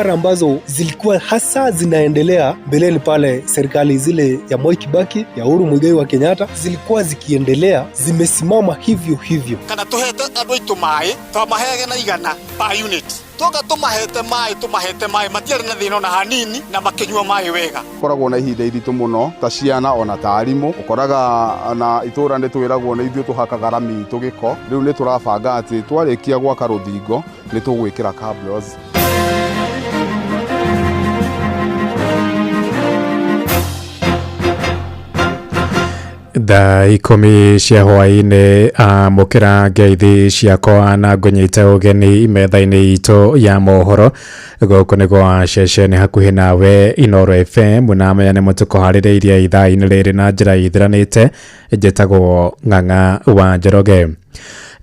ambazo zilikuwa hasa zinaendelea mbeleni pale serikali zile ya Moi Kibaki, ya Uhuru Muigai wa Kenyatta, zilikuwa zikiendelea, zimesimama hivyo hivyo. Kana tuhete andũ aitũ maĩ twamahege na igana per unit, toka tumahete maĩ matiarĩ na thĩna na hanini na makĩnyua maĩ wega. Koragwo na ihinda iritũ mũno ta ciana ona ta arimũ, ukoraga na itũra nĩ twĩragwo nĩ ithuĩ tũhakaga rami itũ gĩko. Rĩu nĩ tũrabanga atĩ twarĩkia gwaka rũthingo nĩ tũgwĩkĩra cabros. Thaa 10 cia hwaĩ-inĩ amũkĩra ngeithi ciakwa na ngũnyite ũgeni metha-inĩ itũ ya mohoro gũkũ nĩ gwa ceceni hakuhĩ nawe Inooro FM na menya nĩ mũtũkũharĩrĩirie ithaa-inĩ rĩrĩ na njĩra ithiranĩte. Njĩtagwo Ng'ang'a wa Njoroge.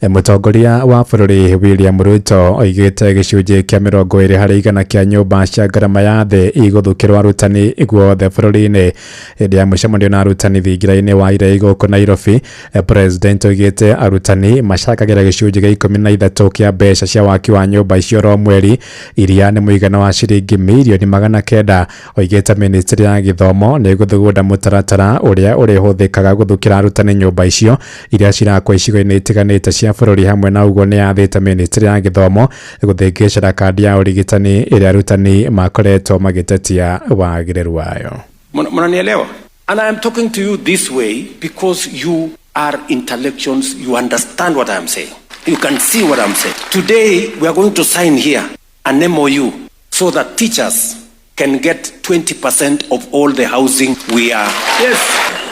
Mũtongoria wa bũrũri William Ruto oigĩte gĩcunjĩ kĩa 20% kĩa nyũmba cia ngarama ya thĩ igũthũkĩrwo arutani guothe bũrũri-inĩ. Hĩndĩ ya mũcemanio na arutani thingira-inĩ wa Irei gũkũ Nairobi, President oigĩte arutani macakagira gĩcunjĩ gĩa 13 kĩa mbeca cia waki wa nyũmba icio ro mweri, iria nĩ mũigana wa ciringi mirioni 900. Oigĩte Ministry ya Gĩthomo nĩ gũthugunda mũtaratara ũrĩa ũrĩhũthĩkaga gũthũkĩra arutani nyũmba icio iria cirakwo icigo-inĩ itiganĩte cia bũrũri. Hamwe na uguo nĩ yathĩte Ministry ya Gĩthomo gũthĩngĩcĩra kandi ya ũrigitani ĩrĩa arutani makoretwo magĩtetia wagĩrĩru wayo. Mnanielewa? And I am talking to you this way because you are intellectuals, you understand what I am saying. You can see what I am saying. Today we are going to sign here an MOU so that teachers can get 20% of all the housing we are. Yes.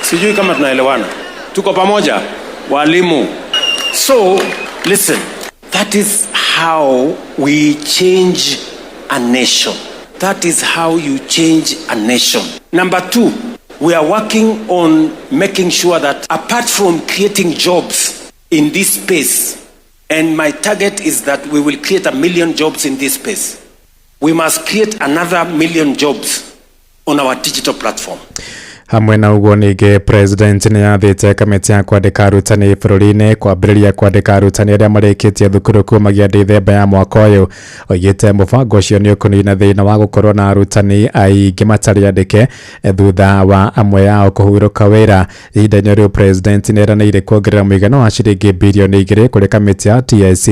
Sijui kama tunaelewana. Tuko pamoja walimu. So, listen, that is how we change a nation. That is how you change a nation. Number 2, we are working on making sure that apart from creating jobs in this space, and my target is that we will create 1 million jobs in this space, we must create another 1 million jobs on our digital platform. Hamwe na uguo ningĩ President nĩ yathĩte kamĩtĩ ya kwandĩka arutani bũrũri-inĩ kwambĩrĩria kwandĩka arutani arĩa marĩkĩtie thukuru kuumagia Dithemba ya mwaka ũyũ. Oigĩte mũbango ũcio nĩ ũkũnina thĩna wa gũkorwo na arutani aingĩ matarĩ andĩke thutha wa amwe yao kũhurũka wĩra. Ihinda-inĩ rĩu President nĩ eranĩire kuongerera mũigana wa ciringi bilioni 2 kũrĩ kamĩtĩ ya TSC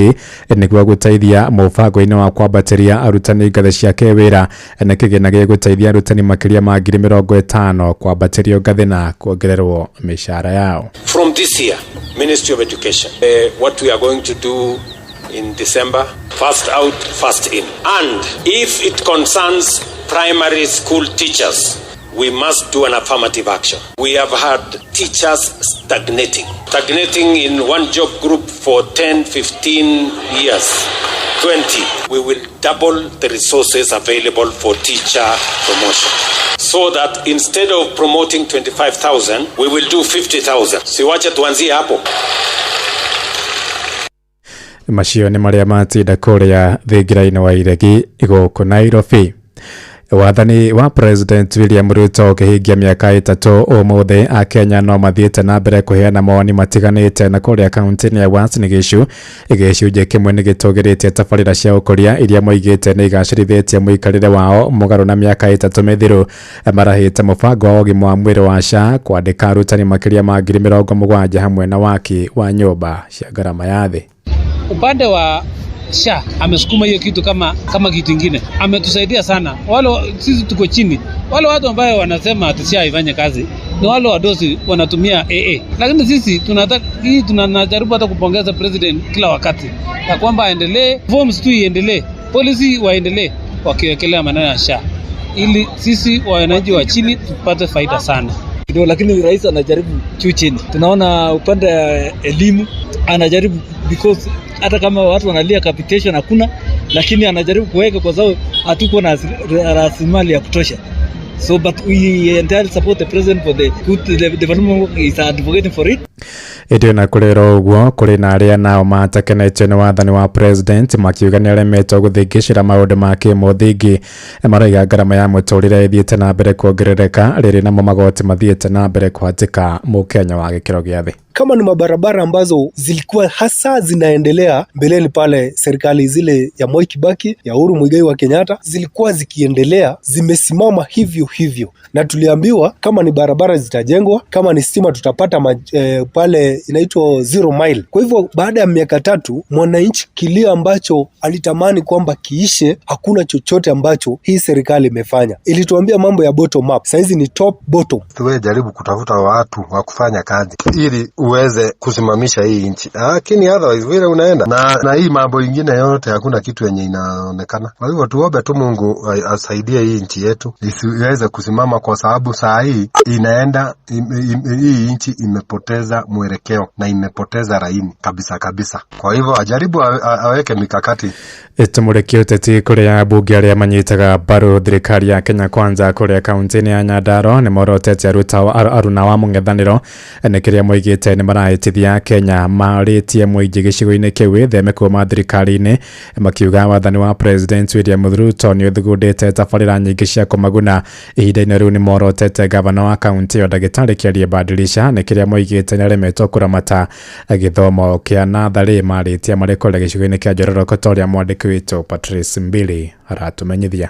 nĩguo gũteithia mũbango-inĩ wa kwambatĩria arutani ngathĩ cia kĩwĩra. Nĩ kĩgĩna gĩa gũteithia arutani makĩria ma 50,000 kwambatĩria ngathĩ kuongererwo mĩcara yao. From this year, Ministry of Education, what we are going to do in December, first out, first in. And if it concerns primary school teachers, we must do an affirmative action. We have had teachers stagnating in one job group for 10, 15 years, 20. We will double the resources available for teacher promotion. So that instead of promoting 25,000, we will do 50,000. Siwache tuanzie hapo. Macio nĩ marĩa matinda kũrĩa thingira-inĩ wa Iregi gũkũ Nairobi. Wathani wa President William Ruto ũkĩhingia mĩaka 3 ũmũthĩ, Akenya no mathiĩte na mbere kũheana mawoni matiganĩte na kũrĩa kaunti-inĩ ya Uasin Gishu. Gĩcunjĩ kĩmwe nĩ gĩtũgĩrĩtie tabarĩra cia ũkũria iria moigĩte nĩ igacĩrithĩtie mũikarĩre wao mũgarũ na mĩaka 3 mĩthiru. Marahĩte mũbango wa ũgima wa mwĩrĩ wa SHA kwandĩka arutani makĩria ma 70,000 hamwe na waki wa nyũmba cia ngarama ya thĩ. Upande wa SHA amesukuma hiyo kitu kama kitu kingine. Ametusaidia sana. Wale sisi tuko chini. Wale watu ambao wanasema ati SHA ifanye kazi ni wale wadosi wanatumia AA. Lakini sisi tunajaribu hata kupongeza president kila wakati. Na kwamba aendelee, forms tu iendelee, policy waendelee wakiwekelea maneno ya SHA. Ili sisi wananchi wa chini tupate faida sana. Lakini rais anajaribu juu chini. Tunaona upande wa elimu anajaribu because hata kama watu wanalia capitation hakuna, lakini anajaribu kuweka kwa sababu hatuko na rasilimali ya kutosha. So but we entirely support the president for the good development work is advocating for it. Ĩndĩ na kũrĩrwo ũguo kũrĩ na arĩa nao matakenetio nĩ wathani wa president makiuga nĩ aremetwo gũthingĩcĩra maũndũ ma kĩmũthingi. Marauga ngarama ya mũtũrĩre ĩthiĩte na mbere kuongerereka rĩrĩ namo magoti mathiĩte na mbere kũhatĩka mũkenya wa gĩkĩro gĩa thĩ. Kama ni mabarabara ambazo zilikuwa hasa zinaendelea mbeleni pale serikali zile ya Moi Kibaki, ya Uhuru Muigai wa Kenyatta, zilikuwa zikiendelea, zimesimama hivyo hivyo. Na tuliambiwa kama ni barabara zitajengwa, kama ni stima tutapata pale inaitwa 0 mile. Kwa hivyo baada ya miaka 3 mwananchi kilio ambacho alitamani kwamba kiishe, hakuna chochote ambacho hii serikali imefanya. Ilituambia mambo ya bottom up, saizi ni top bottom. Tuwe jaribu kutafuta watu wa kufanya kazi ili uweze kusimamisha hii nchi. Lakini otherwise vile unaenda na hii mambo ingine yote hakuna kitu yenye inaonekana. Kwa hivyo tuombe tu Mungu asaidie hii nchi yetu isiweze kusimama, kwa sababu saa hii inaenda hii nchi imepoteza mwelekeo na imepoteza laini kabisa. Kwa hivyo ajaribu aweke mikakati. Tumũrĩkie ũteti kũrĩa mbunge arĩa manyitaga mbaru thirikari ya Kenya Kwanza kũrĩa kaunti-inĩ ya Nyandarua nĩ morotete aruna wa mũng'ethanĩro nĩ kĩrĩa moigĩte nĩ marahĩtithia Kenya marĩtie mũingĩ gĩcigo-inĩ kĩu ĩtheme kuuma thirikari-inĩ, makiuga wathani wa president William Ruto nĩ ũthugundĩte tabarĩra nyingĩ cia kũmaguna. Ihinda-inĩ rĩu nĩ morotete gavana wa kaunti ĩyo Ndagĩtarĩ Kĩarie Badilisha nĩ kĩrĩa moigĩte nĩ aremetwo kũramata gĩthomo kĩa natharĩ marĩtia marĩ kũrĩa gĩcigo-inĩ kĩa Njororoko ta ũrĩa mwandĩki witũ Patrice Mbili aratumenyithia.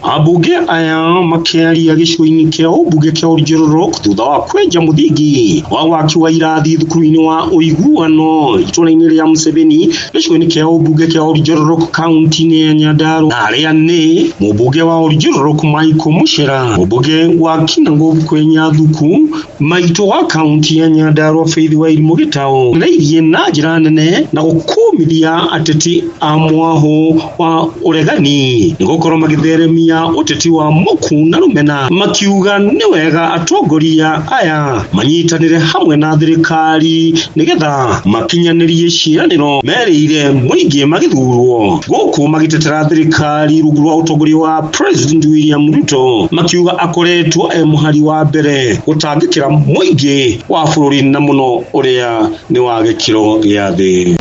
Abunge aya makiaria gĩcigo-inĩ kĩa ũmbunge kĩa Njororoko thutha wa kwenja mũthingi wa waki wa irathi thukuru-inĩ wa ũiguano itũũra-inĩ rĩa Museveni gĩcigo-inĩ kĩa ũmbunge kĩa Njororoko kaunti-inĩ ya Nyandarua. Na arĩa nĩ mũmbunge wa Njororoko Michael Muchera, mũmbunge wa Kinangop Kwenya Thuku, maitũ wa kaunti ya Nyandarua Faith Wairimu Gĩtaũ nĩirie na njĩra nene na gũkũmithia ateti a mwaho wa ũregani nĩgũkorwo magĩtheremia ũteti wa Muku na Rũmena, makiuga nĩ wega atongoria aya manyitanĩre hamwe na thirikari nĩgetha makinyanĩrie ciĩranĩro merĩire mũingĩ magĩthurwo. Gũkũ magĩtetera thirikari rungu rwa ũtongoria wa President William Ruto, makiuga akoretwo mũhari wa mbere gũtangĩkĩra mũingĩ wa bũrũri na mũno ũrĩa nĩ wa gĩkĩro gĩa thĩ.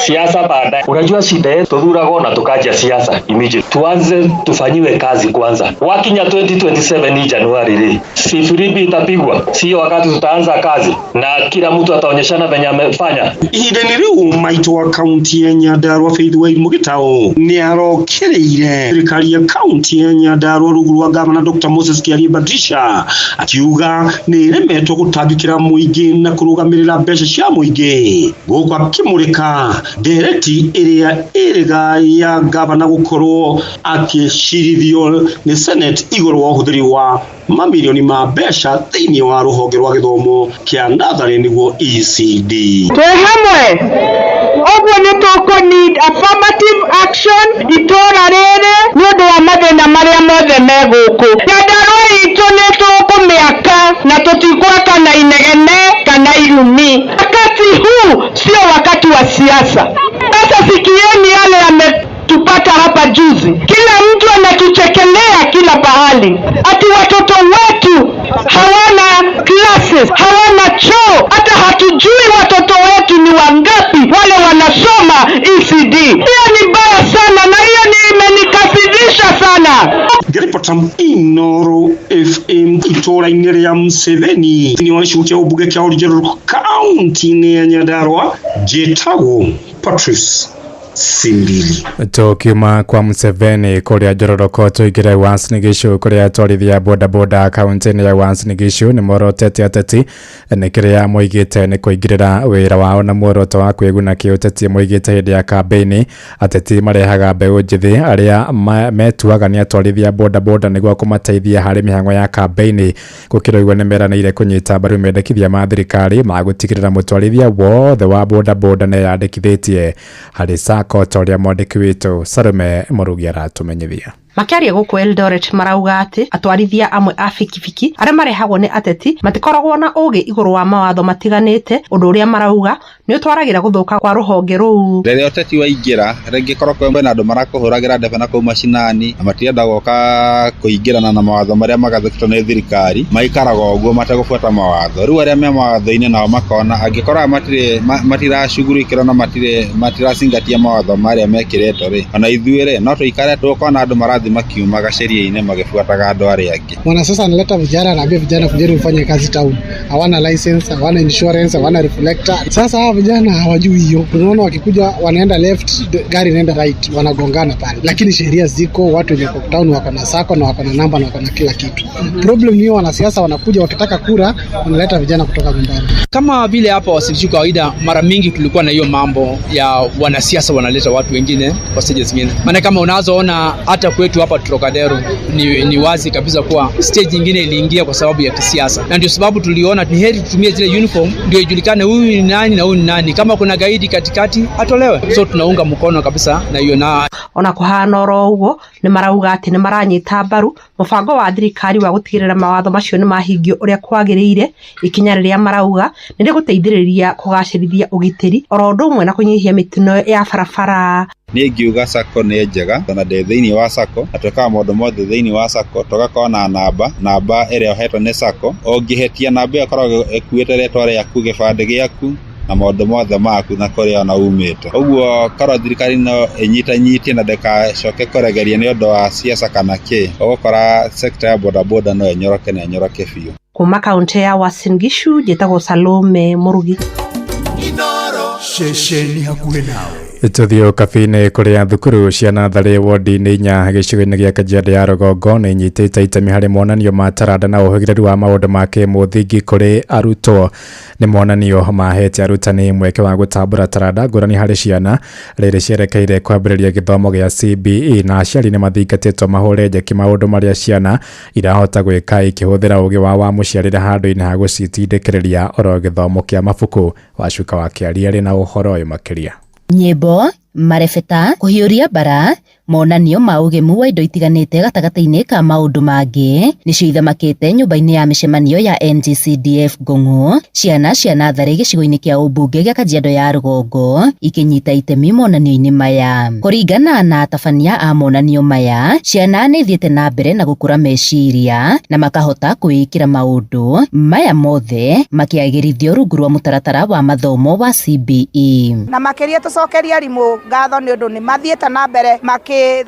Siasa baadaye. Unajua shida yetu tudhurago na tukaja siasa immediate. Tuanze tufanyiwe kazi kwanza. Wakinya 2027 Januari hii. Si firibi itapigwa. Sio wakati tutaanza kazi na kila mtu ataonyeshana venye amefanya. Ihinda-inĩ rĩu maitũ wa kaunti ya Nyandarua Faith Wairimu Gĩtaũ nĩ arokereire thirikari ya kaunti ya Nyandarua rungu rwa gavana Dr. Moses Kĩarie Badilisha, akiuga nĩ ĩremetwo gũtangĩkĩra mũingĩ na kũrũgamĩrĩra mbeca cia mũingĩ. Gũkũ akĩmũrĩka ndereti ĩrĩa ĩrĩga ya gavana gũkorwo akĩcirithio nĩ Senate igũrũ wa ũhũthĩri wa mamilioni ma mbeca thĩinĩ wa rũhonge rwa gĩthomo kĩa natharĩ nĩguo ECD. Twĩ hamwe ũguo nĩ tũkũnid affirmative action itũũra rĩrĩ nĩ ũndũ wa mathĩna marĩa mothe me gũkũ. Nyandarua itũ nĩ tũkũmĩaka na tũtigwaka na inegene kana irumi. Wakati huu sio wakati wa siasa. Sasa sikieni yale yametupata hapa juzi. Kila mtu anatuchekelea kila pahali. Ati watoto wetu hawana classes, hawana choo. Hata hatujui watoto wetu ni wangapi wale wanasoma ECD. Hiyo ni baya sana na hiyo ni imenikasirisha sana. Garipotam Inoro FM itũũra-inĩ rĩa Museveni ni wacukia ũmbunge kĩa Njororoko kaunti-inĩ ya Nyandarua njĩtagwo Patrice Simbili. Tukiuma kwa Museveni kũrĩa Njororoko tũingĩre Uasin Gishu kũrĩa atwarithia bodaboda kaunti-inĩ ya Uasin Gishu nĩ morotete ateti nĩ kĩrĩa moigĩte nĩ kũingĩrĩra wĩra wao na muoroto wa kwĩguna kĩũteti. Moigĩte hĩndĩ ya kambĩini ateti marehaga mbeũ njĩthĩ arĩa metuaga nĩ atwarithia bodaboda nĩguo kũmateithia harĩ mĩhang'o ya kambĩini. Gũkĩrĩigua nĩ meranĩire kũnyita mbaru mendekithia ma thirikari ma gũtigĩrĩra mũtwarithia wothe wa bodaboda nĩyandĩkithĩtie harĩ SACCO ta ũrĩa mwandĩki witũ Salome Mũrugi aratumenyithia. Makiaria guku Eldoret marauga ati atwarithia amwe a bikibiki aria marehagwo ni ateti matikoragwo na ugi iguru wa mawatho matiganite undu uria marauga ni utwaragira guthuka kwa ruhonge ruu. Rĩrĩa ũteti waingĩra rĩngĩkorwo kwĩna andũ marakũhũragĩra ndebe na kũu macinani na matienda goka kũingĩrana na mawatho marĩa magathĩkĩtwo nĩ thirikari maikaraga ũguo mategũbuata mawatho. Rĩu arĩa me mawatho-inĩ nao makona angĩkorwo matiracugurikĩrwo na matiracingatia mawatho marĩa mekĩrĩtwo rĩ, ona ithuĩ rĩ no tũikare tukona andũ marathi makiumaga sheria-inĩ magĩbuataga andũ arĩa angĩ. Mwanasiasa analeta vijana, anaambia vijana kujeni mfanye kazi town, hawana license, hawana insurance, hawana reflector. Sasa hawa vijana hawajui hiyo. Tunaona wakikuja wanaenda left, gari inaenda right, wanagongana pale. Lakini sheria ziko, watu wenye town wako na sako na wako na namba na wako na kila kitu. Problem ni wanasiasa wanakuja wakitaka kura, wanaleta vijana kutoka nyumbani. Kama vile hapa Wasilichu kawaida, mara mingi tulikuwa na hiyo mambo ya wanasiasa wanaleta watu wengine kwa stage zingine. Maana kama unazoona hata kwetu hapa Trocadero ni wazi kabisa kuwa stage nyingine iliingia kwa sababu ya kisiasa. Na ndio sababu tuliona ni heri tutumie zile uniform ndio ijulikane huyu ni nani na huyu ni nani. Kama kuna gaidi katikati atolewe. So tunaunga mkono kabisa na hiyo. Na ona kuhana oro ugo ni marauga ati ni maranyita mbaru mubango wa thirikari wa gutigirira mawatho macio ni mahingio uria kwagiriire ikinya riria marauga ni guteithiriria kugacirithia ugitiri oro ndu umwe na kunyihia mitino ya barabara. Niĩ ngiuga sako nĩ njega na ndĩ thĩinĩ wa sako atwĩkaga maũndũ mothe thĩinĩ wa sako tũgakorwo na namba ĩrĩa ũhetwo nĩ sako. Ũngĩhetia namba ĩyo ĩkoragwo ĩkuĩte rĩtwa rĩaku gĩbandĩ gĩaku na maũndũ mothe maku na kũrĩa ona umĩte. Ũguo korwo thirikari no ĩnyitanyitie na ndĩgacoke kũregeria nĩ ũndũ wa siasa kana kĩ, ũgũkora sekta ya bodaboda no ĩnyoroke na ĩnyoroke biũ. Kuma kaunti ya Uasin Gishu njĩtagwo Salome Murugi. Inoro ceceni hakuhĩ nawe. Tuthio kabine kuria thukuru cia natharĩ wodi-inĩ 4 gĩcigo-inĩ gĩa Kajiado ya Rũgongo nĩ nyitĩte itemi harĩ monanio ma taranda na ũhĩgĩrĩru wa maũndũ ma kĩmũthingi kũrĩ arutwo. Nĩ monanio mahete arutani mweke wa gũtambũra taranda ngũrani harĩ ciana rĩrĩ cierekeire kwambĩrĩria gĩthomo gĩa CBE, na aciari nĩ mathingatĩtwo mahũre njeki maũndũ marĩa ciana irahota gwĩka ikĩhũthĩra ũgĩ wa mũciarĩre handũ-inĩ ha gũcitindĩkĩrĩria oro gĩthomo kĩa mabuku. Wacuka wa Kĩaria arĩ na ũhoro ũyũ makĩria. Nyĩmbo, marebeta, kũhiũria bara, monanio ma ũgemu wa indo itiganĩte gatagatĩ-inĩ ka maũndũ mangĩ nĩcio ithamakĩte nyũmba-inĩ ya mĩcemanio ya NGCDF Ngong'o. Ciana cia natharĩ gĩcigo-inĩ kĩa ũmbunge gĩa Kajiado ya Rũgongo ikĩnyita itemi monanio-inĩ maya. Kũringana na atabania a monanio maya, ciana nĩ ithiĩte na mbere na gũkũra meciria na makahota kwĩĩkĩra maũndũ maya mothe makĩagĩrithio rungu rwa mũtaratara wa mathomo wa CBE. Na makĩria tũcokeria arimũ ngatho nĩ ũndũ nĩ mathiĩte na mbere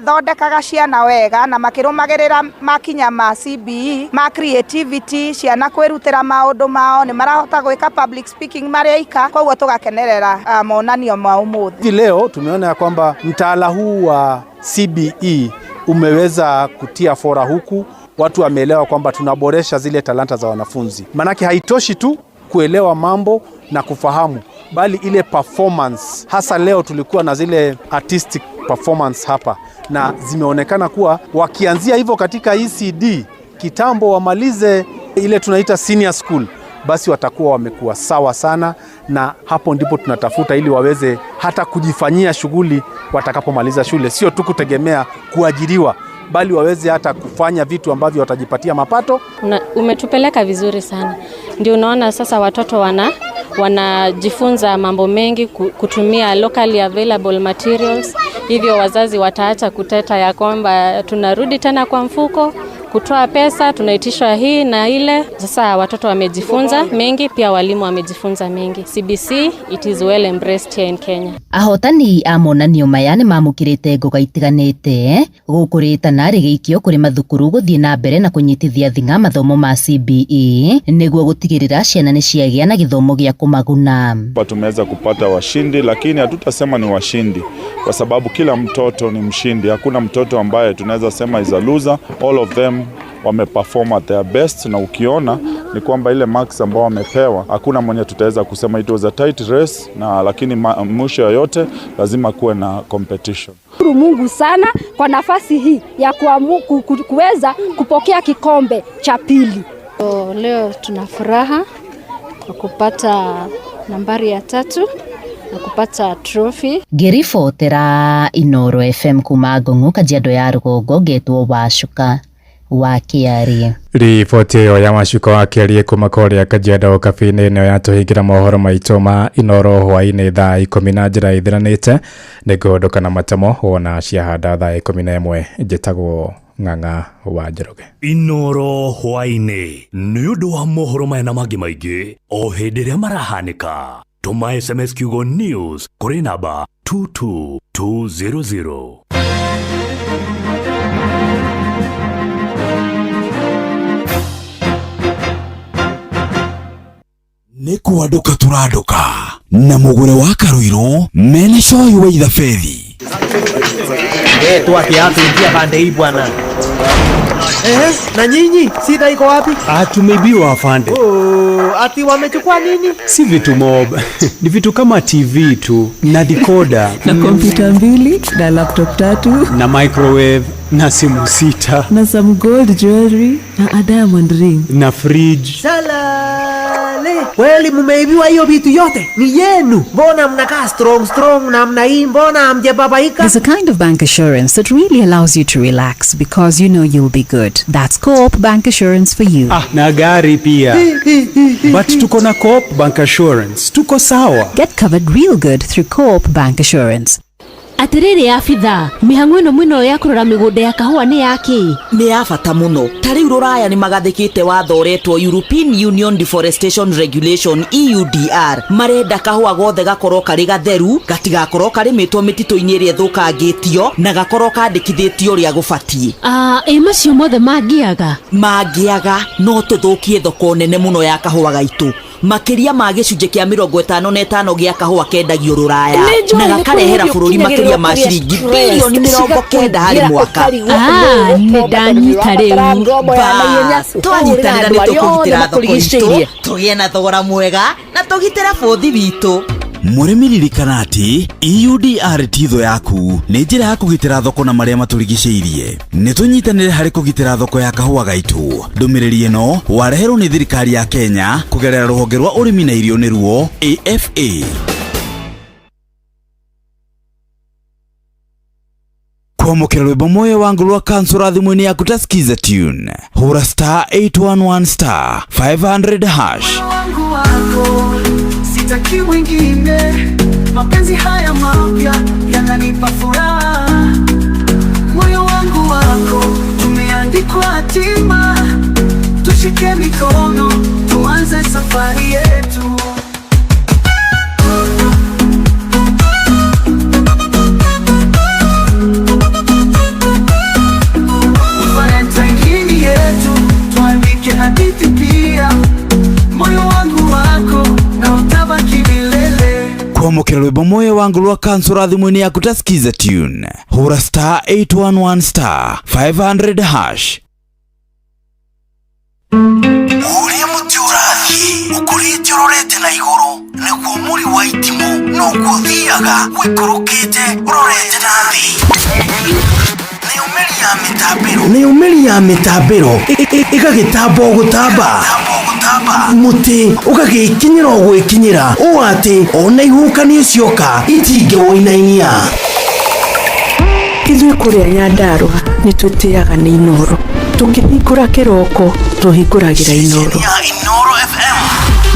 thondekaga ciana wega na makĩrũmagĩrĩra makinya ma CBE ma creativity, ciana kwĩrutĩra maũndũ mao, nĩ marahota gwĩka public speaking marĩa ika, koguo tũgakenerera monanio ma ũmũthĩ. Leo tumeona ya kwamba mtaala huu wa CBE umeweza kutia fora huku, watu wameelewa kwamba tunaboresha zile talanta za wanafunzi. Manake haitoshi tu kuelewa mambo na kufahamu, bali ile performance. Hasa leo tulikuwa na zile artistic performance hapa na zimeonekana kuwa wakianzia hivyo katika ECD kitambo wamalize ile tunaita senior school, basi watakuwa wamekuwa sawa sana, na hapo ndipo tunatafuta ili waweze hata kujifanyia shughuli watakapomaliza shule, sio tu kutegemea kuajiriwa, bali waweze hata kufanya vitu ambavyo watajipatia mapato. Umetupeleka vizuri sana. Ndio unaona sasa watoto wanajifunza mambo mengi kutumia locally available materials. Hivyo wazazi wataacha kuteta ya kwamba tunarudi tena kwa mfuko kutoa pesa, tunaitishwa hii na ile. Sasa watoto wamejifunza mengi, pia walimu wamejifunza mengi. CBC, it is well embraced here in Kenya. Ahotani a monanio maya nĩ mamũkĩrĩte ngoga itiganĩte gũkũrĩtana rĩgĩikio kũrĩ mathukuru gũthiĩ na mbere na kũnyitithia thing'a mathomo ma CBE nĩguo gũtigĩrĩra ciana nĩ ciagĩa na gĩthomo gĩa kũmaguna. Tumeweza kupata washindi, lakini hatutasema ni washindi kwa sababu kila mtoto ni mshindi. Hakuna mtoto ambaye tunaweza sema is a loser. All of them wameperform at their best, na ukiona ni kwamba ile marks ambao wamepewa, hakuna mwenye tutaweza kusema it was a tight race, na lakini mwisho yote lazima kuwe na competition. Mungu sana kwa nafasi hii ya kuweza kupokea kikombe cha pili. Leo tuna furaha kwa kupata nambari ya 3 na kupata trophy. Ngiribotera Inoro FM kuma Ngong'o Kajiado ya Rugongo ngetwo Wacuka wa Kiarie. Riboti ĩyo ya Wacuka wa Kiarie kuma Korea Kajiado kabine ĩno yatũhingĩra mohoro maitũ ma Inoro hwainĩ thaa 10 na njĩra ithiranĩte nĩngũndũka na matamo wona ciahanda thaa 11 njĩtagwo Ng'ang'a wa Njoroge. Inoro hwainĩ nĩ ũndũ wa mohoro maya na mangĩ maingĩ o hĩndĩ ĩrĩa marahanĩka. Tuma SMS kiugo news kũrĩ namba 22200. Nĩ kwanduka tũranduka na mũgũre wa Karuiro mene coĩ wa ithabedi. Tuakiingia pande hii bwana. Na nyinyi sida iko wapi? Tumeibiwa afande. Ati wamechukua nini? Si vitu mob. Ni vitu kama TV tu na decoder na kompyuta 2 na laptop 3 na microwave na simu 6 na some gold jewelry na a diamond ring na fridge. Salale. Kweli mmeibiwa hiyo vitu yote? Ni yenu. Mbona mnakaa strong namna hii? Mbona hamjababaika? There's a kind of bank assurance that really allows you to relax because you know you'll be good. That's Coop Bank Assurance for you. Na gari pia. But tuko na Coop Bank Assurance. Tuko sawa. Get covered real good through Coop Bank Assurance. Atiriri afitha mihango ino mwino ya kurora migunda ya kahua ni yaki ni ya bata muno tari ururaya ni magathikite watho uretwo European Union Deforestation Regulation EUDR marenda kahua gothe gakorwo kari gatheru gatigakorwo kari mitwo mitito-ini iri thukangitio na gakorwo kandikithitio ria gubatie macio mothe mangiaga no tuthukie thoko nene muno ya kahua gaitu makiria ma gicunje kia 55 gia kahua kendagio ruraya na gakarehera bururi makiria ma ciringi bilioni 90 hari mwaka. Ni ndanyita riu twanyitanira ni tukugitira thoko itu tugie na thogora mwega na tugitira bothi witu. Murimi ririkana ati EUDR titho yaku nĩ njĩra ya kũgitĩra thoko na marĩa matũrigicĩirie. Nĩ tũnyitanĩre harĩ kũgitĩra thoko ya kahua gaitu. Ndũmĩrĩri ĩno wareherwo nĩ thirikari ya Kenya kũgerera rũhonge rwa ũrĩmi na irio nĩruo AFA. Kwamũkĩra rwĩmbo moyo wangu rwa kansura thimũ-inĩ yaku ta skiza tune. Hũra *811 500#. Sitaki wengine, mapenzi haya mapya yananipa furaha. Moyo wangu wako tumeandikwa hatima, tushike mikono tuanze safari yetu. Valentine yetu tuandike hadithi pia. Moyo wangu wako na utabaki milele. Kwamũkĩra rwĩmbo moyo wangu rwa kansura thimũ-inĩ yaku ta skiza tune. Hũra *811 500#. Ũrĩa mũtĩ ũrathiĩ ũkũrĩte ũrorete na igũrũ nĩguo mũri wa itimũ noguo ũthiaga wĩkũrũkĩte ũrorete na thĩ. Nĩ ũmĩri ya mĩtambĩro ĩgagĩtamba o gũtamba mũtĩ ũgagĩkinyĩra o gwĩkinyĩra ũũ atĩ ona ihukanio cioka itingĩwoinainia. Ithuĩ kũrĩa Nyandarua nĩ twĩtĩaga nĩ Inoro. Tũngĩhingũra kĩroko tũhingũragĩra Inoro.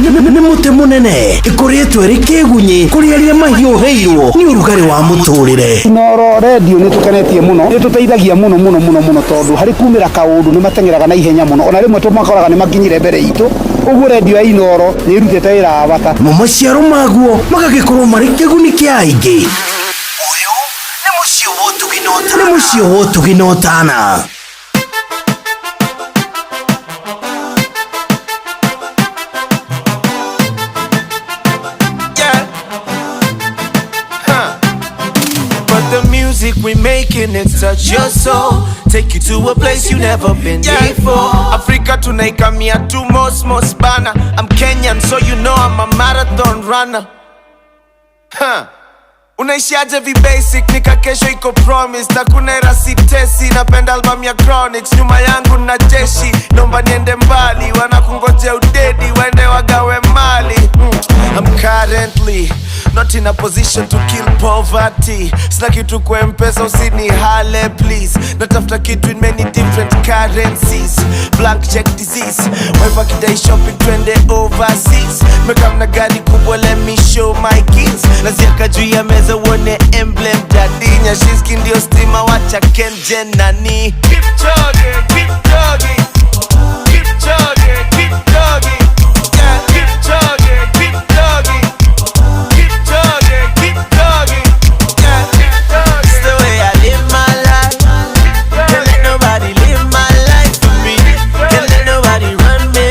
Nĩ mũtĩ mũnene ĩkoretwo ĩrĩ kĩgunyi kũrĩ arĩa mahiũhĩirwo nĩ ũrugarĩ wa mũtũrĩre. Inoro radio nĩ tũkenetie mũno, nĩ tũteithagia mũno tondũ harĩ kumĩra kaũndũ nĩ matengeraga na ihenya mũno, ona rĩmwe tũmakoraga nĩ makinyire mbere itũ. Ũguo radio ya Inoro nĩ ĩrutĩte wĩra wa bata. Maciaro maguo magagĩkorwo marĩ kĩguni kĩa aingĩ. Ũyũ nĩ mũciĩ wa ũtugi na ũtana. We making it touch your soul, take you to a place you never been before. Africa tunaikamia tu most bana. I'm Kenyan so you know I'm a marathon runner. Unaishiaje vi basic nika kesho iko promise na kuna rasitesi napenda album ya Chronics nyuma yangu na jeshi nomba niende mbali wanakungojea udedi waende wagawe mali. I'm cutting differently, not in a position to kill poverty. Sina kitu kwa M-Pesa usini hale please. Natafuta kitu in many different currencies. Blank check disease, wife kidai shopping twende overseas. Mekamna gari kubwa let me show my kids. Naziaka juu ya meza uone emblem dadinya. Shinski ndio stima wacha Kenjen nani. Keep jogging, keep jogging. Keep jogging, keep jogging. Yeah, keep jogging, keep jogging. Keep jogging, keep jogging. Yeah, keep jogging. It's the way I live my life. Can't let nobody live my life for me. Can't let nobody run me.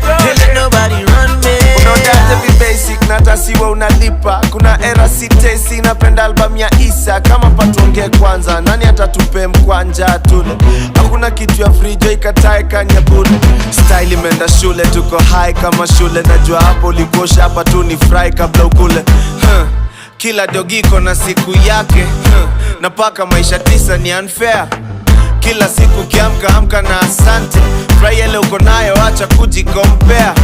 Can't let nobody run me. Unaodaza vi basic nata siwa unalipa. Kuna era sitesi napenda album ya Isa. Kama patonge kwanza nani atatupe mkwanja tule. Hakuna kitu ya free joy katae kanyabule. Style imeenda shule tuko high kama shule. Najua hapo ulikosha hapa tu ni fry kabla ukule. Kila dogiko na siku yake. Na paka maisha 9 ni unfair. Kila siku kiamka amka na asante. Fry ile uko nayo acha kujikompare.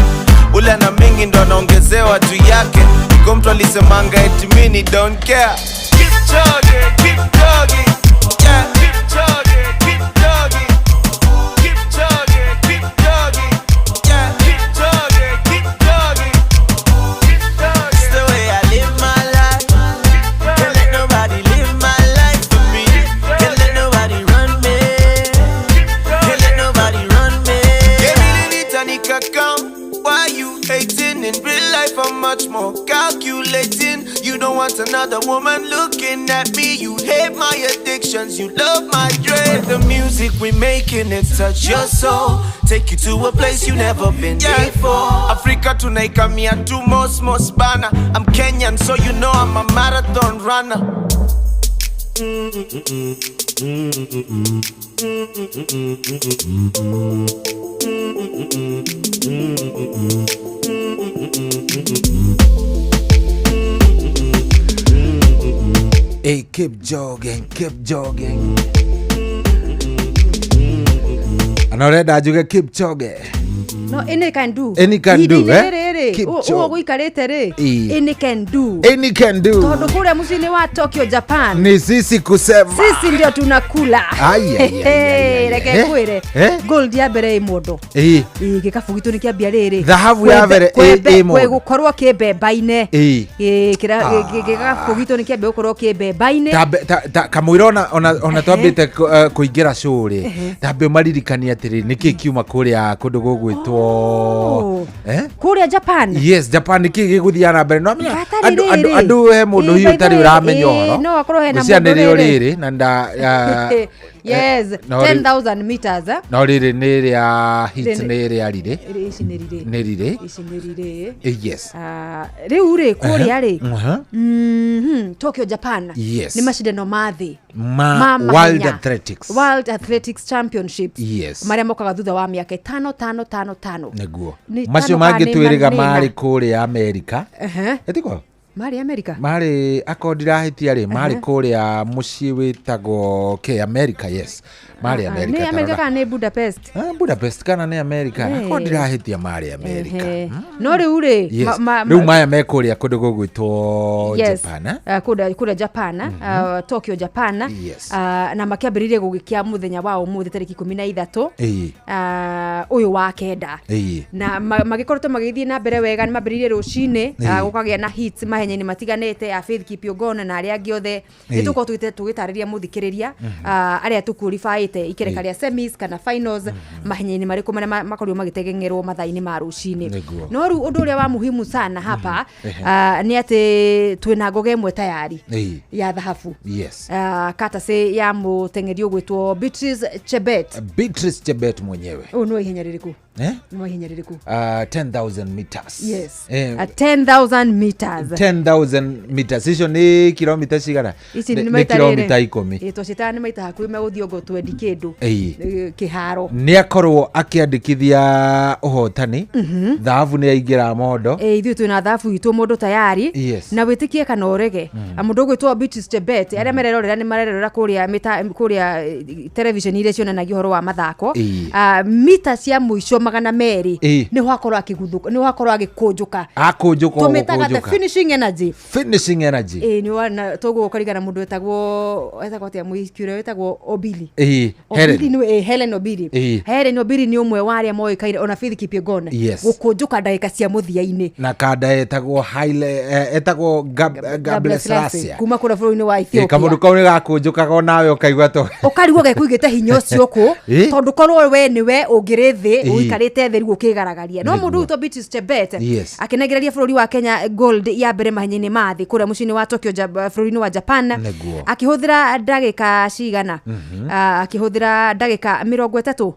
Ule na mingi ndo anaongezewa juu yake. Iko mtu alisemanga eti mini don't care. Keep jogging, keep jogging. Yeah, keep jogging, keep jogging. Keep jogging, keep jogging. Yeah, keep jogging, keep jogging. Keep jogging. It's the way I live my life. Can't let nobody live my life for me. Can't let nobody run me. Can't let nobody run me. Why you hating? In real life I'm much more calculating. You don't want another woman looking at me. You hate my addictions, you love my dread. The music we making, it touch your soul. Take you to a place you never been before. Africa tunaikamia tu most bana. I'm Kenyan so you know I'm a marathon runner. Hey, keep jogging, keep jogging. Anoreda ajuge keep jogging. No, any can do. Any can do, eh? Keep jogging. Uikarete re. Any can do. Any can do. Todo kule mjini wa Tokyo, Japan. Ni sisi kusema. Sisi ndio tunakula. Reke kwire. Gold ya bere imodo. Gikafu gitu ni kiambia riri. Dhahabu ya bere imo. Kwe gukorwo kibemba-ine. Gikafu gitu ni kiambia gukorwo kibemba-ine. Kamwira ona twambite kuingira shuri. Tambe maririkania atiri niki kiuma kuria kundu gugwitwo kuria Japan. Yes, Japan niki giguthiana mbere no andu he mundu hiu tari uramenya horo no akorwo he na mundu riri na nda yes 10,000 meters no riri ni ria hit ni ria riri ni riri yes riu ri kuria ri Tokyo, Japan. Yes. Ni mashindano mathi World Athletics Championship. Yes. Maria mokaga thutha wa miaka 5 neguo macio mangi twiriga mari kuria America etiko mari America mari akondira hitia ri mari kuria muci witagwo ke America. Yes, mari America. Ni America kana ni Budapest? Budapest kana ni America. Akondira hitia mari America. No riu ri riu maya mekuria kundu gugwitwo Japan. Kuda Japan, Tokyo, Japan. Na makiambiririe gugikia muthenya wa umuthi tariki 13 uyu wa kenda. Na magikorwo magithie na mbere wega, ni mambiririe rucine gukagia na hits mahenya-ini matiganete ya Faith Kipyegon na aria angi othe nituko tugitariria muthikiriria aria tukurifite ikereka ria semis kana finals mahenya-ini mariku maria makorio magitegengerwo mathaini ma rucine. No riu undu uria wa muhimu sana hapa ni ati twina ngoge imwe tayari ya dhahabu. Yes. Katase ya mutengerio gwitwo Beatrice Chebet mwenyewe. No ihenya ririku? No ihenya ririku? 10,000 meters. Yes. 10,000 meters. 10 10,000 meters icio ni kilomita cigana ici ni kilomita 10 twacitana nĩ maita hakuhĩ megũthiĩ ũguo twendi kĩndũ kĩharo nĩ akorwo akĩandĩkithia ũhotani thahabu nĩ aingĩra mondo ithuĩ twĩna thahabu itũ mũndũ tayari na wĩtĩkie kana ũrege mũndũ ũgwĩtwo Beatrice Chebet arĩa marerorera nĩ marerorera kũrĩa television iria cionanagia ũhoro wa mathako mita cia mũico 200 nĩ wakorwo akĩguthũka nĩ wakorwo agĩkũnjũka tũmĩtaga the finishing energy nĩ wana toguo ũkarigana mũndũ etagwo atĩa mũikiure etagwo Obili Helen Obili Helen Obili nĩ ũmwe wa arĩa moĩkaine ona Faith Kipyegon gũkũnjũka ndagĩka cia mũthia-inĩ na kanda etagwo etagwo Gablesracia kuma kũrĩa bũrũri-inĩ wa Ethiopia kamũndũ kau nĩ gakũnjũkaga onawe ũkaigua to ũkarigwo gekũigĩte hinya ũcio kũ tondũ korwo we nĩwe ũngĩrĩ thĩ ũikarĩte thĩ rĩu ũkĩgaragaria no mũndũ witũ Beatrice Chebet akĩnengereria bũrũri wa Kenya gold ya mbere mahenya-inĩ ma thĩ kũrĩa mũciĩ-inĩ wa Tokyo bũrũri-inĩ wa Japan akĩhũthĩra ndagĩka cigana akĩhũthĩra ndagĩka 30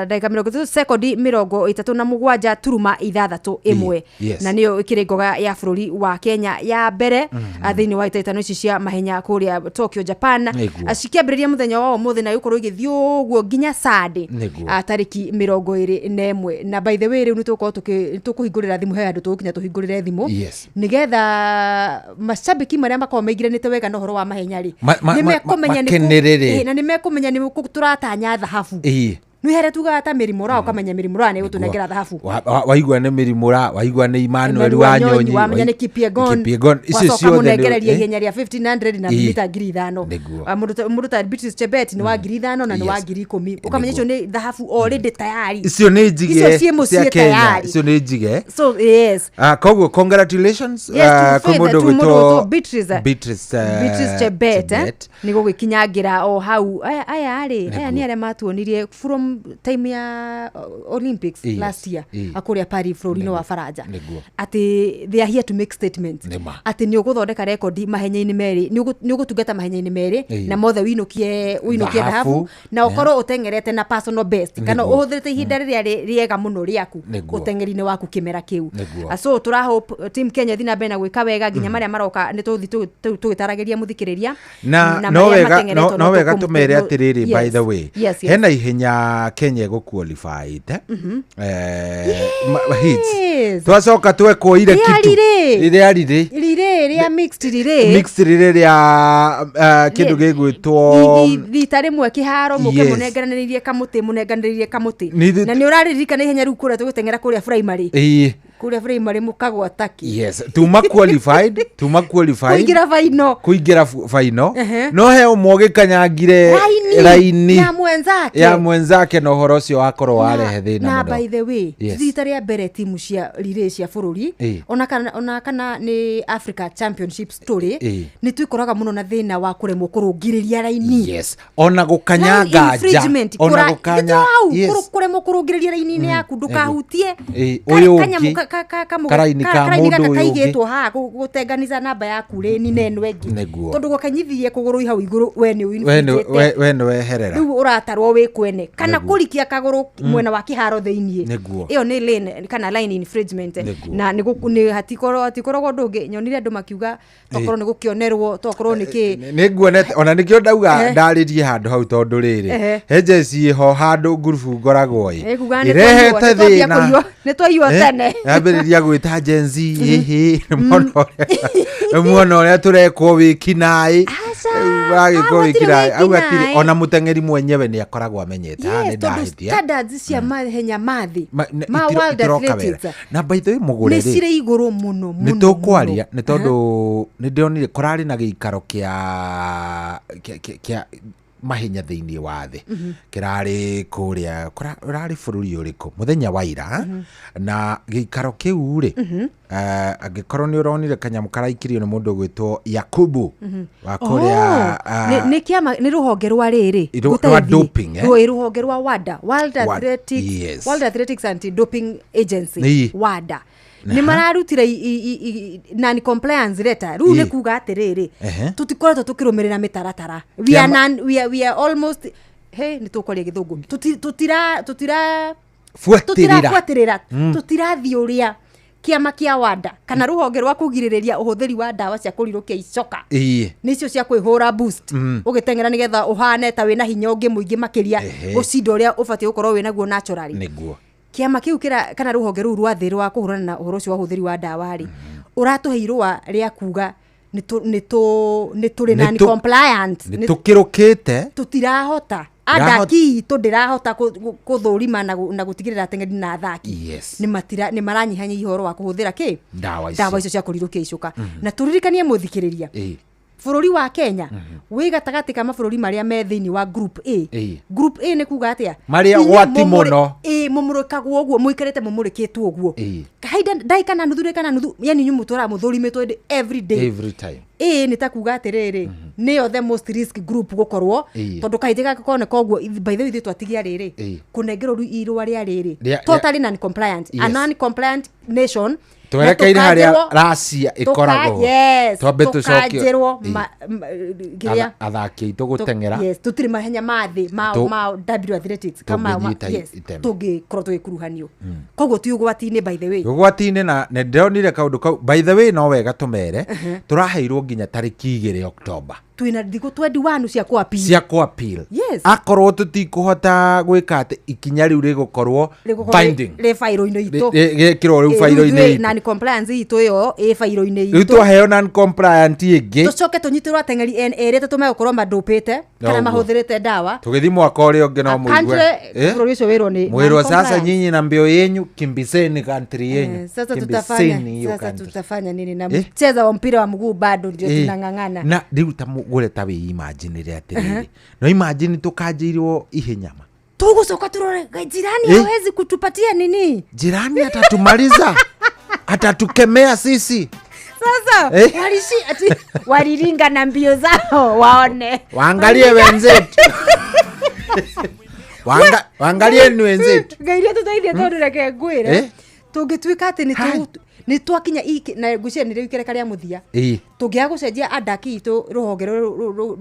ndagĩka 30 sekondi 37 turuma 6 na nĩyo kĩrĩngo ya bũrũri wa Kenya ya mbere thĩinĩ wa itaitano ici cia mahenya kũrĩa Tokyo Japan cikĩambĩrĩria mũthenya wa ũmũthĩ na gũkorwo igĩthiĩ ũguo nginya Sunday tarĩki 21 na by the way rĩu nĩ tũkũhingũrĩra thimũ he andũ tũgũkinya tũhingũrĩre thimũ nĩgetha macambĩki marĩa makorwo maigĩranĩte wega na ũhoro wa mahenya rĩ nĩ mekũmenya nĩ tũratanya thahabu nĩ here tugaga ta Mĩrimũra ũkamenya Mĩrimũra nĩ gũtũnengera thahabu waigua nĩ Mĩrimũra waigua nĩ Emmanuel Wanyonyi wamenya nĩ Kipyegon icio ciothe mũnengereria ihenya rĩa 1500 na mita 5,000 mũndũ ta Beatrice Chebet nĩ wa 5,000 na nĩ wa 10,000 ũkamenya icio nĩ thahabu already tayari icio nĩ njige cia Kenya icio nĩ njige so yes koguo congratulations kwa mũndũ gwĩtwo Beatrice Chebet nĩ gũgĩkinyangĩra o hau aya nĩ arĩa matuonirie from time ya Olympics last year akũrĩa Paris bũrũri-inĩ wa Faranja atĩ they are here to make statement atĩ nĩ ũgũthondeka rekondi mahenya-inĩ merĩ nĩ ũgũtungata mahenya-inĩ merĩ na mothe wĩinũkie thahabu na ũkorwo ũtengerete na personal best kana ũhũthĩrĩte ihinda rĩrĩa rĩega mũno rĩaku ũtengeri-inĩ waku kĩmera kĩu so tũrahope team Kenya thiĩ na mbere na gwĩka wega nginya marĩa maroka nĩ tũthi tũgĩtaragĩria mũthikĩrĩria na no wega tũmere atĩrĩrĩ by the way hena ihenya Kenya gũqualify hits twacoka twekwoire kitu rĩrĩa mixed rĩrĩa kĩndũ gĩgwĩtwo rita rĩmwe kĩharo mũnenganĩrĩrie kamũtĩ na nĩ ũraririkana ihenya rĩu kũrĩa tũgĩtengera kũrĩa primary kũrĩa primary mũkagwa taki tuma qualified kuingira final no he ũmwe gĩkanyangire raini ya mwenzake na ũhoro ũcio wakorwo warehe thĩna na by the way rita rĩa mbere timu cia relay cia bũrũri ona kana nĩ Africa Championship story nĩ twĩkoraga mũno na thĩna wa kũremwo kũrũngĩrĩria raini ona gũkanyanga nja ona gũkanya kũremwo kũrũngĩrĩria raini-inĩ yaku ndũkahutie ũyũ ũngĩ karaini ka mũndũ ũyũ kaigĩtwo haha gũtenganiza namba yaku rĩni na ĩno ĩngĩ tondũ gũkanyithirie kũgũrũ hau igũrũ we nĩ weherera rĩu ũratarwo wĩ kwene kana kũrikia kagũrũ mwena wa kĩharo thĩiniĩ ĩyo nĩ lane kana line infringement na nĩ hatikoragwo ũndũ ũngĩ nyonire andũ makiuga tokorwo nĩ gũkĩonerwo tokorwo nĩ kĩ nĩ nguonete ona nĩkĩo ndauga ndarĩrie handũ hau tondũ rĩrĩ henjeci ho handũ ngurubu ngoragwo ĩrehete thĩna nĩ twaiywo tene yambĩrĩria gwĩta jenzi mwana ũrĩa tũrekwo wĩkinaĩ wagĩkwo wĩkinaĩ au atire ona mũteng'eri mwenyewe nĩ akoragwo amenyete nĩ ndahĩtia standards cia mahenya mathĩ ma world athletics na by the way mũgũre nĩ cirĩ igũrũ mũno nĩ tũkwaria nĩ tondũ nĩ ndĩronire kũrarĩ na gĩikaro kĩa mahenya thĩinĩ wa thĩ kĩrarĩ kũrĩa kũrarĩ bũrũri ũrĩkũ mũthenya wa ira na gĩikaro kĩu rĩ angĩkorwo nĩ ũronire kanyamũ karaikirio nĩ mũndũ gwĩtwo Yakubu wa kũrĩa nĩ rũhonge rwa rĩrĩ rwa doping rũhonge rwa WADA World Athletics Anti-Doping Agency WADA nĩ mararutire non compliance letter rĩu nĩ kuga atĩrĩrĩ tũtikoretwo tũkĩrũmĩrĩra mĩtaratara we are almost nĩ tũkwaria gĩthũngũ tũtirabuatĩrĩra tũtirathiĩ ũrĩa kiama kia WADA kana ruhonge rwa kugiririria uhuthiri wa ndawa cia kurirukia icoka nicio cia kwihura boost ugitengera nigetha uhane ta wina hinya ungi muingi makiria ucindo uria ubatie gukorwo wina guo naturally niguo kiama kiu kana ruhonge ru rwa thiri wa kuhurana na uhoro cio wa uhuthiri wa ndawa ri uratuheirwa ria kuga ni turi non compliant ni tukirukite tutirahota adaki to ndirahota kuthurima na gutigirira atengeri na athaki ni maranyihanya ihoro wa kuhuthira ki ndawa icio cia kurirukia icoka na turirikanie muthikiriria bururi wa Kenya wi gatagati ka mabũrũri maria me thiini wa group A ni kuga atia maria gwati muno mumurikagwo uguo muikarite mumurikitwo uguo kaida ndaika na nuthu yani nyumu tora muthurimitwo every time ni ta kuga atiriri niyo the most risk group gukorwo tondu kaitega kone koguo by the way ithu twatigia riri kunengerwo irwa ria riri totally non compliant a non compliant nation twerekeire haria Russia ikoragwo twambe tucokio athaki tugutengera tutiri mahenya mathi ma W athletics kama tugikorwo tugikuruhanio koguo ti ugwati-ini by the way ugwati-ini na ndionire kaundu kau by the way no wega tumere turaheirwo nginya tariki 2 Oktoba twina thikũ 21 cia kuappeal akorwo tutikuhota gwika ati ikinya riu rigukorwo binding le fairo-ini itu gekirwo riu fairo-ini itu non compliance itu yo fairo-ini itu riu twaheo non compliant ingi tucoke tunyitirwo atengeri ere tatu megukorwo madupite kana mahuthirite ndawa tugithi mwaka uria ungi no muigwe bũrũri ucio wirwo ni mwirwo sasa nyinyi na mbio yenyu kimbiseni country yenyu sasa tutafanya nini na mcheza wa mpira wa mguu bado ndio tunang'ang'ana na riu gure ta wi imagine ria atiriri no imagine tukanjirwo ihenya tugucoka turore jirani hawezi kutupatia nini jirani atatumaliza atatukemea sisi sasa waliringa na mbio zao waone waangalie wenzetu waangalie ni wenzetu gairia tutaithia tondu reke ngwire tungituika ati ni twakinya na gucia ni riu kereka ria muthia tungia gucenjia adaki itu ruhonge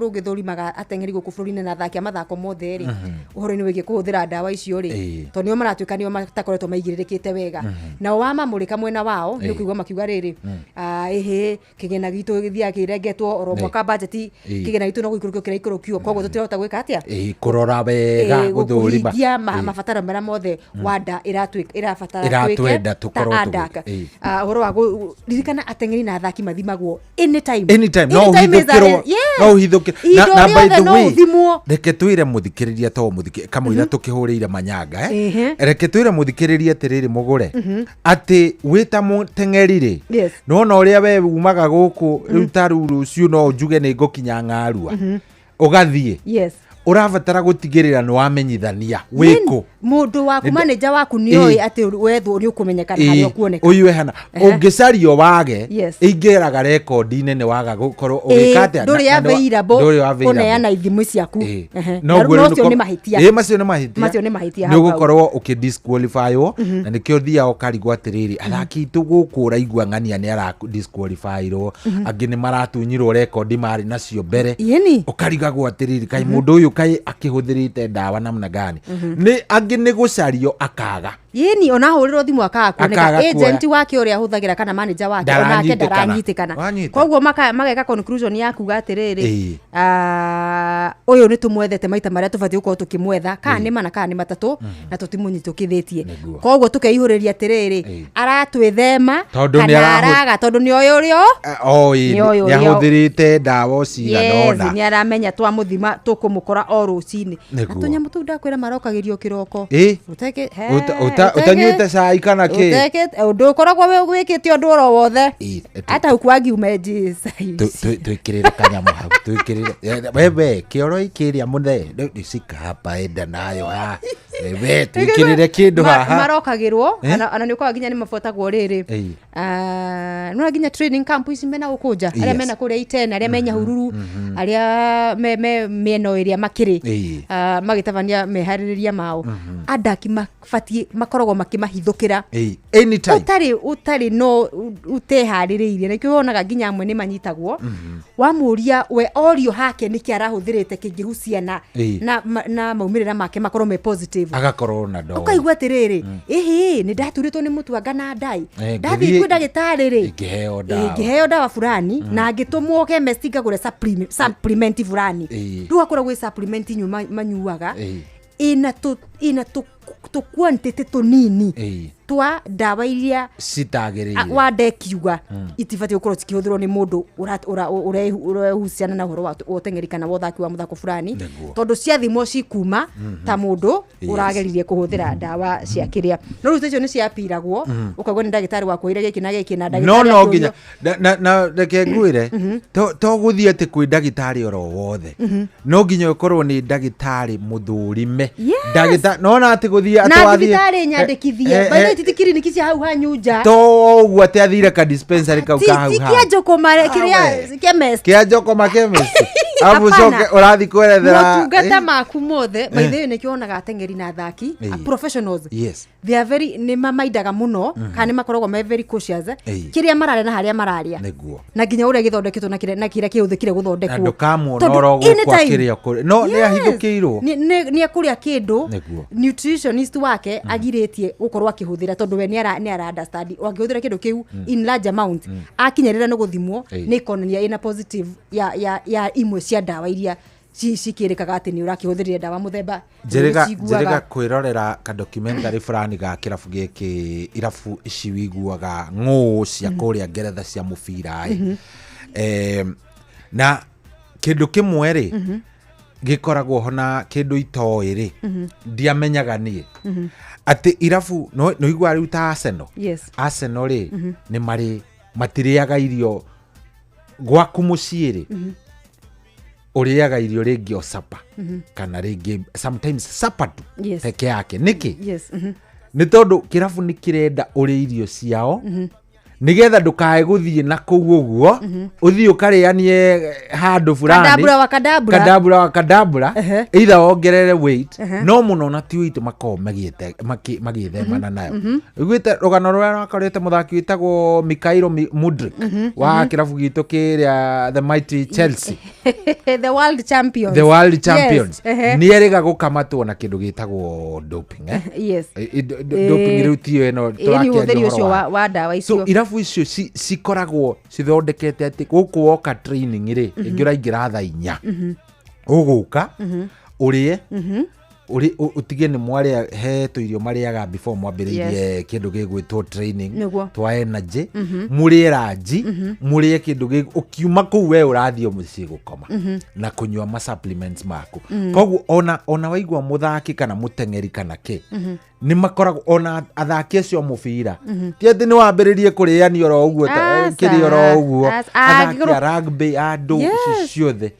rugithurimaga atengeri guku bururi-ini na athaki mathako mothe ri uhoro-ini wigie kuhuthira ndawa icio ri to nio maratuika nio matakoretwo maigiririkite wega na wa mamurika mwena wao ni kuigwa makiuga riri kigena gitu githia kirengetwo oro mwaka budget kigena gitu no guikurukio kira ikurukio koguo tutirahota gwika atia kurora wega guthurima mabataro mera mothe WADA irabatara tukorwo uhoro wa ririkana atengeri na athaki mathimagwo anytime no uhithukirwo na by the way reke twire muthikiriria to kamwira tukihurire manyanga reke twire muthikiriria atiriri mugure ati wita mutengeri ri nona uria we umaga guku riu taruru cio no njuge ni ngukinya ng'arua ugathie urabatara gutigirira ni wamenyithania wiku mundu waku manager waku ni oi ati wethu ni ukumenyekana hari okuoneka uyu hana ungicario wage ingiraga record-ini ni waga gukorwo ugikate nduri available kuneana ithimo ciaku no cio ni mahitia macio ni mahitia ni gukorwo ukidisqualify na nikio thia ukarigwa atiriri athaki tuguku uraigua ng'ania ni ara disqualify ro angi ni maratunyirwo record mari nacio mbere ukarigagwo atiriri kai mundu uyu kai akihuthirite ndawa namna gani ni angi ni gucario akaga yeni ona hurirwo thimu akaga agent wake uria ahuthagira kana manager wake onake ndaranyitikana koguo mageka conclusion ya kuga atiriri uyu ni tumwethete maita maria tubatie gukorwo tukimwetha kana ni mana kana ni matatu na tutimunyitũkithitie koguo tukeihuriria atiriri aratwithema kana araga tondu ni uyu urio ni ahuthirite ndawa ciganona ni aramenya twamuthima tukumukora o rucini na tunyamu tu ndakwira marokagirio kiroko uteke utanyuite cai kana ki undu ukoragwo we gwikite undu oro wothe hata ukwangi umeji twikirire kanyamu hau twikirire wewe kioro ikiria muthe ndicika hapa enda nayo we twikirire kindu haha marokagirwo ana ni ukaga ginya ni mafuatagwo riri nuna ginya training camp ici mena gukunja aria mena kuria itena aria menya hururu aria meno iria makiri magitavania mehaririria mao adaki mafatie makoragwo makimahithukira anytime utari no utehaririirie nikio wonaga ginya amwe ni manyitagwo wamuria we orio hake niki arahuthirite kingihuciana na maumirira make makorwo me positive positive agakorwo na ndo ukaigua atiriri ni ndaturitwo ni mutuanga na ndai ndathi kwi ndagitari ri ingiheo dawa fulani na ngitumwo chemist ngagure supplement fulani ndu akora gwi supplement nyuma manyuaga ina to quantity tunini twa dawa iria citagiriire wande kiuga itifati ukorwo cikihũthĩrwo nĩ mũndũ urehuciana na ũhoro wa ũteng'eri kana ũthaki wa mũthako fulani tondũ ciathimwo cikuma ta mũndũ ũrageririe kũhũthĩra dawa cia kĩrĩa no rĩu icio nĩ ciapiragwo ũkaigua nĩ ndagĩtarĩ wakwĩire gĩkĩ na gĩkĩ na ndagĩtarĩ no nginya na reke ngwĩre to gũthiĩ atĩ kwĩ ndagĩtarĩ oro wothe no nginya ũkorwo nĩ ndagĩtarĩ mũthũrime ndagĩtarĩ nona atĩ gũthiĩ atwathie na ndagĩtarĩ nyandĩkithie titikiri cia hau hanyu to ugu ate athire ka dispensary kau ka hau ha Njoko mare kiria chemist kia Njoko ma chemist abu coke urathi kwerethera motungata maku mothe by the way nĩ kĩonaga ateng'eri na athaki professionals they are very nĩ mamaidaga muno kana makoragwo me very cautious kiria marare na haria mararia na nginya ũrĩa gĩthondeketwo na kiria kĩhũthĩkire gũthondekwo andũ kamuonoro gũkwa kiria no nĩ ahithũkĩirwo nĩ akũria kĩndũ nutritionist wake agirĩtie gũkorwo akĩhũthĩra tondũ we nĩ ara understand angĩhũthĩra kĩndũ kĩu in large amount akinyerera no gũthimwo nĩ economy ina positive ya imwe cia dawa iria cikĩrĩkaga atĩ nĩ ũrakĩhũthĩrire dawa mũthemba njĩrĩga kwĩrorera ka documentary fulani ga kĩrabu gĩkĩ irabu ici wiguaga ng'ũ cia kũrĩa Ngeretha cia mũbira na kĩndũ kĩmwe rĩ gĩkoragwo hona kĩndũ itoĩ rĩ ndiamenyaga niĩ ati irabu no igwa rĩu ta Arsenal rĩ nĩ marĩ matirĩaga irio gwaku mũciĩ rĩ ũrĩaga irio rĩngĩ o supper kana rĩngĩ sometimes supper tu peke yake nĩkĩ nĩ tondũ kĩrabu nĩ kĩrenda ũrĩ irio ciao nigetha ndukae guthie na kuu uguo uthie ukarĩanie handu fulani kadabura wa kadabura either ongerere weight no muno na ti weight makoo magĩthemana nayo ugwite rugano rũrĩa rwakorete muthaki witagwo Mikhailo Mudryk wa kĩrabu gitu kĩrĩa the mighty Chelsea the world champions nĩerĩga gũkamatwo na kĩndũ gĩtagwo doping doping rĩu tiyo ĩno tũrakĩaria wa dawa icio irabu icio cikoragwo cithondekete atĩ gũkũ woka training rĩ ingĩ ũraingĩra thaa 4 ũgũka ũrĩe utige nĩ mwarĩa hetwo irio marĩaga before mwambĩrĩirie kĩndũ gĩgwĩtwo training twa energy mũrĩe ranji mũrĩe kĩndũ ũkiuma kũu we ũrathiĩ mũciĩ gũkoma na kũnyua ma supplements maku koguo ona waigua mũthaki kana mũteng'eri kana kĩ nĩ makoragwo ona athaki acio mũbira ti atĩ nĩ wambĩrĩrie kũrĩania oro ũguo kĩrĩ oro ũguo athaki a rugby andũ ciothe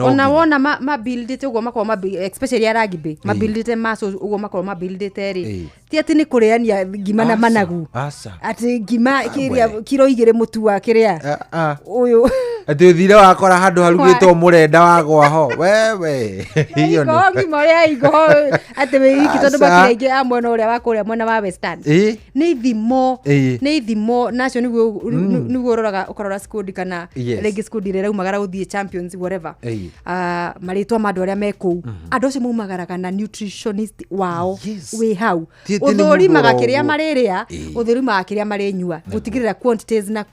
ona wona mabuildĩte ũguo makorwo especially ya rugby mabuildĩte muscles ũguo makorwo mabuildĩte rĩ ti atĩ nĩ kũrĩania ngima na managu atĩ ngima kĩrĩa kiro 2 mũtu wa kĩrĩa ũyũ atĩ ũthire wakora handũ harugĩtwo mũrenda wa gwaho wewe hiyo nĩ ngima ya igo atĩ wĩiki tondũ makĩrĩa ingĩ amwe no ũrĩa wakũrĩa mwena wa Western nĩ ithimo nacio nĩguo ũroraga ũkarora squad kana rĩngĩ squad ĩrĩa raumagara gũthiĩ champions whatever marĩtwa ma andũ arĩa me kũu andũ acio maumagaraga na nutritionist wao wĩ hau ũthũrimaga kĩrĩa marĩrĩa ũthũrimaga kĩrĩa marĩnyua gũtigĩrĩra quantities na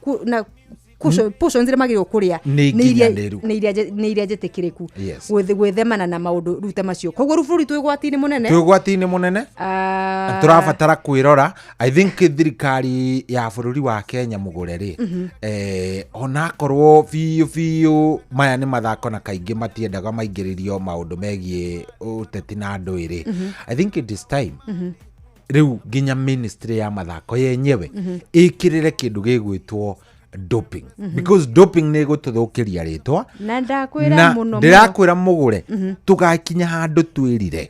portions iria magĩrĩirwo kũrĩa nĩ iria njĩtĩkĩrĩku gwĩthemana na maũndũ rute macio koguo bũrũri twĩ mũnene tũrabatara kwĩrora I think thirikari ya bũrũri wa Kenya mũgũre rĩ onakorwo biũ maya nĩ mathako na kaingĩ matiendaga maingĩrĩrio maũndũ megiĩ ũteti na ndũire I think it is time rĩu nginya ministry ya mathako yenyewe ĩkĩrĩre kĩndũ gĩgwĩtwo doping because doping nĩ gũtũthũkĩria rĩtwa na ndakwĩra mũno ndĩrakwĩra mũgũre tũgakinya handũ twĩrire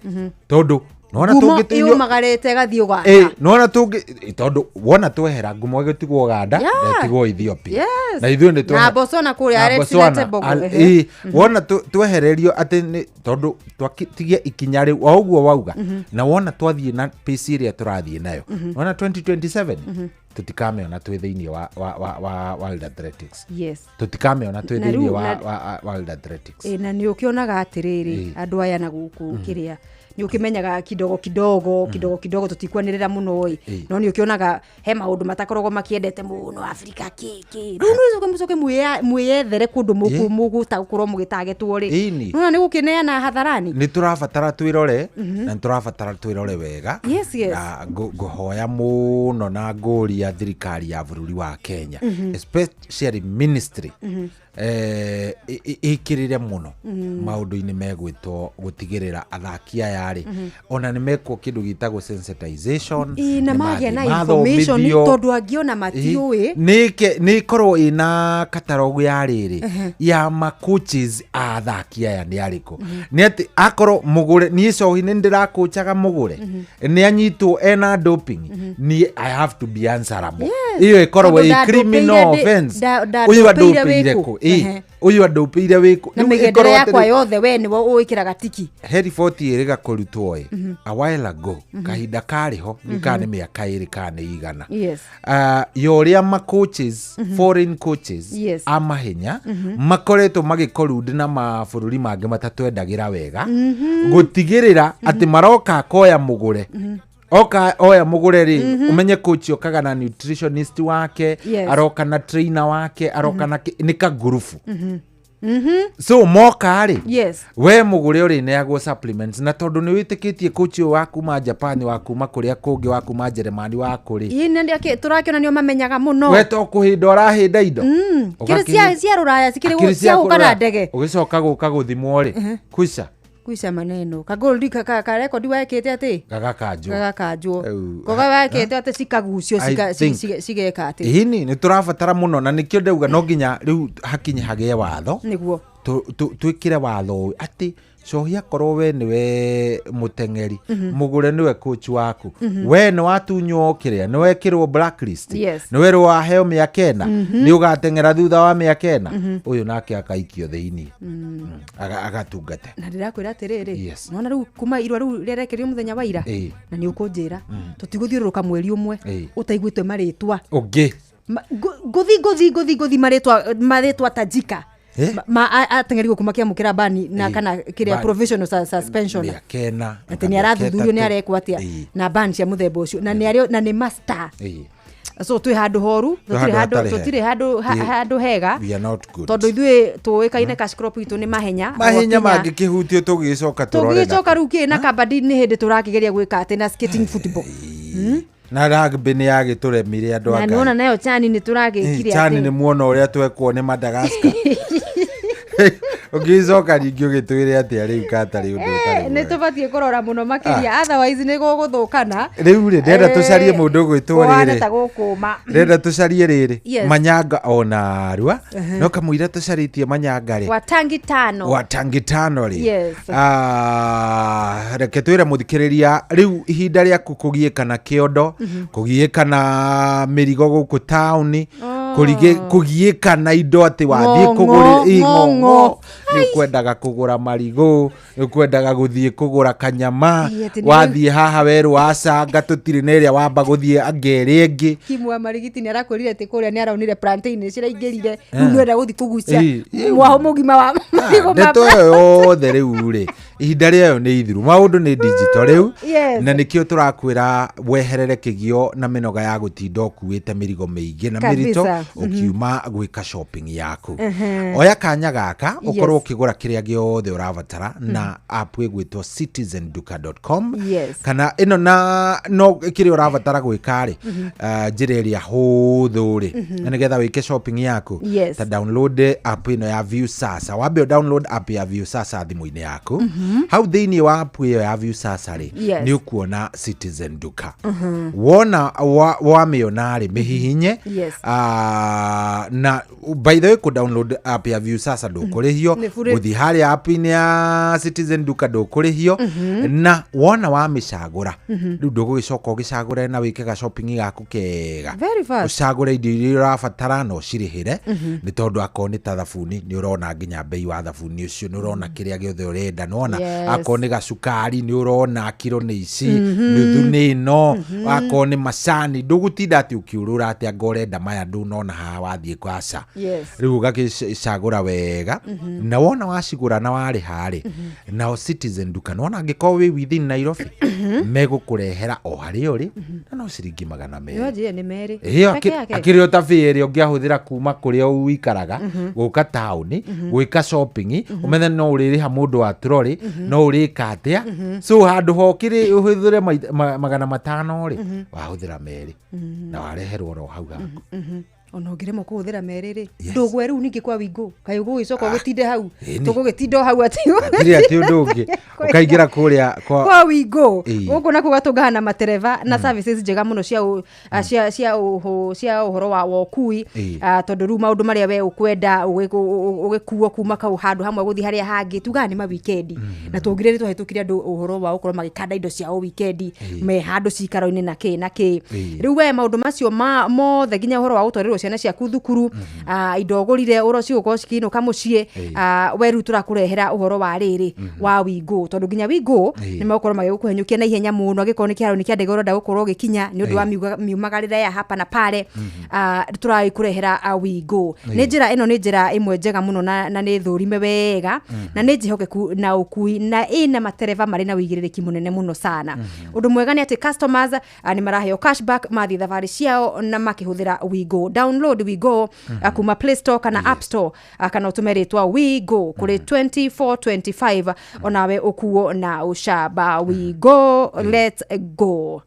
tondũ nona tũngĩtũyo magarete gathiĩ Uganda nona tondũ wona twehera ngumo gĩtigwo Uganda gĩtigwo Ethiopia na ithuĩ nĩ na Botswana kũrĩa arĩ wona twehererio atĩ tondũ twatigie ikinya rĩu o ũguo wauga na wona twathiĩ na pace ĩrĩa tũrathiĩ nayo wona 2027 tutikameona twĩ thĩinĩ wa World Athletics. Yes. Tutikameona twĩ thĩinĩ wa World Athletics. Na nĩ ũkĩonaga atĩrĩrĩ andũ aya na gũkũ kĩrĩa nĩ ũkĩmenyaga kidogo tutikwanĩrĩra mũno ĩ no nĩ ũkĩonaga he maũndũ matakoragwo makĩendete mũno Afrika kĩkĩ rĩu mũcoke mwĩyethere kũndũ mũgũtakorwo mũgĩtagetwo rĩ no nĩ gũkĩneana hatharani nĩ tũrabatara twĩrore na tũrabatara twĩrore wega na ngũhoya mũno na ngũria thirikari ya bũrũri wa Kenya especially ministry ikirire muno maundu-ini megwitwo gutigirira athaki aya ri ona ni mekwo kindu gitagwo sensitization na magia na information tondu angiona matiui ni korwo ina katalogu ya riri ya ma coaches athaki aya ni ariko ni ati akorwo mugure ni so ni ndirakochaga mugure ni anyitwo ena doping ni I have to be answerable iyo ikorwo a criminal offense uyu adopire ko uyu adopire wiko na migedere yakwa yothe we ni wo uikiraga tiki he report iriga kurutwo a while ago kahinda kariho nikane miaka iri kane igana yoria ma coaches foreign coaches amahenya makoretwo magikorude na mabũrũri mangĩ matatwendagira wega gutigirira ati maroka koya mugure oya mugure ri umenye coach okaga na nutritionist wake aroka na trainer wake aroka na nika gurufu so moka ri we mugure uri neagwo supplements na tondu ni witikitie coach waku ma Japan waku ma kuria kungi waku ma Germany waku ri ine ndike turakiona nio mamenyaga muno we to kuhinda urahinda indo kire cia ruraya cikire cia gukana ndege ugicoka guka guthimwo ri kuisha maneno kagoldi ka record waikete ati gagakanjwo koga waikete ati cikagucio cigeka ati hini ni turabatara muno na nikio ndauga no nginya riu hakinye hage watho niguo twikire watho ati cohia korwo we niwe mutengeri mugure niwe coach waku we ni watunywo kiria ni wekirwo blacklist ni we ro heo miakena ni ugatengera thutha wa miakena uyu nake akaikio thiini agatungate na ndirakwira atiriri nona riu kuma irwa riu rirekerio muthenya wa ira na ni ukunjira tutiguthiururuka mweri umwe utaiguitwe maritwa ungi guthi maritwa tajika atengeri gukuma kiamukira bani na kana kiria provisional suspension kena ati ni arathuthurio ni arekwo atia na ban cia muthemba ucio na ni ario na ni master so twi handu horu tutire handu hega tondu ithui tuikaine cash crop itu ni mahenya mangikihutio tugicoka turore riu ki na kabadi ni hindi turakigeria gwika ati na skating football na rugby ni yagituremire andu aka na nona nayo chani ni turagikire ati chani ni muona uria twekwo ni Madagascar ugicoka ringi ugitwire ati ari ukatari undu utari ni tubatie kurora muno makiria otherwise ni guguthukana riu ri ndenda tucarie mundu gwitwo riri ndenda tucarie riri Manyanga ona Arua no kamuira tucaritie Manyanga ri Watangi tano ri reke twire muthikiriria riu ihinda ria kugiikana kiondo kugiikana mirigo guku town kugiikana indo ati wathie kugura ingongo ni kwendaga kugura marigo ni kwendaga guthie kugura kanyama wathie haha weru acanga tutiri neria wamba guthie angeri ingi kimwa marigiti ni arakorire ati kuria ni araunire plantain ciraingirire riu nwenda guthie kugucia mwaho mugima wa marigo ndeto yothe riu ri ihinda rĩayo nĩ ithiru maũndũ nĩ digital rĩu na nĩkĩo tũrakwĩra weherere kĩgio na mĩnoga ya gũtinda ũkuĩte mĩrigo mĩingĩ na mĩritũ ũkiuma gwĩka shopping yaku oya kanya gaka ũkorwo ũkĩgũra kĩrĩa gĩothe ũrabatara na app ĩgwĩtwo citizenduka.com kana ĩno na no kĩrĩa ũrabatara gwĩka rĩ njĩra ĩrĩa hũthũ rĩ na nĩgetha wĩke shopping yaku ta download app ĩno ya View Sasa wambe download app ya View Sasa thimũ-inĩ yaku hau thĩinĩ wa app ĩyo ya View Sasa rĩ nĩ ũkuona Citizen Duka wona wamĩona rĩ mĩhihinye na by the way ku download app ya Viusasa ndukurihio guthi haria app-ini ya Citizen Duka ndukurihio na wona wa micagura riu ndugugicoka ugicagura na wike ga shopping gaku kega ucagure indo iria urabatara no cirihire ni tondu akoni ta thabuni ni urona nginya bei wa thabuni ucio ni urona kiria giothe urenda nona akoni gacukari ni urona kiro ni ici nuthu ni no akoni macani ndugutinda ati ukiurura ati angorenda maya ndunona ha wathie kwasa riu gagicagura wega na wona wacigura na wari hari na Citizen Duka nona angiko wi within Nairobi megukurehera o hari uri na no ciringi 200 yoje ni meri akirio ta fere ungiahuthira kuma kuria uikaraga guka town gwika shopping umenye no uririha mundu wa trolley no urika atia so handu hokiri uhuthure 500 ri wahuthira meri na wareherwo ro hau gaku ona ngiremo kuhuthira meriri ndugwe riu ningi kwa wingu kai ugugicoka gutinde hau tugugitinda hau ati ati ndungi ukaingira kuria kwa wingu guku naku gatungana na matereva na services njega muno cia uhoro wa wokui tondu riu maundu maria we ukwenda ugikuo kuma kau handu hamwe guthi haria hangi tugana ni ma weekend na tungire ni tuhetukire andu uhoro wa ukorwo magikanda indo cia weekend me handu cikaro-ini na ki riu we maundu macio mothe nginya uhoro wa utorero ciana ciaku thukuru indo gurire urocio uko cikinuka mucie weru turakurehera uhoro wa riri wa wingu tondu nginya wingu ni makorwo magikuhenyukia na ihenya muno agikoro ni kiaro ni kia ndegoro ndagukorwo gikinya ni undu wa miumagarira ya hapa na pale turakurehera wingu ni njira ino ni njira imwe njega muno na ni thurime wega na ni njihokeku na ukui na ina matereva mari na wigiririki munene muno sana undu mwega ni ati customers ni maraheo cashback mathi thavari ciao na makihuthira wingu download Wigo kuma Play Store kana App Store kana utumeretwa Wigo kuri 2425 onawe ukuo na ushaba Wigo let's go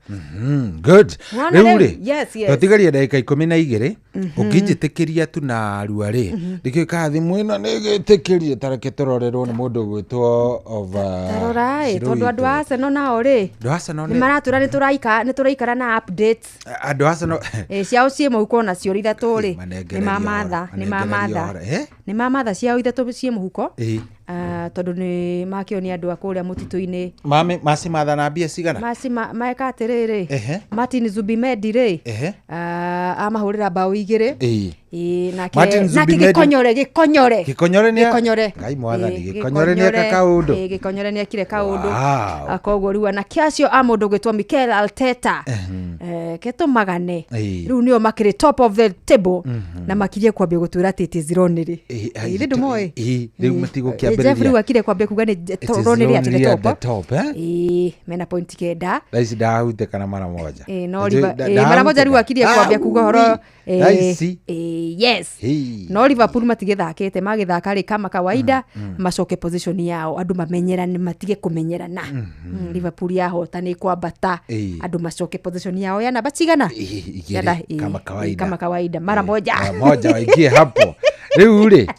good reuri yes tutigaria dakika 12 ukijitikiria tu na ruari ndikika thimu ino nigitikirie tareke turorerwo ni mundu gwitwo tarorai tondu andu ase no nao ri ni maratura ni turaikara na updates andu ase no ciao cie muhuko na cio ithatu ri ni mamatha ciao ithatu cie muhuko tondu ni makio ni andu akuria mutito-ini masi matha na mbia cigana masi maeka atiriri Martin Zubimedi ri amahurira bao igiri nake gikonyore ngai mwathani gikonyore ni akaundu gikonyore ni akire kaundu akoguo riu na kiacio amundu gwitwo Mikel Arteta keto magane riu nio makire top of the table na makirie kwambia gutura tete zironiri ndu moe riu matigo Jeffrey wakire kwambia kuga ni toroniri ati top mena point kenda laisi dahute kana mara moja mara moja riu akirie kwambia kuga horo yes no Liverpool matigethakete magithaka ri kama kawaida macoke position yao andu mamenyerane matige kumenyerana Liverpool yahota ni kwambata andu macoke position yao yana bachigana kama kawaida mara moja waingie hapo riu ri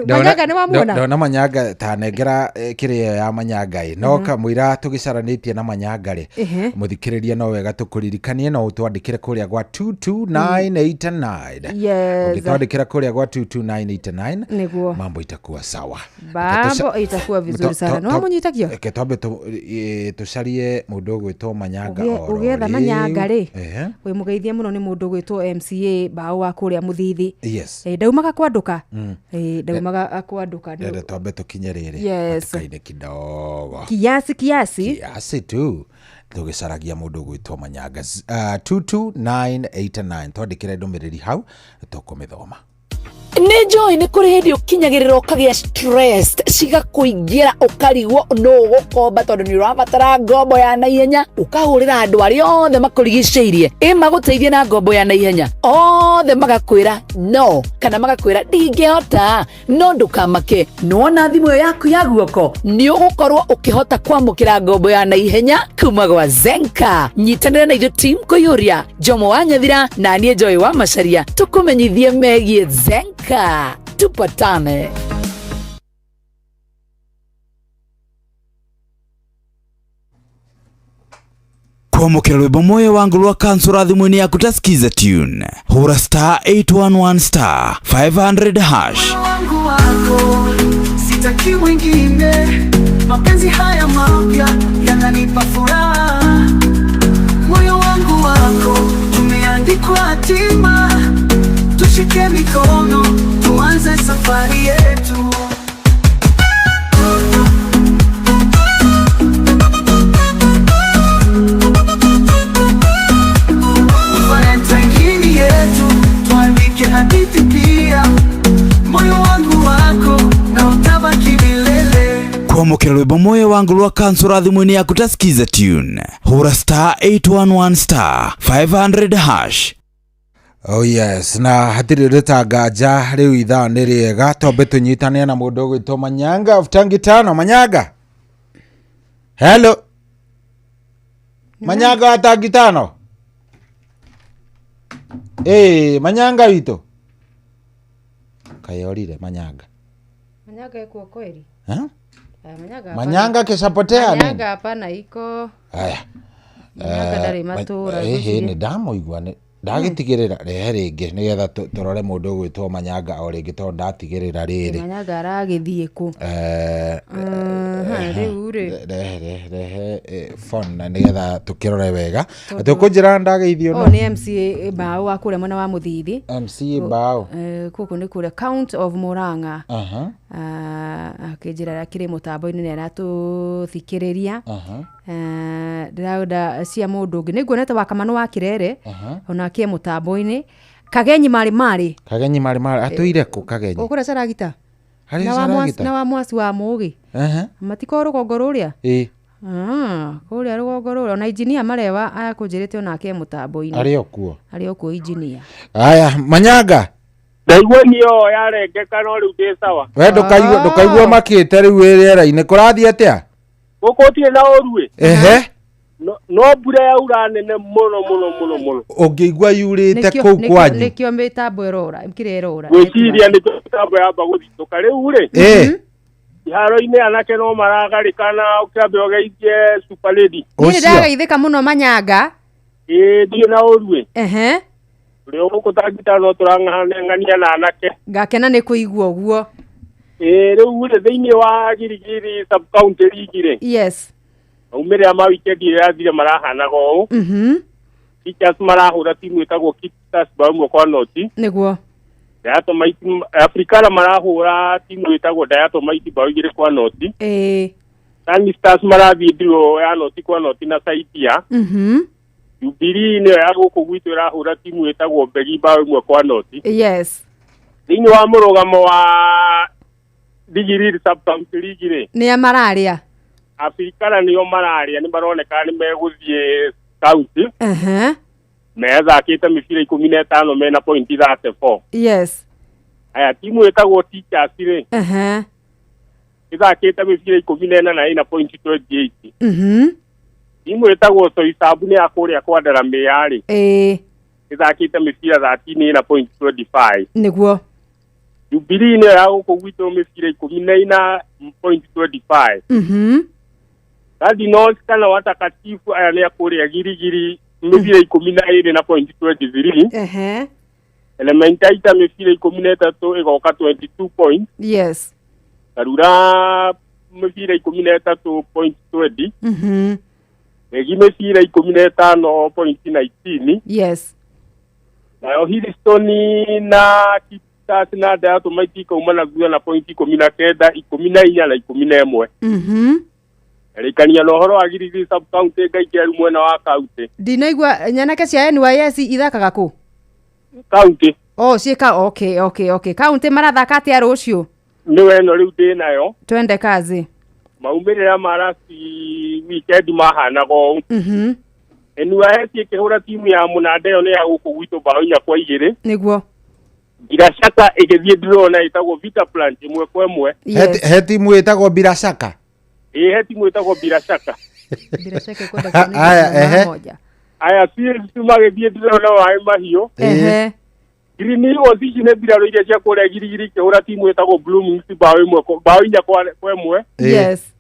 Manyaga ni wamwona ndona Manyaga tanengera kirio ya Manyaga no kamwira tugicaranitie na Manyaga ri muthikiriria no wega tukuririkanie no utwandikire kuria gwa 22989 ukitwandikira kuria gwa 22989 mambo itakuwa sawa itakuwa vizuri sana no munyitakio ketombe tucarie mundu gwitwo Manyaga ugetha Manyaga ri we mugeithie muno ni mundu gwitwo MCA bao wa kuria Muthithi daumaga kwanduka daumaga kwanduka ndio twambe tukinyerere kaine kidogo kiasi tu tugicaragia mundu gwitwo Manyaga 22989 twandikire ndumiriri hau tukumithoma ni joy ni kuri hindi ukinyagirira ukagia stressed cigakuingira ukarigwo no gukomba tondu ni urabatara ngombo ya naihenya ukahurira andu aria othe makurigiceirie maguteithie na ngombo ya naihenya othe magakwira no kana magakwira ndingehota no ndukamake nona thimu yaku ya guoko ni ugukorwo ukihota kwamukira ngombo ya naihenya kuma gwa Zenka nyitanira na ithu team kuyuria Jomo wa Nyathira na nie Joy wa Macharia tukumenyithie megie Zenka tupatane. kwamukira rwimbo moyo wangu rwa kansura thimuni yaku ta skiza tune hura *811 *500#. Wangu wako sitaki wengine, mapenzi haya mapya yananipa furaha. Moyo wangu wako tumeandikwa hatima, tushike mikono tuanze safari yetu. Valentine yetu tuandike hadithi pia, moyo wangu wako na utabaki milele. kwamukira rwimbo moyo wangu rwa kansura thimuni yaku ta skiza tune hura *811 *500#. Oh yes, na hatiri ritanganja riu ithaa ni riega tombe tunyitane na mundu gwitwo Manyanga of Tangitano. Manyanga, hello Manyanga wa Tangitano. Manyanga wito kayorire. Manyanga iko kweli? Manyanga keshapotea nini? Manyanga hapana iko. Haya. Manyanga ndari matura. Ni ndamuigua ni ndagitigirira rehe ringi nigetha turore mundu gwitwo Manyanga o ringi tondu ndatigirira riri. Manyanga aragithie ku. Riu rehe phone nigetha tukirore wega. Tukunjira ndageithio no. Ni MCA Bao wa kure mwena wa Muthithi. MCA Bao. Kuku ni kure Count of Murang'a. Akijira kire mutambo-ini ni aratuthikiriria. Ndauda cia mundu ungi niguonete wakamano wa Kirere ona kie mutambo-ini. Kagenyi mari atuire ku Kagenyi ukura Saragita na wa mwasi wa Mugi matiko rugongo ruria kuria rugongo ruria na engineer marewa aya kunjirite ona kie mutambo-ini ari okuo engineer. Aya Manyanga ndaigua niyo yarengeka no riu ndi sawa. We ndukaigua makite riu riera-ini kurathie atia gukutie na urue no mbura yaura nene muno ungiigua yurite kuu kwanyu nikio mitambo irora ikirerora gwiciria ni mitambo yamba guthituka riu ri iharo-ini anake no maragarikana ukiambe ogeithie Super Lady. Ni ndagaithika muno Manyanga ndio na urue rio guku Tangitano turang'ang'ania na anake ngakena ni kuigua uguo riu ri thiini wa Girigiri sub county rigire. Yes. Umire ma weekend yathire marahana go teachers marahura timu itagwo Kitas Baumo kwa noti niguo Dayato Maiti Afrikana marahura timu itagwo Dayato Maiti Baugire kwa noti Tani Stars marathi ndio ya noti kwa noti na Saitia Jubilee ne ya guku gwitu irahura timu itagwo Begi Baumo kwa noti. Yes. Thini wa murugamo wa Digiri sub county rigire ni amararia Afrikana niyo mararia ni baroneka ni meguthie county methakite mibira 15 mena point 34. Yes. Aya timu etagwo Teachers ri ithakite mibira 14 na ina point 28. Timu etagwo Soisabu ni akuria kwa Ndarame yari ithakite mibira 13 na point 25. Niguo Jubilee ne ya guku mibira 14 point 25. Kadi no kana watakatifu aya ni akuria Girigiri mibira 12 na point 23. Elementaita mibira 13 igoka 22 point. Yes. Karura mibira 13.20. Egi mibira 15.19. Yes. Na Hillstone na Kitas na Dayato Maiti kaumana guya na point 19 14 na 11. Rikania no horo agirigi sub county gaikeru mwena wa county. Dinaigwa nyanake cia NYS ithakaga ku county. Cieka okay. County marathaka atia rucio? Ni weno riu ndi nayo. Twende kazi. Maumirira marasi weekend mahana go. NYS ikihura timu ya Munadeo ni ya guku gwitu Baoinya kwa igiri. Niguo. Birashaka igithie drone itagwo Vita Plant imwe kwa imwe. He timu itagwo Birashaka. He timu itagwo Birashaka. Birashaka kwenda kwa moja. Aya si magithie drone wa mahio. Green was ine biraro iria cia kuria Girigiri kihura timu itagwo Blooming Baoinya kwa imwe. Yes.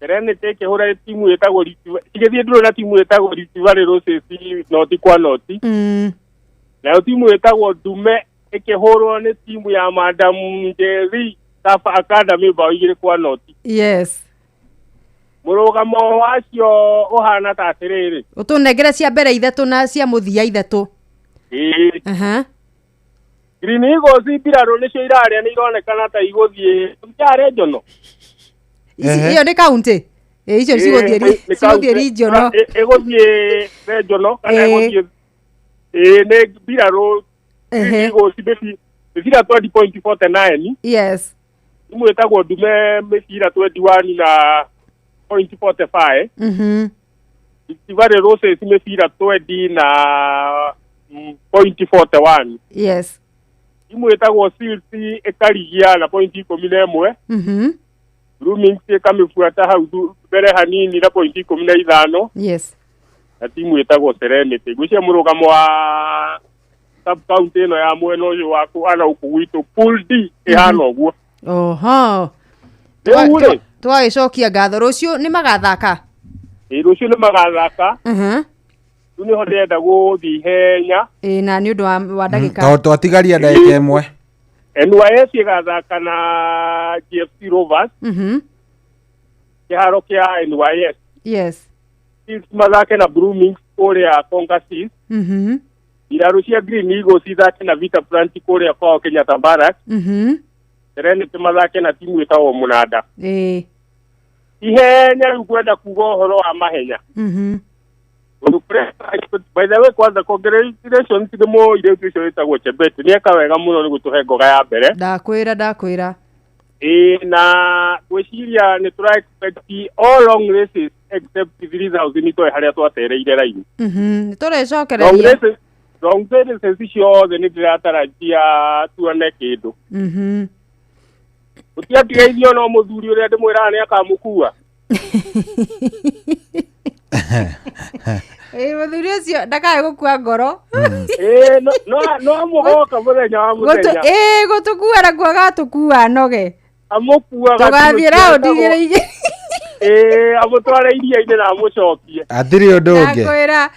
Serenity ikihura timu yetagwo igithie nduro na timu yetagwo Rift Valley Roses noti kwa noti na timu yetagwo Dume ikihurwo ni timu ya Madam Njeri Safa Academy bao igire kwa noti. Yes. Murugamo wacio uhana ta atiriri utunengere cia mbere ithatu na cia muthia ithatu. Green Eagles Biraro nicio iraria ni ironekana ta iguthie yare njono. Iyo ni county. Icio ciguthie regional. Iguthie regional kana iguthie ne Biraro Eagles mecira 20.49. Yes. Timu yetagwo Dume mecira 21 na 0.45. Ivare Roses mecira 20 na 0.41. Yes. Timu yetagwo Silsi ekarigia na 0.11. Blooming ikamefuata hau mbere hanini na 0.15. Yes. Na timu yetagwo Serenity gucia murugamo wa sub county no ya mwena uyu waku ana ukugwitu pool D ihana uguo. Oho. Twagicokia ngatho rucio ni magathaka. Rucio ni magathaka. Tuni hodenda guthi henya. Na ni undu wa ndagika. Twatigaria ndagika imwe. NYS igathaka na GFC Rovers. Kiharo kia NYS. Yes. Mathake na Blooming kuria Congasis. Iraru cia Green Eagles ithake na Vita Plant kuria kwa Kenyatta Barracks. Serenity mathake na timu itawo Munada. Ihenya riu kwenda kuga horo wa mahenya. By the way, kwanza congratulations to mo ile tucio itagwo Chebet ni eka wega muno ni gutuhe ngoga ya mbere. Ndakwira. Na gwiciria ni try expect all long races except 3000 to haria twatereire line. Ni turecokereria. Long races cio the ni ndiratarajia tuone kindu. Utiatigeithio no muthuri uria ndimwira ni akamukua. Muthuri ucio ndakae gukua ngoro. No mugoka muthenya wa muthenya. Gutukua na kuaga tukua noge. Amukuaga tugathie round igire. Amutwara iria-ini na amucokie. Atiri undu ungi. Ndakwira.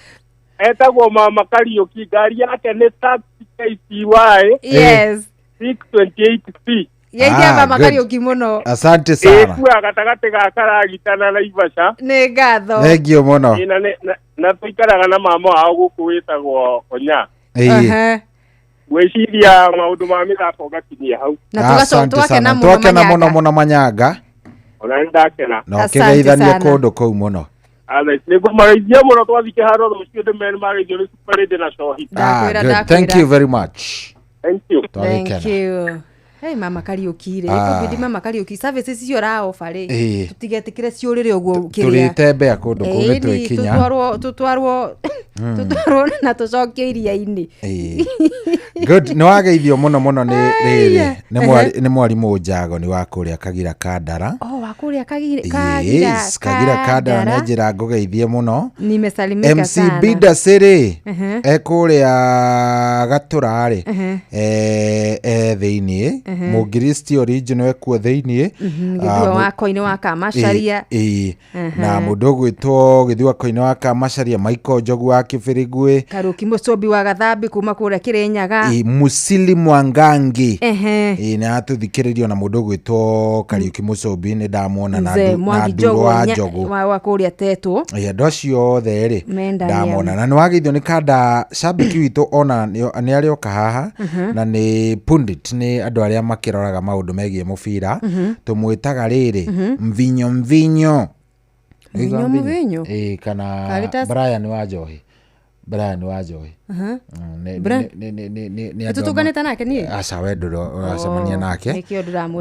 Etagwo Mama Kariuki, ngari yake ni taxi KCY. Yes. 628C. Yeithia Mama Kariuki muno. Asante sana. Kuwa gatagati ga karagitana na Ivasha. Ni ngatho. Thengio muno. Na tuikaraga na mama wao guku witagwo Onya. Gwiciria maundu ma mithako gakinyia hau. Na twakena muno Manyanga. Ona ndakena. No kigeithanie kundu kuu muno. Niguo maraithia muno twathike haro rucio ndemeni marithio ni Super na Shohi. Thank you very much. Thank you. Hey Mama Kariuki re kubidi Mama Kariuki services cio ra offer ri tutigetikire ciurire uguo kiria turitembea kundu kuu twikinya tutwarwo na tucokie iria-ini. Good no ageithio muno ni riri ni mwarimu Njago ni wa kuria Kagira Kandara. Wa kuria Kagira. Yes, Kagira Kandara ne njira ngugeithie muno. Nimesalimika sana. MC Bida Siri ekuria Gaturari thiini Mugiristi original ekuo thiini githua wa koine wa Kamasharia na mundu gwitwo githua koine wa Kamasharia Michael Njogu wa Kibirigwe Karuki Mucobi wa Gathambi kuma kuria Kirinyaga Musili Mwangangi na tuthikiririo na mundu gwitwo Kariuki Mucobi ni ndamwona na Nduru wa Njogu wa kuria Tetu ndocio othe ri ndamwona na niwageithio ni kanda shabiki witu ona ni arioka haha na ni pundit ni andu aria makiroraga maundu megie mubira tumwitaga riri mvinyo kana Brian Wanjohi tutuganite nake ni aca wenduro uracemania nake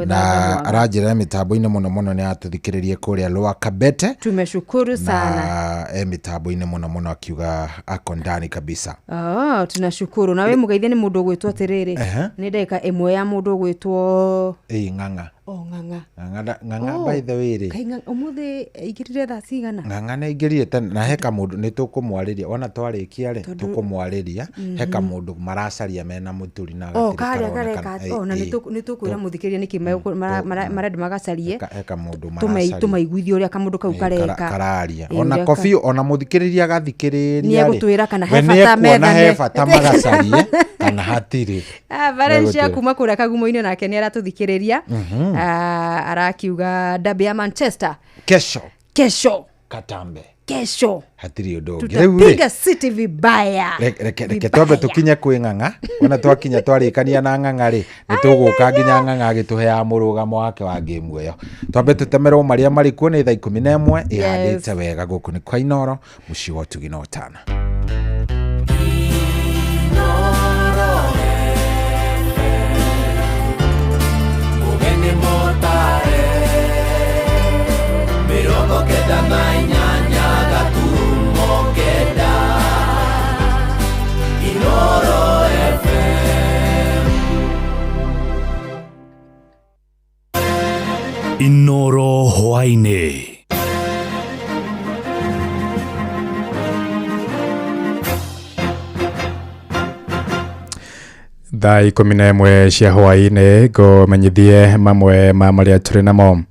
na aranjira mitambo-ini muno ni atuthikiririe kuria Lwa Kabete. Tumeshukuru sana na mitambo-ini muno akiuga ako ndani kabisa. Tunashukuru na we mugeithie ni mundu gwitwo atiriri ni ndeka imwe ya mundu gwitwo Ng'ang'a. Ng'ang'a by the way ri kainga umuthi igirire tha cigana Ng'ang'a na igirire na heka mundu ni tukumwariria ona twarikia ri tukumwariria gutariria heka mundu maracaria mena muturi na na nitukwira muthikiria niki marenda magacarie heka mundu maracaria tumaiguithie uria kamundu kau kararia ona kofi ona muthikiriria gathikiriria ni egutwira kana he bata magacarie kana hatiri Valencia kuma kuria kagumo-ini nake ni arathuthikiriria arakiuga dabi ya Manchester kesho Katambe kesho hatiri undu tutapiga City vibaya reke twambe tukinye kwi ng'ang'a ona twakinya twarikania na ng'ang'a ri nituguka nginya ng'ang'a agituhea murugamo wake wa game iyo twambe tutemerwo maria mari kuo ni thaa 11 ihandite wega guku ni kwa Inoro muci wa Tugina Otana Inoro hwaine. Thaa 11 cia hwaine ngomenyithie mamwe ma maria turi namo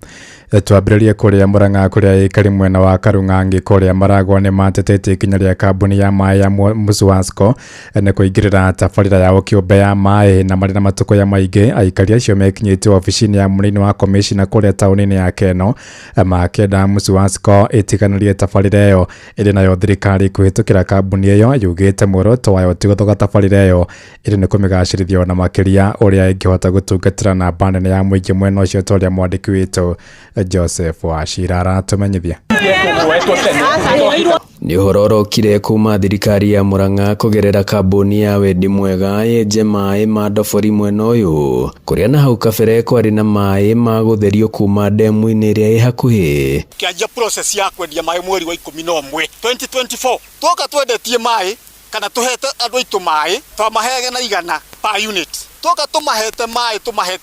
twambĩrĩrie kũrĩa Mũrang'a kũrĩa ikari mwena wa Karung'angi kũrĩa Maragwa nĩ matetete ikinya rĩa kambuni ya maĩ ya Muswasco nĩ kũingĩrĩra tabarĩra yao kĩũmbe ya maĩ na marĩ na matũkũya maingĩ. Aikari acio mekinyĩte ofici-inĩ ya mũnini wa commissioner kũrĩa taũni-inĩ ya Keno makĩenda Muswasco ĩtiganĩrie tabarĩra ĩyo ĩrĩ nayo thirikari kũhĩtũkĩra kambuni ĩyo yugĩte muoroto wayo ti gũthoga tabarĩra ĩyo ĩrĩ nĩ kũmĩgacĩrithia na makĩria ũrĩa ĩngĩhota gũtungatĩra namba nene ya mũingĩ mwena ũcio ta ũrĩa mwandĩki witũ Joseph Wachira aratumenyithia. Nĩ ũhoro ũrokire kuma thirikari ya Mũrang'a kũgerera kambuni ya Wendi Mwega yenje maĩ ma ndobori mwena ũyũ kũrĩa na hau kabere kwarĩ na maĩ ma gũtherio kuma ndemu-inĩ ĩrĩa ĩ hakuhĩ. Kĩanjia process ya kwendia maĩ mweri wa 11 2024 twoka twendetie maĩ kana tuhete andũ aitũ maĩ twamahege na igana per unit twoka tumahete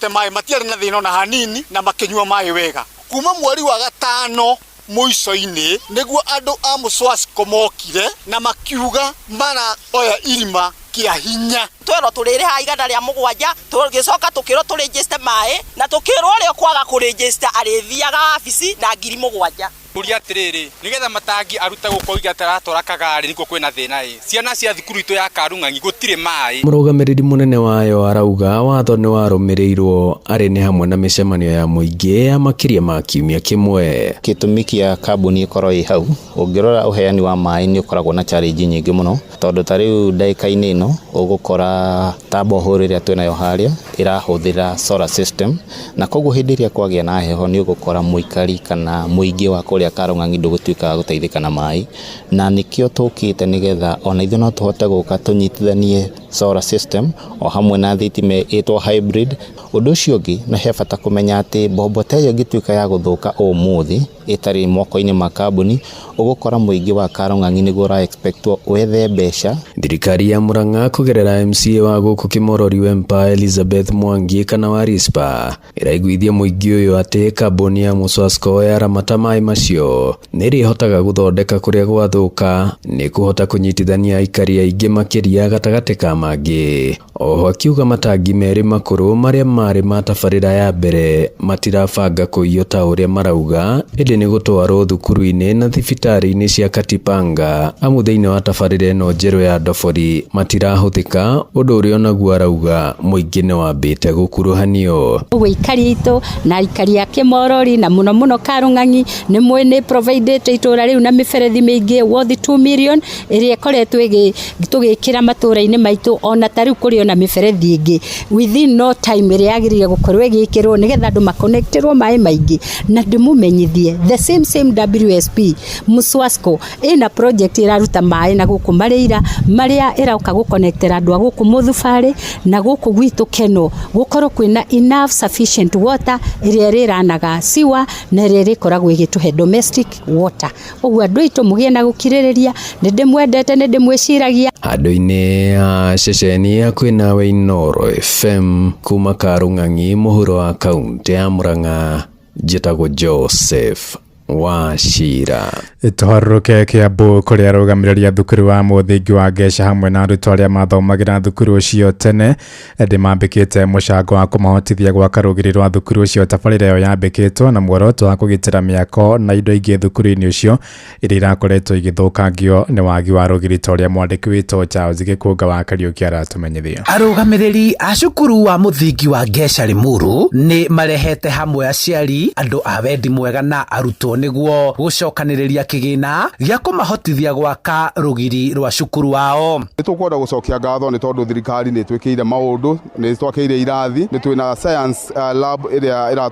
maĩ matiarĩ na thĩna na hanini na makinyua maĩ wega kuma mweri wa gatano muico-ini niguo andu a Muswasco mokire na makiuga mana oya irima kia hinya twero turire ha igana ria mugwanja tugicoka tukiro turegister maĩ na tukirwo rio kwaga kuregister arithiaga afisi na 7,000 turia atiriri nigetha matangi arute guko igataratora kagari niko kwina thina ciana cia thukuru itu ya Karung'angi gutire maĩ. Mũrũgamĩrĩri munene wayo arauga watho nĩ warũmĩrĩirwo arĩ nĩ hamwe na mĩcemanio ya mũingĩ ya makĩria ma kiumia kĩmwe. Gĩtũmi kĩa kambuni ikorwo ĩ hau ũngĩrora ũheani wa maĩ nĩ ũkoragwo na challenge nyingĩ mũno tondũ ta rĩu ndagĩka-inĩ ĩno ũgũkora tambo hũrĩ ĩrĩa twĩnayo harĩa ĩrahũthĩra solar system na koguo hĩndĩ ĩrĩa kwagĩa na heho nĩ ũgũkora mũikari kana mũingĩ wa kũrĩa Karung'angi ndũgũtuĩka gũteithĩka na maĩ na nĩkĩo tũkĩte nĩgetha ona ithuĩ no tũhote gũka tũnyitithanie solar system o hamwe na thitima ĩtwo hybrid. Ũndũ ũcio ũngĩ na he bata kũmenya atĩ mbombo ta ĩyo ĩngĩtuĩka ya gũthũka ũmũthĩ ĩtarĩ moko-inĩ ma kambuni ũgũkora mũingĩ wa Karung'angi nĩguo ũra expectwo wethe mbeca. Thirikari ya Mũrang'a kũgerera MCA wa gũkũ Kĩmorori Wempa Elizabeth Mwangi kana wa Rispa ĩraiguithia mũingĩ ũyũ atĩ kambuni ya Muswasco yaramata maĩ macio nĩ ĩrĩhotaga gũthondeka kũrĩa gwathũka nĩ kũhota kũnyitithania aikari aingĩ makĩria gatagatĩ ka mangĩ. Oho akiuga matangi merĩ makũrũ marĩa marĩ ma tabarĩra ya mbere matirabanga kũiywo ta ũrĩa marauga ĩndĩ nĩ gũtwarwo thukuru-inĩ na thibitarĩ-inĩ cia Katipanga amu thĩinĩ wa tabarĩra ĩno njerũ ya ndobori matirahũthĩka ũndũ ũrĩa onaguo arauga mũingĩ nĩ wambĩte gũkuruhanio. Gũikari itũ na aikari a Kĩmorori na mũno mũno Karung'angi nĩ mwene provided itũra rĩu na mĩberethi mĩingĩ worth 2 million ĩrĩa ĩkoretwo tũgĩkĩra matũra-inĩ maitũ ona ta rĩu kũrĩ ona mĩberethi ĩngĩ within no time ĩrĩa yagĩrĩire gũkorwo ĩgĩkĩrwo nĩgetha andũ makonekterwo maĩ maingĩ na ndĩmũmenyithie the same WSP Muswasco ĩna project ĩraruta maĩ na gũkũ Marĩira marĩa ĩrauka gũkonektera andũ a gũkũ Mũthubarĩ na gũkũ gwitũ Keno gũkorwo kwĩna enough sufficient water ĩrĩa ĩrĩranaga siwa na ĩrĩa ĩrĩkoragwo ĩgĩtũhe domestic water. Ũguo andũ aitũ mũgĩe na gũkirĩrĩria nĩ ndĩmwendete nĩ ndĩmwĩciragia. Handũ-inĩ ya ceceni ya kwĩnawe Inoro FM kuma Karung'angi mũhuro wa kaunti ya Mũrang'a njĩtagwo Joseph wa Shira. Tũharũrũke Kiambu kũrĩa arũgamĩrĩri thukuru wa mũthingi wa Gesha hamwe na arutwo arĩa mathomagira thukuru ũcio tene ndĩmambĩkĩte mũcango wa kũmahotithia gwaka rũgiri rwa thukuru ũcio. Tabarĩra ĩyo yambĩkĩtwo na muoroto wa kũgitĩra mĩako na indo ingĩ thukuru-inĩ ũcio iria irakoretwo igĩthũkangio nĩ wagi wa rũgiri ta ũrĩa mwandĩki witũ Charles Gĩkũnga wa Kariũki aratũmenyithia. Arũgamĩrĩri a cukuru wa mũthingi wa Gesha Limuru nĩ marehete hamwe aciari, andũ a wendi mwega na arutwo nĩguo gũcokanĩrĩria kĩgĩna gĩa kũmahotithia gwaka rũgiri rwa cukuru wao. Nĩtũkwenda gũcokia ngatho nĩ tondũ thirikari nĩ twĩkĩire maũndũ, nĩ twakĩire irathi, nĩ twĩna science lab ĩrĩa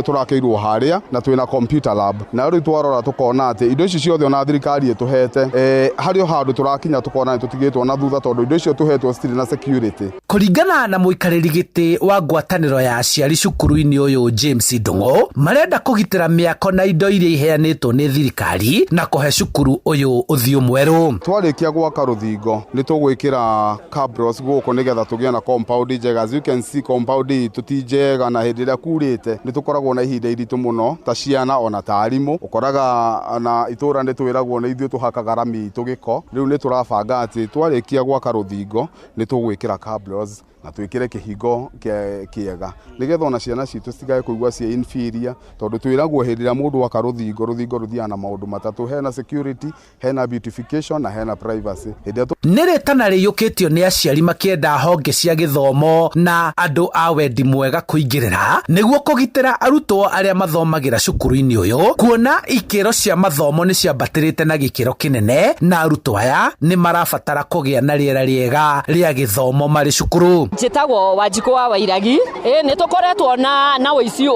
tũrakĩirwo harĩa, na twĩna computer lab. Na rĩu twarora tũkona atĩ indo ici ciothe ona thirikari ĩtũhete harĩ handũ tũrakinya tũkona nĩ tũtigĩtwo na thutha tondũ indo icio tũhetwo citirĩ na security. Kũringana na mũikarĩri gĩtĩ wa ngwatanĩro ya aciari cukuru-inĩ ũyũ James Ndung'u, marenda kũgitĩra mĩako na indo iria iheanĩtwo nĩ thirikari na kũhe cukuru ũyũ ũthiũ mwerũ. Twarĩkia gwaka rũthingo nĩ tũgwĩkĩra cabros gũkũ nĩgetha tũgĩe na compound njega. As you can see, compound itũ ti njega, na hĩndĩ ĩrĩa kurĩte nĩ tũkoragwo na ihinda iritũ mũno ta ciana ona ta arimũ. Ũkoraga na itũra nĩ twĩragwo nĩ ithuĩ tũhakaga rami itũ gĩko. Rĩu nĩ tũrabanga atĩ twarĩkia gwaka rũthingo nĩ tũgwĩkĩra cabros na twĩkĩre kĩhingo kĩega nĩgetha ona ciana citũ citigae kũigua ciĩ inferior, tondũ twĩragwo hĩndĩ ĩrĩa mũndũ waka rũthingo rũthiaga na maũndũ matatũ: hena security, hena beautification na hena privacy. Nĩ rĩtana rĩiyũkĩtio nĩ aciari makĩenda honge cia gĩthomo na andũ a wendi mwega kũingĩrĩra nĩguo kũgitĩra arutwo arĩa mathomagira cukuru-inĩ ũyũ, kuona ikĩro cia mathomo nĩ ciambatĩrĩte na gĩkĩro kĩnene na arutwo aya nĩ marabatara kũgĩa na rĩera rĩega rĩa gĩthomo marĩ cukuru. Njĩtagwo Wanjikũ wa Wairagi. Nĩ tũkoretwo na ũici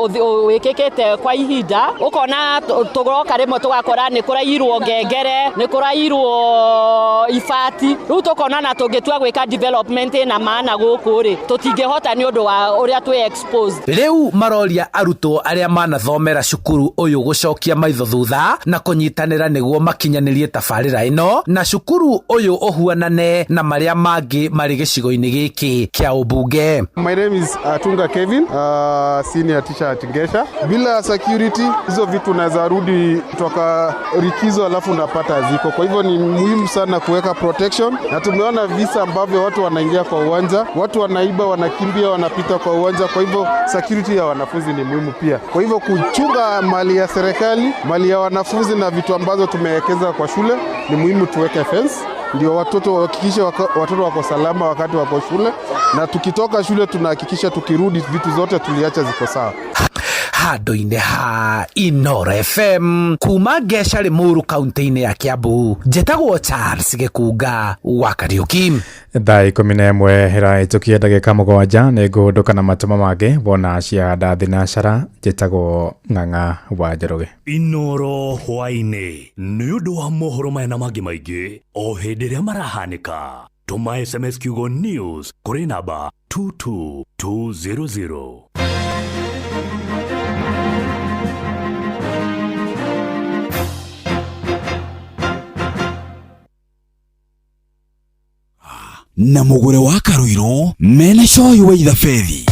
wĩkĩkĩte kwa ihinda, ũkona tũgoka rĩmwe tũgakora nĩ kũrairwo ngengere, nĩ kũrairwo ibati. Rĩu tũkona na tũngĩtua gwĩka development na maana gũkũ rĩ tũtingĩhota nĩ ũndũ wa ũrĩa twĩ exposed. Rĩu maroria arutwo arĩa manathomera cukuru ũyũ gũcokia maitho thutha na kũnyitanĩra nĩguo makinyanĩrie tabarĩra ĩno na cukuru ũyũ ũhuanane na marĩa mangĩ marĩ gĩcigo-inĩ gĩkĩ kĩa ubunge. My name is Atunga Kevin, senior teacher at Gesha. Bila security hizo vitu unaweza rudi kutoka rikizo alafu unapata ziko. Kwa hivyo ni muhimu sana kuweka protection, na tumeona visa ambavyo watu wanaingia kwa uwanja, watu wanaiba, wanakimbia, wanapita kwa uwanja. Kwa hivyo security ya wanafunzi ni muhimu pia. Kwa hivyo kuchunga mali ya serikali, mali ya wanafunzi na vitu ambazo tumewekeza kwa shule ni muhimu tuweke fence, ndio watoto wahakikishe watoto wako salama wakati wako shule, na tukitoka shule tunahakikisha tukirudi vitu zote tuliacha ziko sawa. Handũ-inĩ ha Inooro FM kuma Gesha Limuru kaunti-inĩ ya Kiambu, njĩtagwo Charles Gĩkũnga wa Kariũki. Thaa 11 ĩrahĩtũkia ndagĩka 7 nĩ ngũndũka na matũma mangĩ wona ciahanda thinacara. Njĩtagwo Ng'ang'a wa Njoroge. Inooro hwainĩ nĩ ũndũ wa mohoro maya na mangĩ maingĩ o hĩndĩ ĩrĩa marahanĩka. Tũma SMS kiugo news kũrĩ namba 22200. na mũgũre wa Karuiro mena coyi wa ithabedi.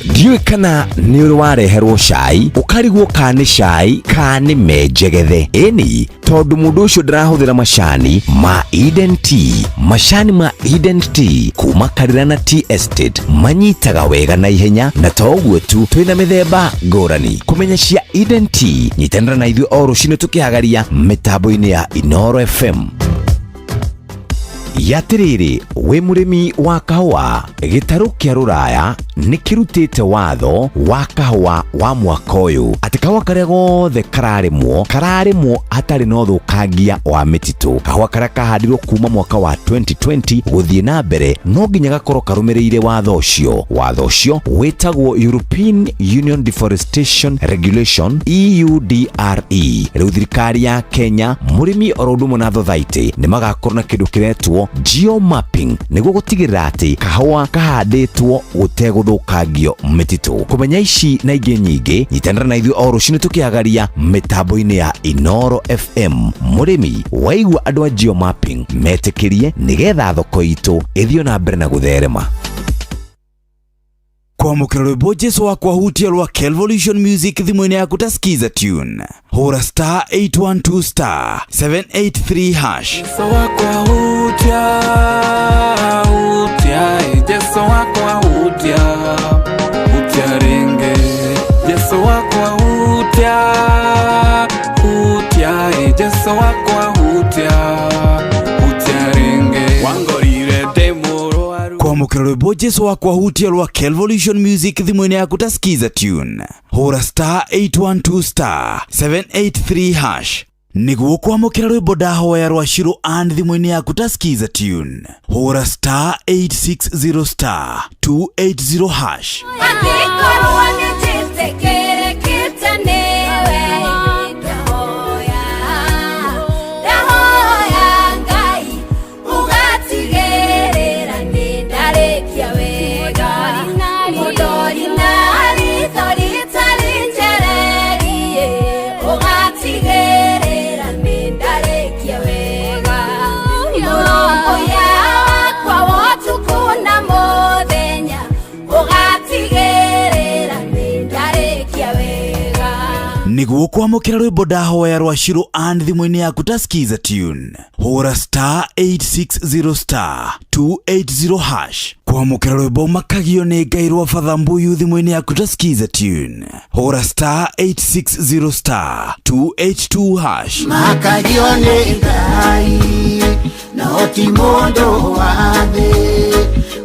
Ndiũĩ kana nĩ ũrĩ wareherwo cai ũkarigwo kana nĩ cai kana nĩ menjegethe. Ĩni tondũ mũndũ ũcio ndarahũthĩra macani ma Eden Tea. Macani ma Eden Tea kuma Karirana Tea Estate manyitaga wega na ihenya, na to ũguo tu twĩna mĩthemba ngũrani. Kũmenya cia Eden Tea nyitanĩra na ithuĩ o rũciinĩ tũkĩhagaria mĩtambo-inĩ ya Inooro FM. Yatiriri we mũrĩmi wa kahũa, gĩtarũ kĩa Rũraya nĩ kĩrutĩte watho wa kahũa wa mwaka ũyũ atĩ kahũa karĩa gothe kararĩmwo hatarĩ na ũthũkangia wa mĩtitũ. Kahũa karĩa kahandirwo kuma mwaka wa 2020 gũthiĩ na mbere no nginya gakorwo karũmĩrĩire watho ũcio. Watho ũcio wĩtagwo European Union Deforestation Regulation EUDRE. Rĩu thirikari ya Kenya, mũrĩmi oro ũndũ ũmwe na thothaitĩ nĩ magakorwo na kĩndũ kĩretwo geomapping nĩguo gũtigĩrĩra atĩ kahũa kahandĩtwo gũtegũthũkangio mĩtitũ. Kũmenya ici na ingĩ nyingĩ, nyitanĩra na ithuĩ o rũciinĩ tũkĩhagaria mĩtambo-inĩ ya Inooro FM. Mũrĩmi waigua andũ a geomapping metĩkĩrie nĩgetha thoko itũ ĩthiĩ na mbere na gũtherema. kwa mukira rwimbo Jesu wakwa hutia rwa Kelvolution Music thimwini yaku tasikiza tune hura star 812 star 783 hash. Jesu wakwa hutia Jesu wakwa hutia ringe Jesu wakwa hutia Jesu wakwa hutia ringe wangorire demoro kwa mukira rwimbo Jesu wakwa hutia rwa Kelvolution Music thimwini yaku tasikiza tune hura star 812 star 783 hash. Niguo kwa mukira rwimbo ndahoya rwa Shiro and thimwini yaku tasikiza tune hura star 860 star 280 hash. Niguo kwa mukira rwimbo ndahoya rwa Shiro and thimwini yaku tasikiza tune hura star 860 star 280 hash. Kwa mukira rwimbo makagio ni Ngai rwa Father Mbuyu thimwini yaku tasikiza tune hura star 860 star 282 hash. Makagio ni Ngai no ti mundu wa thi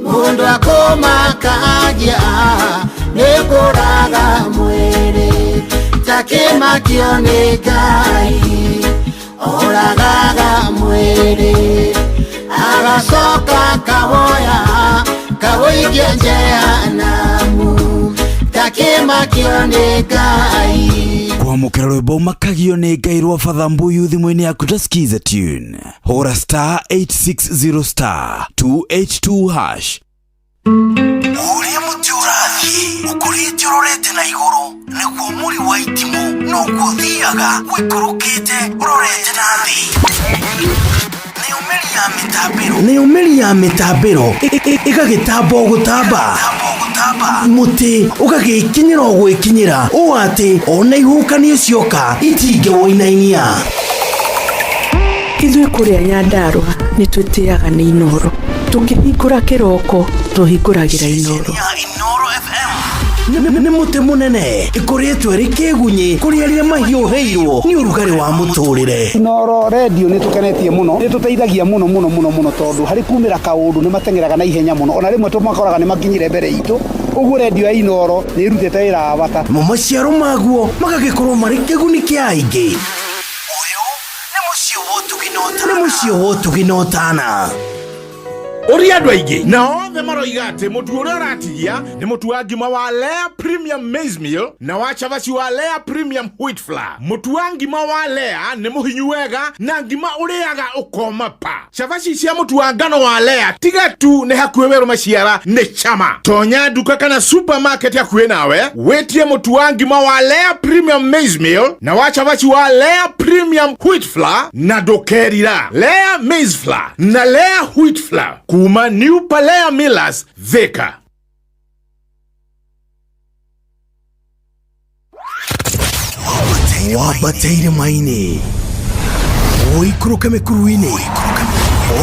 mundu akomakagia ni kuraga mwiri takimakio ni Ngai oragaga mwiri agacoka kawoikia jehanamu takimakio ni Ngai. Kwa mukira rwimbo makagio ni Ngai rwa Father Mbuyu thimwini yaku tasikiza tune hura star 860 star 282 hash. Uria muti urathi ukurite urorete na iguru niguo muri wa itimu nuguo thiaga wikurukite urorete na thi. Ni umeri ya mitambiro igagitambo gutamba muti ugagikinyira gwikinyira o ati ona ihukani cioka itinge woinainia. Ithuĩ kũrĩa Nyandarua nĩ twĩtĩaga nĩ Inoro, tũkĩhingũra kĩroko tũhingũragĩra Inoro. Nĩ mũtĩ mũnene ĩkoretwo ĩrĩ kĩgunyi kũrĩ arĩa mahiũhĩirwo nĩ ũrugarĩ wa mũtũrĩre. Inoro radio nĩ tũkenetie mũno, nĩ tũteithagia mũno tondũ harĩ kumĩra kaũndũ nĩ mateng'eraga na ihenya mũno, ona rĩmwe tũmakoraga nĩ makinyire mbere itũ. Ũguo radio ya Inoro nĩ ĩrutĩte wĩra wa bata. Maciaro maguo magagĩkorwo marĩ kĩguni kĩa aingĩ. Nĩ mũciĩ wotũginotana. Uri andu aingi na othe maroiga ati mutu uria uratigia ni mutu wa ngima wa Lea Premium Maize Meal na wa chavaci wa Lea Premium Wheat Flour. Mutu wa ngima wa Lea ni muhinyu wega na ngima uriaga ukoma pa. Chavaci cia mutu wa ngano wa Lea tiga tu ni hakuhe weru maciara ni chama. Tonya duka kana supermarket ya kuhe nawe wetie mutu wa ngima wa Lea Premium Maize Meal na wa chavaci wa Lea Premium Wheat Flour na dokerira Lea Maize Flour na Lea Wheat Flour kuma New Palea Millers Thika. Wabateire maini oikuruke mekuruini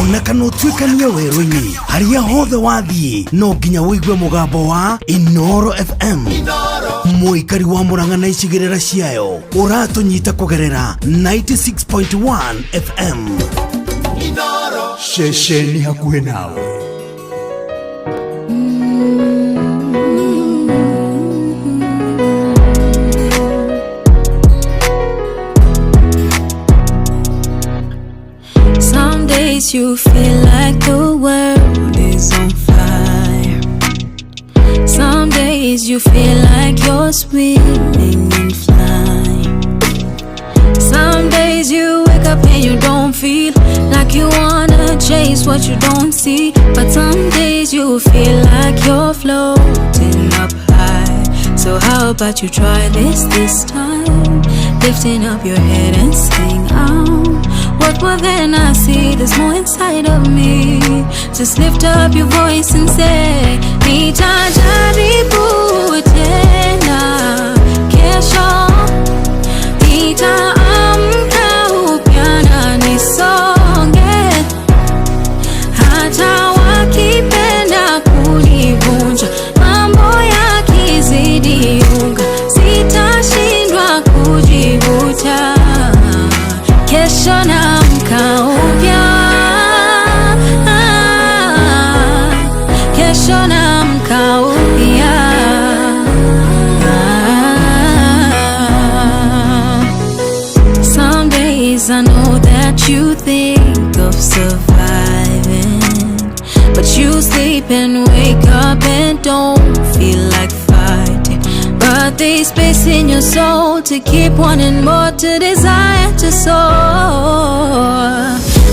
ona kana utwikania werũ-inĩ harĩa hothe wathiĩ no nginya wĩigue mũgambo wa Inoro FM. Mũikari wa Mũrang'a na icigĩrĩra ciayo ũratũnyita kũgerera 96.1 FM. Shesheni hakuhe nawe. Some days you feel like the world is on fire. Some days you feel like you're swimming and flying. Some days you wake up and you don't feel like you wanna chase what you don't see. But some days you feel like you're floating up high. So how about you try this time? Lifting up your head and sing out. What more than I see, there's more inside of me. Just lift up your voice and say, nitajaribu tena kesho, nitaamka upya na nisonge, hata wakipenda kunivunja, mambo yakizidi unga, sitashindwa kujivuta. Kesho naamka upya, kesho naamka upya. Some days I know that you think of surviving, but you sleep and wake up and don't feel like fighting. But there's space in your soul to keep wanting more, to desire to soar.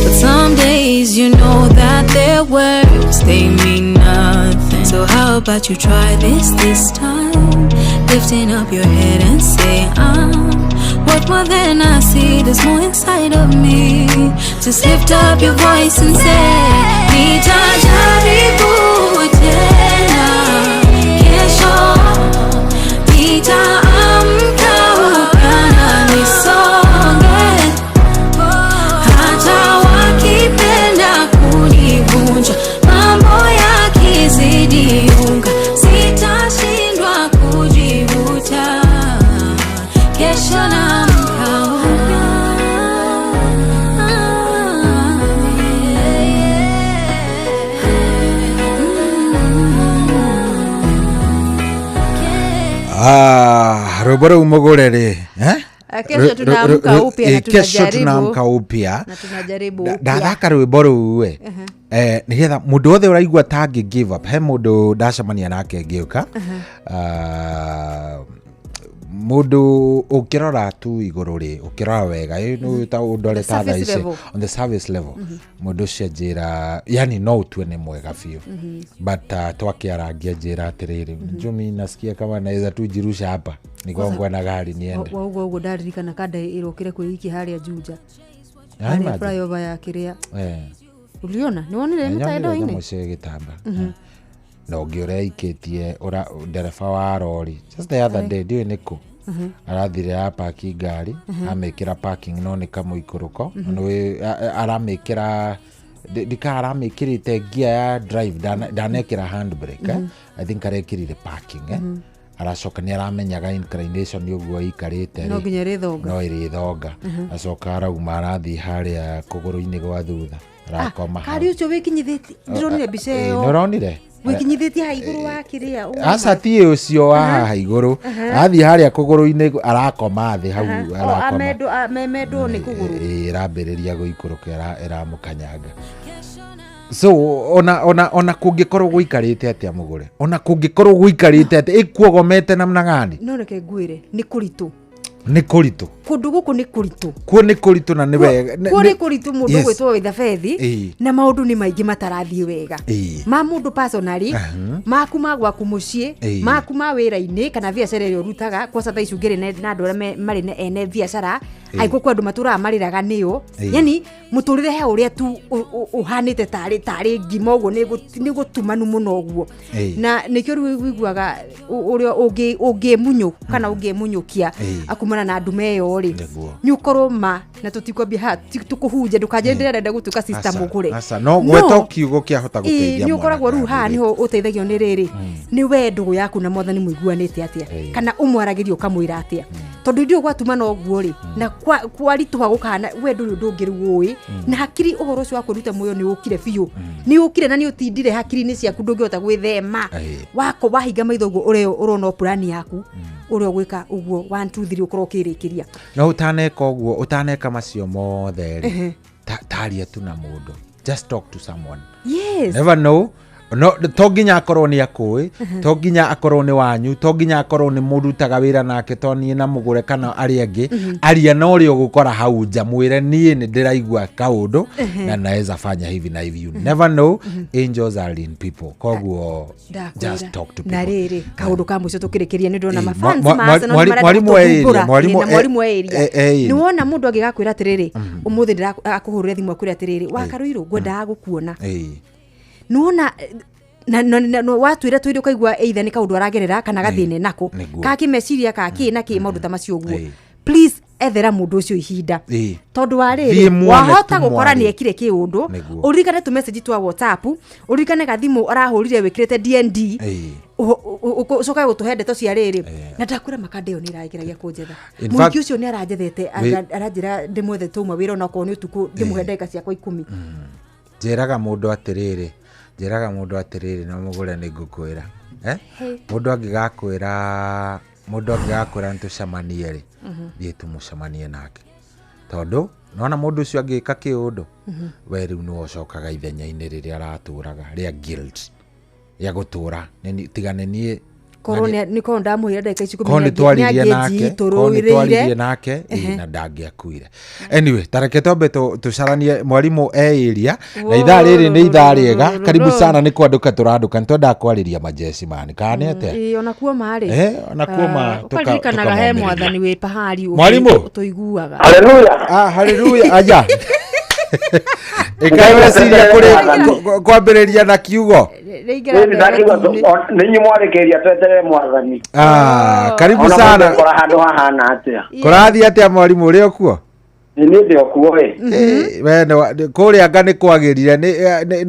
But some days you know that their words, they mean nothing. So how about you try this time? Lifting up your head and say, what more than I see, there's more inside of me. Just lift up your voice and say, nitajaribu tena kesho, nitaamka upya na nisonge, hata wakipenda kunivunja, mambo yakizidi unga, sitashindwa kujivuta. Kesho naamka upya. Rubora umogorere Kesho tunaamka upya na kesho tunaamka upya na tunajaribu upya. Ndathaka rwimbo we nigetha mundu othe uraigua tangi give up he mundu ndacemania nake ngiuka mundu ukirora tu iguru ri ukirora wega no ta undore ta tha ici on the service level mundu cia njira yani no utue ni mwega biu but twakiarangia njira atiriri Jumi nasikia kama naweza tu jirusha hapa nigongwe na gari niende waugo ndaririkana kada irokire kwiki haria Juja hani flyover ya kiria uliona ni wonire mtaendo ine mose gitamba na ungiuria iketie ura ndereba wa rori just the other day dio niko arathire ya parking ngari amekira parking no ni kamuikuruko no aramekira dika aramekirite gear ya drive danekira handbrake I think arekirire parking aracoka ni aramenyaga inclination yoguo ikarite no nginya rithoga no irithoga acoka arauma arathi haria kuguru-ini gwa thutha arakoma kari ucio wikinyithiti ndironire bica yo nironire wikinyithiti ha iguru wa kiria asa ti ucio wa ha iguru athi haria kuguru-ini arakoma thi hau arakoma memedo ni kuguru irambiriria guikuruka iramukanyanga so ona kungikorwo guikarite atia mugure ona kungikorwo guikarite atia ikuogomete namna gani no reke ngwire ni kuritu ni kuritu kundu guku ni kuritu ku ni kuritu na ni wega ku ni kuritu mundu gwitwo witha fethi na maundu ni maingi matarathie wega ma mundu personally maku magwaku mucii maku ma wira-ini kana biacara iri urutaga kwa satha icungire na andu aria mari na ene biacara aiko kwa andu matura mariraga niyo yani muturire he uria tu uhanite tari ngima uguo ni gutumanu muno uguo na nikio wiguaga uria ungimunyu kana ungimunyukia akumana na andu meyo ri ni ukorwo ma na tutikwambia ha tukuhunje ndukaje ndirenda gutuka system ukure no gweta kiugo kiahota guteithia ni ukoragwo ru ha niho uteithagio ni riri ni wendo yaku na mothani muiguanite atia kana umwaragirio kamwira atia tondu ndio gwatuma no guo ri na kwarituha gukana wendo ndungirugui na hakiri uhoro ucio wakuruta muyo ni ukire biu ni ukire na ni utindire hakiri-ini ciaku ndungihota gwithema wako wahinga maitho guo urona plan yaku urio gwika uguo 1 2 3 ukorwo kirikiria no utaneka uguo utaneka macio mothe ri taria tu na mundu just talk to someone yes never know no to nginya akorwo ni akui to nginya akorwo ni wanyu to nginya akorwo ni murutaga wira nake to ni na mugure kana ari angi aria no ri ugukora hau nja mwire ni ndiraigua kaundu na naweza fanya hivi na hivi. You never know, angels are in people. Koguo just talk to people. Na riri kaundu ka mucio tukirikiria ni ndona mafans maasa no mwalimu area ni wona mundu agigakwira atiriri umuthi ndirakuhurira thimu akwira atiriri wakaruiru ngwenda gukuona nuona na watwira twiri ukaigua either ni kaundu aragerera kana gathine nako kaki meciria kaki na ki maundu ta macio guo. Please ethera mundu ucio ihinda tondu wa riri wahota gukora ni ekire kiundu urikane tu message twa WhatsApp urikane gathimu arahurire wikirete DND ucoka gutuhe ndeto cia riri na ndakura makadeo ni raigiragia kunjetha mwiki ucio ni aranjethete aranjira ndimwethe tuma wira na ko ni utuku ndimuhe ndeka ciakwa 10 njeraga mundu atiriri na mugure ni ngukwira mundu angigakwira ntucamanie ri thie tumucamanie nake tondu nona mundu ucio angika kiundu we riu no cokaga ithenya-ini riria araturaga ria guilt ya gutura tigane nie korone niko ndamuhira ndeka ici kumenya twaririye nake na ndangiakuire. Anyway, tareke tombe tucaranie mwalimu area na ithaa riri ni ithaa riega. Karibu sana ni kwanduka turanduka nitwenda kwariria majeshi mani kana ate onakuo mari onakuo ma tukakanaga he mwathani we pahali mwalimu tuiguaga. Haleluya haleluya aja ikawe siria kuri kwambiriria na kiugo ninyi mwarekeria twetere mwathani. Karibu sana. Kora handu hahana atia kurathi atia mwalimu uri okuo ni ndio kuo we kuri anga ni kwagirire ni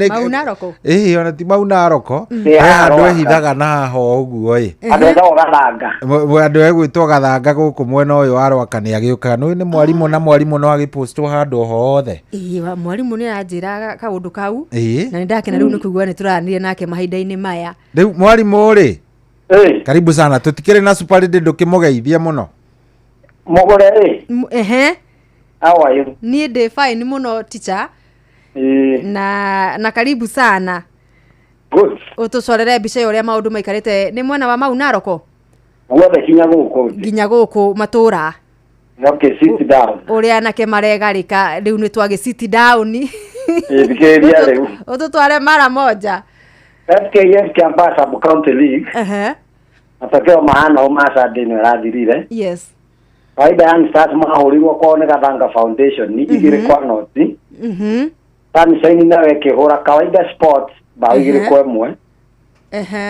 maunaroko ona ti maunaroko andu ehithaga na ho uguo andu gathanga andu egwitwo gathanga guku mwena uyu arwakani agiuka ni mwalimu na mwalimu no agipostwo handu hothe mwalimu ni aranjira kaundu kau na ndakena riu ni kuigua ni turanire nake mahinda-ini maya riu mwalimu uri karibu sana tutikire na superide ndukimugeithia muno mugure how are you? Ni de fine muno teacher. Na karibu sana. Good. Utucorere mbica ya uria maundu maikarite ni mwena wa Maunaroko. Wothe ginya guku matura. Okay, sit down. Uria nake maregarika riu ni twagi sit down. Bikiria riu. Ututware mara moja. FKF campus sub county league. Atakeo mahana o masa dino radirire. Yes. Kaida yani sasa mahurirwo kwa ne Gathanga Foundation ni igire kwa noti. Tani saini na weke hora kawaida sports ba igire kwa mwe.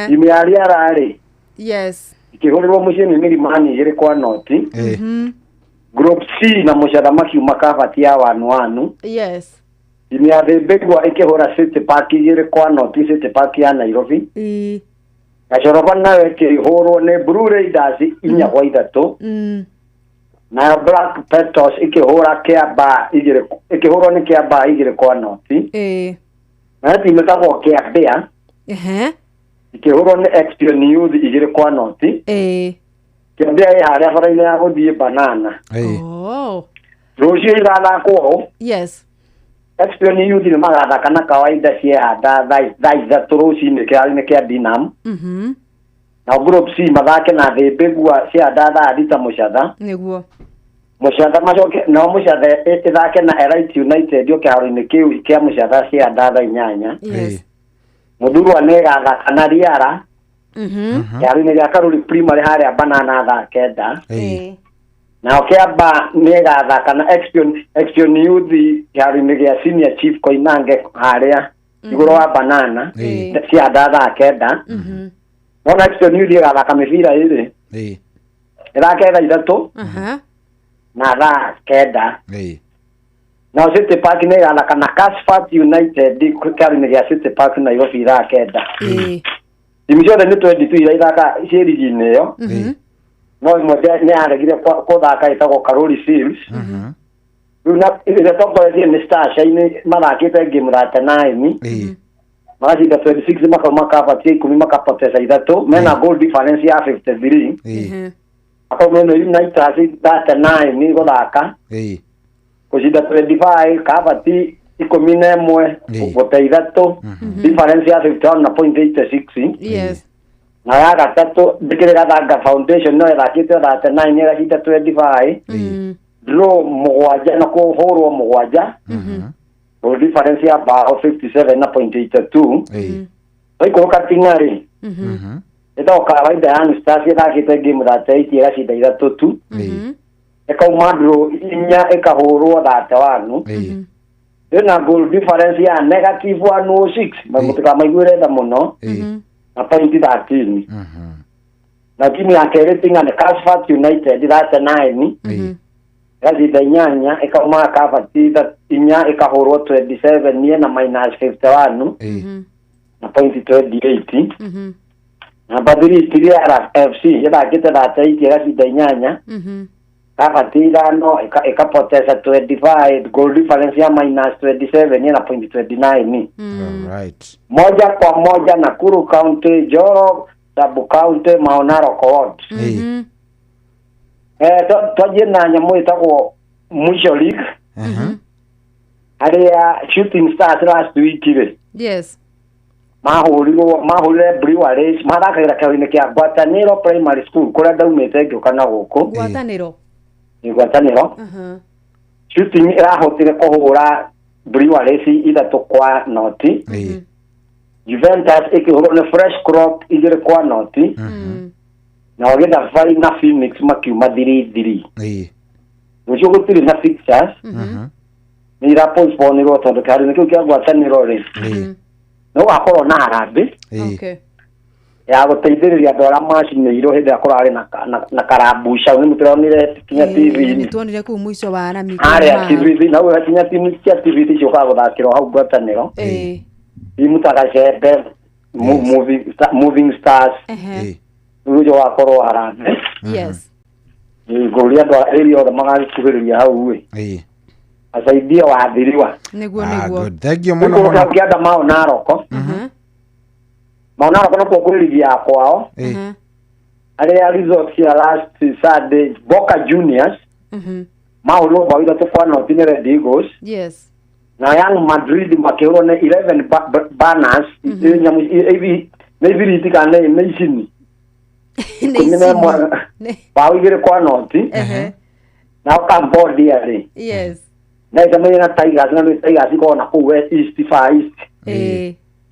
Imiaria rari. Yes. Ikihurirwo mushini miri mani igire kwa noti. Group C na mushadamaki makafati ya wanu. Yes. Imiaria begwa ikihora City Park igire kwa noti City Park ya Nairobi. Gachoroba na weke horo ne Blue Raiders inya kwa ithatu. Na Black Petals ikihura Kiamba ikihurwo ni Kiamba igire kwa noti na timu tagwo Kiambia ikihurwo ni Expion Youth igire kwa noti Kiambia haria bara-ini ya guthie Banana rucio igana kwao. Yes. Expion Youth ni magathaka na kawaida ciehanda thaa ithatu ruci-ini kĩharo-inĩ kĩa Dinam na Group C mathake na Thĩmbĩgua ciehanda thaa thita Mũcatha nĩguo Mũcatha macoke no Mũcatha ithake na Elite United kĩharo-inĩ kĩu kĩa Mũcatha ciehanda thaa 8. Mũthurwa nĩ gathaka na Riara kĩharo-inĩ gĩa Karuri Primary harĩa Banana thaa 9. Na Kiamba nĩ gathaka na Expion Youth kĩharo-inĩ gĩa Senior Chief Koinange harĩa igũrũ wa Banana ciehanda thaa 9. Ona Expion Youth gathaka mĩbira ĩrĩ ĩthake thaa ithatu na thaa 9. Na City Park nĩ gathaka na Casfat United kĩharo-inĩ gĩa City Park Nairobi thaa 9. Timu ciothe nĩ 22 iria ithaka cirigi-inĩ ĩyo no imwe nĩ aregire kũthaka ĩtagwo Karuri Seals. Rĩu na ĩtongoretie nĩ Stars mathakĩte game 39 magacinda 26 makauma kabatia 10 makapoteza ithatu mena goal difference ya 53. Hapo meno United 39 ni gũthaka kucinda 25 kabati 11 gũte ithatũ difference ya 51.86 yes na ya gatatũ ndikĩrĩ gathanga foundation no ĩthakĩte 39 ĩgacinda 25 draw mũgwanja na kũhũrwo mũgwanja goal difference ya bao 57.82 waikũrũka ting'arĩ ĩtagwo kawaida yani Stars ĩthakĩte game 38 ĩgacinda ithatũ tu ĩkauma draw inya ĩkahũrwo 31 ĩna goal difference ya -106 mũtikamaiguĩre tha mũno na point 13 na timu ya kerĩ ting'ane Casfat United 39 gacinda inyanya ĩkauma Casfat inya ĩkahũrwo 27 niĩ na -51 na point 28 namba 3 Tiriara FC ĩthakĩte 38 ĩgacinda inyanya Casfat ithano ĩkapoteza 25 goal difference ya -27 niĩ na point 29 right moja kwa moja Nakuru County Njoro Sub County Maonaro Court twaje na nyamũ ĩtagwo Mwisho League harĩa Shooting Stars last week yes mahũrire Breweries mathakagĩra kĩharo-inĩ kĩa Ngwatanĩro Primary School kũrĩa ndaumĩte ngĩũka na gũkũ Ngwatanĩro Shooting ĩrahotire kũhũra Breweries 3-0 Juventus ikihũrwo nĩ Fresh Crop 2-0 na wagenda Fire na Phoenix makiuma 3-3 ucio gũtirĩ na fixtures ni irapospone tondũ kĩharo-inĩ kĩu kĩa Ngwatanĩro rĩ no akorwo na harambĩ ya gũteithĩrĩria andũ arĩa macinĩirwo hĩndĩ ĩrĩa kũrarĩ na karambusha nĩ mũtĩronire kinya TV nĩ tuonire kũu mũico wa arami arĩa TV na ũrĩa kinya timu cia TV cioka gũthakĩrwo hau Ngwatanĩro timu ta Gacembe Moving Stars ujo wakorwo harambĩ yes ngũria andũ arĩa othe magagĩkuhĩrĩria hau asaidia waathiriwa nĩguo thank you mũno mũno ũkienda Maonaroko Maonaroko no kũgũrĩria kwao arĩa results ya last Saturday Boca Juniors mahũrwo bao 3-0 nĩ Red Eagles yes na Young Madrid makĩhũrwo nĩ 11 Banners nyamu hivi nĩ viriti kana nĩ icini bao 2-0 na Cambodia rĩ yes na ĩkamenya na Tigers na Tigers ikona kũu East Far East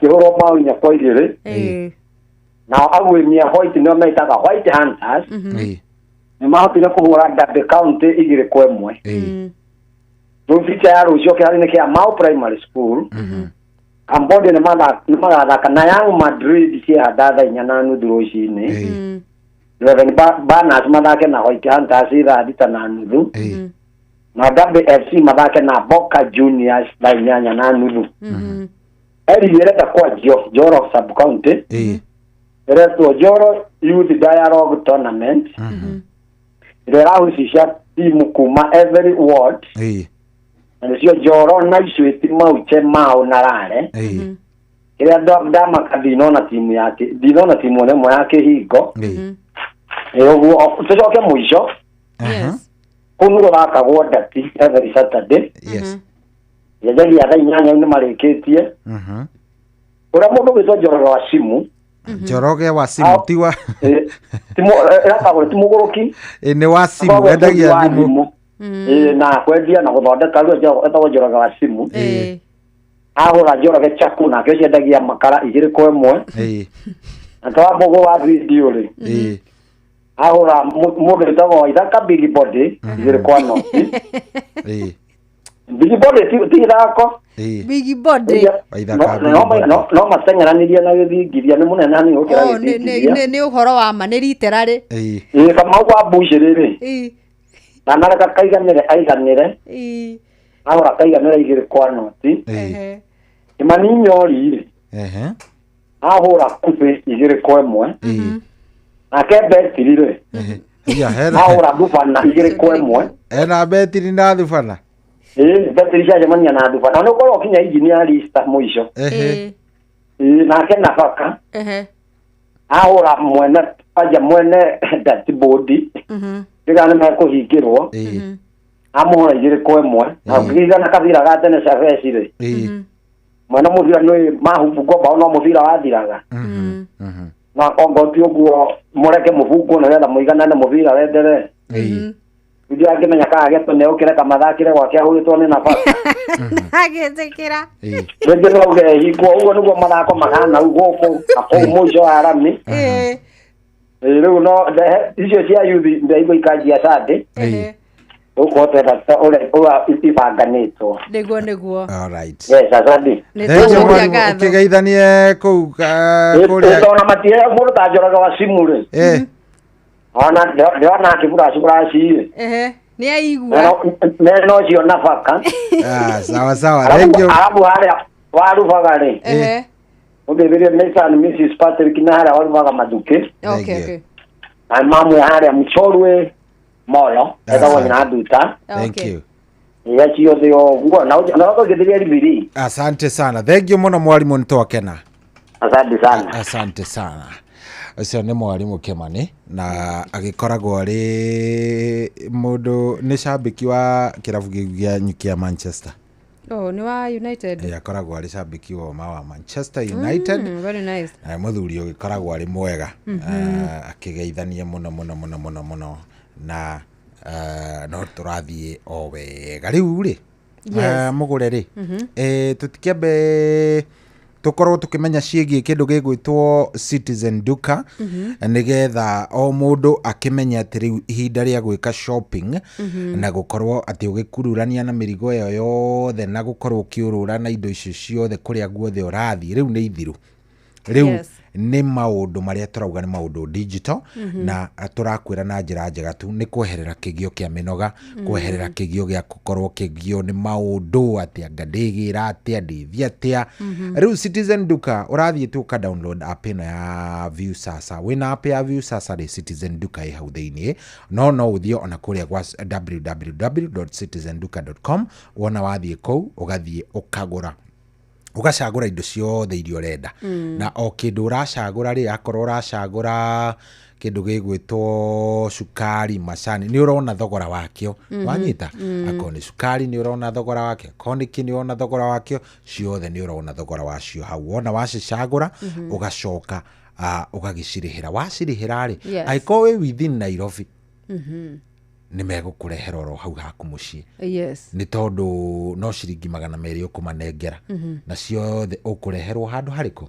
kĩhũrwo bao 4-2 na agwĩmia White nĩo metaga White Hunters nĩ mahotire kũhũra Derby County 2-1 Rũficha ya rũcio kĩharo-inĩ kĩa Mau Primary School Cambodia nĩ magathaka na Young Madrid ciehanda 4:30 rũcinĩ 11 Banners mathake na White Hunters 3:30 na Derby FC mathake na Boca Juniors 8:30 erigĩrĩte kwa Njoro Sub County ĩretwo Njoro Youth Dialogue Tournament ĩrĩa ĩrahusisha timu kuma every ward nĩcio Njoro na Icwĩti Mauche Mau na Rare ĩrĩa ndamaka ndinona timu yake ndinona timu ĩmwe ya Kĩhingo ũguo tũcoke mũico kũu gũthakagwo Ndati every Saturday yajagia thaa 8 nĩ marĩkĩtie ũrĩa mũndũ wĩtwo Njoroge wa Simu Njoroge wa Simu tiwa timu ĩrakagwo timũgũrũki nĩ wa Simu endagia thimũ na kwendia na gũthondeka rĩu etagwo Njoroge wa Simu ahũra Njoroge Chaku nake ũcio endagia makara 2-1 na twambũgũ wa video rĩ ahũra mũndũ wĩtagwo Ithaka Big Body 2-0 Big Body ti ithako Big Body no mateng'eranĩrie na gĩthingithia nĩ mũnene hanini gũkĩra gĩthingithia nĩ ũhoro wa ma nĩ riterarĩ Kamau kwa Bush rĩrĩ na nareka aiganĩre ahũra kaiganĩre 2-0 Imaninyori rĩ ahũra Kupe 2-1 nake Betiri rĩ ahũra Thubana 2-1 ena Betiri na Thubana Betiri ciacemania na Thubana na ũkorwo kinya engineer list mũico nake Nabaka ahũra mwene Ndati Bodi rĩrĩa nĩ mekũhingĩrwo amora igire ko emwe akiga na kabira gatene savesi re mwana muvira no mahubugo ba no muvira wathiraga na ongo tioguo mureke mubugo na renda muigana na muvira wendere ndio akimenya ka ageto ne ukire kamathakire gwake ahugitwo ni nafasi agetekera ndio noge hiko ugo nugo mathako magana ugo ko mujo arami riu no icio cia yuthi ndaigo ikanjia sande uko teta ole ibanganitwo niguo all right yes asante ukigeithanie kuu kuria ona matie mũndũ ta njoraga wa simu rĩ ona ndĩrona akĩburaci nĩ aigua no cio nafaka sawa thank you arabu harĩa warubaga rĩ ũthĩrĩrie Mr. Mrs. Patrick na harĩa warubaga mathuki okay na mamu harĩa mchorwe molo etagwo nyina nduta thank you yacio thio nguo na ũgĩthiria ribiri asante sana thank you muno mwarimu nitwakena asante sana ucio nĩ mwarimu Kimani na agikoragwo ari mundu ni shambiki wa kirabu gĩa nyukia Manchester ni wa United akoragwo ari shambiki wa Manchester United very nice muthuri ugikoragwo ari mwega akigeithania muno na no turathie o wega riu ri mugure ri tutikiambe tukorwo tukimenya ciĩgiĩ kindu gĩgwĩtwo Citizen Duka nigetha o mundu akimenya atĩ rĩu ihinda rĩa gwĩka shopping na gukorwo atĩ ũgĩkururania na mĩrigo ĩyo yothe na gukorwo ũkĩũrũra na indo icio ciothe kũrĩa guothe ũrathiĩ rĩu nĩ ithiru rĩu nĩ maũndũ marĩa turauga nĩ maũndũ digital na turakwĩra na njĩra njega tu nĩ kweherera kĩgio kĩa mĩnoga kweherera kĩgio gĩa gũkorwo kĩgio nĩ maũndũ atĩ ngandĩgĩra atĩa ndĩthia atĩa rĩu Citizen Duka ũrathiĩ tu ka download app ĩno ya View Sasa wĩna app ya View Sasa rĩ Citizen Duka ĩ hau thĩinĩ no ũthiĩ ona kũrĩa gwa www.citizenduka.com wona wathiĩ kũu ũgathiĩ ũkagũra ugacagura indo ciothe iria urenda na o kindu uracagura ri akorwo uracagura kindu gigwitwo cukari macani ni urona thogora wakio wanyita akorwo ni cukari ni urona thogora wakio koniki ni urona thogora wakio ciothe ni urona thogora wacio hau wona wacicagura ugacoka ugagicirihira wacirihira ri aiko we within Nairobi ni megũkũrehera oro hau haku muciĩ ni tondu no ciringi 200 ũkũmanengera na ciothe ũkũreherwo handũ harĩkũ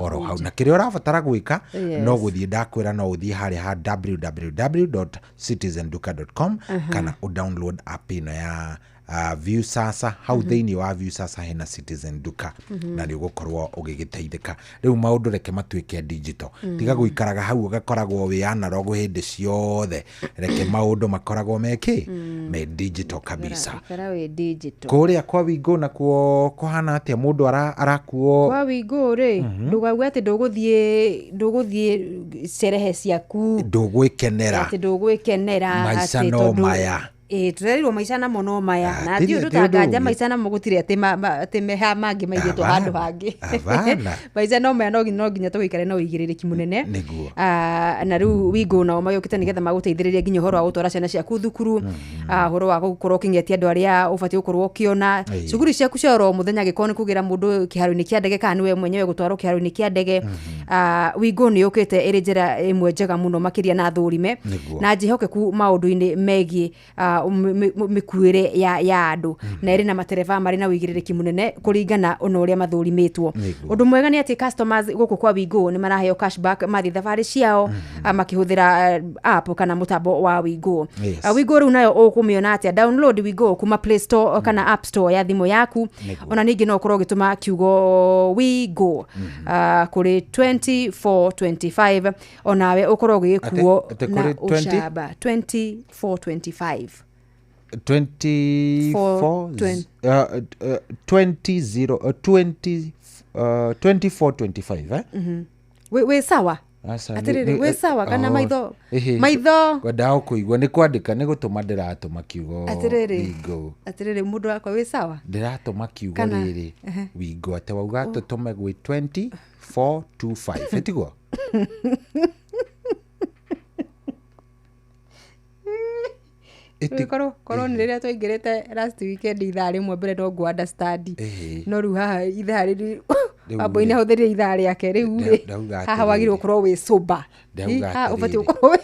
oro hau na kĩrĩa ũrabatara gwĩka no gũthiĩ ndakwĩra no ũthiĩ harĩa ha www.citizenduka.com kana ũdownload app ĩno ya View Sasa hau thĩinĩ wa View Sasa hena Citizen Duka na nĩ ũgũkorwo ũgĩgĩteithĩka rĩu maũndũ reke matuĩke digital tiga gũikaraga hau ũgakoragwo wĩ analog hĩndĩ ciothe reke maũndũ makoragwo me digital kabisa kũrĩa kwa Wingo nakuo kũhana atĩa mũndũ arakuo kwa Wingo rĩ ndũgauge atĩ ndũgũthiĩ sherehe ciaku ndũgwĩkenera maica no maya turerirwo maica namo no maya na thiũ ndũtanganja maica namo gũtirĩ atĩ meha mangĩ maigĩtwo handũ hangĩ maica no maya no nginya tũgĩikare na ũigĩrĩrĩki mũnene na rĩu Wingo nao magĩũkĩte nĩgetha magũteithĩrĩrie nginya ũhoro wa gũtwara ciana ciaku thukuru ũhoro wa gũkorwo ũkĩng'etia andũ arĩa ũbatiĩ gũkorwo ũkĩona cuguri ciaku cia oro mũthenya gĩkorwo nĩ kũgĩra mũndũ kĩharo-inĩ kĩa ndege kana nĩwe mwenyewe gũtwarwo kĩharo-inĩ kĩa ndege Wingo nĩ yũkĩte ĩrĩ njĩra ĩmwe njega mũno makĩria na thũrime na njĩhokeku maũndũ-inĩ megiĩ mikuire ya andu na iri na matereva mari na wigirĩrĩki munene kuringana ona uria mathurimitwo undu mwega ni ati customers guku kwa Wingo ni maraheo cashback mathi thabarĩ ciao makihuthira app kana mutambo wa Wingo Wingo riu nayo ukumiona ati download Wingo kuma Play Store kana App Store ya thimu yaku ona ningi no ukorwo gituma kiugo Wingo kuri 2425 onawe ukorwo gikuo na ushaba 2425 2425 we sawa atiriri we sawa kana maitho kwenda kuigwa ni kwandika ni gutuma ndiratuma kiugo Wingo atiriri mundu wakwa we sawa ndiratuma kiugo riri Wingo ate wauga tutume gwi 2425 etigwo korwo nä rä rä a twaingä rä te last weekend ithaa rä mwe mbere no ngå understand no rä u haha ithaa rä rä wambå nä ahå thä rire ithaa rä ake rä u rä haha wagirwo gå korwo wä soba å batiä gå korwo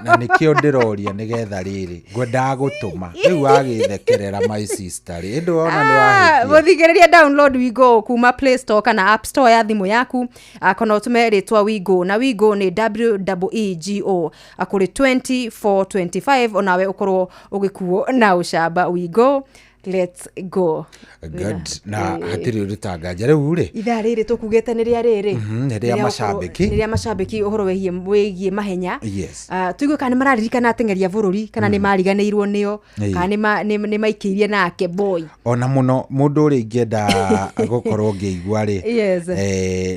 na nä kä o ndä roria nä getha rä rä ngwendaga gå tå ma rä u wagä thekerera my sister rä ndå ona nä wahä gå thigä rä ria download Wigo kuma Play Store kana App Store ya thimå yaku kana å tå me rä twa Wigo na Wigo nä WEEGO kå rä 2425 onawe å korwo å gä kuo na å camba Wigo. Let's go. Good. Na hatiri ritanganja riu ri ithaa riri tukugete ni ria riri ni ria macambiki uhoro wegie mahenya yes tuigwe kana mararirikana atengeria bururi kana ni mariganeirwo nio kana ni maikirie nake boy ona muno mundu uri ingienda gukorwo ngiigua ri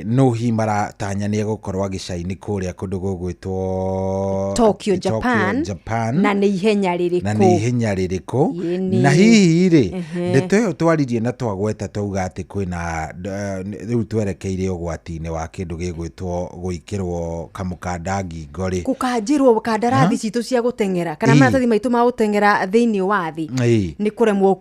no hi maratanya ni gukorwo agicaini kuria kundu gugwitwo Tokyo Japan na ni ihenya ririko na hihi ri ndeto twaririe na twagweta twauga ati kwina riu twerekeire ugwati-ini wa kindu gigwitwo guikirwo kamukanda ngingo ri gukanjirwo kandarathi citu cia gutengera kana maratathi maitu ma gutengera thiini wa thi ni kuremwo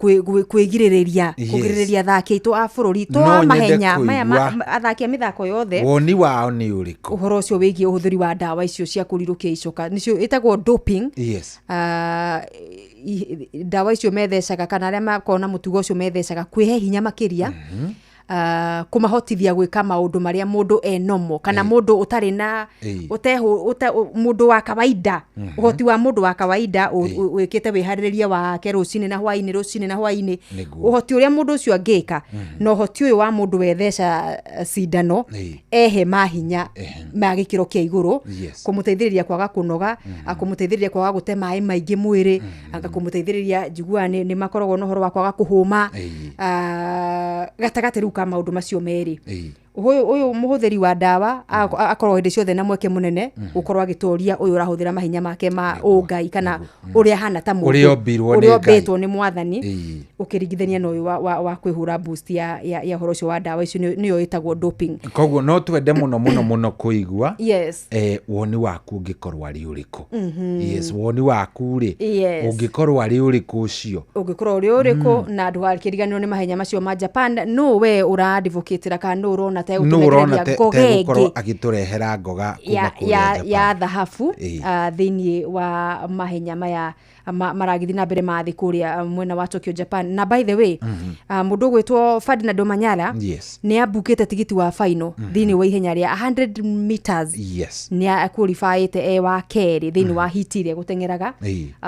kwigiriria kugiriria thaki itu a bururi to mahenya maya athaki mithako yothe woni wao ni uriku uhoro ucio wigie uhuthiri wa ndawa icio cia kurirukia icoka nicio itagwo doping ndawa icio methecaga kana aria makona mutugo ucio methecaga kwihe hinya makiria kumahotithia gwika maundu maria mundu enomo kana mundu utari na mundu wa kawaida uhoti wa mundu wa kawaida wikite wihaririria wake rucini na hwaini uhoti uria mundu ucio angika no uhoti uyu wa mundu wetheca cindano ehe mahinya magikiro kia iguru kumuteithiriria kwaga kunoga kumuteithiriria kwaga gute mai maingi mwiri kumuteithiriria njigua ni makoragwo no horo wa kwaga kuhuma gatagate ruka maundu macio meri uyu muhuthiri wa ndawa akorwo hindi ciothe na mweke munene gukorwo agitoria uyu urahuthira mahinya make ma ungai kana uria hana ta mundu uria betwo ni mwathani ukiringithania na uyu wa kwihura boost ya horo cio wa ndawa icio niyo itagwo doping koguo no twende muno kuigua yes woni waku ungikorwo ari uriku yes woni waku ri ungikorwo ari uriku ucio ungikorwo ari uriku na andu akiriganirwo ni mahenya macio ma Japan no we ura advocate kana no urona gukorwo agiturehera ngoga kuma kuria ya dhahabu thiini wa mahenya maya maragithi na mbere mathi kuria mwena wa Tokyo Japan na by the way mundu gwitwo Ferdinand Omanyala ni abukite tigiti wa final thiini wa ihenya ria 100 meters ni qualified wa keri thiini wa hit ria gutengeraga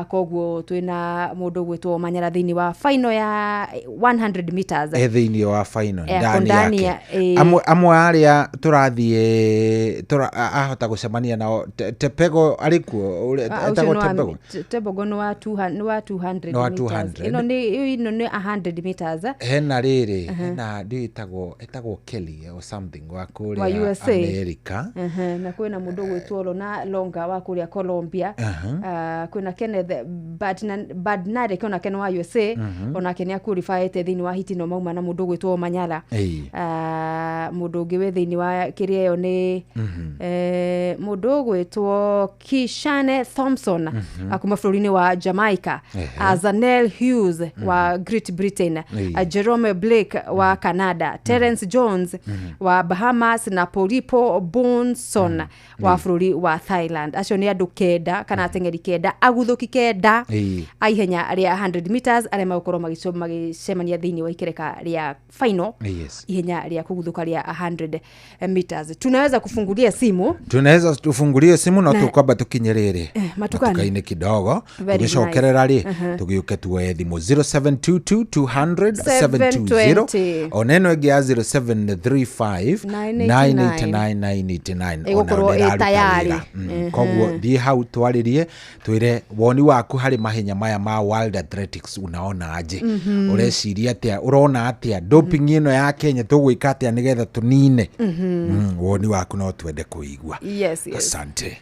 koguo twina mundu gwitwo Omanyala thiini wa final ya 100 meters thiini wa final ndani yake amwe aria turathie ahota gucemania nao Tepego arikuo etagwo Tepego no wa 200 meters ino ni 100 meters hena riri hena nditagwo Kelly or something wa kuria America na kwina mundu gwitwo na longa wa kuria Colombia kwina Kenneth Badnare kuna Ken wa USA ona Kenya qualified thiini wa hit no mauma na mundu gwitwo Omanyala mundu ungi we thiini wa kiria yo ni mundu gwitwo Kishane Thompson akuma bururi-ini wa Jamaica Zanel Hughes wa Great Britain Jerome Blake wa Canada Terence Jones wa Bahamas na Polipo Bonson wa bururi wa Thailand acio ni andu kenda kana atengeri kenda aguthuki kenda aihenya ria 100 meters aria magukorwo magicemania thiini wa ikereka ria final ihenya ria kuguthuka ria 100 meters tunaweza kufungulia simu na tukwamba tukinyerere matukaini kidogo tugicokerera ri tugiuke tuoye thimu 0722200720 oneno egi ya 0735989989 ona tayari koguo thie hau twaririe twire woni waku hari mahenya maya ma World Athletics unaona aje ureciria atia urona atia doping ino ya Kenya tugwika atia nigetha tunine woni waku no twende kuigua yes asante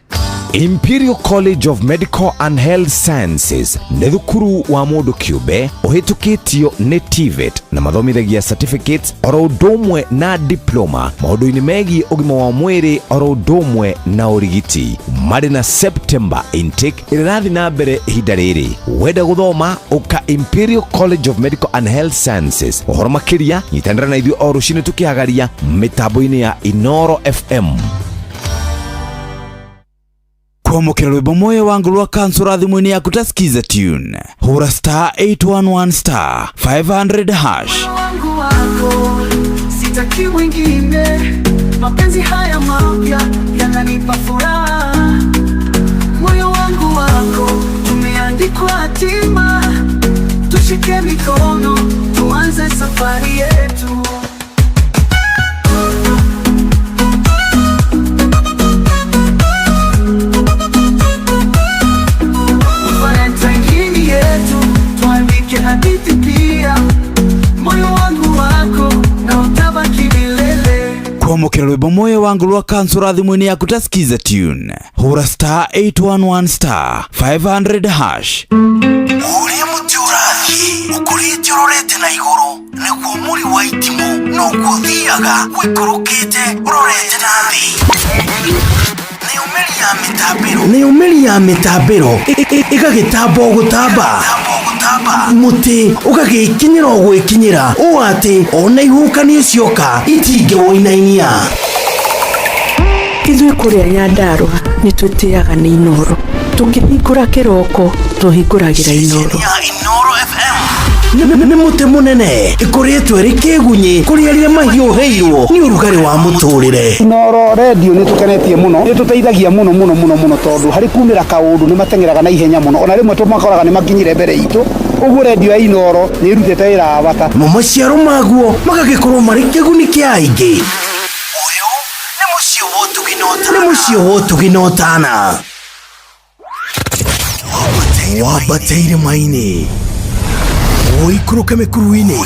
Imperial College of Medical and Health Sciences nĩ thukuru wa mũndũ kĩũmbe ũhĩtũkĩtio nĩ TVET na mathomithagia certificates oro ũndũ ũmwe na diploma maũndũ-inĩ megiĩ ũgima wa mwĩrĩ oro ũndũ ũmwe na ũrigiti. Marĩ na September intake ĩrathiĩ na mbere ihinda rĩrĩ. Wenda gũthoma ũka Imperial College of Medical and Health Sciences. Ũhoro makĩria nyitanĩra na ithuĩ o rũciinĩ tũkĩhagaria mĩtambo-inĩ ya Inoro FM. Kwamũkĩra rwĩmbo moyo wangu rwa kansura thimũ-inĩ yaku ta skiza tune. Hũra *811*500#. Wangu wako sitaki wengine, mapenzi haya mapya yananipa furaha. Moyo wangu wako tumeandikwa hatima, tushike mikono tuanze safari yetu. Hadithi pia moyo wangu wako na utabaki milele. Kwamũkĩra rwĩmbo moyo wangu rwa kansura thimũ-inĩ yaku ta skiza tune. Hũra *811*500#. Ũrĩa mũtĩ ũrathiĩ ũkũrĩte ũrorete na igũrũ, nĩguo mũri wa itimũ no gũthiaga wĩkũrũkĩte ũrorete na thĩ. Nĩ umeri ya mĩtambĩro ĩgagĩtamba gũtamba, mũtĩ ũgagĩkinyĩra gwĩkinyĩra ũũ atĩ ona ihukanio cioka itingĩwoinainia. Ithuĩ kũrĩa Nyandarua nĩ twĩtĩaga nĩ Inoro, tũkĩhingũra kĩroko tũhingũragĩra Inoro. Nĩ mũtĩ mũnene ĩkoretwo ĩrĩ kĩgunyi kũrĩ arĩa mahiũhĩirwo nĩ ũrugarĩ wa mũtũrĩre. Inoro radio nĩ tũkenetie mũno, nĩ tũteithagia mũno tondũ harĩ kumĩra kaũndũ nĩ matengeraga na ihenya mũno, ona rĩmwe tũmakoraga nĩ makinyire mbere itũ. Ũguo radio ya Inoro nĩ ĩrutĩte wĩra wa bata, maciaro maguo magagĩkorwo marĩ kĩguni kĩa aingĩ. Ũyũ nĩ mũciĩ wa ũtuginotana wambateire maini ũikũrũke mĩkuru-inĩ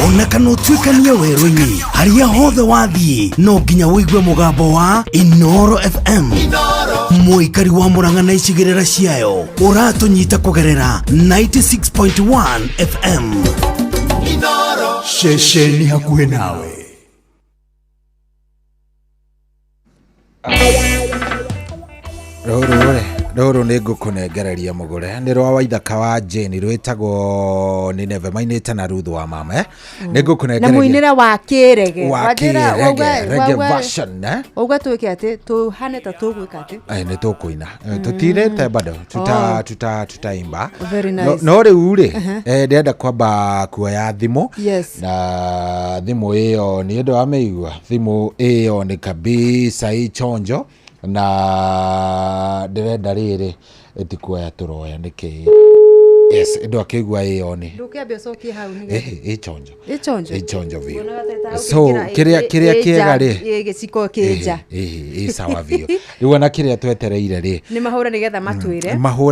ona kana ũtuĩkanie werũ-inĩ. Harĩa hothe wathiĩ no nginya wĩigue mũgambo wa Inoro FM. Mũikari wa Murang'a na icigĩrĩra ciayo ũratũnyita kũgerera 96.1 FM. Inoro ceceni hakuhĩ nawe. Rũrũ nĩ ngũkũnengereria mũgũre nĩ rwa Waithaka wa Jane rwĩtagwo nĩ Neve mainĩte na Ruth wa mama nĩ ngũkũnengereria na mũinĩre wa kĩrege reggae version uga twĩke atĩ tuhane ta tũgwĩka atĩ nĩ tũkũina tũtirĩte bado tutaimba nice. No rĩu rĩ ndĩrenda kwamba kuoya thimũ na thimũ ĩyo nĩ ũndũ wa mĩigua thimũ ĩyo nĩ kabisa ichonjo na ndĩrenda rĩrĩ ĩtikuoya tũroya nĩkĩ yes ndo akĩigua ĩyo nĩ ndũkĩambia cokie hau nĩ ichonjo vio so kĩrĩa kĩega rĩ gĩciko kĩnja sawa vio rĩu ona kĩrĩa twetereire rĩ nĩ mahũre nĩgetha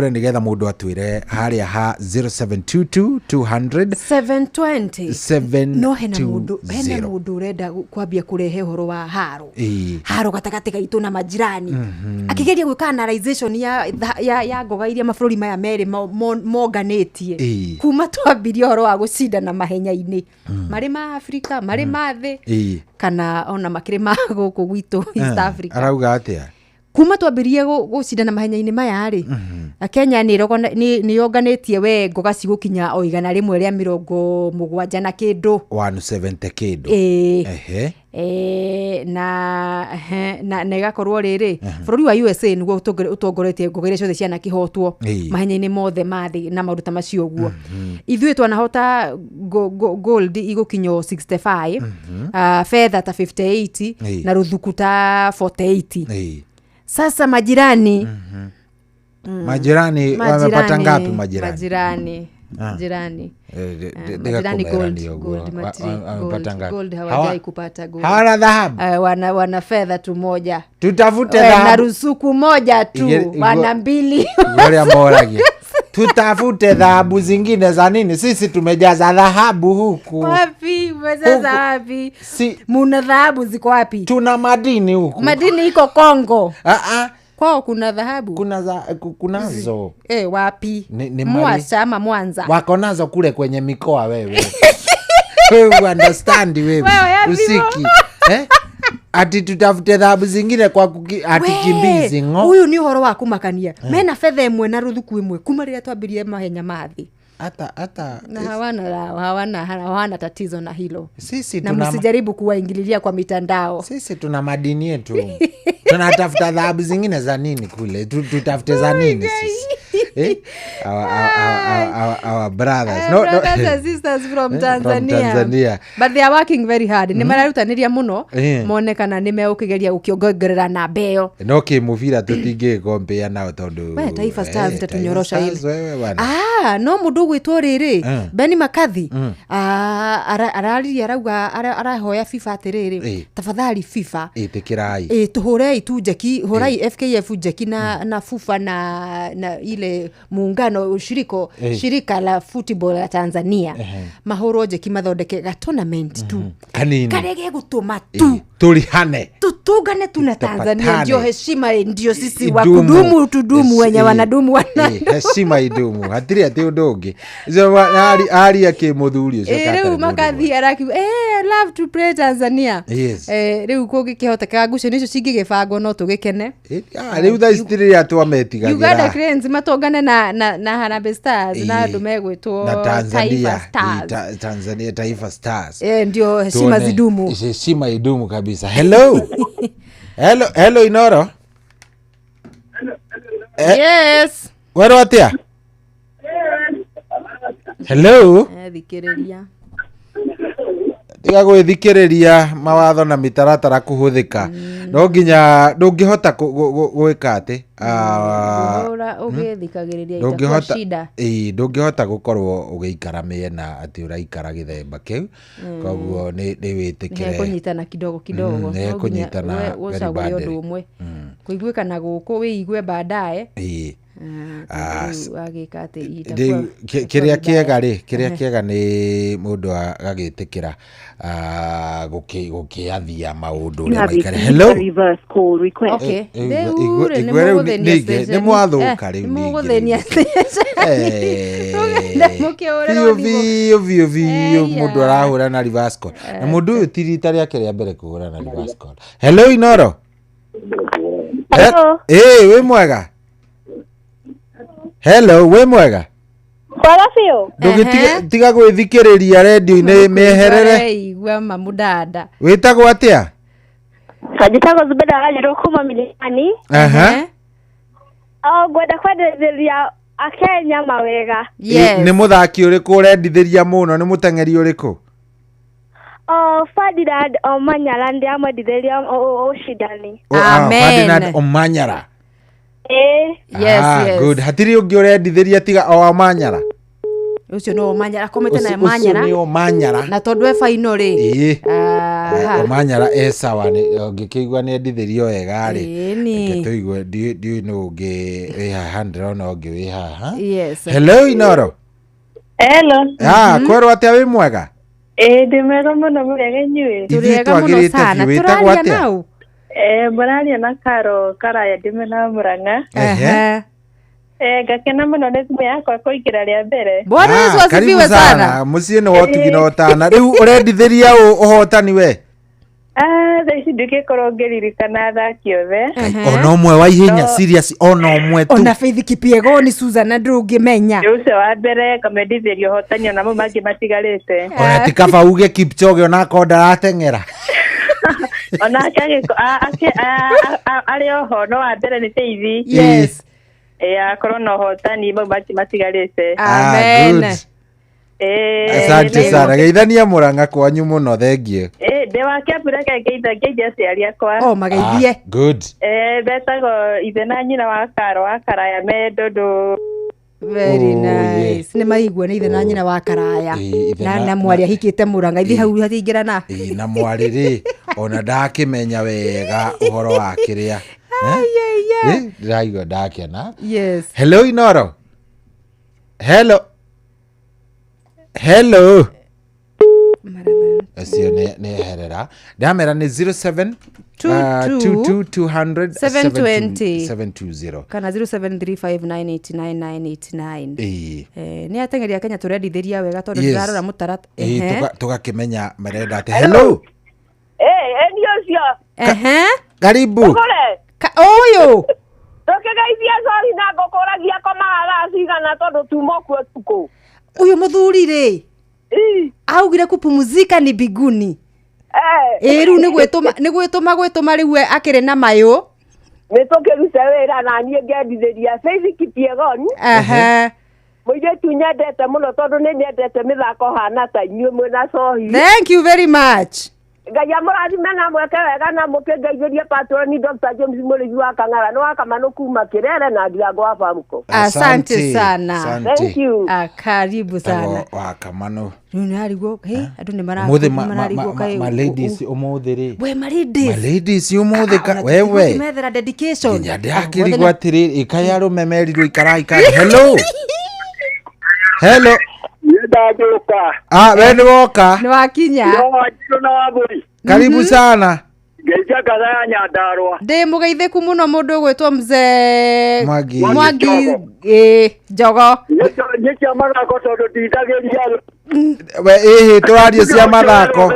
nĩgetha mũndũ atwĩre harĩa ha 0722 200 720 no hena mũndũ ũrenda kwambia kũrehe ũhoro wa haro gatagatĩ gaitũ na majirani akĩgeria gwĩka analyzation ya ngoga iria mabũrũri maya merĩ monganĩtie kuma twambirie ũhoro wa gũcindana mahenya-inĩ marĩ ma Afrika marĩ ma thĩ kana ona makĩrĩ ma gũkũ gwitũ East Africa. Arauga atĩa kuma twambirie gũcindana mahenya-inĩ maya rĩ Kenya nĩ yonganĩtie we ngoga cigũkinya o 170 na kĩndũ 170 kĩndũ na igakorwo rĩrĩ bũrũri wa USA nĩguo ũtongoretie ngoga iria ciothe ciana kĩhotwo mahenya-inĩ mothe mathĩ na maũndũ ta macio ũguo. Ithuĩ twanahota gold igũkinywo 65 fedha ta 58 na rũthuku ta 48. Sasa majirani wamepata ngapi majirani gold hawajai kupata gold. Hawana dhahabu. Wana fedha tu moja. Tutafute dhahabu. Na rusuku moja tu. Wana mbili. Gloria Moragi. Tutafute dhahabu zingine za nini? Sisi tumejaza dhahabu huku. Wapi? Umejaza wapi? Muna dhahabu ziko wapi? Tuna madini huku. Madini iko Kongo. Kwao kuna dhahabu. Kunazo. Wapi? Ni Mwasa ama Mwanza. Wako nazo kule kwenye mikoa wewe. Understand wewe. Usiki. Ati tutafute dhahabu zingine kwa ati kimbizi ngo. Huyu ni uhoro wa kumakania. Mena fedha imwe na ruthuku imwe kuma ria twambirie mahenya mathi. Hata na hawana tatizo na hilo. Sisi na msijaribu kuwaingililia kwa mitandao. Sisi tuna madini yetu. Tunatafuta dhahabu zingine za nini kule? Tutafute za nini sisi? Our brothers. Brothers and sisters from Tanzania. But they are working very hard. Ni mararutaniria muno monekana nimeukigeria ukiongerera na mbeo. No kimuvira tutingigombeana nao tondu. Wewe Taifa Stars tatunyorosha hili. No mundu gwitwo riri Benny Makathi arari arauga arahoya FIFA atiriri tafadhali FIFA itikirai tuhure itujeki horai FKF jeki na FUFA na ile muungano shirika la football la Tanzania mahoro jeki mathondeke ga tournament tu kanini karege gutuma tu tulihane tutugane tuna Tanzania ndio heshima ndio sisi wa kudumu wenye wanadumu heshima idumu hatiri ati udongi zo ari akimuthuri ucio rĩu Makathi araki love to play Tanzania rĩu kũngĩkĩhoteka ngucanio icio cingĩgĩbangwo no tũgĩkene rĩu thaa citiri atwa metigagira Uganda Cranes matongane na Harambee Stars na andũ megwĩtwo Tanzania Taifa Stars ndio heshima zidumu heshima idumu kabisa. Hello Inoro. Yes wero atia hello thikĩrĩria tiga gwĩthikĩrĩria mawatho na mitaratara kuhuthika no nginya ndungihota gwika ati ugithikagĩrĩria itakuwa shida ndungihota gukorwo ugiikara miena ati uraikara githemba kiu koguo ni witikire kunyitana kidogo kunyitana ucagure undu umwe kuiguikana guku wiigue baadaye kiria kiega ni mundu agagĩtĩkĩra gukiathia maundu uria maikare. Hello okay ni mwathuka riu vio mundu arahura na reverse call na mundu uyu ti rita riake ria mbere kuhura na reverse call. Hello Inoro. We mwega. Hello, we mwega? Kwega biũ. Ndũgĩtiga gwĩthikĩrĩria radio-inĩ meherere. Igua mamudada. Wĩtagwo atĩa? Njĩtagwo Zubeda Wanjiru kuma Milimani. Ngwenda kwendithĩria Akenya mawega. Nĩ mũthaki ũrĩkũ ũrendithĩria mũno? Nĩ mũteng'eri ũrĩkũ? Ferdinand Omanyala ndiye amwendithĩria ũcindani. Amen. Ferdinand Omanyala. Yes. Good. Hatiri ungi urendithĩria tiga o Omanyala. Ucio no Omanyala komete na Omanyala. Ucio ni Omanyala. Na tondu e final ri. Omanyala sawa ni ngikigwa ni endithĩrio wega ri. Ngĩtũigwe ndiũ no ungi wi haha ndĩrona ungi wi haha. Yes. Hello Inoro. Hello. Kwerwo atĩa wi mwega? Ndĩmwega mũno mũrega inyuĩ. Tũrĩega mũno sana. Tũraria nau. Mũraria na Karaya ndĩmena Mũrang'a. Ngakena mũno nĩ thimũ yakwa kũingĩra rĩa mbere. Bwana Yesu asifiwe sana. Mũciĩ nĩ wotugi na ũtana. Rĩu ũrendithĩria ũhotani we? Thaa ici ndingĩkorwo ngĩririkana athaki othe. Ona ũmwe wa ihenya serious ona ũmwe tu. Ona Faith Kipyegon Susan ndũngĩmenya. Ũcio wa mbere kamendithĩria ũhotani ona mangĩ matigarĩte. Ona ti kaba uge Kipchoge ona konda arateng'era. Ona arĩ oho no wa mbere nĩ Teithi. Yes. Akorwo na ũhotani mau mangĩ matigarĩte. Amen. Asante sana. Geithania Mũrang'a kwanyu mũno thengiũ. Ndĩ wa Kĩambu reke ngeithia aciari akwa. Mageithie. Good. Betagwo ithe na nyina wa Karo wa Karaya me Ndũndũ. Very nice. Nĩ maigua nĩ ithe na nyina wa Karaya. Na mwarĩ ahikĩte Mũrang'a ithi hau hatingĩrana. Na mwarĩ rĩ ona ndakĩmenya wega ũhoro wa kĩrĩa. Ndĩraigua ndakena. Yes. Hello Inoro. Hello. Acio nĩ herera. Ndamera nĩ 200 720 720 kana 0735989989 ni atengeri a Kenya turendithĩria wega tondu ndirarora mutarata tugakimenya marenda ate. Hello endio cio karibu uyu tukigeithia sori na ngũkũragia komaga cigana tondu tumo kuo tuku uyu muthuri ri augire kupumzika ni biguni riu ni gwituma riu akiri na mayu ni tukirute wira na nie ngendithĩria Faith Kipyegon muiretu nyendete muno tondu ni nyendete mithako hana ta inyuĩ mwina cohi. Thank you very much. Ngai amũrathime na mweke wega na mũkĩngeithĩrie patroni Dr. James Mũrĩithi wa Kang'ara no akamano kuma Kirere na Ndirango wa Famco. Asante sana. Thank you. Karibu sana. Wakamano. Nunarigwo andu ni mararigwo ma ladies umuthi ri. We ma ladies umuthi wewe. Methera dedication. Nyandakirigwo atiri ikayaro memerirwo ikaraika. Hello. Ndaguka. We ni woka. Ni wakinya. Na waburi. Karibu sana. Geja kadhaa Nyandarua. Ndi mugeithiku muno mundu gwitwo mzee Mwangi Njogo. Nyekia mathako tondu ndithagiria. We twario cia mathako.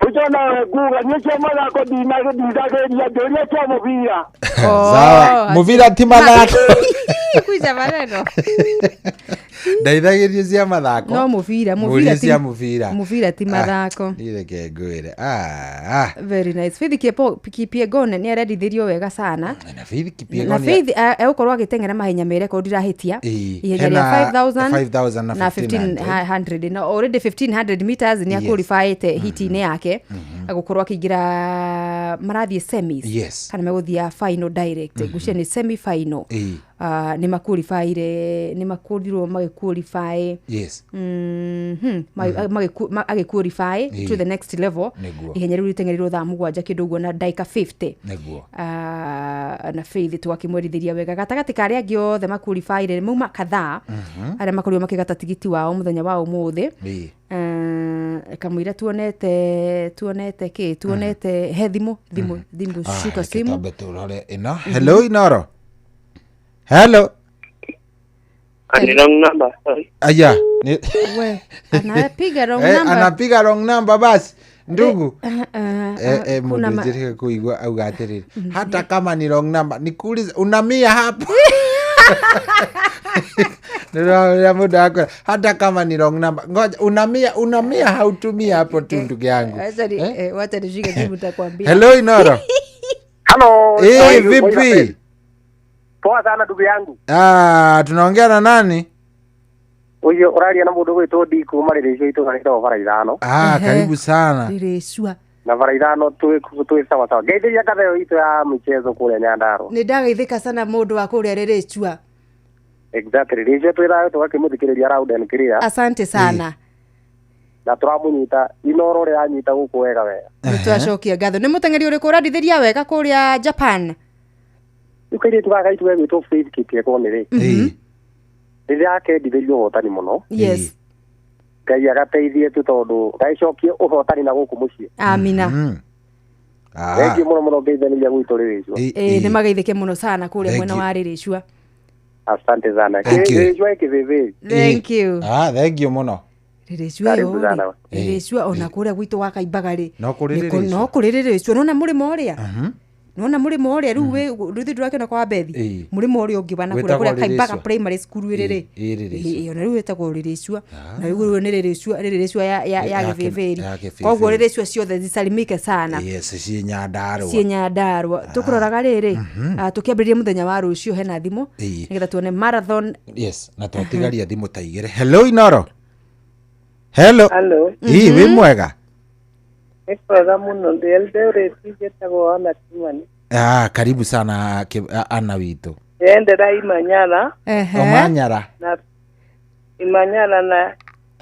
Ujona nguga nyekia mathako ndithagiria ndoria cia mubira. Sawa, mubira ti mathako. Kuija maneno. Ndaithagiria cia mathako. No mubira mubira ti mathako. Ndireke ngwire. Very nice. Faith Kipyegon ni arendithĩrio wega sana. Na Faith Kipyegon. Na Faith ukorwo agitengera mahenya mere ko ndirahitia. Ihenya rĩa 5000 na 1500 na already 1500 meters ni aqualified hiti-inĩ yake. Agukorwo akigira marathie semis. Kana meguthia final direct. Gucia ni semi final. Ni makurirwo magiqualify magiqualify to the next level ihenya riu ritengerirwo thaa mugwanja kindu guo na daika 50 na Faith twakimwerithiria wega gatagati karia angi othe maqualify mauma kadhaa aria makorirwo makigata tigiti wao muthenya wa umuthi kamwira tuonete thimu shuka simu. Hello Inoro. Hello. Wrong number. Aya. We, anapiga wrong number. Anapiga wrong number basi. Ndugu. Mudijirike kuigwa au gatiriri. Hata kama ni wrong number, nikuulize unamia hapo. Ndio muda wako. Hata kama ni wrong number. Ngoja unamia hautumia hapo tu ndugu yangu. Wacha nishike simu nitakwambia. Hello Inoro. Hello. Vipi? Poa sana ndugu yangu. Tunaongea na nani? Uyo uralia na mundu gwitwo Diku Marirecio itu ndo Varaithano. Karibu sana. Rirecio. Na Varaithano tu sawa sawa. Geithia katheo itu ya michezo kule Nyandarua. Ni ndageithika sana mundu wa kule Rirecio. Exactly. Rirecio twirayo tugakimuthikiriria round and clear. Asante sana. Na turamunyita Inoro ria anyita guku wega wega. Nitwacokia ngatho. Ni mutengeri uriku urandithĩria wega kuria Japan. Ukairie tugagaitu we gwitwo Faith Kipyegon ri. Rĩrĩa akendithĩrio ũhotani mũno. Yes. Ngai agateithie tu tondu gaicokie ũhotani na gũkũ mũciĩ. Amina. Thank you mũno ngeithania gwitũ Rirecio. Nĩ mageithĩke mũno sana kũrĩa mwena wa Rirecio. Asante sana. Rirecio kivivi. Thank you. Thank you mũno. Rirecio ona kũrĩa gwitũ wa Kaibagari. No kũrĩ Rirecio nona mũrĩmo ũrĩa. Nona mũrĩmo ũrĩa rĩu we rũthi ndũrakĩona kwa Bethi mũrĩmo ũrĩa ũngĩ bana kũrĩa Kaibaga primary school rĩrĩ ona rĩu wetagwo Rirecio na rĩu nĩ Rirecio ya Gĩbĩbĩri koguo Rirecio ciothe zisalimike sana ciĩ Nyandarua tũkũroraga rĩrĩ tũkĩambĩrĩria mũthenya wa rũciũ hena thimũ nĩgetha tuone marathon na twatigaria thimũ ta igĩrĩ. Hello Inoro. Hello. Wĩ mwega? Nikuwega muno ndi Eldoret jetagwo Ana Kimani. Karibu sana Ana witu. Endera Imanyara. Omanyara. Na Imanyara na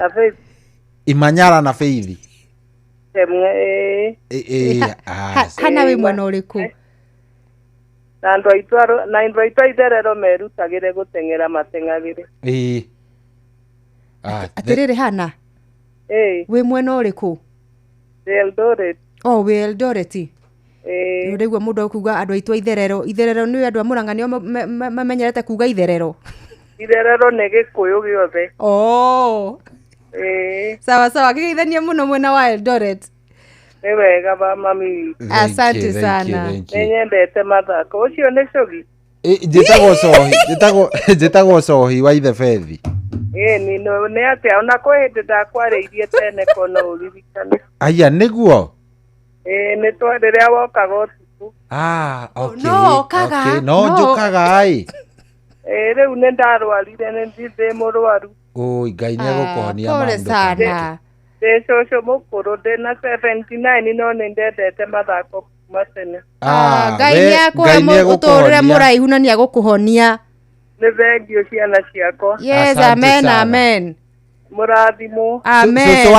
Faith. Imanyara na Faith. Hana we mwana ũrĩkũ? Na ndo aitwa itherero merutagire gutengera mateng'agire. Atiriri hana. We mwena ũrĩkũ? Eldoret. Oh, we Eldoret. Ndigwa mundu akuga andu aitu itherero ni andu amuranga nio mamenyerete kuga itherero. Itherero ne gikuyu giothe. Oh. Sawa kigithania muno mwena wa Eldoret. Ni wega ba mami. Asante sana. Nyendete mathako ucio ni cogi. Njĩtagwo Cohi wa ithe Bethi. Ni no ne atia ona ko hĩndĩ ndakwarĩirie tene kono ũririkane. Aya nĩguo. Nĩ rĩrĩa wokaga ũtukũ. Okay. No okaga. No njũkaga ai. Rĩu nĩ ndarwarire nĩ ndĩ mũrwaru. Ngai nĩegũkũhonia maũndũ. Pole sana. Ndĩ cũcũ mũkũrũ ndĩna 79 no nĩ ndendete mathako kuma tene. Ngai nĩakũhe ũtũũrĩre mũraihu na nĩagũkũhonia. Nĩ thengio ciana ciakwa. Yes, amen. Mũrathimwo. Amen. Cũcũ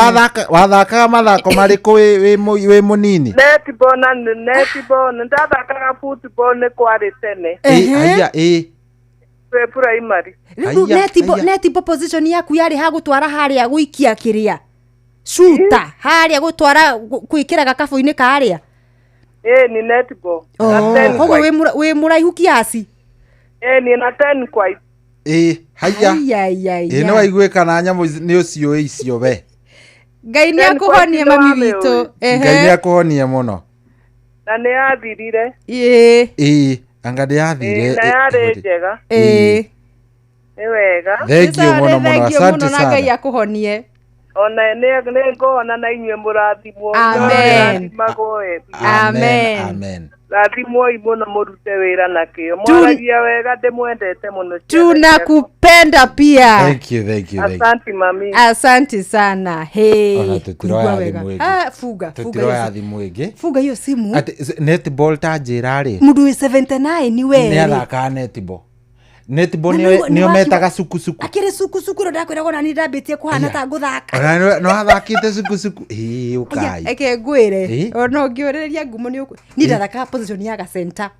wathakaga mathako marĩkũ wĩ mũnini? Netball ndathakaga football nĩ kwarĩ tene. Aya primary. Netball position yaku yarĩ ha gũtwara harĩa gũikia kĩrĩa shooter harĩa gũtwara gwĩkĩra gakabu-inĩ karĩa. Ni netball. Koguo wĩ mũraihu kiasi. Ni na 10 quite. Haya. Nĩ waiguĩka na nyamũ nĩ ũciũĩ icio we. Ngai nĩakũhonie mami witũ. Ngai nĩakũhonie mũno. Na nĩ yathirire. Anga ndĩyathire. Na yarĩ njega. Nĩ wega. Thank you mũno. Asante sana. Ngai akũhonie. Ona nĩ ngona na inyuĩ mũrathimwo. Amen. Rathimwoi mũno mũrute wĩra na kĩo. Mwaragia wega ndĩmwendete mũno. Tunakupenda pia. Thank you. Asante mami. Asante sana. Ona tutiroya thimũ ĩngĩ. Fuga. Tutiroya thimũ ĩngĩ. Fuga hiyo simu. Netball ta njĩra rĩ. Mũndũ 79 we. Nĩ athakaga netball nĩo metaga suku. Akĩrĩ suku ndakwĩragwo na niĩ ndambĩtie kũhana ta ngũthaka. No athakĩte suku. Ũkai. Eke ngwĩre. Ona ũngĩũrĩrĩria ngumo niĩ ndathakaga position ya ga center.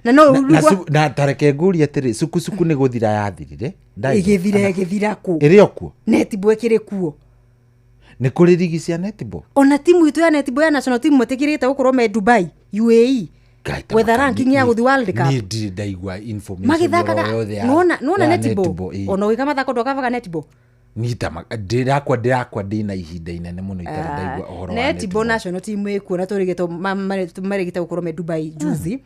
Na no rugwa. Na tareke ngũria atĩrĩ suku nĩ gũthira yathirire. Igĩthira kũ? Ĩrĩ o kuo. Netball ĩkĩrĩ kuo. Nĩ kũrĩ ligi cia netball. Ona timu itu ya netball ya national team mũtĩkĩrĩte gũkorwo me Dubai, UAE. Whether ranking ya guthi World Cup. Ni ndaigua information. Magithakaga. Nona netball. Ona wika mathako ndokabaga netball. Ndirakwa ndina ihinda inene muno itari ndaigua uhoro wa netball national team ĩkuo na tũrĩgĩtwo marĩgĩte gũkorwo me Dubai juzi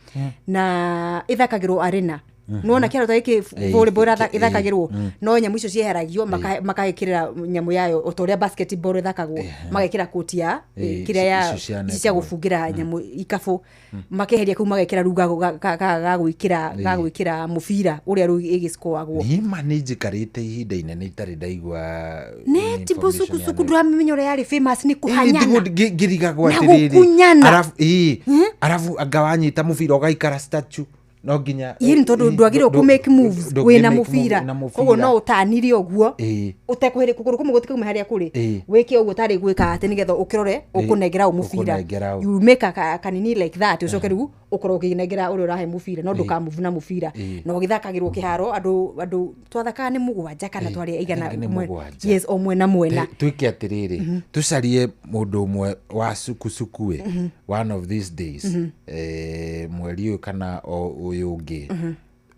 na ithakagĩrwo arena. Nuona kĩaro ta gĩkĩ volleyball ithakagĩrwo no nyamũ icio cieheragio makagĩkĩrĩra nyamũ yayo o ta ũrĩa basketball ithakagwo magekĩra koti ya kĩrĩa ya cia gũbungĩra nyamũ ikabu makeheria kũu magekĩra rũga gagwĩkĩra mũbira ũrĩa rũu ĩgĩscoreagwo. Ni manage karĩte ihinda inene itarĩ ndaigua netball suku ndũramenya ũrĩa yarĩ famous nĩ kũhanyana ngirigagwo atĩrĩrĩ arabu anga wanyita mũbira ũgaikara statue no nginya yini tondu ndwagire ku make moves wina mufira koguo no utanire oguo utekwere kuguru kumwe gutikume haria kuri weke oguo tari gwika ati nigetha ukirore ukunengera umufira you make a kanini like that ucoke riu ukorwo ukinengera uri urahe mufira no ndukamove na mufira no githakagirwo kiharo andu twathaka ni mugwanja kana twari igana yes o mwena twike atiriri tucarie mundu umwe wa suku we one of these days mweri uyu kana uyungi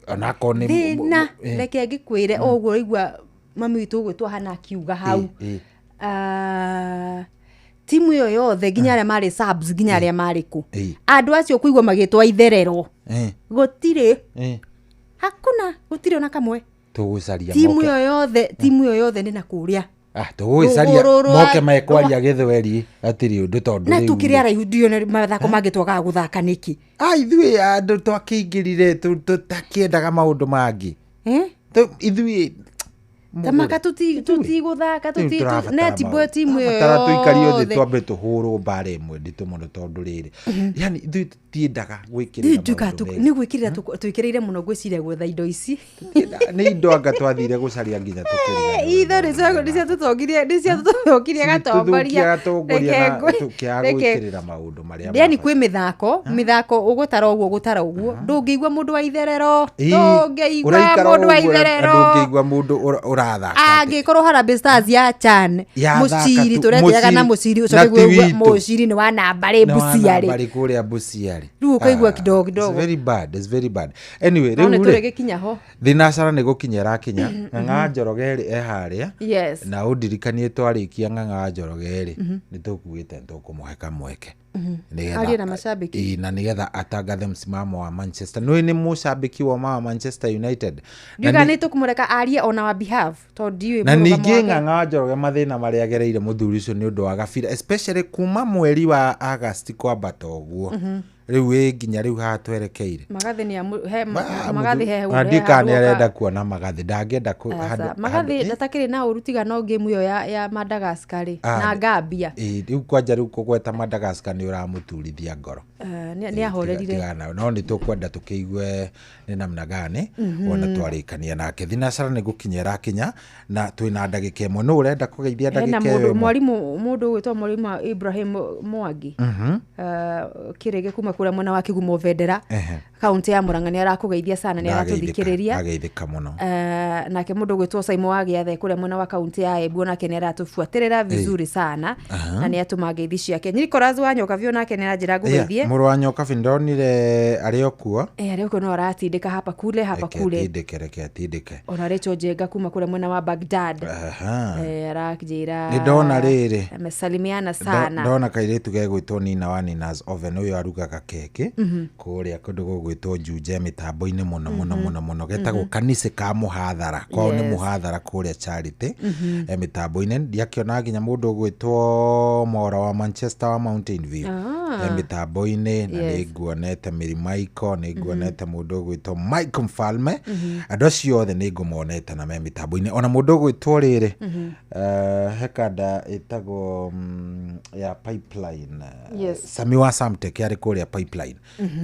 ona kone na reke ngikwire oguo igwa mami witu gwitwa hana kiuga hau timu yo yothe nginya aria mari subs nginya aria mari ku andu acio kuigwa magitwa itherero gutire hakuna gutire ona kamwe tugucaria timu yo yothe ni nakuria tugucaria moke mekwaria githweri atiri undu tondu na tukiria raihu ndio mathako magitwaga guthaka niki ithui andu twakingirire tutakiendaga maundu mangi ithui tamaka tuti guthaka tuti netball timu yo tara tuikari othe twambe tuhurwo bare imwe nditu muno tondu riri yani ithui tiendaga gwikirira ni gwikirira twikirire muno gwiciria gwetha indo ici ni indo anga twathire gucaria nginya tukirira itho nicio tutokirie gatongoria tukiaga gwikirira maundu maria yani kwi mithako ugutara ndungĩigua mundu wa itherero ndungĩigua mundu irathaka angikorwo Harambee Stars ya Chan muciri tureteaga na muciri ucoke muciri ni wa nambari Busia ri nambari kuria Busia ri riu ukaigua kidogo it's very bad anyway riu turegikinya ho thinacara ni gukinyira kinya Ng'ang'a Njoroge eharia na undirikanie twarikia Ng'ang'a Njoroge ni tukuite tukumuheka mweke na mashabiki na nigetha atangathe msimamo wa Manchester ni mushabiki wa Manchester United ndiga ni tukumureka arie on our behalf to ndiwe na ningi Ng'ang'a Njoroge mathina mari agereire muthuri ucio ni undu wa gabira especially kuma mweri wa August kwambata uguo riu nginya riu hatwerekeire magathi ni magathi he andika ni arenda kuona magathi ndangenda magathi ndatakiri na urutiga no game yo ya Madagascar na Gambia riu kwanja riu kugweta Madagascar ni uramuturithia ngoro ni ahorerire no ni tukwenda tukiigue ni namna gani wona twarikania nake thinacara ni gukinyira kinya na twina ndagika imwe no urenda kugeithia ndagika imwe mwalimu mundu gwitwa mwalimu Ibrahim Mwangi kirege kuma kura mwana wa Kigumo Vendera kaunti ya Murang'a ni arakugeithia sana ni aratuthikiriria ageithika muno nake mundu gwitwa Saimo wa Giathe kura mwana wa kaunti ya Embu nake ni aratufuatirira vizuri sana na ni atumageithi ciake Nicholas Wanyoka vyo nake ni anjira gugeithie muru wa Nyoka ndonire ariokuo ariokuo no aratindika hapa kule tindike ona Recho Jenga kuma kura mwana wa Baghdad arakijira ni ndona riri amesalimiana sana ndona kairetu gegwitwo Nina wa Nina's Oven uyu arugaga keke kuria kundu gugwitwo Njuje mitambo-ini muno getagwo kanise ka muhathara kwao ni muhathara kuria Charity mitambo-ini ndiakiona nginya mundu gwitwo Mora wa Manchester wa Mountain View mitambo-ini na niguonete Miri Michael niguonete mundu gwitwo Mike Mfalme andu acio othe nigumonete na me mitambo-ini ona mundu gwitwo riri hekada itagwo ya Pipeline Sami wa Samtek yari kuria Pipeline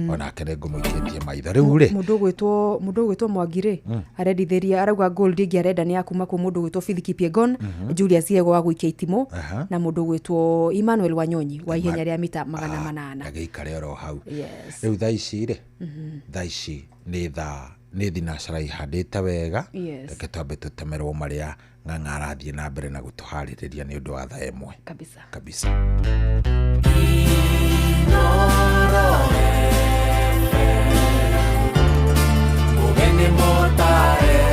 ona kenengo muiketie maitho riu ri mundu gwitwo Mwangire arendithiria arauga gold igi arenda ni akuma ku mundu gwitwo Fithiki Piegon Julius Yego wa gwikia itimo na mundu gwitwo Emmanuel Wanyonyi wa ihenya ria mita 800 ageikare oro hau riu thaici ri thaici ni thinacara ihandite wega reke twambe tutemerwo maria Ng'ang'a arathie na mbere na gutuhaririria ni undu wa thaa imwe kabisa Ugeni motare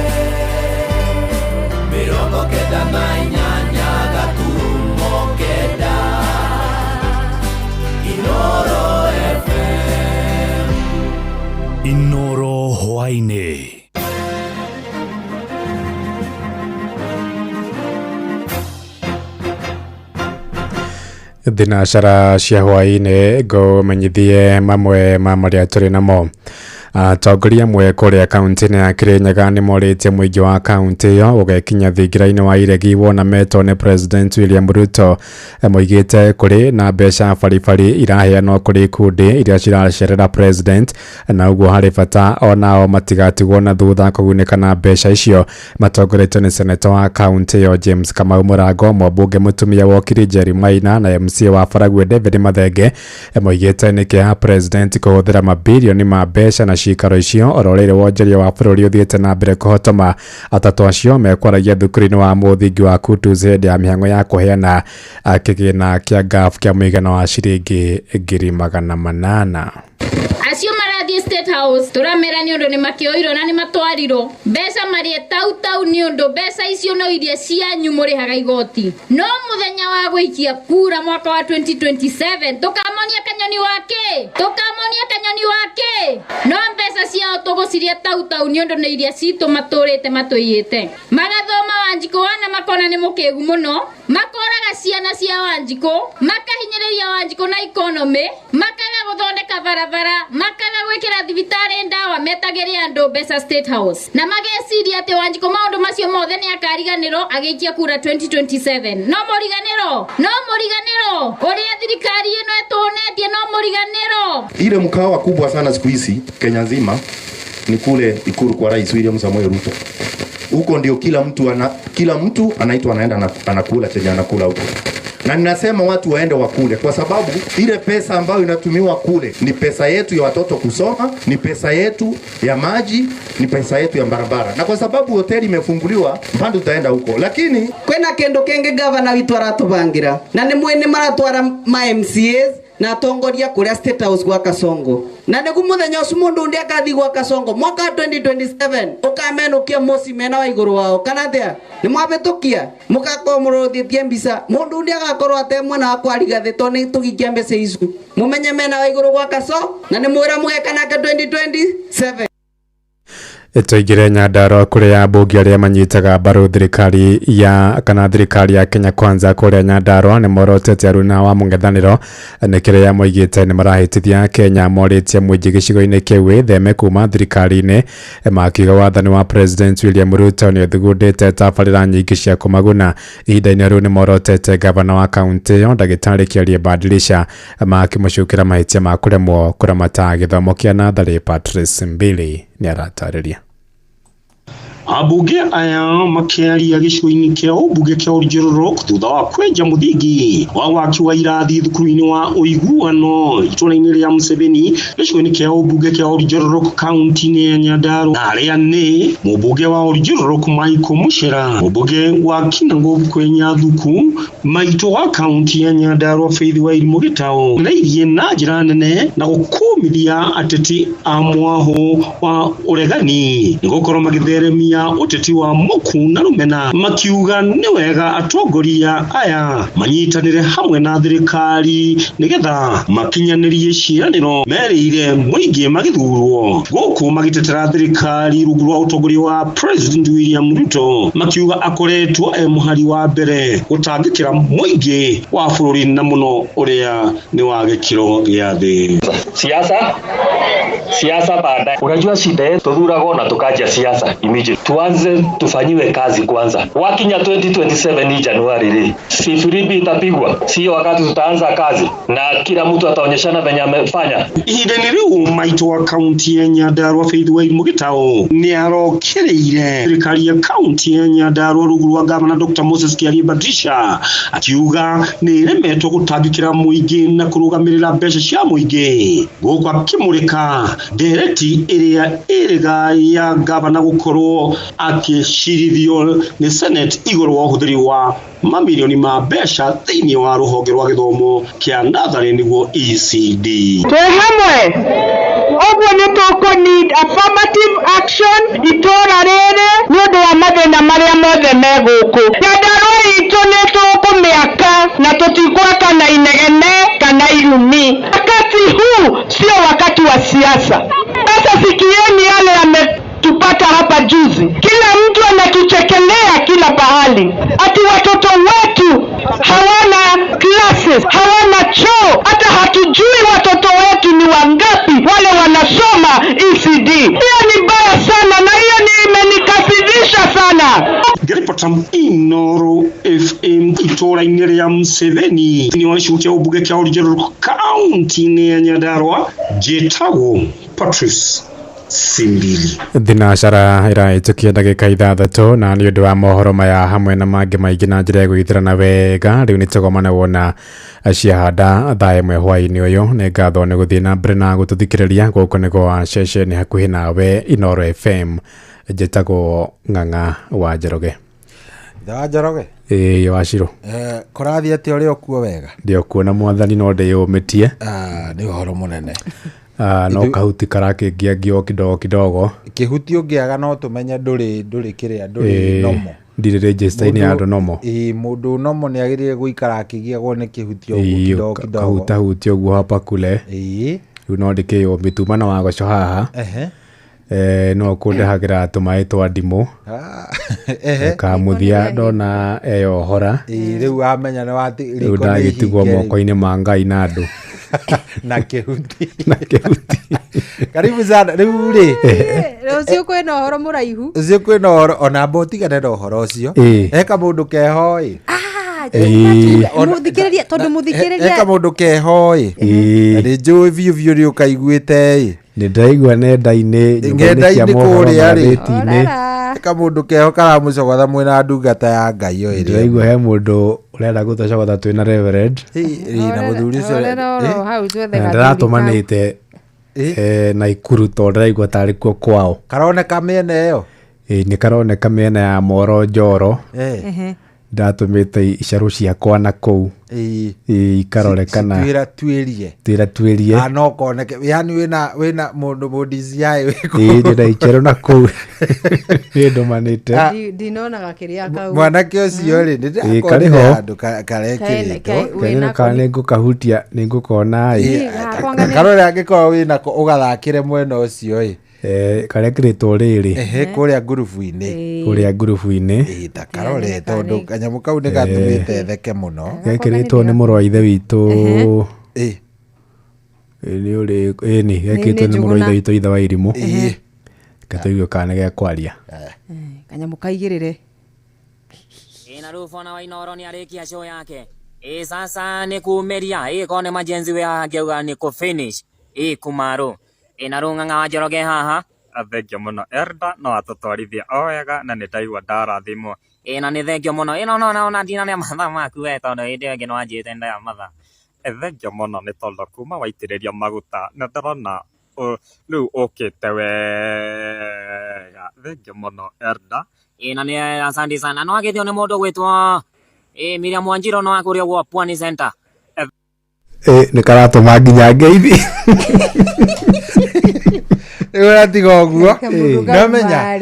mirongo kenda na inyanya gaturumo kenda Inoro FM Inoro hwaine thinacara cia hwaine ngumenyithie mamwe ma maria turi namo atongoria amwe kuria kaunti-ini ya Kirinyaga ni moritie muingi wa kaunti iyo ugekinya thingira-ini wa iregi wona meto ni President William Ruto moigite kuri na mbeca baribari iraheanwo kuri ikundi iria ciracerera president na uguo hari bata onao matigatigwo na thutha kugunika na mbeca icio matongoretio ni seneta wa kaunti iyo James Kamau Murango mwambunge mutumia wa Okiri Jerry Maina na MC wa Faragwe David Mathenge moigite ni kia president kuhuthira mabilioni ma mbeca na cikaro icio ororeire wonjeria wa bururi uthiete na mbere kuhotoma atatu acio mekwaragia thukuru-ini wa muthingi wa Kutus hindi ya mihango ya kuheana kigina kia GAF kia muigana wa ciringi 800,000 acio marathie State House turamera ni undu ni makioiro na ni matwariro mbeca marie tau ni undu mbeca icio no iria cianyu murihaga igoti no muthenya wa gwikia kura mwaka wa 2027 tukamonia kanyoni wake no mbeca ciao tuguciria tau ni undu ni iria citu maturite matuiyite magathoma Wanjiko wana makona ni mukegu muno makoraga ciana cia Wanjiko makahinyiriria Wanjiko na economy makaga guthondeka barabara makaga gwikira thibitari ndawa metageria andu mbeca State House na mageciria ati Wanjiko maundu macio mothe ni akariganiro agiikia kura 2027 no muriganiro uria thirikari ino etunetie no muriganiro ile mkawa kubwa sana siku hizi Kenya nzima ni kule Ikulu kwa Rais William Samoei Ruto. Huko ndio kila mtu anaitwa anaenda anakula chenye anakula huko. na ninasema watu waende wakule, kwa sababu ile pesa ambayo inatumiwa kule ni pesa yetu ya watoto kusoma, ni pesa yetu ya maji, ni pesa yetu ya barabara, na kwa sababu hoteli imefunguliwa bado tutaenda huko. Lakini kwena kendo kenge gavana witu aratubangira na ni mwene maratwara ma MCAs na tongoria kuria State House gwa Kasongo na negu muthenya ucio mundu ndi akathi gwa Kasongo mwaka 2027 ukamenukia mosi mena wa iguru wao kana thia ni mwabetukia mugakomorothitie mbica mundu ndi agakorwo atemwe na kwariga thito ni tugikia mbeca icu mumenye mena wa iguru gwa Kaso na ni mwira mugekanake 2027. Itoigire Nyandarua kuria mbunge aria manyitaga mbaru thirikari ya Kenya Kwanza kuria Nyandarua ni morotete aruna wa mung'ethaniro ni kiria moigite ni marahitithia Kenya moritie mwingi gicigo-ini kiu theme kuma thirikari-ini makiuga wathani wa President William Ruto ni uthugundite tabarĩra nyingi cia kumaguna. Ihinda-ini riu ni morotete gavana wa kaunti yo Ndagĩtarĩ Kĩarie Badilisha makimucukira mahitia ma kuremwo kuramata gĩthomo kĩa natharĩ. Patrice Mbili ni aratarĩria. Abunge aya makiaria gicigo-ini kia ubunge kia Oljoro thutha wa kwenja muthingi wa waki wa irathi thukuru-ini wa uiguano itũra-ini ria Museveni gicigo-ini kia ubunge kia Oljoro kaunti-ini ya Nyandarua. Na aria ni mubunge wa Oljoro Michael Muchera, mubunge wa Kinangop Kwenya Thuku, maito wa kaunti ya Nyandarua Faith Wairimu Gitau nairie na njira nene na gukumithia ateti a mwaho wa uregani nigukorwo magitheremia uteti wa muku na rumena makiuga ni wega atongoria aya manyitanire hamwe na thirikari nigetha makinyanirie ciiraniro merire muingi magithurwo guku magitetera thirikari rungu rwa utongoria wa President William Ruto makiuga akoretwo muhari wa mbere gutangikira muingi wa bururi na muno uria ni wa gikiro gia thi. Siasa baadaye. Unajua shida yetu tudhurago na tukaja siasa immediate. Tuanze tufanyiwe kazi kwanza. Wakinya 2027 Januari hii. Sifuribi itapigwa. Sio wakati tutaanza kazi na kila mtu ataonyeshana venye amefanya. Ihinda-ini riu maito wa kaunti ya Nyandarua Faith Wairimu Gitau ni arokereire thirikari ya kaunti ya Nyandarua rungu rwa gavana Dr. Moses Kĩarie Badilisha akiuga ni iremetwo gutangikira muingi na kurugamirira mbeca cia muingi guku akimurika dereti iria iriga ya gavana gukorwo akishirithio ni Senate iguru wa uhuthiri wa mamilioni ma mbeca thiini wa ruhonge rwa githomo kia natharĩ niguo ECD. Twe hamwe ogwo ni tuko need affirmative action itora rere ni undu wa mathina maria mothe meguku. Nyandarua itu ni tukumiaka na tutigwaka na inegene kana irumi. Wakati huu sio wakati wa siasa. Sasa sikieni yale yametupata hapa juzi. Kila mtu anatuchekelea kila pahali. Ati watoto wetu hawana classes, hawana choo. Hata hatujui watoto wetu ni wangapi wale wanasoma ECD. Hiyo ni baya sana na hiyo ni imenikasirisha sana. Geripotam Inoro FM itũra-ini ria Museveni ni wacukia ubunge kia Oljoro kaunti-ini ya Nyandarua njĩtagwo Patrice Simbili. Thinacara iraitukia ndagika 6 na ni undu wa mohoro maya hamwe na mangi maingi na njira gwithirana wega riu ni tugomana wona ciahanda thaa imwe hwaini uyu ni ngatho ni guthii na mbere na gututhikiriria guku ni gwa ceceni hakuhi nawe Inoro FM njĩtagwo Ng'ang'a wa Njoroge. Da Njoroge Wachiro kurathi ati uri okuo wega ndio kuona mwathani no ndiyumitie ni uhoro munene no kahuti karakĩngia ngio kidogo kihuti ungiaga no tumenye nduri kiria nduri nomo ndire register-ini ya andu nomo mundu nomo ni agirire guikara akigiagwo ni kihuti uguo kidogo kahuti uguo hapa kule riu no ndikĩyo mitumana wa goco haha no kundehagira tumai twa ndimu kamuthia ndona eyohora riu amenya ni wati riu ndagitigwo moko-ini ma Ngai na andu na kihuti karibu sana riu ri ucio kwina uhoro muraihu ucio kwina uhoro ona mbotigane na uhoro ucio eka mundu kehoi muthikiriria tondu muthikiriria eka mundu kehoi ni njui biu ri ukaiguite ni ndaigua nenda-ini kuria ri eka mundu keho karamucogotha mwina ndungata ya Ngai oi ri ndaigua he mundu urenda gutocogotha twina reverend na muthuri ucio ndiratumanite na ikuru tondu ndiraigua tari kuo kwao karoneka miene iyo ni karoneka miena ya Moro Njoro ndatumite icaru ciakwa na kuu ikarorekana twira no koneke yani wina mundu mudiciai ndira icaru na kuu ndumanite ndinonaga kiria kau mwanake ucio ri kariho andu karekirito kana ngukahutia ningukona karore angikorwo winako ugathakire mwena ucio karekirito riri kuria ngurubu-ini ta karore tondu kanyamu kau ni gatumite theke muno gekirito ni muru wa ithe witu ni uri ni gekirito ni muru wa ithe witu ithe wa irimu katuigua kana ge kwaria kanyamu kaigirire na Rufona wa Inoro ni arikia show yake sasa ni kumeria kone majenzi we hageuga ni ku finish kumaro inarung'ang'a wa Njoroge haha athengio muno Erda no atutwarithia wega na nĩ ndaigua ndarathimwo na nĩ thengio muno no ndina nĩ mathaa maku we tondu hĩndĩ ĩyo ĩngĩ nĩ wanjĩte ndaya mathaa thengio muno nĩ tondu kuma waitĩrĩria maguta nĩ ndĩrona rĩu ũkĩte wega thengio muno Erda na nĩ asante sana no agĩthio nĩ mũndũ gwĩtwo Miriam Wanjiru no akũrĩa gwa Pwani Center nĩ karatũma nginya ngeithi uratiga uguo namenya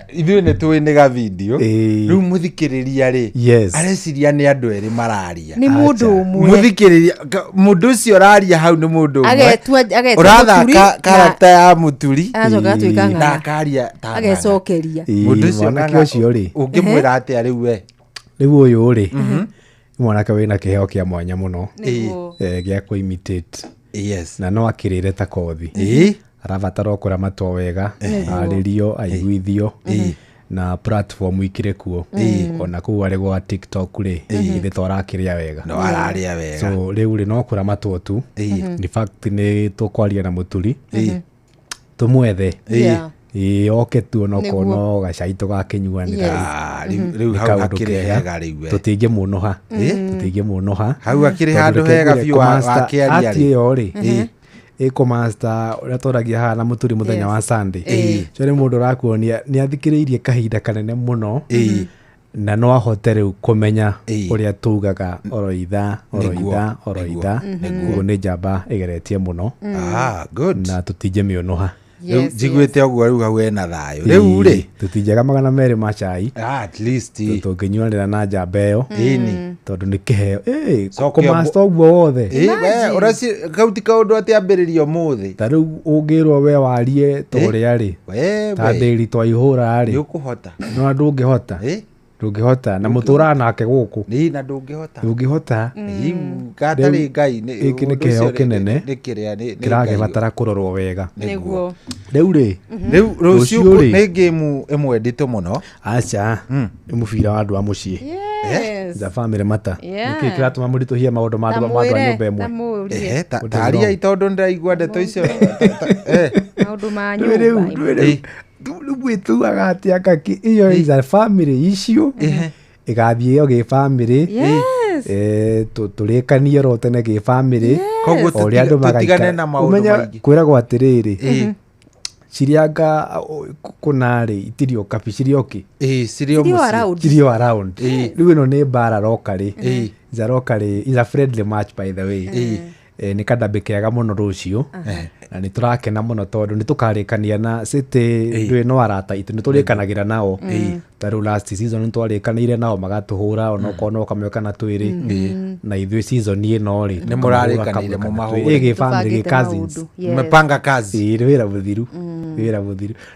ithuĩ nĩ tũĩ nĩ ga video rĩu mũthikĩrĩria rĩ areciria nĩ andũ erĩ mararia nĩ mũndũ ũmwe mũthikĩrĩria mũndũ ũcio ũraria hau nĩ mũndũ ũmwe ũrathaka karata ya mũturi na akaria agecokeria mũndũ ũcio rĩ ũngĩmwĩra atĩa rĩu we rĩu ũyũ rĩ mwanake wĩna kĩheo kĩa mwanya mũno gĩa kũ imitate na no akĩrĩre ta kothi arabatara kũramatwo wega arĩrio aiguithio na platform ikire kuo ona kuu arĩ gwa TikTok rĩ ithe to arakĩrĩa wega no ararĩa wega so rĩu rĩ no kũramatwo tu in fact nĩ tũkwaria na mũturi tũmwethe oke tu onokorwo gacai tũgakĩnyuanĩra rĩu hau hakĩrĩ hega rĩu tũtingĩmũnoha hau hakĩrĩ handũ hega biũ wakĩaria ĩyo rĩ master ũrĩa tũragia haha na mũturi mũthenya wa Sunday cio nĩ mũndũ ũrakuonia nĩ athikĩrĩirie kahinda kanene mũno na no ahote rĩu kũmenya ũrĩa tugaga oroitha ũguo nĩ njamba ĩgeretie mũno na tũtingĩmĩonoha njiguĩte ũguo rĩu hau ena thayũ rĩu rĩ tũtinjaga 200 ma cai at least tũngĩnyuanĩra na njamba ĩyo tondũ nĩ kĩheo kũmaster ũguo wothe kau ti kaũndũ atĩ ambĩrĩria ũmũthĩ ta rĩu ũngĩrwo we warie ta ũrĩa rĩ ta ndĩri twaihũra rĩ no ndũngĩhota na mũtũraga nake gũkũ na ndũngĩhota gatarĩ ngai gĩkĩ nĩ kĩheo kĩnene kĩragĩbatara kũrorwo wega rĩu rĩ rũciũ nĩ game ĩmwe nditũ mũno aca nĩ mũbira wa andũ a mũciĩ za family mata nĩkĩ kĩratũma mũritũhie maũndũ ma andũ a nyũmba ĩmwe taria tondũ ndĩraigua ndeto icio maũndũ ma nyũmba gwĩtuaga atĩa kaki iyo iza family icio ĩgathiĩ ĩyo gĩ family tũrĩkanie ro tene gĩ family ũrĩa andũ magaikara na maũndũ maingĩ kwĩragwo atĩrĩrĩ cirianga kunarĩ itirio kabi cirioki cirio around rĩu ĩno nĩ mbara roka rĩ iza friendly match by the way nĩ kadambĩ kega mũno rũciũ na nĩ tũrakena mũno tondũ nĩ tũkarĩkania na City ndũĩ no arata itũ nĩ tũrĩkanagĩra nao ta rĩu last season nĩ twarĩkanĩire nao magatũhũra onokorwo no kamwe kana twĩrĩ na ithuĩ season ĩno rĩ nĩ mũrarĩkanĩire mũmahũre gĩ family gĩ cousins mmepanga kazi wĩra mũthiru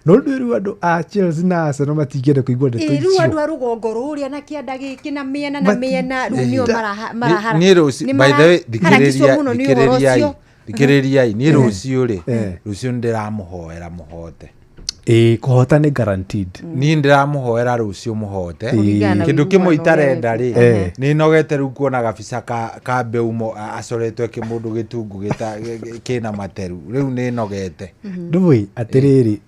no rĩu andũ a Chelsea na Arsenal matingĩenda kũigua ndeto icio rĩu andũ a rũgongo rũrĩa na kĩanda gĩkĩ na mĩena rĩu nĩo marahara nĩ rũciũ by the way thikĩrĩriai niĩ rũciũ rĩ rũciũ ndĩramũhoera mũhote kuhota ni guaranteed ni ndiramuhoera rucio muhote kindu kimwe itarenda ri ni nogete ru kuona gabica ka mbeumo acoretwe kimundu gitungu gita kina materu riu ni nogete ndui atiriri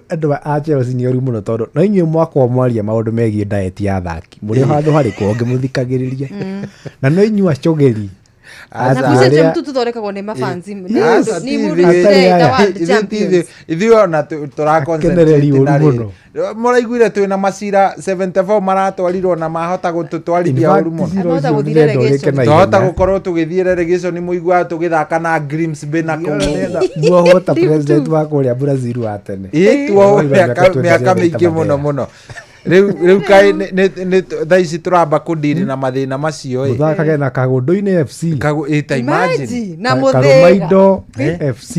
andu a Chelsea ni ori muno tondu no inyuĩ mwaka mwaria maundu megie diet ya thaki muri handu hari ko ngimuthikagiriria na no inyuĩ acogeri na mtu tuthondekagwo nĩ mafansi ni muri ithuĩ ona tũraconcentrate mũraiguire twĩna macira 74 maratwarirwo na mahota gũtũtwarithia ũru mũno twahota gũkorwo tũgĩthiĩ relegation mũiguaga tũgĩthaka na Grimsby na muohota president wa kũrĩa Brazil wa tene mĩaka mĩingĩ mũno riu kai ni thaici turamba kudiri na mathina macio muthakage na Kagundu-inĩ FC ta imagine na Karumaido FC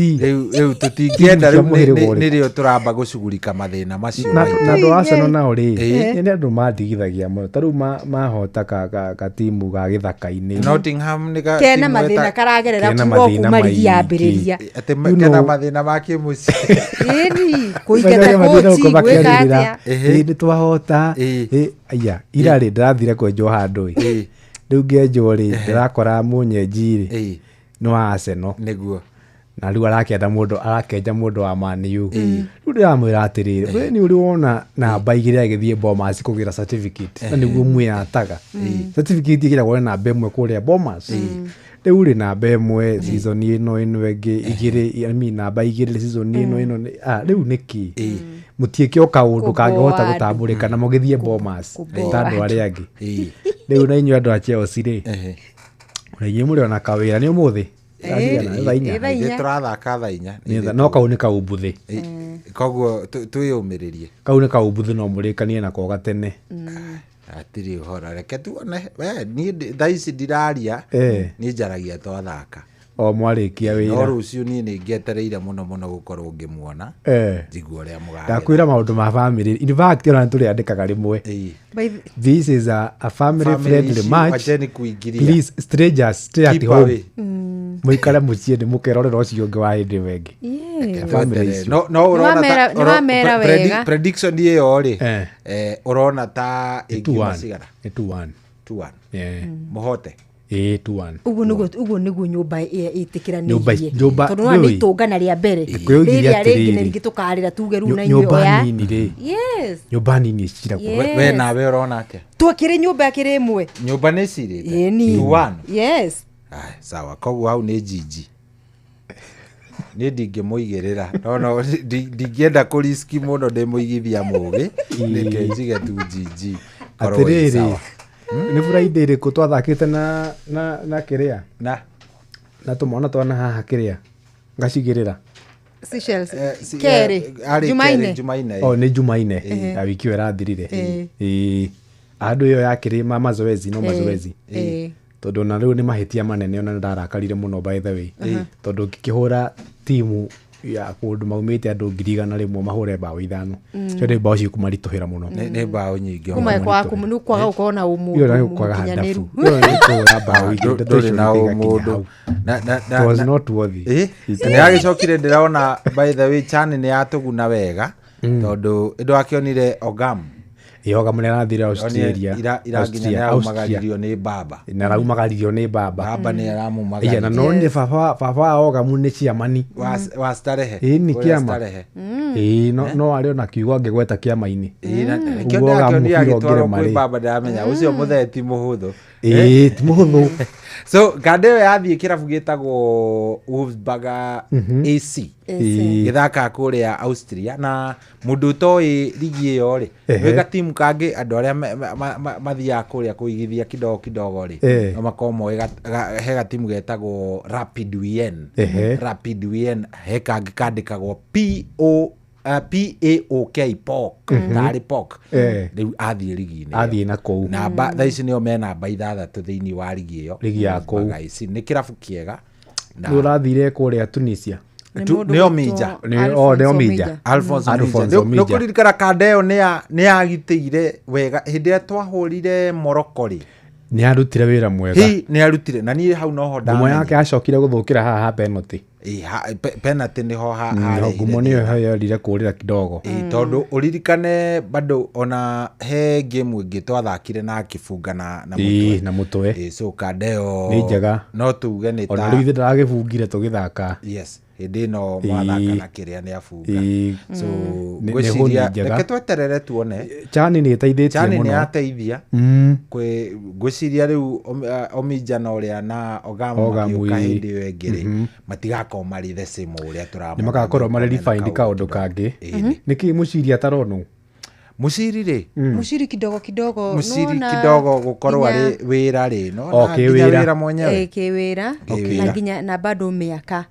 riu tutingienda riu nirio turamba gucugurika mathina macio na ndo Arsenal nao ri ni andu mandigithagia muno tariu mahota ka timu ga githaka-inĩ Nottingham ni kena mathina karagerera kuma ligi yambĩrĩria ate kena mathina ma kimuci eni kuigeta kochi gwika atia ni twahota aya irari ndirathire kwenjwo handu riu ngenjwo ri ndirakora munyenji no Arsenal niguo na riu arakenja mundu wa Man U riu ndiramwira atiriri we ni uri wona namba igiri agithie Bomas kugira certificate na niguo mwiyataga certificate igiragwo na namba imwe kuria Bomas riu ri namba imwe season ino ingi igiri namba igiri season ino riu niki mutieke kaundu kangehota gutambũrĩka na mugithie Bomas tandu aria angi riu na inyu andu a Chelsea ri na inyu muri ona kawira ni umuthi turathaka thaa inya no kau ni kaumbuthi koguo twiyumiririe kau ni kaumbuthi no murikanie nako gatene atiri hora reke tuone ni thaici ndiraria ni njaragia twathaka o mwarikia wira no rucio ni ngetereire muno gukorwo ngimuona njigua ria muganga ndakwira maundu ma family in fact ona turiandikaga rimwe this is a family friendly match please strangers stay at home muikare mucie ni mukerorera ucio ngi wa hindi wengi no urona prediction iyo ri urona ta ingiuma cigara 2-1 muhote 2-1 uguo niguo nyumba itikiranĩirie tondu no nĩ itũngana rĩa mbere rĩrĩa rĩngĩ na rĩngĩ tũkarĩra tuge rĩu na inyuĩ oya nyumba nini iciragwo we nawe urona atia twakĩrĩ nyumba yakĩrĩ ĩmwe nyumba nĩ cirĩte 2-1 yes sawa koguo hau nĩ jiji nĩ ndingĩmũigĩrĩra no ndingĩenda kũriski mũno ndĩmũigithia mũgĩ nĩkenjige tu jiji atĩrĩrĩ ni Friday iriku twathakite na kiria na tumona twana haha kiria ngacigirira keri Jumaine ni Jumaine ya wiki irathirire andu iyo yakiri mazoezi no mazoezi tondu na riu ni mahitia manene ona ndarakarire muno by the way tondu ngikihura timu ya kundu maumite andu 100,000 mahure bao ithano cio bao cikumarituhira muno ni bao nyingi kuma kwaga gukorwo na umundu yo kwaga handafu yo ni kuhura bao igiri nduri na umundu na was not worthy ni agicokire ndiraona by the way Chan ni atuguna wega tondu ndo akionire Ogam Yoga mune arathire Australia iraginya na umagaririo ni baba na raumagaririo ni baba ni aramumagaririo na no ni baba oga mune ciamani wa starehe ni kiama no ari ona kiugo ngegweta kiama-ini kionde agitwaro kwi baba ndamenya ucio mutheti muhuthu ti muhuthu so Kandeo yathie kirabu gitagwo Wolfsburg AC githaka kuria Austria na mundu toi ligi iyo ri wega timu kangi andu aria mathia kuria kuigithia kidogo ri no makomo hega timu getagwo Rapid Wien heka ngikandikagwo PAOK tari POK riu athie ligi-ini athie na kou namba thaici nio me namba 6 thiini wa ligi iyo ligi ya kou ni kirabu kiega na urathire kuria Tunisia nio Mija Alphonse Mija kuririkana Kandeo ni agitire wega hindi twahurire Morocco ri ni arutire wira mwega ni arutire na ni hau no ho ndamwe yake acokire guthukira haha penalty penalty niho harehire ngumo niyo yarire kurira kidogo tondu uririkane bado ona he game ingi twathakire na kifunga na mutwe so Kadeo ni njega no tuge ni ta ona rithi ndagibungire tugithaka yes hindi no mwathaka na kiria ni afunga so gwiciria reke tweterere tuone Chani ni iteithitie muno Chani ni ateithia kwe gwiciria riu Omija na uria na Ogamu kahindi yo engiri matigako mari the same uria turamona ni magakorwo mari refined kaundu kangi niki muciria taronu muciri ri muciri kidogo gukorwo ari wira ri no wira mwenyewe kiwira na nginya na bado miaka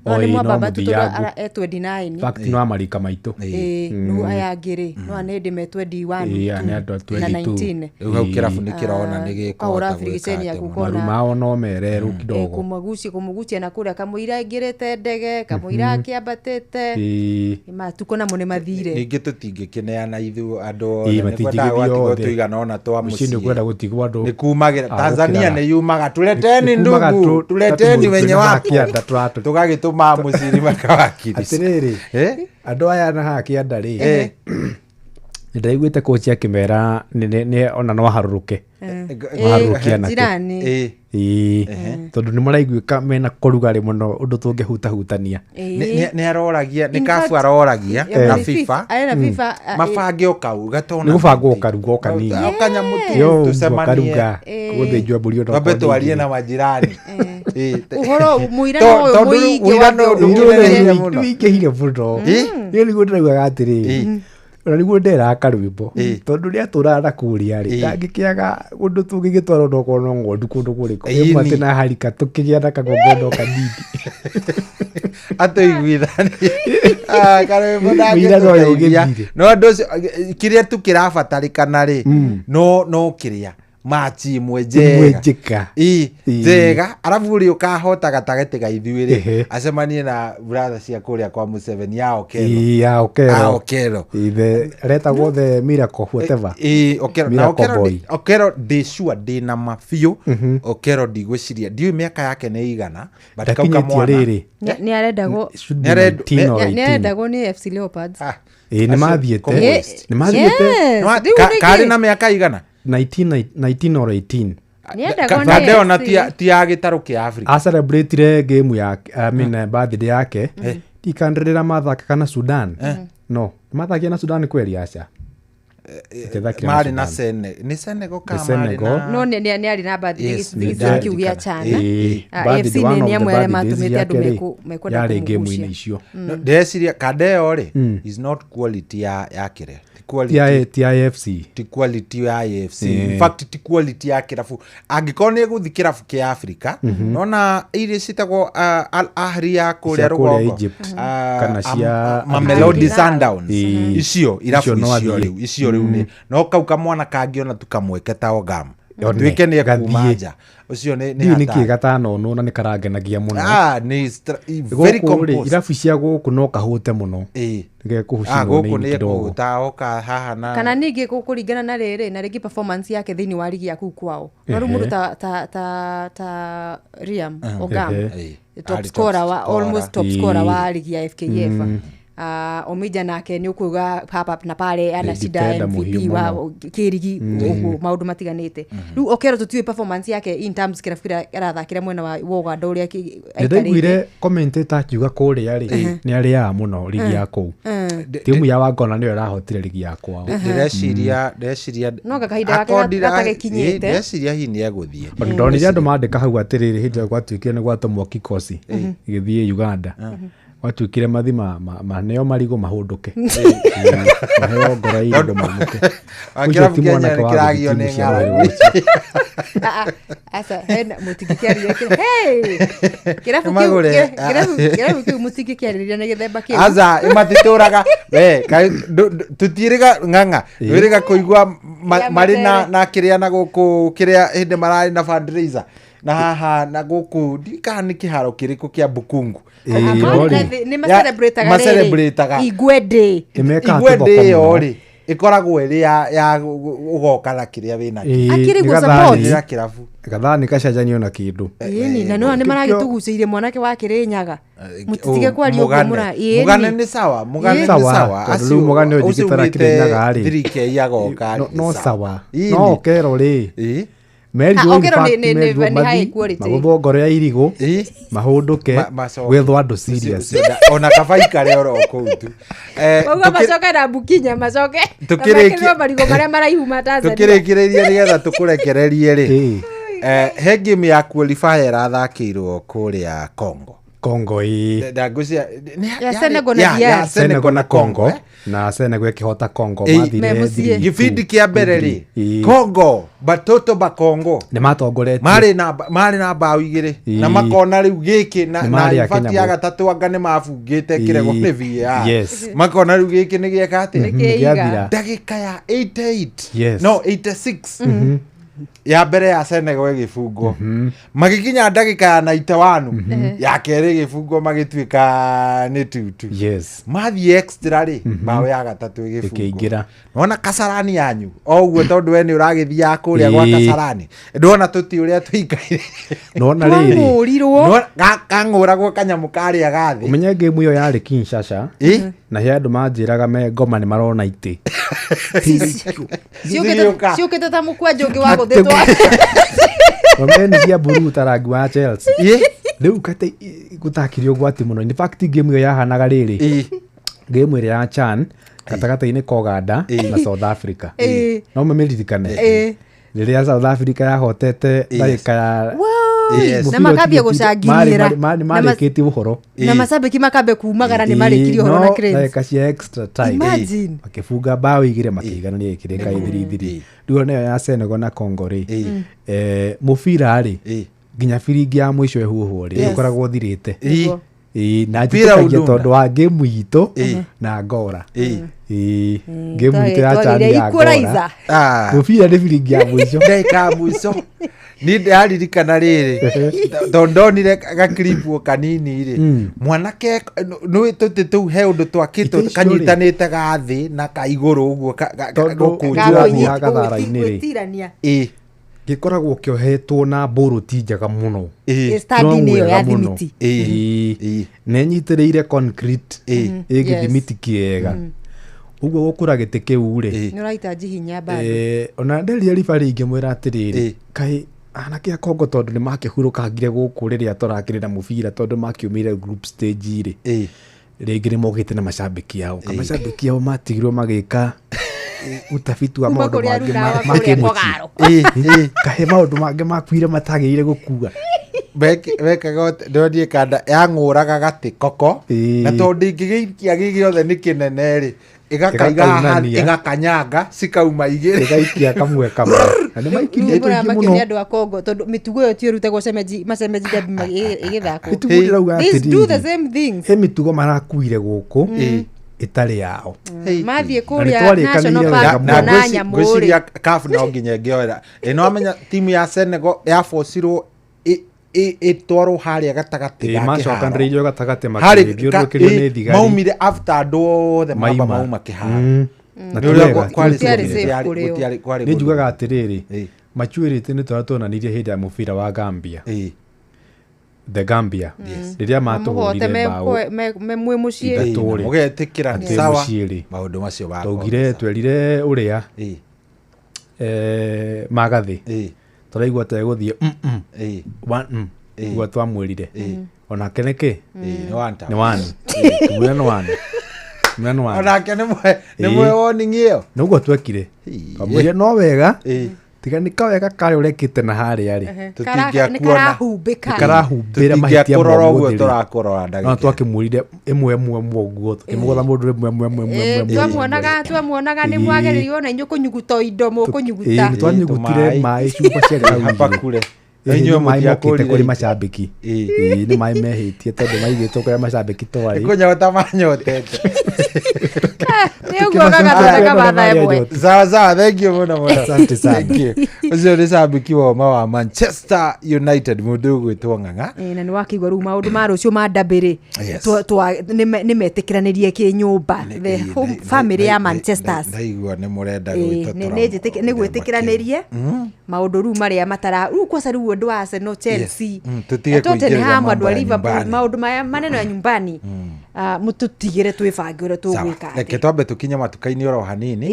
no ni mwababa tutura etwe 29 fact no amarika maitu no ayagire no anende metwe D1 na 22 uga kirafu nikiraona nigikora maru mao no mereru kidogo kumugucia na kuria kamuira ingirite ndege kamuira akiambatite matuko na mone mathire ningi tutingikineana ithu andu nĩkwendaga tuigana ona twa mũciĩ nĩkumagira Tanzania nĩ yumaga tuleteni ndugu tuleteni wenye wapo tugagituma mũciri makawakiri atiriri andu aya na hakianda ri ndaiguite kochi akimera ni ona no haruruke jirani tondu ni maraiguika mena kurugari muno undu tungihutahutania ni aroragia ni kafu aroragia na FIFA mabange okau gatona ni gubango okaruga kanini okanyamutu tusemanie guthinjwa mburi ndo babeto alie na majirani uhoro muira no muige hire budo ni ni gudrauga atiri na niguo ndera akarwimbo tondu ria turara kuria ri angikiaga undu tungigitwara ndo kono ngondu kundu kuriko imwe na harika tukigia na kagongondo kanini atoiguithani karwimbo ndagikuria no ndo kiria tukirabatarikana ri no kiria machi imwe njega njega arabu uri ukahota gatagati ga ithuiri acemanie na brother cia kuria kwa Museveni ya Okero ithe reta gothe miracle whatever Okero na Okero de sure de na mafio Okero digwiciria ndiu miaka yake ni igana but kauka mwana ni arendago ni FC Leopards ni mathiete kari na miaka igana 19 or 18 Kadeo na ti agitaru kia Africa a celebrate game ya birthday yake ikandirira mathaka kana Sudan no mathaka na Sudan kweli acha mari na Senegal kama no ni ari na birthday kiugia chana AFC ni amwe ale matumite andu mekwenda yari game ina icio ndeciria Kadeo ri is not quality ya kire TIFC ti quality ya AFC in fact ti quality ya kirafu angikona ni guthi kirafu kia Africa nona iri citagwo Al Ahly ya kuria rugongo kana cia Mamelodi Sundowns icio irafu icio riu ni no kau kamwana kangiona tukamweke ta Ogamu twike ni kumanja ucio ni kigatano no na ni karangenagia muno ni very composed irafu cia guku no kahute muno ngekuhucino ni kidogo taoka haha na kana ningi kukuringana na riri na rigi performance yake thini wa ligi yaku kwao no rumundu ta Riam Ogamu top scorer wa almost top scorer wa ligi ya FKF Omija nake ni ukuga hapa na pale ana shida MVP wa kirigi maundu matiganite riu Okero tutiwe performance yake in terms kirafikira arathakira mwena wa Uganda uria ndaiguire commentator akiuga kuria ri ni aria muno ligi yako timu ya Wangona niyo irahotire ligi yakwa ndeciria no gakahinda gatagekinyite ndeciria hi ni eguthie ndonire andu mandika hau atiriri hindi gwatuikire ni gwatomwo kikosi igithie Uganda watuikire mathima maneo marigo mahunduke maheo ngora indo mamuke akira Kenya kiragio ni ngara asa hena mutikiari yake kirafu kiu mutikiari na githemba kiu asa imatituraga tutiriga nganga wiriga kuigwa mari na kiria na guku kiria hindi marari na fundraiser na haha na guku ndikani kiharo kiriku kia Bukungu ni ma celebrate igwede igwede yori ikoragwo iri ya ugoka na kiria wina akirigwo support ya kirabu gathani kacajanio na kindu ni na no maragituguciire mwanake wa Kirinyaga mutitige kwaria uguo mura mugane ni sawa acio mugane ujikitara Kirinyaga ari thirike yagoka no sawa no kero ri meri magũthongoro ya irigu mahũndũke gwethwo andũ serious ona kabaika rĩa oro kũu tu ũguo macoke na Bukinya macoke makĩrwo marigo marĩa maraihu ma Tanzania tũkĩrĩkĩrĩria nĩgetha tũkũrekererie rĩ he game ya qualifier ĩrathakĩirwo kũrĩa Congo Senegal na Congo na Senegal ikihota Congo mathire gibindi kia mbere ri Congo batoto ba Congo ni matongorete mari na bao igire na makona riu giki na ifati ya gatatu anga ni mabungite kirego ni VAR makona riu giki ni gieka ati ndagika ya 88 no 86 ya mbere ya Senegal igifungwo magikinya ndagika ya 91 ya kere igifungwo magituika ni tutu mathi extra ri bao ya gatatu igifungwo nona Kasarani yanyu oguo tondu we ni uragithia kuria gwa Kasarani ndona tuti uria tuikaire nona riri kang'uragwo kanyamu karia gathi umenye game iyo yari Kinshasa na he andu manjiraga me Ngoma ni marona iti ciukite ta mukwanjo ungi wa guthitwa wameni cia buru tarangi wa Chelsea riu kate gutakirio gwati muno in fact game iyo yahanaga riri game iri ya CHAN gatagata-ini ka Uganda na South Africa no memeririkane riria South Africa yahotete ndagika ya na makambia gucangirira marikiti uhoro na mashabiki makambe kumagara ni marikirio horo na cranes ndagika cia extra time makifunga bao igire makiganania ikireka 3-3 ndio nayo ya Senegal na Congo ri mubira ri nginya firingi ya mwisho ehuhwo ri ukoragwo thirite na njikagia tondu wa game itu na Angola game itu ya CHAN ya Angola mubira ni firingi ya mwisho ndeka mwisho ni ndaririkana riri tondonire gakripu kanini ri mwanake no tuti tu he undu twakito kanyitanite gathi na kaiguru uguo gukunjura gathara-ini ri gikoragwo kiohetwo na boruti njega muno standing iyo ya thimiti nenyitiriire concrete githimiti kiega uguo gukura giti kiu ri ni uraitaji hinya bado ona nderia ribari ngimwira atiriri kai anake akongo tondu ni makihurukangire guku riria torakirira mubira tondu makiumire group stage ri ringi ni mogite na mashabiki yao kama mashabiki yao matigirwo magika utafiti wa maundu kahe maundu mangi makwire matagirire gukua wekaga ndodie kanda yang'uraga gati koko na tondu ingigiikia gigiothe ni kinene ri igakanyanga cikauma igiri igaikia kamwe andi maikirie tuingi muno andu a Congo tondu mitugo yo tiurutagwo macemeji igithako let's do the same things he mitugo marakuire guku itari yao mathie kuria national park na nyamuri CAF no nginya ngioera no amenya timu ya Senegal ya forcirwo itwaro haria gatagati gake macoka ndirio gatagati makiririo ni thigari maumire after ando the mauma kihara na tulega kwali ni njugaga atiriri machuirite ni twatonanirie hindi ya mubira wa Gambia the Gambia riria matuhurire bao mwe mucie mugetikira sawa maundu macio ba tugire twerire uria magathi turaigua teguthie gwa twamwirire ona keneke ni wani onake ni mwe warning iyo nuguo twekire kamwire no wega tiga ni kawega kari urekite na haria ri karahumbira mahitia kurora uguo turakurora ndagika no twakimwirire imwe uguo tukimugotha mundu twamuonaga ni mwageririo na inyu kunyuguta indo mukunyuguta twanyugutire mai cuba cia hapa kule Inyuĩ mai mokite mũtiakũrire kuri macambiki ni mai mehitie tondu maigitwo kuria macambiki twari kunyota manyotete Nĩguo gagathondeka mathaa ĩmwe. sawa thank you mũno Asante sana. Thank you. Ũcio nĩ cambiki wa Manchester United mũndũ ũgwĩtwo Ng'ang'a. Na nĩ wakĩigua rĩu maũndũ ma rũciũ ma ndambĩrĩ Yes. nĩ metĩkĩranĩrie kĩnyũmba the home family ya Manchesters. Ndaigua nĩ mũrenda nĩ gwĩtĩkĩranĩrie maũndũ rĩu marĩa matara rĩu kwanza rĩu ũndũ wa Arsenal Chelsea Tottenham andũ a Liverpool maũndũ maya maneno ya nyumbani mũtũtigĩre twĩbange ũrĩa tũgwĩka. Reke twambe tũkinye matuka-inĩ oro hanini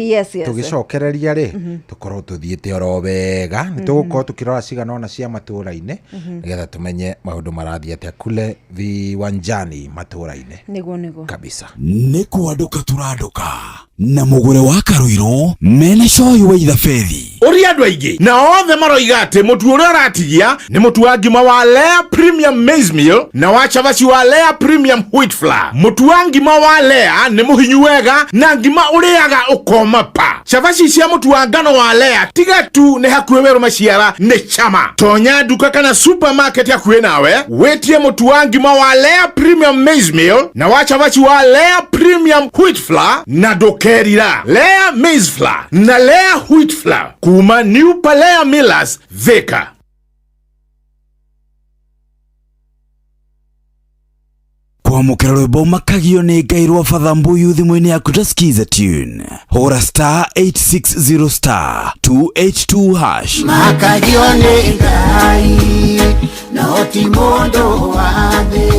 tũgĩcokereria rĩ tũkorwo tũthiĩte oro wega nĩ tũgũkorwo tũkĩrora cigana ona cia matũra-inĩ nĩgetha tũmenye maũndũ marathiĩ atĩa kule viwanjani matũra-inĩ nĩguo kabisa. nĩ kwandũka tũrandũka na mũgũre wa Karuirũ mena coĩ wa ithabethi ũrĩ andũ aingĩ na othe maroiga atĩ mũtu ũrĩa ũratigia nĩ mũtu wa ngima wa Lea Premium Maize Meal na wa chavaci wa Lea Premium Wheat Flour. Mũtu wa ngima wa Lea nĩ mũhinyu wega na ngima ũrĩaga ũkoma pa. Chavaci cia mũtu wa ngano wa Lea tiga tu nĩ hakuhĩ werũ maciara nĩ chama. Tonya duka kana supermarket hakuhĩ nawe wĩtie mũtu wa ngima wa Lea Premium Maize Meal na wa chavaci wa Lea Premium Wheat Flour na Kerira, Lea Maize Flour na Lea Wheat Flour kuma New Palea Millers Thika. kwamũkĩra rwĩmbo makagio nĩ Ngai rwa Father Mbuyu thimũ-inĩ yaku ta skiza tune hũra star 860 star 282 hash makagio nĩ Ngai no ti mũndũ wa thĩ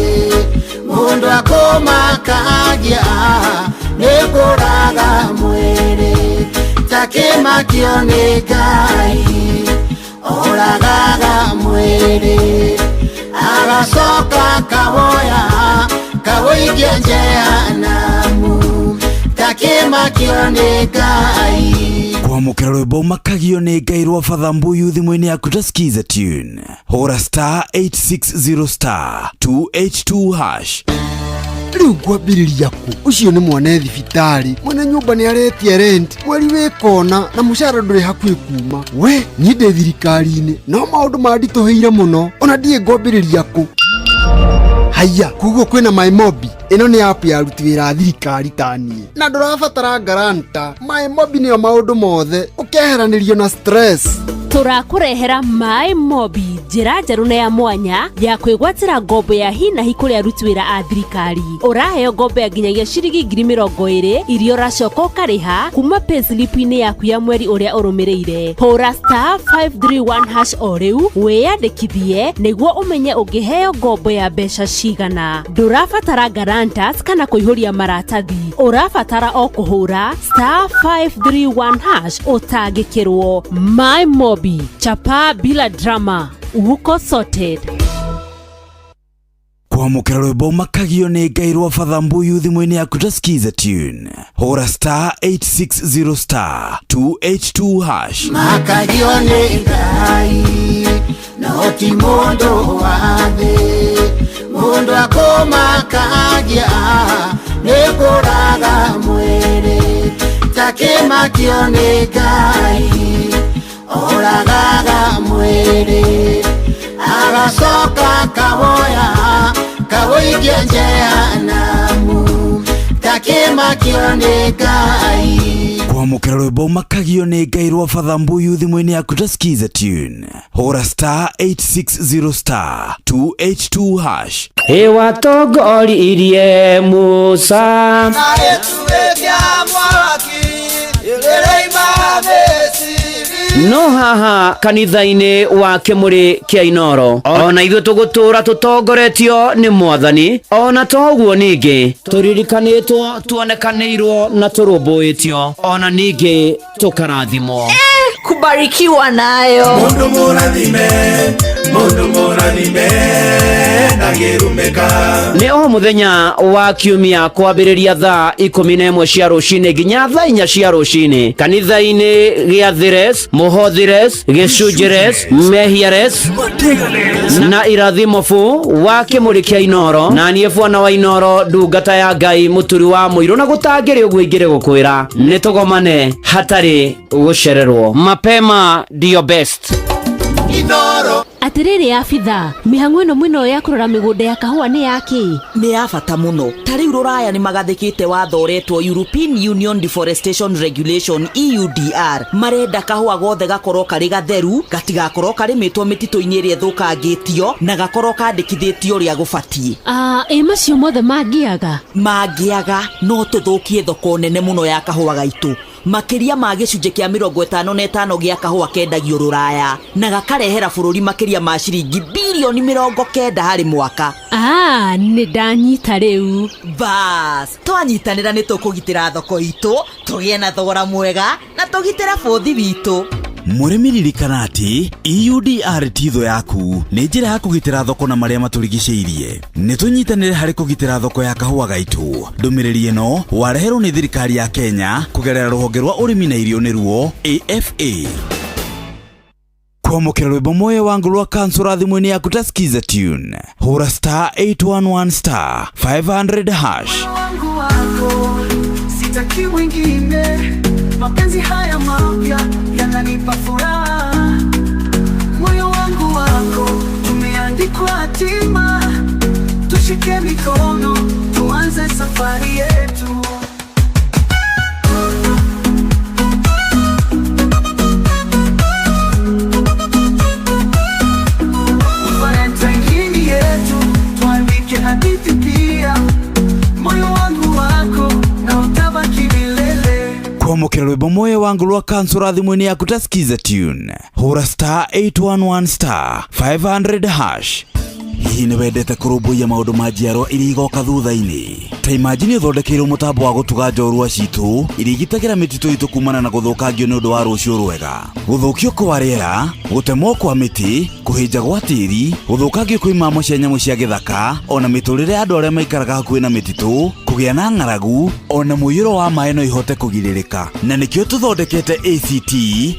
mũndũ akũmakagia nĩkũraga mwĩrĩ takĩmakio nĩ Ngai oragaga mwĩrĩ agacoka kawoigia jehanamu takĩmakio nĩ Ngai. kwamũkĩra rwĩmbo makagio nĩ Ngai rwa Father Mbuyu thimũ-inĩ yaku ta skiza tune hũra star 860 star 282 hash. Rĩu ngwambĩrĩria kũ? Ũcio nĩ mwana thibitarĩ, mwene nyũmba nĩ aretie rent, mweri wĩkona na mũcara ndũrĩ hakuhĩ kuma. We niĩ ndĩ thirikari-inĩ no maũndũ manditũhĩire mũno, ona ndiĩ ngwambĩrĩria kũ? Haya, kuguo kwĩna MyMobi, ĩno nĩ app ya aruti wĩra a thirikari ta niĩ, na ndũrabatara garanta. MyMobi nĩyo maũndũ mothe, ũkeheranĩrio na stress. Tũrakũrehera MyMobi, njĩra njerũ na ya mwanya ya kwĩgwatĩra ngombo ya hi na hi kũrĩ aruti wĩra a thirikari. Ũraheo ngombo ya nginyagia ciringi 20,000 iria ũracoka ũkarĩha kuma payslip-inĩ yaku ya mweri ũrĩa ũrũmĩrĩire. Hũra star 531 hash o rĩu wĩyandĩkithie nĩguo ũmenye ũngĩheo ngombo ya mbeca cigana. Ndũrabatara guarantors kana kũihũria maratathi, ũrabatara o kũhũra star 531 hash ũtangĩkĩrwo. MyMobi, chapa bila drama, uko sorted. kwamũkĩra rwĩmbo makagio nĩ Ngai rwa Father Mbuyu thimũ-inĩ yaku ta skiza tune hũra star 860 star 282 hash. makagio nĩ Ngai no ti mũndũ wa thĩ mũndũ akũmakagia nĩkũraga mwĩrĩ takĩmakio nĩ Ngai oragaga mwĩrĩ agacoka kawoigia jehanamu takĩmakio nĩ Ngai. kwamũkĩra rwĩmbo makagio nĩ Ngai rwa Father Mbuyu thimũ-inĩ yaku ta skiza tune hũra star 860 star 282 hash. watongoririe Musa no haha kanitha-inĩ wa Kĩmũrĩ kĩa Inoro ona ithuĩ tũgũtũra tũtongoretio nĩ Mwathani, ona toguo ningĩ tũririkanĩtwo, tuonekanĩirwo na tũrũmbũĩtio, ona ningĩ tũkarathimwo. Kubarikiwa nayo Mundu mũrathime ndagĩrumĩka. Nĩ o mũthenya wa kiumia kwambĩrĩria thaa 11 cia rũcinĩ nginya thaa 4 cia rũcinĩ kanitha-inĩ gĩa Thires, Mũhothires, Gĩcunjĩres, Mehiares na Irathimobu wa Kĩmũrĩ kĩa Inoro, na niĩ bwana wa Inoro ndungata ya Ngai mũturi wa mũirũ, na gũtangĩrĩ ũguo ingĩrĩ gũkwĩra nĩ tũgomane hatarĩ gũcererwo. Mapema ndio best. Inoro Atiriri afitha, mihango ino mwino ya kurora migunda ya kahua ni yaki? Ni ya bata muno. Tari Ruraya ni magathikite watho uretwo European Union Deforestation Regulation EUDR. Marenda kahua gothe gakorwo kari gatheru, gatigakorwo karimitwo mitito-ini iri thukangitio na gakorwo kandikithitio ria gubatie. Macio mothe mangiaga no tuthukie thoko nene muno ya kahua gaitu. Makiria ma gicunje kia 55 gia kahua kendagio Ruraya na gakarehera bururi makiria ma ciringi bilioni 90 hari mwaka. Ni ndanyita riu. Bas, twanyitanira ni tukugitira thoko itu, tugie na thogora mwega na tugitira bothi witu. Murimi ririkana ati EUDR titho yaku ni njira ya kugitira thoko na maria maturigiceirie. Ni tunyitanire hari kugitira thoko ya kahua gaitu. Ndumiriri ino wareherwo ni thirikari ya Kenya kugerera ruhonge rwa urimi na irio niruo AFA. Kwamukira rwimbo moyo wangu rwa kansura thimweni yaku ta skiza tune. Hura star 811 star 500 hash. Wangu wako sitaki wengine. Mapenzi haya mapya yananipa furaha. Moyo wangu wako umeandikwa hatima. Tushike mikono tuanze safari yetu. Valentine yetu tuandike hadithi pia. Moyo wangu wako na utabaki milele. Kwamukira rwimbo moyo wangu rwa kansura thimweni yaku ta skiza tune. Hura star 811 star 500 hash. Hihi ni wendete kurumbuia maundu ma njiarwa iria igoka thutha-ini? Ta imagine uthondekeirwo mutambo wa gutuga njorua citu iria igitagira mititu itu kumana na guthukangio ni undu wa rucio rwega. Guthukio kwa riera, gutemwo kwa miti, kuhinja gwa tiri, guthukangio kwa imamo cia nyamu cia githaka, ona miturire andu aria maikaraga hakuhi na mititu, kugia na ng'aragu, ona muiyuro wa maĩ no ihote kugiririka. Na nikio tuthondekete ACT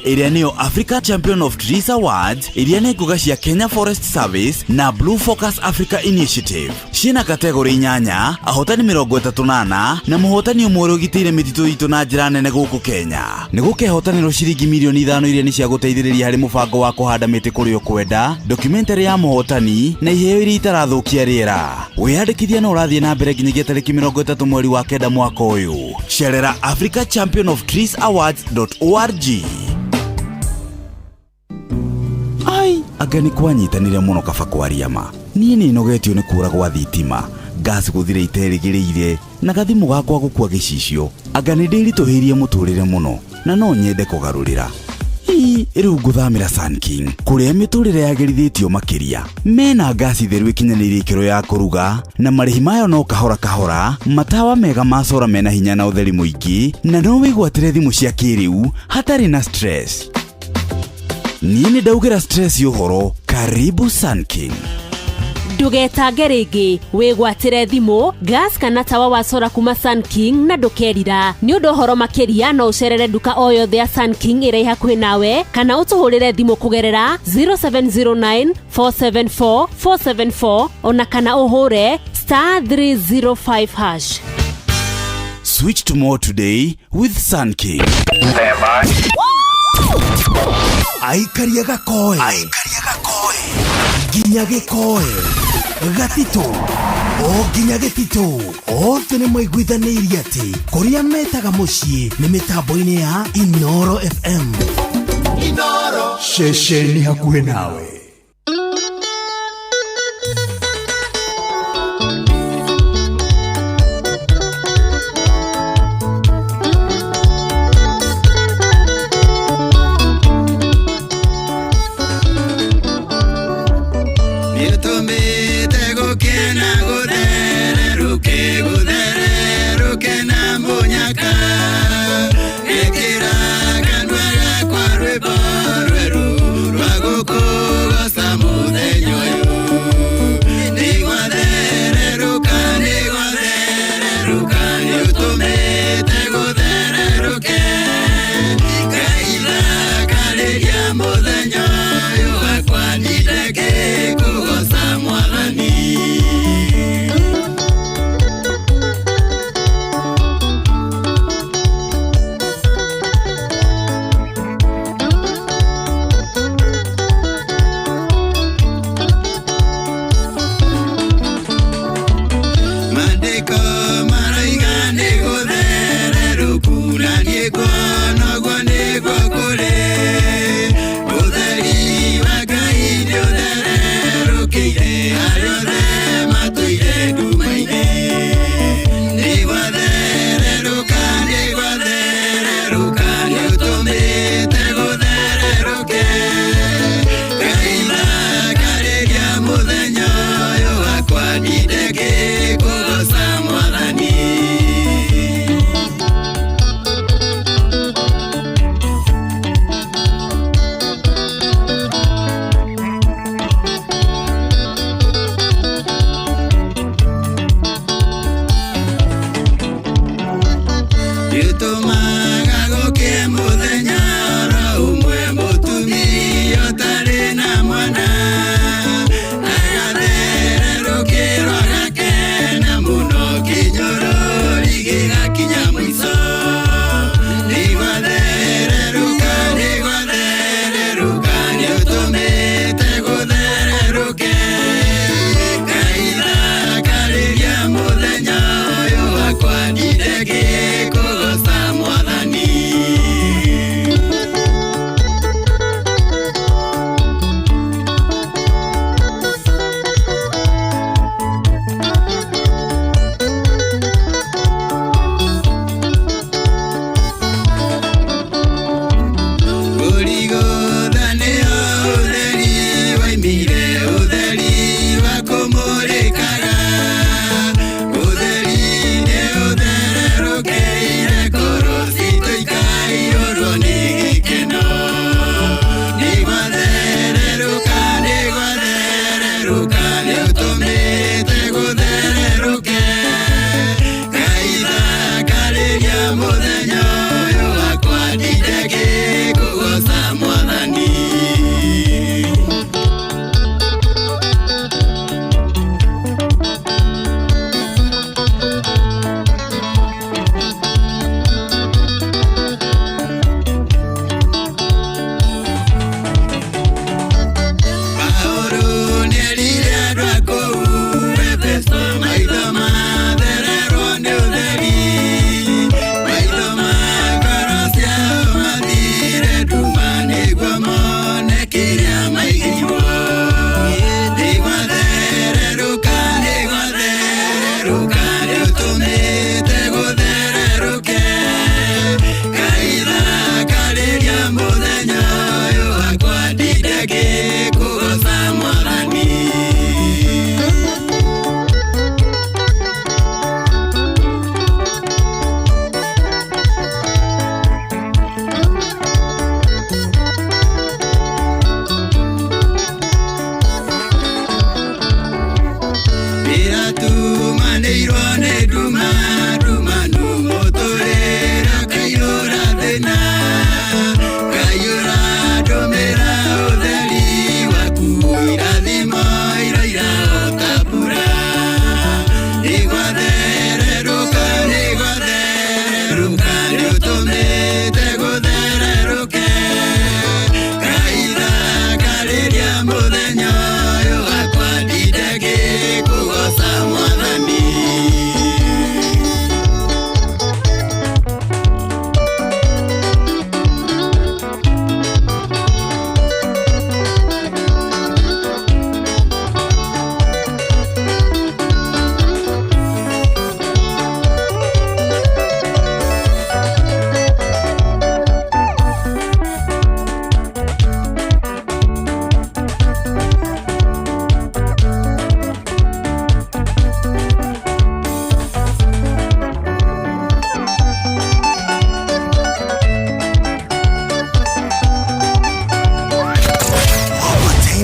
iria niyo Africa Champion of Trees Awards, iria ni nguga cia Kenya Forest Service na Blue Focus Africa Initiative. Ciina kategori 8, ahotani 38 na muhotani umwe ugitire mititu itu na njira nene guku Kenya. Ni gukehotanirwo ciringi milioni 5 iria ni cia guteithiriria hari mubango wa kuhanda miti kuri ukwenda, documentary ya muhotani na iheo iria itarathukia riera. Wiyandikithia no urathie na mbere nginyagia tariki 30 mweri wa 9 mwaka uyu. Cerera africachampionoftreesawards.org. Ai, agani kwanyitanire muno kaba kwaria ma. Nie ni nogetio ni kura gwa thitima. Gas guthire iterigiriire na gathimu gakwa gukua gicicio. Agani ndiritohirie muturire muno na no nyende kugarurira. Riu nguthamira Sun King kuria miturire yagerithitio makiria. Mena gasi theru ikinyanirie ikiro ya kuruga na marihi mayo no kahora kahora, matawa mega ma sora mena hinya na utheri muingi na no wigwatire thimu cia kiriu hatari na stress. Nini ndaugira stress yohoro. Karibu Sun King. Ndugetange ringi wigwatire thimu gas kana tawa wa sora kuma Sun King na ndukerira ni undu horo makiria no ucerere duka o yothe ya Sun King iri hakuhi nawe kana utuhurire thimu kugerera 0709 474 474 ona kana uhure star 305 hash. Switch to more today with Sun King. Aikaria gakoe ginya gikoe gatito o ginya gitito o tene maiguithanirie ati kuria metaga mucii ni mitambo-ini ya Inoro FM. Inoro Shesheni hakuhi nawe.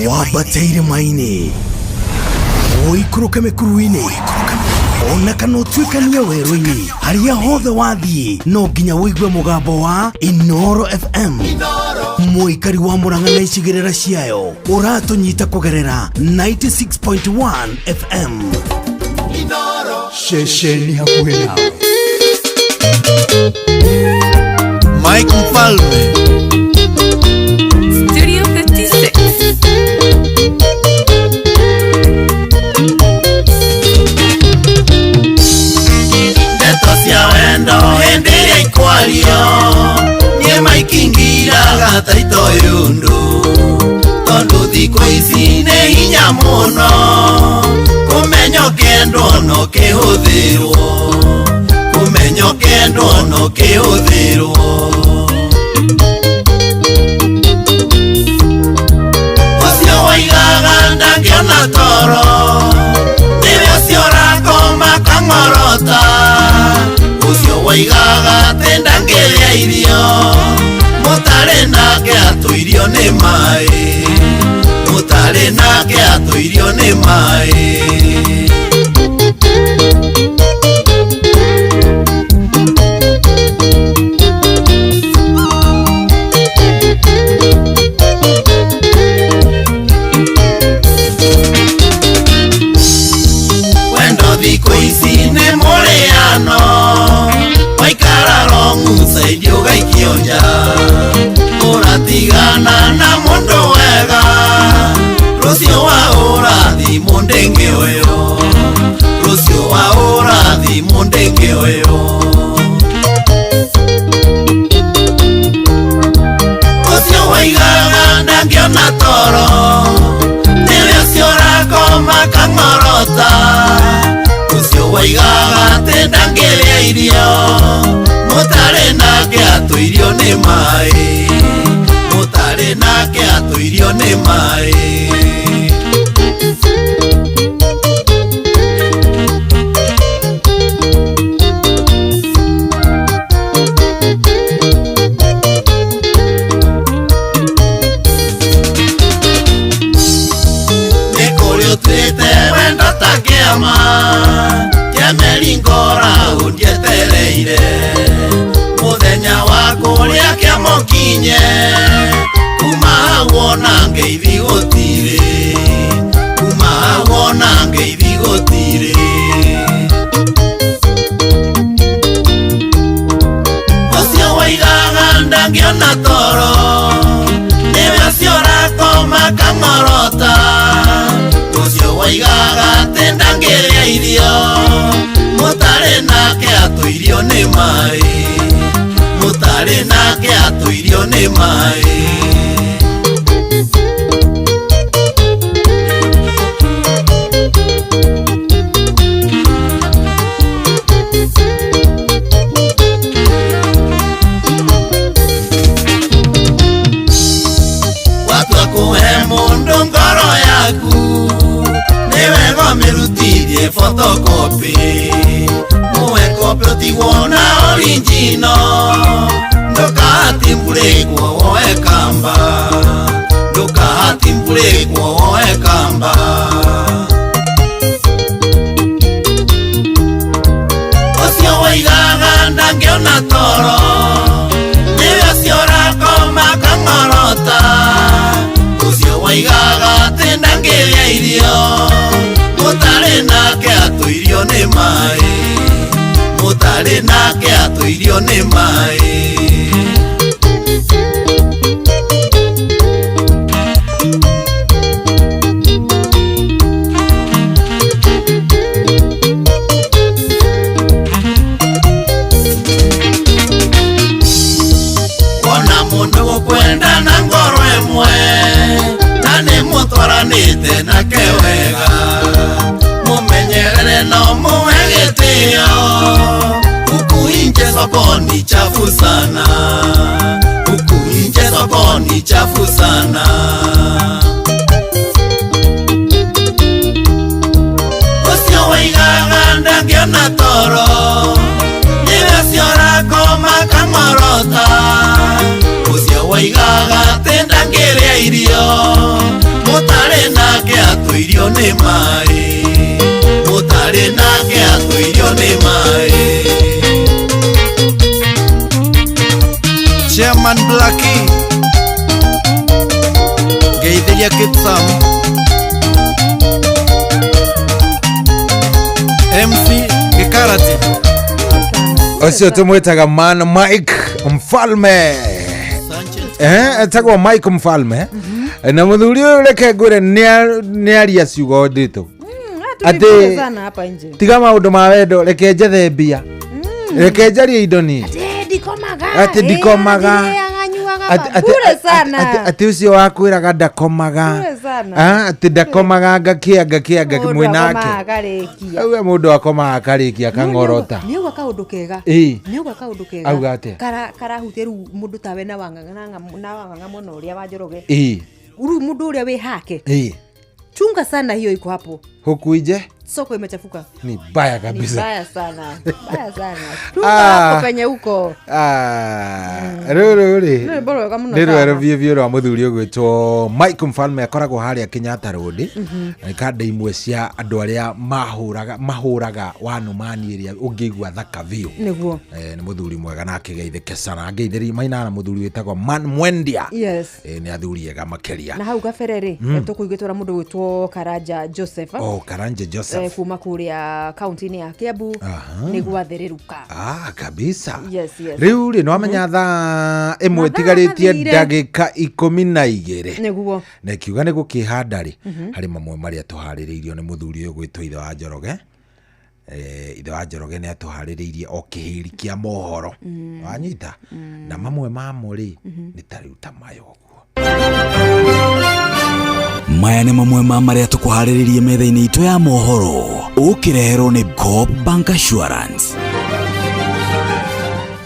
wabataire maine oikũrũke mĩkuru-inĩ ona kana ũtuĩkanie werũ-inĩ harĩa hothe wathiĩ no nginya wĩigue mũgambo wa Inoro FM mũikari wa Mũrang'a na icigĩrĩra ciayo ũratũnyita kũgerera 96.1 FM Inoro ceceni hakuhĩ nawe Mike Mfalme Studio 56 cia wendo hindi ya ikwario nie maikingira gataito yundu tondu thikũ ici nĩ hinya mũno kendo no kihũthĩrwo kũmenyo kendo no kihũthĩrwo ũcio waigaga ndangĩona toro nĩwe ũcio ũrakoma kang'orota ũcio waigaga atĩ ndangĩrĩa irio mũtarĩ nake atũirio nĩ maĩ mũtarĩ nake atũirio nĩ maĩ wendo thikũ ici nĩ mũrĩano waikara ronguca irio gaikio nja ũratigana na mũndũ wega rũciũ wa ũrathimũ ndĩngĩ ũyũ rũciũ wa ũrathimũ ndĩngĩ ũyũ ũcio waigaga ndangĩona toro nĩwe ũcio ũrakoma kang'orota ũcio waigaga atĩ ndangĩrĩa irio mũtarĩ nake atũirio nĩ maĩ mũtarĩ nake atũirio nĩ maĩ nĩ kũrĩ ũtuĩte wendo ta kĩama kĩa meringora ũndietereire mũthenya wa kũrĩa kĩamũkinye kuma hau ona ngeithi gũtirĩ kuma hau ona ngeithi gũtirĩ ũcio waigaga ndangĩona toro nĩwe ũcio ũrakoma kang'orota ũcio waigaga atĩ ndangĩrĩa irio mũtarĩ nake atũirio nĩ maĩ mũtarĩ nake atũirio nĩ maĩ watua kũhe mũndũ ngoro yaku nĩ wega ũmĩrutithie photocopy mũhe kopi ũtigwo na orinjino ndũkahatimbũrĩkwo woe kamba ndũkahatimbũrĩkwo woe kamba ũcio waigaga ndangĩona toro nĩwe ũcio ũrakoma kang'orota ũcio waigaga atĩ ndangĩrĩa irio mũtarĩ nake atũirio nĩ maĩ mũtarĩ nake atũirio nĩ maĩ wona mũndũ gũkwenda na ngoro ĩmwe na nĩ mũtwaranĩte nake wega mũmenyerere no mũhe gĩtĩo huku nje sokoni chafu sana huku nje sokoni chafu sana ũcio waigaga ndangĩona toro nĩwe ũcio ũrakoma kang'orota ũcio waigaga atĩ ndangĩrĩa irio mũtarĩ nake atũirio nĩ maĩ mũtarĩ nake atũirio nĩ maĩ Chairman Blackie Geithĩria Kitsam MC Gikarati ũcio tũmwĩtaga Man Mike Mfalme etagwo Mike Mfalme na mũthuri ũyũ reke ngwĩre nĩ aria ciugo nditũ atĩ tiga maũndũ ma wendo reke njethe mbia reke njarie indo ni ndikomaga ati ndikomaga bure sana ati ucio wakwiraga ndakomaga bure sana ati ndakomaga ngakianga mwinake auga mundu akomaga akarikia kangorota ni uga kaundu kega ni uga kaundu kega auga ate kara huteru mundu tawe na wanganga muno uria wa Njoroge uru mundu uria wi hake chunga sana hiyo iko hapo hukuije soko imechafuka ni baya kabisa ni baya sana chunga hapo penye huko ruri nero vivyo rwa muthuri ugwitwo Mike Mfalme akoragwo haria Kenyatta Road na kanda imwe cia andu aria mahuraga wanumani iria ungigwa thaka view niguo ni muthuri mwega na akigeithike sana ngeitheri maina na muthuri witagwo Man Mwendia ni athuri ega makeria na hau gafereri tukuigitwa mundu witwo Karanja Joseph Karanja Joseph kuma kuria kaunti-ini ya Kiambu ni gwathiriruka kabisa yes riu ri no amenya tha imwe tigaritie ndagika 12 niguo na kiuga ni gukihanda ri hari mamwe maria tuhaririirio ni muthuri uyu gwitwo ithe wa Njoroge ithe wa Njoroge ni atuhaririirie o kihiri kia mohoro wanyita na mamwe mamo ri ni tariuta mayo maya nĩ mamwe ma marĩa tũkũharĩrĩirie metha-inĩ itũ ya mohoro ũkĩreherwo nĩ Coop Bank Assurance.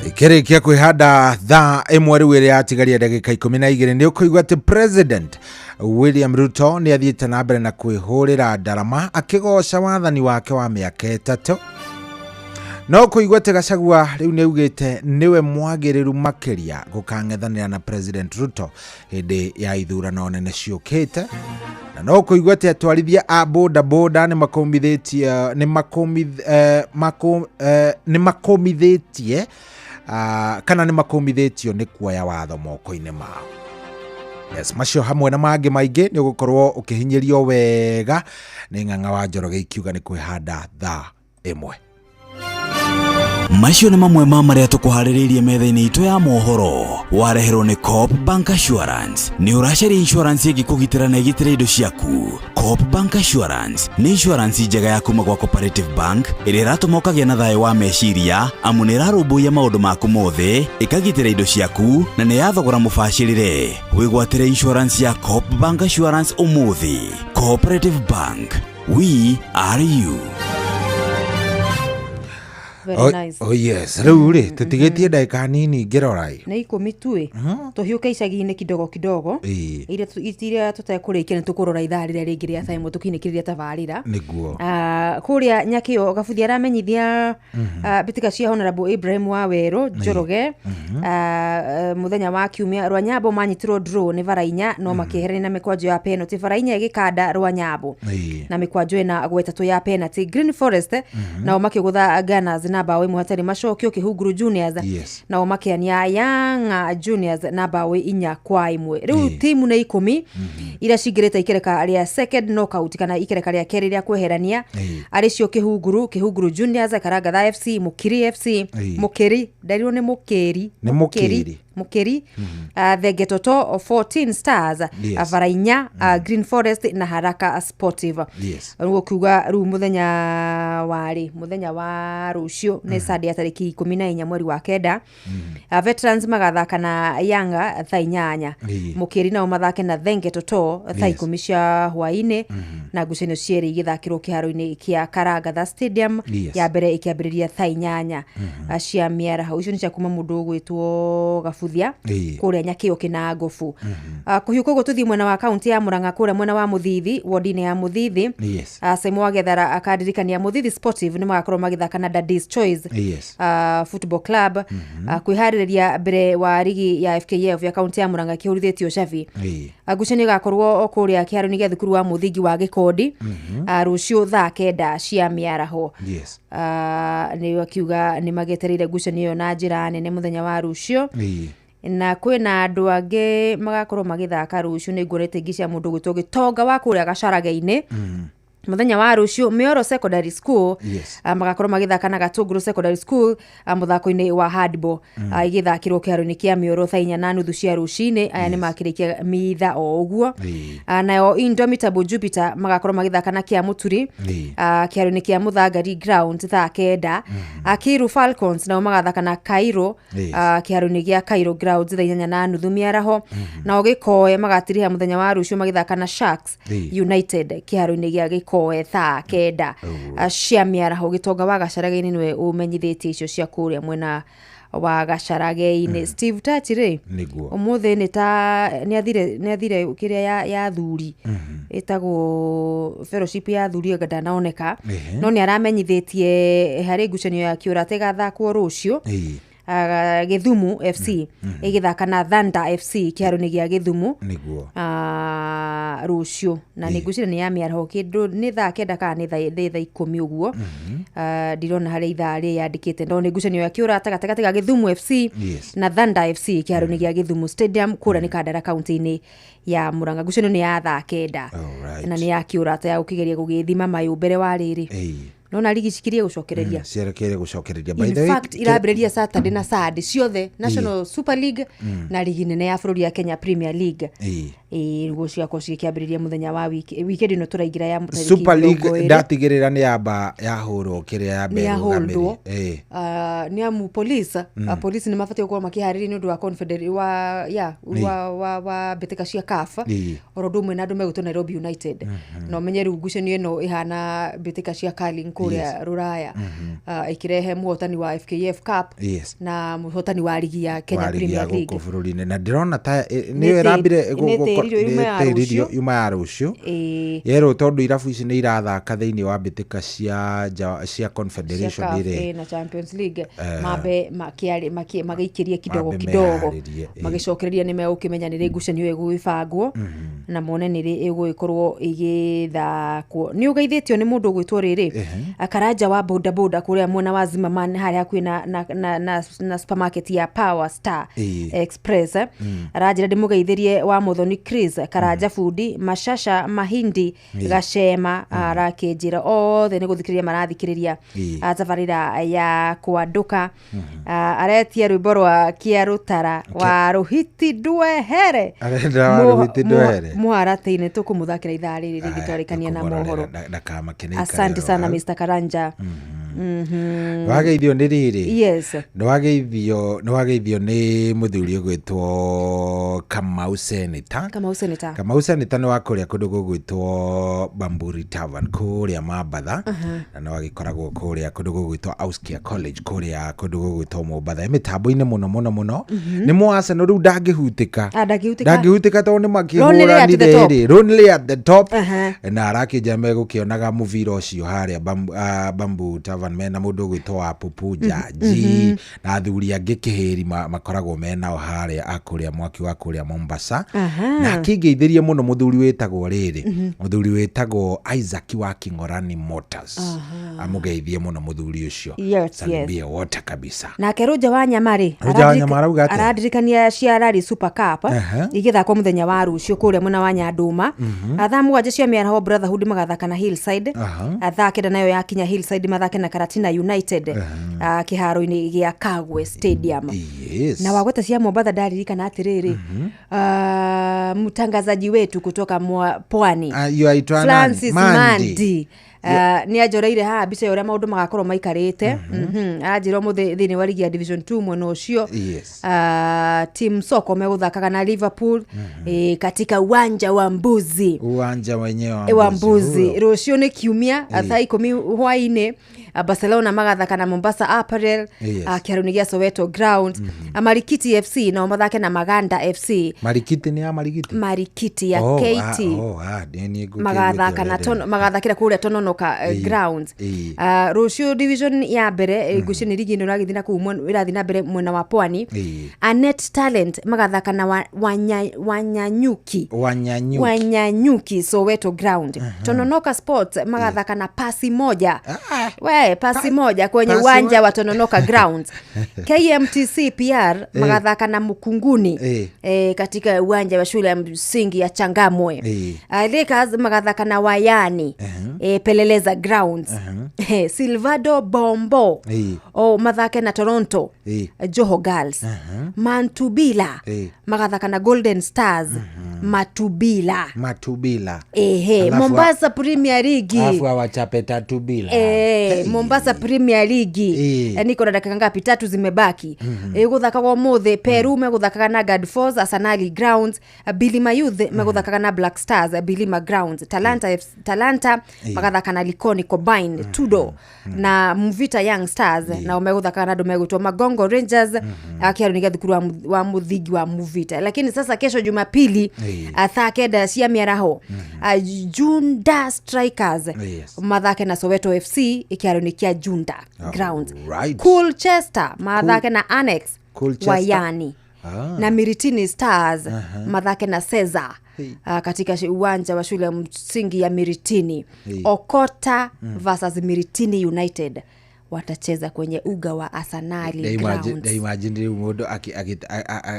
Ikĩrĩkia kwĩhanda thaa ĩmwe rĩu ĩrĩa yatigaria ndagĩka 12 nĩ ũkũigua atĩ President William Ruto nĩ athiĩte na mbere na kwĩhũrĩra ndarama akĩgoca wathani wake wa mĩaka 3. No kuigwa atĩ Gachagua rĩu nĩ augĩte nĩwe mwagĩrĩru makĩria gũkang'ethanĩra na President Ruto hĩndĩ ya ithurano nene ciũkĩte. Na no kuigwa atĩ atwarithia a boda nĩ makomithĩtie kana nĩ makomithĩtio nĩ kuoya watho moko-inĩ mao. Yes, macio hamwe na mangĩ maingĩ nĩ ũgũkorwo ũkĩhinyĩrio wega nĩ Ng'ang'a wa Njoroge ikiuga nĩ kwĩhanda thaa ĩmwe. Macio nĩ mamwe ma marĩa tũkũharĩrĩirie metha-inĩ itũ ya mohoro wareherwo nĩ Coop Bank Assurance. Nĩ ũracaria insurance ĩngĩkũgitĩra na ĩgitĩre indo ciaku. Coop Bank Assurance nĩ insurance njega ya kuma gwa Cooperative Bank ĩrĩa ĩratũma ũkagĩa na thayũ wa meciria amu nĩ ĩrarũmbũiya maũndũ maku mothe ĩkagitĩra indo ciaku na nĩ ya thogora mũbacĩrĩre. Wĩgwatĩre insurance ya Coop Bank Assurance ũmũthĩ. Cooperative Bank, we are you. Oh yes, rĩu rĩ tũtigĩtie ndagĩka nini ngĩrorai na 10 tu tũhiũke icagi-inĩ kidogo iria tũtekũrĩkia nĩ tũkũrora ithaa rĩrĩa rĩngĩ rĩa thaa ĩmwe tũkinĩkĩrĩria tabarĩra nĩguo kũrĩa Nyakĩo Gabuthia aramenyithia mbĩtĩka cia Honorable Ibrahim Waweru Njoroge mũthenya wa Kiumia Rwanyambo manyitirwo draw nĩ Barainya no makĩeherania na mĩkwanjo ya penalty. Barainya ĩgĩkanda Rwanyambo na mĩkwanjo ĩna gwetatũ ya penalty. Green Forest nao makĩgũtha Gunners na bao ĩmwe hatarĩ macokio. Kĩhunguru Juniors nao makĩania Yanga Juniors na bao 4-1. Rĩu timu nĩ 10 iria cingĩrĩte ikereka rĩa second knockout kana ikereka rĩa kerĩ rĩa kweherania arĩ cio Kĩhunguru Juniors, Karangatha FC, Mukiri FC, Mukiri ndarirwo nĩ Mukiri Thengetoto 14 Stars, Barainya, Green Forest na Haraka Sportive. Rĩu kiuga rĩu mũthenya wa rũciũ nĩ Sunday tarĩki 14 mweri wa 9 Veterans magathaka na Yanga thaa 8, Mukiri nao mathake na Thengetoto thaa 10 cia hwaĩ-inĩ na ngucanio cierĩ igĩthakĩrwo kĩharo-inĩ kĩa Karangatha Stadium ya mbere ĩkĩambĩrĩria thaa 8 cia mĩaraho. Icio nĩ cia kuma mũndũ ũgwĩtwo Gabuthia kũrĩa Nyakĩo Kĩnangobu. Kũhiũka ũguo tũthiĩ mwena wa kaunti ya Murang'a kũrĩa mwena wa Mũthithi wodi-inĩ ya Mũthithi. Semo Wagethara akadirikania Mũthithi Sportive nĩ magakorwo magĩthaka na Daddy's Choice Football Club kwĩharĩrĩria mbere wa rigi ya FKF ya kaunti ya Murang'a kĩhũrithĩtio Shavi. Ngucanio igakorwo kũrĩa kĩharo-inĩ gĩa thukuru wa Mũthingi wa Gĩkondi rũciũ thaa 9 cia mĩaraho. Nĩ akiuga nĩ magetereire ngucanio na njĩra nene mũthenya wa rũciũ. Na kwĩna andũ angĩ magakorwo magĩthaka rũciũ nĩ ngorete ngi cia mũndũ gwĩtwo Gĩtonga wa kũrĩa Gacarage-inĩ muthenya wa rucio Mioro Secondary School magakorwo magithaka na Gatunguru Secondary School muthako-ini wa handball igithakirwo kiaro-ini kia Mioro thaa 4:30 cia rucini. Aya ni makirikia mitha o uguo. Nayo Indomitable Jupiter magakorwo magithaka na kia Muturi kiaro-ini kia Muthangari Ground thaa 9. Kiru Falcons nao magathaka na Cairo kiaro-ini gia Cairo Ground thaa 8:30 miaraho. Nao Gikoe magatiriha muthenya wa rucio magithaka na Sharks United kiaro-ini gia Gikoe thaa 9 cia miaraho. Gitonga wa Gacarage-ini niwe umenyithitie icio cia kuria mwena wa Gacarage-ini. Steve Tachire umuthi ni athire kiria ya thuri itago fellowship ya thuri gandanaoneka no ni aramenyithitie hari ngucanio ya kiurate gathakwo rucio Githumu FC igithaka na Thunder FC kiaro-ini gia Githumu rucio na ni ngucira ni ya miaraho kindu ni thaa 9 kana ni thaa 10 uguo. Ndirona hari ithaa ri yandikite ndo ni ngucanio ya kiurate gatagati ga Githumu FC na Thunder FC kiaro-ini gia Githumu Stadium kura ni Kandara kaunti-ini ya Muranga. Ngucanio ni ya thaa 9 na ni ya kiurate ya ukigeria gugithima mayu mbere wa riri nona ligi cikirie gucokereria ciarekere gucokereria by the way. In fact irabereria Saturday na Sunday ciothe National Super League na ligi nene ya bururi ya Kenya Premier League rugo ciako cikiambiriria muthenya wa weekend no turaingira ya Super League ndatigirira ni yamba ya huro kiria ya mbere ugamiri ni amu police police ni mafatio kwa makihariria ni undu wa confederate wa betika cia CAF orodo mwe na andu meguto Nairobi United no menye rugucanio ino ihana betika cia Carling kuria Ruraya ikirehe muhotani wa FKF Cup na muhotani wa ligi ya Kenya Premier League bururi-ini na ndirona ta ni irambire teririo yuma ya rucio yero tondu irabu ici ni irathaka thiini wa mbitika cia Confederation dire na Champions League mabe magikiria kidogo magicokereria ni megukimenya ni ngucanio egwibangwo na mone ni ri egwikorwo igithakwo. Ni ugeithitio ni mundu gwitwo riri Karanja wa boda boda kuria mwena wa Zimmerman haria kwina na supermarket ya Power Star Express arajira ndimugeithirie wa Muthoni Chris Karanja Food Mashasha Mahindi Gacema arakinjira othe ni guthikiriria marathikiriria tabarira ya kwanduka aretia rwimbo rwa Kiarutara wa Ruhiti Ndwehere muharate-ini tukumuthakira ithaa riri rigitwarikania na mohoro. Asante sana Mr. Karanja. Wageithio ni riri no wageithio ni muthuri gwitwo Kamau Senator ni wakuria kundu gwitwo Bamburi Tavern kuria Mambatha na no agikoragwo kuria kundu gwitwo Auskia College kuria kundu gwitwo Mombatha mitambo-ini muno ni mwase no riu ndangihutika tondu ni makihurani Lonely at the top na arakinja megukionaga muvira ucio haria Bamboo Tavern mena mundu gwitwa Pupu Jaji na athuri angi kihiri makoragwo mena o haria akuria mwaki wa kuria Mombasa na kingeithirie muno muthuri wetagwo riri muthuri wetagwo Isaac wa Kingorani Motors amugeithie muno muthuri ucio salibia wote kabisa. Na Keroja wa Nyamari aradirikania ciarari Super Cup igithakwo muthenya wa rucio kuria mwena wa Nyanduma athamu aje cia miaraho Brotherhood magathaka na Hillside athakira nayo yakinya Hillside mathake na Karatina United kiharo-ini gia Kagwe Stadium na wagweta cia Mombatha ndaririkana atiriri mtangazaji wetu kutoka Pwani Francis Mandi ni ajoreire ha bica ya uria maundu magakorwo maikarite ajiro muthi thini wa ligi ya Division 2 mwena ucio team Soko meguthakaga na Liverpool katika uwanja wa Mbuzi wa Mbuzi rucio ni kiumia thaa 10 hwaini Barcelona magathaka na Mombasa Apparel kiaro-ini gia Soweto Ground Marikiti FC na mathake na Maganda FC Marikiti ya KT magathaka na magathakira kuria Tonono Tononoka grounds Rocio division ya mbere gucini ligi ino ragithina na ku irathi na mbere mwena wa Pwani Anet Talent magathaka na Wanyanyuki Soweto ground Tononoka Sports magathaka na pasi moja pasi moja kwenye uwanja wa Tononoka grounds KMTC PR magathaka na Mukunguni katika uwanja wa shule ya msingi ya Changamwe Lakers magathaka na Wayani Peleleza grounds Silvado Bombo mathake na Toronto Joho Girls Mantubila magathaka na Golden Stars Matubila Mombasa Premier League afu wachape Tatubila Mombasa Premier League niko na dakika ngapi 3 zimebaki guthaka kwa mothe Peru meguthaka na God Force Arsenal grounds Bilima Youth meguthaka na Black Stars Bilima grounds Talanta magathaka na Likoni Combine Tudo na Mvita Young Stars na meguthaka na Domegutwa Magongo Rangers akiaro ni gathukuru wa muthigi wa Mvita. Lakini sasa kesho Jumapili athakeda cia miaraho Junda Strikers mathake na Soweto FC ikiaro ni kia Junda grounds Colchester mathake na Annex Wayani na Miritini Stars mathake na Cesar katika uwanja wa shule ya msingi ya Miritini Okota versus Miritini United watacheza kwenye uga wa Arsenal grounds. Imagine mudo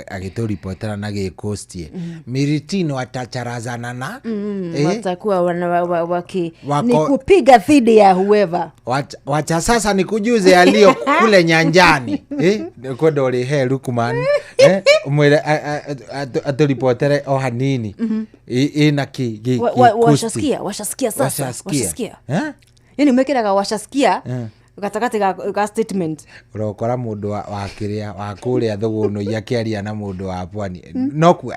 akitoripotana na Gekostie Miritini watacharazana na watakuwa ni kupiga dhidi ya whoever. Wacha sasa nikujuze alio kule nyanjani kwa dole he Lukman umwele atoripotera hanini ina washasikia sasa yani umekiraga washasikia gatakati ga statement urokora mundu wa kiria wa kuria thuguno yakiaria na mundu wa Pwani no ku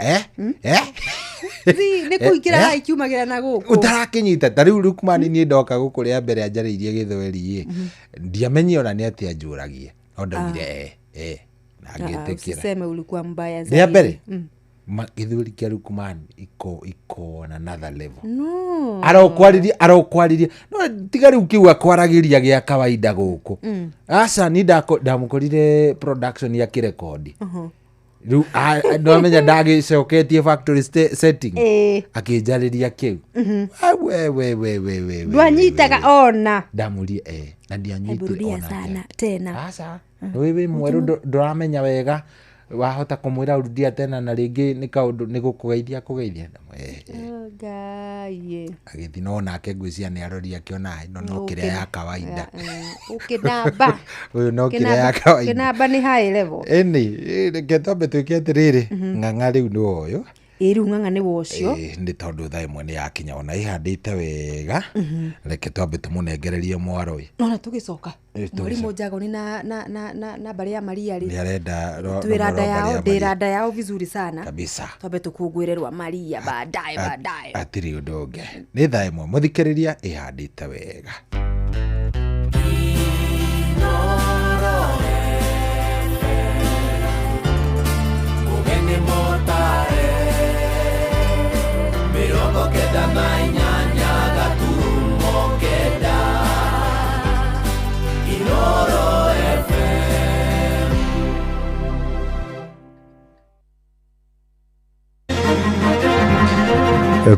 ni kuikira ikiumagira na guku utarakinyita tariu Lukman ni ndoka gukuria mbere ajaririe Githweri ndiamenye ona ni atia njuragie ondagire nagetekira useme ulikuwa mbaya zaidi mbere Githweri kia Lukman iko na another level arokwariria no tigari ukiwa kwaragiria gia kawaida guku asa ni ndamukorire production ya kirekodi ndo amenya ndagicoketie factory setting akijariria kiu we ndwanyitaga ona ndamurie na ndianyite ona sana tena asa wewe mweru ndoramenya wega wahota kumwira urudia tena na ringi ni kaundu ni gukugeithia gaye agithino nake ngwisia ni aroria kiona no kire ya kawaida ukinamba uyu no kire ya kawaida kinamba ni high level getombe tukiatiriri ng'ang'a riu ni uyu Iru ng'ang'a ni wocio ndi tondu thaa imwe ni yakinya ona ihandite wega reke twambe tumunengererie mwaro ona tugicoka muri mojago ni na bari ya Maria ri ndirenda ndirada yao vizuri sana kabisa twambe tukugwirerwa Maria baadaye atiri udonge ni thaa imwe muthikiriria ihandite wega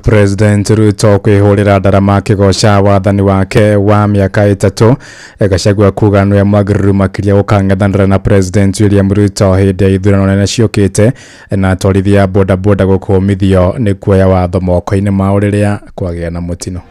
President Ruto kwihurira ndarama kigoca wathani wake wa miaka 3 Gachagua kuga nwe mwagiriru makiria gukang'ethanira na President William Ruto hindi ya ithurano nene ciukite na atwarithia bodaboda gukumithio ni kuoya watho moko-ini mao riria kwagia na mutino.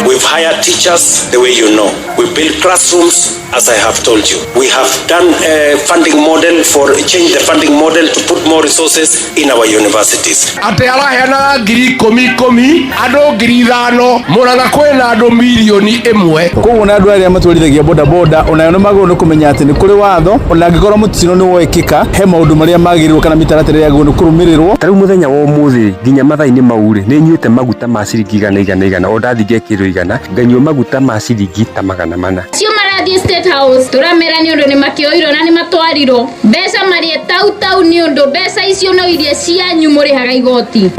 We've hired teachers the way you know. We build classrooms as I have told you. We have done a funding model change the funding model to put more resources in our universities. Ate arahena ngiri 10,000 andu ngiri 5 Murang'a kwena andu milioni 1 koguo na andu aria matwarithagia bodaboda onayo ni maguru kumenya ati ni kuri watho ona ngikorwo mutino ni wekika he maundu maria magirirwo kana mitaratara ya gunu kurumirirwo tariu muthenya wa umuthi nginya mathaini maure ni nyuite maguta ma ciringi igana o ndathige kiro igana nganyua maguta ma ciringi ta 400 twathie State House turamera ni undu ni makioiro na ni matwariro mbeca mari tau ni undu mbeca icio no iria cianyu muri haga igoti.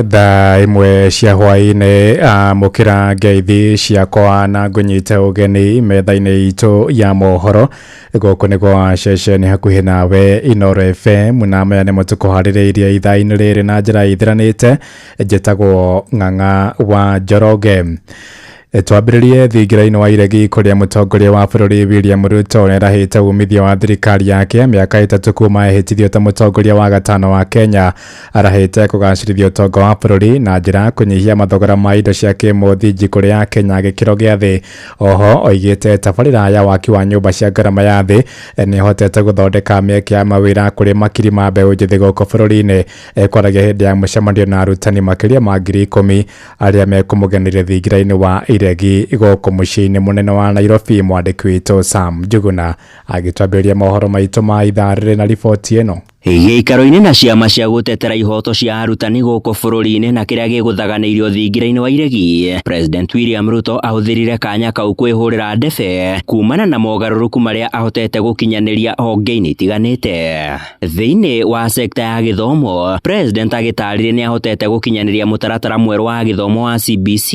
Thaa imwe cia hwaĩ-inĩ amũkĩra ngeithi ciakwa na ngũnyite ũgeni metha-inĩ itũ ya mohoro gũkũ nĩ gwa ceceni hakuhĩ nawe Inooro FM na maya nĩmo tũkũharĩrĩirie ithaa-inĩ rĩrĩ na njĩra itiranĩte. Njĩtagwo Ng'ang'a wa Njoroge. Twambĩrĩrie thingira-inĩ wa iregi kũrĩa mũtongoria wa bũrũri William Ruto nĩarahĩte umithio wa thirikari yake mĩaka 3 kuma ehĩtithio ta mũtongoria wa gatano wa Kenya. Arahĩte kũgacĩrithia ũtonga wa bũrũri na njĩra kũnyihia mathogora ma indo cia kĩmũthingi kũrĩ Akenya gĩkĩro gĩa thĩ. Oho oigĩte tabarĩra ya waki wa nyũmba cia ngarama ya thĩ nĩhotete gũthondeka mĩeke ya mawĩra kũrĩ makiri ma mbeũ njĩthĩ gũkũ bũrũri-inĩ. Kwaragia hĩndĩ ya mũcemanio na arutani makĩria ma 10,000 arĩa mekũmũgenire thingira-inĩ wa iregi gũkũ mũciĩ-inĩ mũnene wa Nairobi. Mwandĩki witũ Sam Njuguna agĩtwambĩrĩria mohoro maitũ ma ithaa rĩrĩ na riboti ĩno. Gĩikaro-inĩ na ciama cia gũtetera ihoto cia arutani gũkũ bũrũri-inĩ na kĩrĩa gĩgũthaganĩirio thingira-inĩ wa iregi, President William Ruto ahũthĩrire kanya kau kwĩhũrĩra ndebe kumana na mogarũrũku marĩa ahotete gũkinyanĩria honge-inĩ itiganĩte. Thĩinĩ wa sekta ya gĩthomo, President agĩtarĩria nĩ ahotete gũkinyanĩria mũtaratara mwerũ wa gĩthomo wa CBC.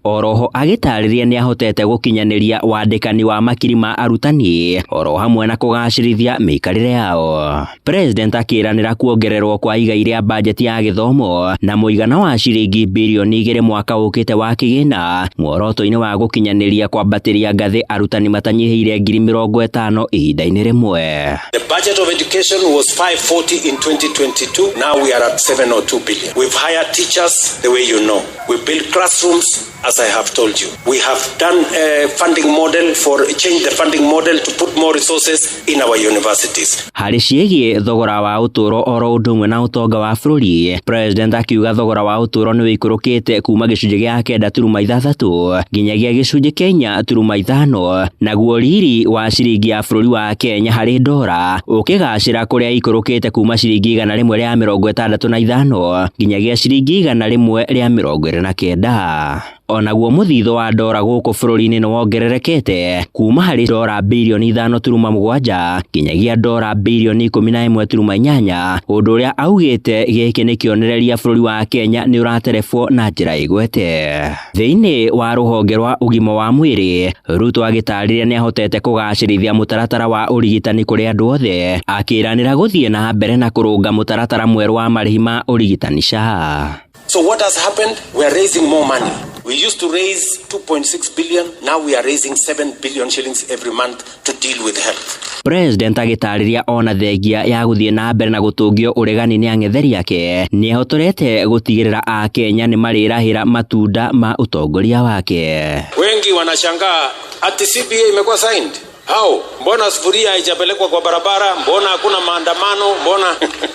Oroho agĩtarĩria nĩ ahotete gũkinyanĩria wandĩkani wa makiri ma arutani oro hamwe na kũgacĩrithia mĩikarĩre yao. President akĩranĩra kuongererwo kwa igai rĩa bajeti ya gĩthomo na mũigana wa ciringi bilioni 2 mwaka ũkĩte wa kĩgĩna, muoroto-inĩ wa gũkinyanĩria kwambatĩria ngathĩ arutani matanyihĩire 50,000 ihinda-inĩ rĩmwe. The budget of education was 540 in 2022. Now we are at 702 billion. We've hired teachers the way you know. We built classrooms as I have told you. We have done a funding model change the funding model to put more resources in our universities. Harĩ ciĩgiĩ thogora wa ũtũũro oro ũndũ ũmwe na ũtonga wa bũrũri, President akiuga thogora wa ũtũũro nĩ wĩikũrũkĩte kuma gĩcunjĩ gĩa 9.6 nginyagia gĩcunjĩ kĩa 4.5, naguo riri wa ciringi ya bũrũri wa Kenya harĩ ndora ũkĩgacĩra kũrĩa ikũrũkĩte kuma ciringi 165 nginyagia ciringi 129. Onaguo mũthithũ wa ndora gũkũ bũrũri-inĩ nĩ wongererekete kuma harĩ ndora bilioni 5.7 nginyagia ndora bilioni 11.8, ũndũ ũrĩa augĩte gĩkĩ nĩ kĩonereria bũrũri wa Kenya nĩ ũraterebwo na njĩra igwete. Thĩinĩ wa rũhonge rwa ũgima wa mwĩrĩ, Ruto agĩtarĩria nĩ ahotete kũgacĩrithia mũtaratara wa ũrigitani kũrĩ andũ othe, akĩranĩra gũthiĩ na mbere na kũrũnga mũtaratara mwerũ wa marĩhi ma ũrigitani SHA. So what has happened? We are raising more money. We used to raise 2.6 billion. Now we are raising 7 billion shillings every month to deal with health. President agĩtarĩria ona thengia ya gũthiĩ na mbere na gũtũngio ũregani nĩ ang'etheri ake, nĩ ahotorete gũtigĩrĩra Akenya nĩ marĩrahĩra matunda ma ũtongoria wake. Wengi wanashangaa ati CBA imekuwa signed. How? Mbona sufuria haijapelekwa kwa barabara? Mbona hakuna maandamano? Mbona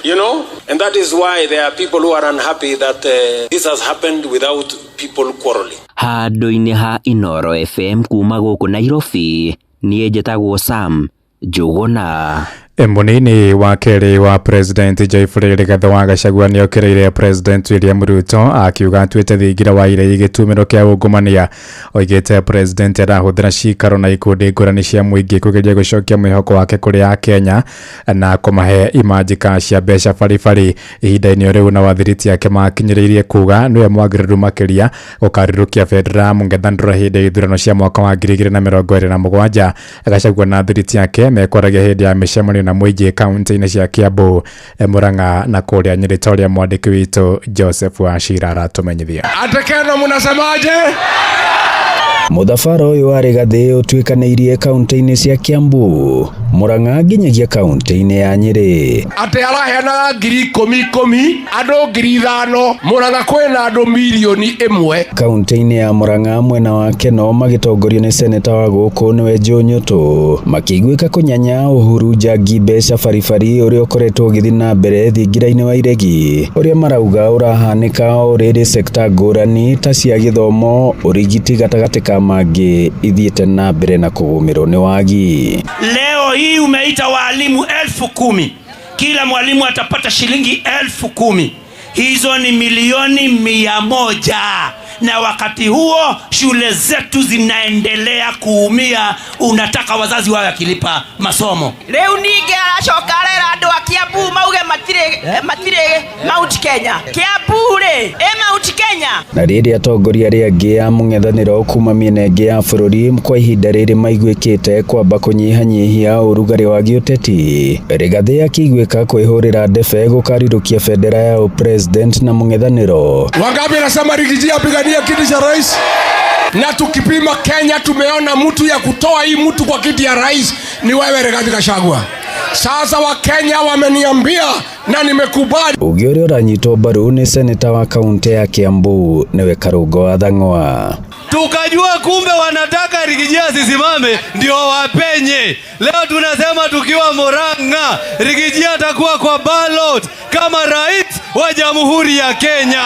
you know? And that is why there are people who are unhappy that this has happened without people quarreling. Handũ-inĩ ha Inooro FM kuma gũkũ Nairobi, niĩ njĩtagwo Sam Njuguna. Mũnini wa kerĩ wa President Joyfrey Rigathi wa Gachagua nĩ okĩrĩire President William Ruto akiuga atuĩte thingira wa iregi gĩtumĩro kĩa ungumania. Oigĩte President arahũthĩra cikaro na ikundi ngũrani cia mũingĩ kũgeria gũcokia mwĩhoko wake kũrĩ Akenya na kũmahe imanjĩka cia mbeca baribari. Ihinda-inĩ rĩu na wathiriti yake makinyĩrĩirie kuga nĩwe mwagĩrĩru makĩria gũkarĩrũkia federa mũng'ethanĩro hĩndĩ ya ithurano cia mwaka wa 2027. Gachagua na thiriti yake mekwaragia hĩndĩ ya mĩcemanio na mũingĩ kaunti-inĩ cia Kiambu, Murang'a na kũrĩa Nyĩrĩ ta ũrĩa mwandĩki witũ Joseph Wachira aratũmenyithia. Atekeno munasemaje? Mũthabara ũyũ wa Rigathi ũtuĩkanĩirie kaunti-inĩ cia Kiambu, Murang'a nginyagia kaunti-inĩ ya Nyĩrĩ. Ate araheanaga 10,000 andũ 5,000, Murang'a kwĩna andũ 1,000,000. Kaunti-inĩ ya Murang'a mwena wa Keno magĩtongorio nĩ seneta wa gũkũ nĩwe Joe Nyoto makĩiguĩka kũnyanya Uhuru Njagi mbeca baribari ũrĩa ũkoretwo ũgĩthiĩ na mbere thingira-inĩ wa iregi ũrĩa marauga ũrahanĩka o rĩrĩ sekta ngũrani ta cia gĩthomo, ũrigiti gatagatĩ ka mangĩ ithiĩte na mbere na kũgũmĩrwo nĩ wagi. Leo hii umeita walimu 10,000. Kila mwalimu atapata shilingi 10,000. hizo ni milioni 100, na wakati huo shule zetu zinaendelea kuumia. Unataka wazazi wao wakilipa masomo. Leo nige aracokarera andu akiambu mauge matire Mount Kenya kiambure Mount Kenya. Na rĩrĩa atongoria arĩa angĩ a mũng'ethanĩro kuma mĩena ĩngĩ ya bũrũri kwa ihinda rĩrĩ maiguĩkĩte kwamba kũnyihanyihia ũrugarĩ wa gĩũteti, Rigathi akĩiguĩka kwĩhũrĩra ndebe gũkarirũkia bendera ya president na mũng'ethanĩro. Wangapi anasema Rigiji apigania kiti cha rais? Na tukipima Kenya tumeona mtu ya kutoa hii mtu kwa kiti ya rais ni wewe Rigathi Gachagua. Sasa wa Kenya wameniambia na nimekubali. Ũngĩ ũrĩa ũranyitwo mbaru nĩ seneta wa kaunti ya Kiambu nĩwe Karungo wa Thang'wa. Tukajua kumbe wanataka Rigiji asisimame ndio wapenye. Leo tunasema tukiwa Murang'a, Rigiji atakuwa kwa ballot kama rais wa Jamhuri ya Kenya.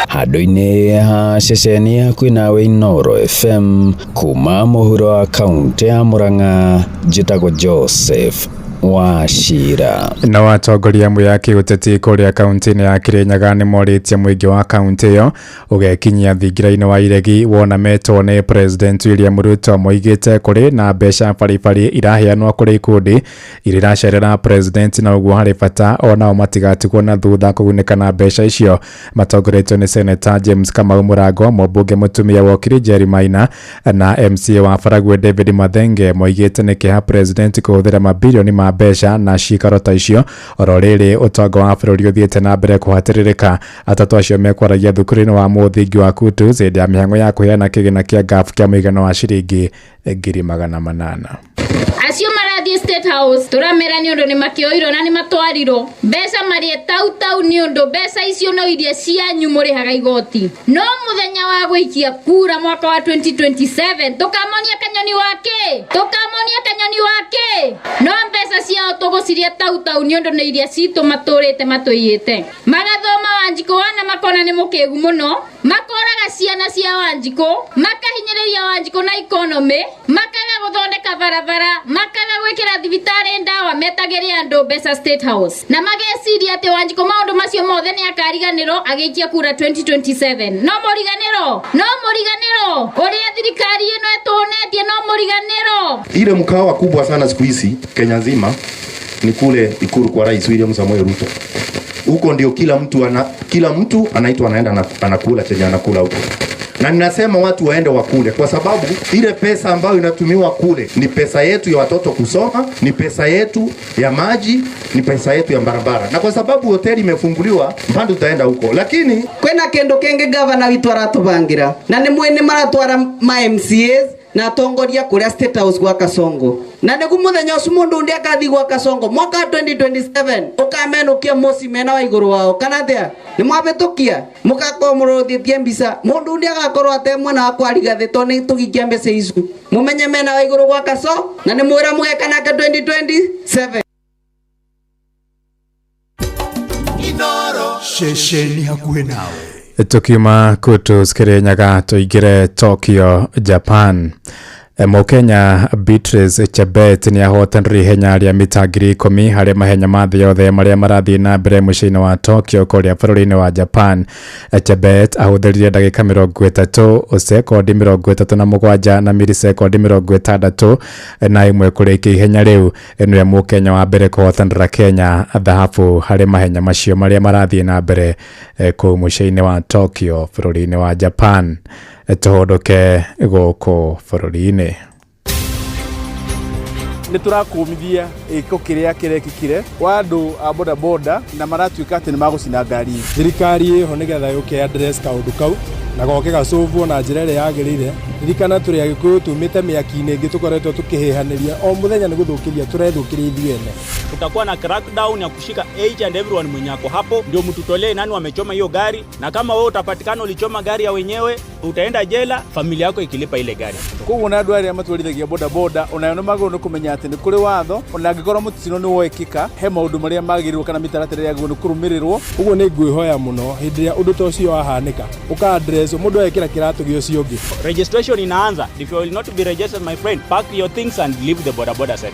Handũ-inĩ ha ceceni hakuhĩ nawe Inooro FM kuma mũhuro wa kaunti ya Murang'a, njĩtagwo Joseph Wachira. Na watongoria amwe ya kĩũteti kũrĩa kaunti-inĩ ya Kirinyaga nĩ morĩtie mũingĩ wa kaunti ĩyo ũgekinyia thingira-inĩ wa iregi wona metwo nĩ President William Ruto moigĩte kũrĩ na mbeca baribari iraheanwo kũrĩ ikundi iracerera president, na ũguo harĩ bata onao matigatigwo na thutha kũgunĩka na mbeca icio. Matongoretio nĩ Senator James Kamau Mũrango, mũmbunge mũtumia wa Okiri Jerry Maina na MCA wa Faragwe David Mathenge moigĩte nĩ kĩha president kũhũthĩra mabilioni ma mbeca na cikaro ta icio oro rĩrĩ ũtonga wa bũrũri ũthiĩte na mbere kũhatĩrĩrĩka. Atatũ acio mekwaragia thukuru-inĩ wa mũthingi wa Kutu hĩndĩ ya mĩhang'o ya kũheana kĩgĩna kĩa GAF kĩa mũigana wa ciringi 800,000. Acio marathie State House turamera ni undu ni makioiro na ni matwariro mbeca marie tau ni undu mbeca icio no iria cianyu murihaga igoti. No muthenya wa gwikia kura mwaka wa 2027 tukamonia kanyoni wake no mbeca ciao tuguciria tau ni undu ni iria citu maturite matuiyite. Magathoma Wanjiko wana makona ni mukegu muno, makoraga ciana cia Wanjiko, makahinyĩrĩria Wanjiko na economy, makaga guthondeka barabara, makaga gwikira thibitarĩ ndawa, metagĩria andũ mbeca State House, na mageciria atĩ Wanjiko maũndũ macio mothe nĩ akariganĩrwo agĩikia kura 2027. No mũriganĩro ũrĩa thirikari ĩno ĩtuonetie, no mũriganĩro. Ile mkawa kubwa sana siku hizi Kenya nzima ni kule Ikulu kwa Rais William Samoei Ruto. Huko ndio kila mtu anaitwa anaenda anakula chenye anakula huko. Na ninasema watu waende wakule kwa sababu ile pesa ambayo inatumiwa kule ni pesa yetu ya watoto kusoma, ni pesa yetu ya maji, ni pesa yetu ya barabara. Na kwa sababu hoteli imefunguliwa, bado tutaenda huko. Lakini kwena kendo kenge governor witu aratubangira na ni mwene maratwara ma MCAs na tongoria kuria State House gwa Kasongo. Na nĩgu mũthenya ũcio mũndũ ndi akathi gwa Kasongo mwaka 2027 ukamenukia mosi mena wa igũrũ wao kana thea nĩ mwabĩtũkia mũgakomũrũthĩtie mbica mũndũ ndi agakorwo ate mwena wa kwa Rigathi to nĩ tũgikia mbeca icu mũmenye mena wa igũrũ gwa Kaso na nĩ mwĩra mũgeka nake 2027. Inooro ceceni hakuhĩ nawe. Tukiuma Kutu Kirinyaga tuingire Tokyo, Japan. Mukenya Beatrice Chebet ni ahotanire ihenya rĩa mita 10,000 harĩ mahenya ma thĩ yothe marĩa marathiĩ na mbere mũciĩ-inĩ wa Tokyo kũrĩa bũrũri-inĩ wa Japan. Chebet ahũthĩrire ndagĩka 30, sekondi 37 na milisekondi 60 na imwe kũrĩkia ihenya rĩu. Nĩwe Mukenya wa mbere kũhotanĩra Kenya thahabu harĩ mahenya macio marĩa marathiĩ na mbere kũu mũciĩ-inĩ wa Tokyo bũrũri-inĩ wa Japan. Tuhodoke gũkũ bũrũri-inĩ. Nĩ tũrakũmithia ĩko kĩrĩa kĩrekĩkire wa andũ a boda boda na maratuĩka atĩ nĩ magũcina ngari. Thirikari ĩho nĩgetha yũke address kaũndũ kau na goke gacũbwo na njĩra ĩrĩa yagĩrĩire. Ririkana tũrĩ Agĩkũyũ tumĩte mĩaki-inĩ ĩngĩ tũkoretwo tũkĩhĩhanĩria o mũthenya nĩ gũthũkĩria tũrethũkĩria ithuĩ ene. Tutakuwa na crackdown ya kushika each and everyone mwenye ako hapo, ndio mtutolee nani wamechoma hiyo gari, na kama wewe utapatikana ulichoma gari ya wenyewe utaenda jela, familia yako ikilipa ile gari. Koguo na andũ arĩa matwarithagia boda boda ona nĩ magũrũ nĩ kũmenya atĩ nĩ kũrĩ watho, ona angĩkorwo mũtino nĩ woĩkĩka he maũndũ marĩa magĩrĩirwo kana mĩtaratara ya nĩ kũrũmĩrĩrwo. Ũguo nĩ ngwĩhoya mũno hĩndĩ ĩrĩa ũndũ ta ũcio wahanĩka ũka address mũndũ ekĩra kĩratũ gĩ ũcio ũngĩ. Registration inaanza. If you will not be registered, my friend, pack your things and leave the boda boda set.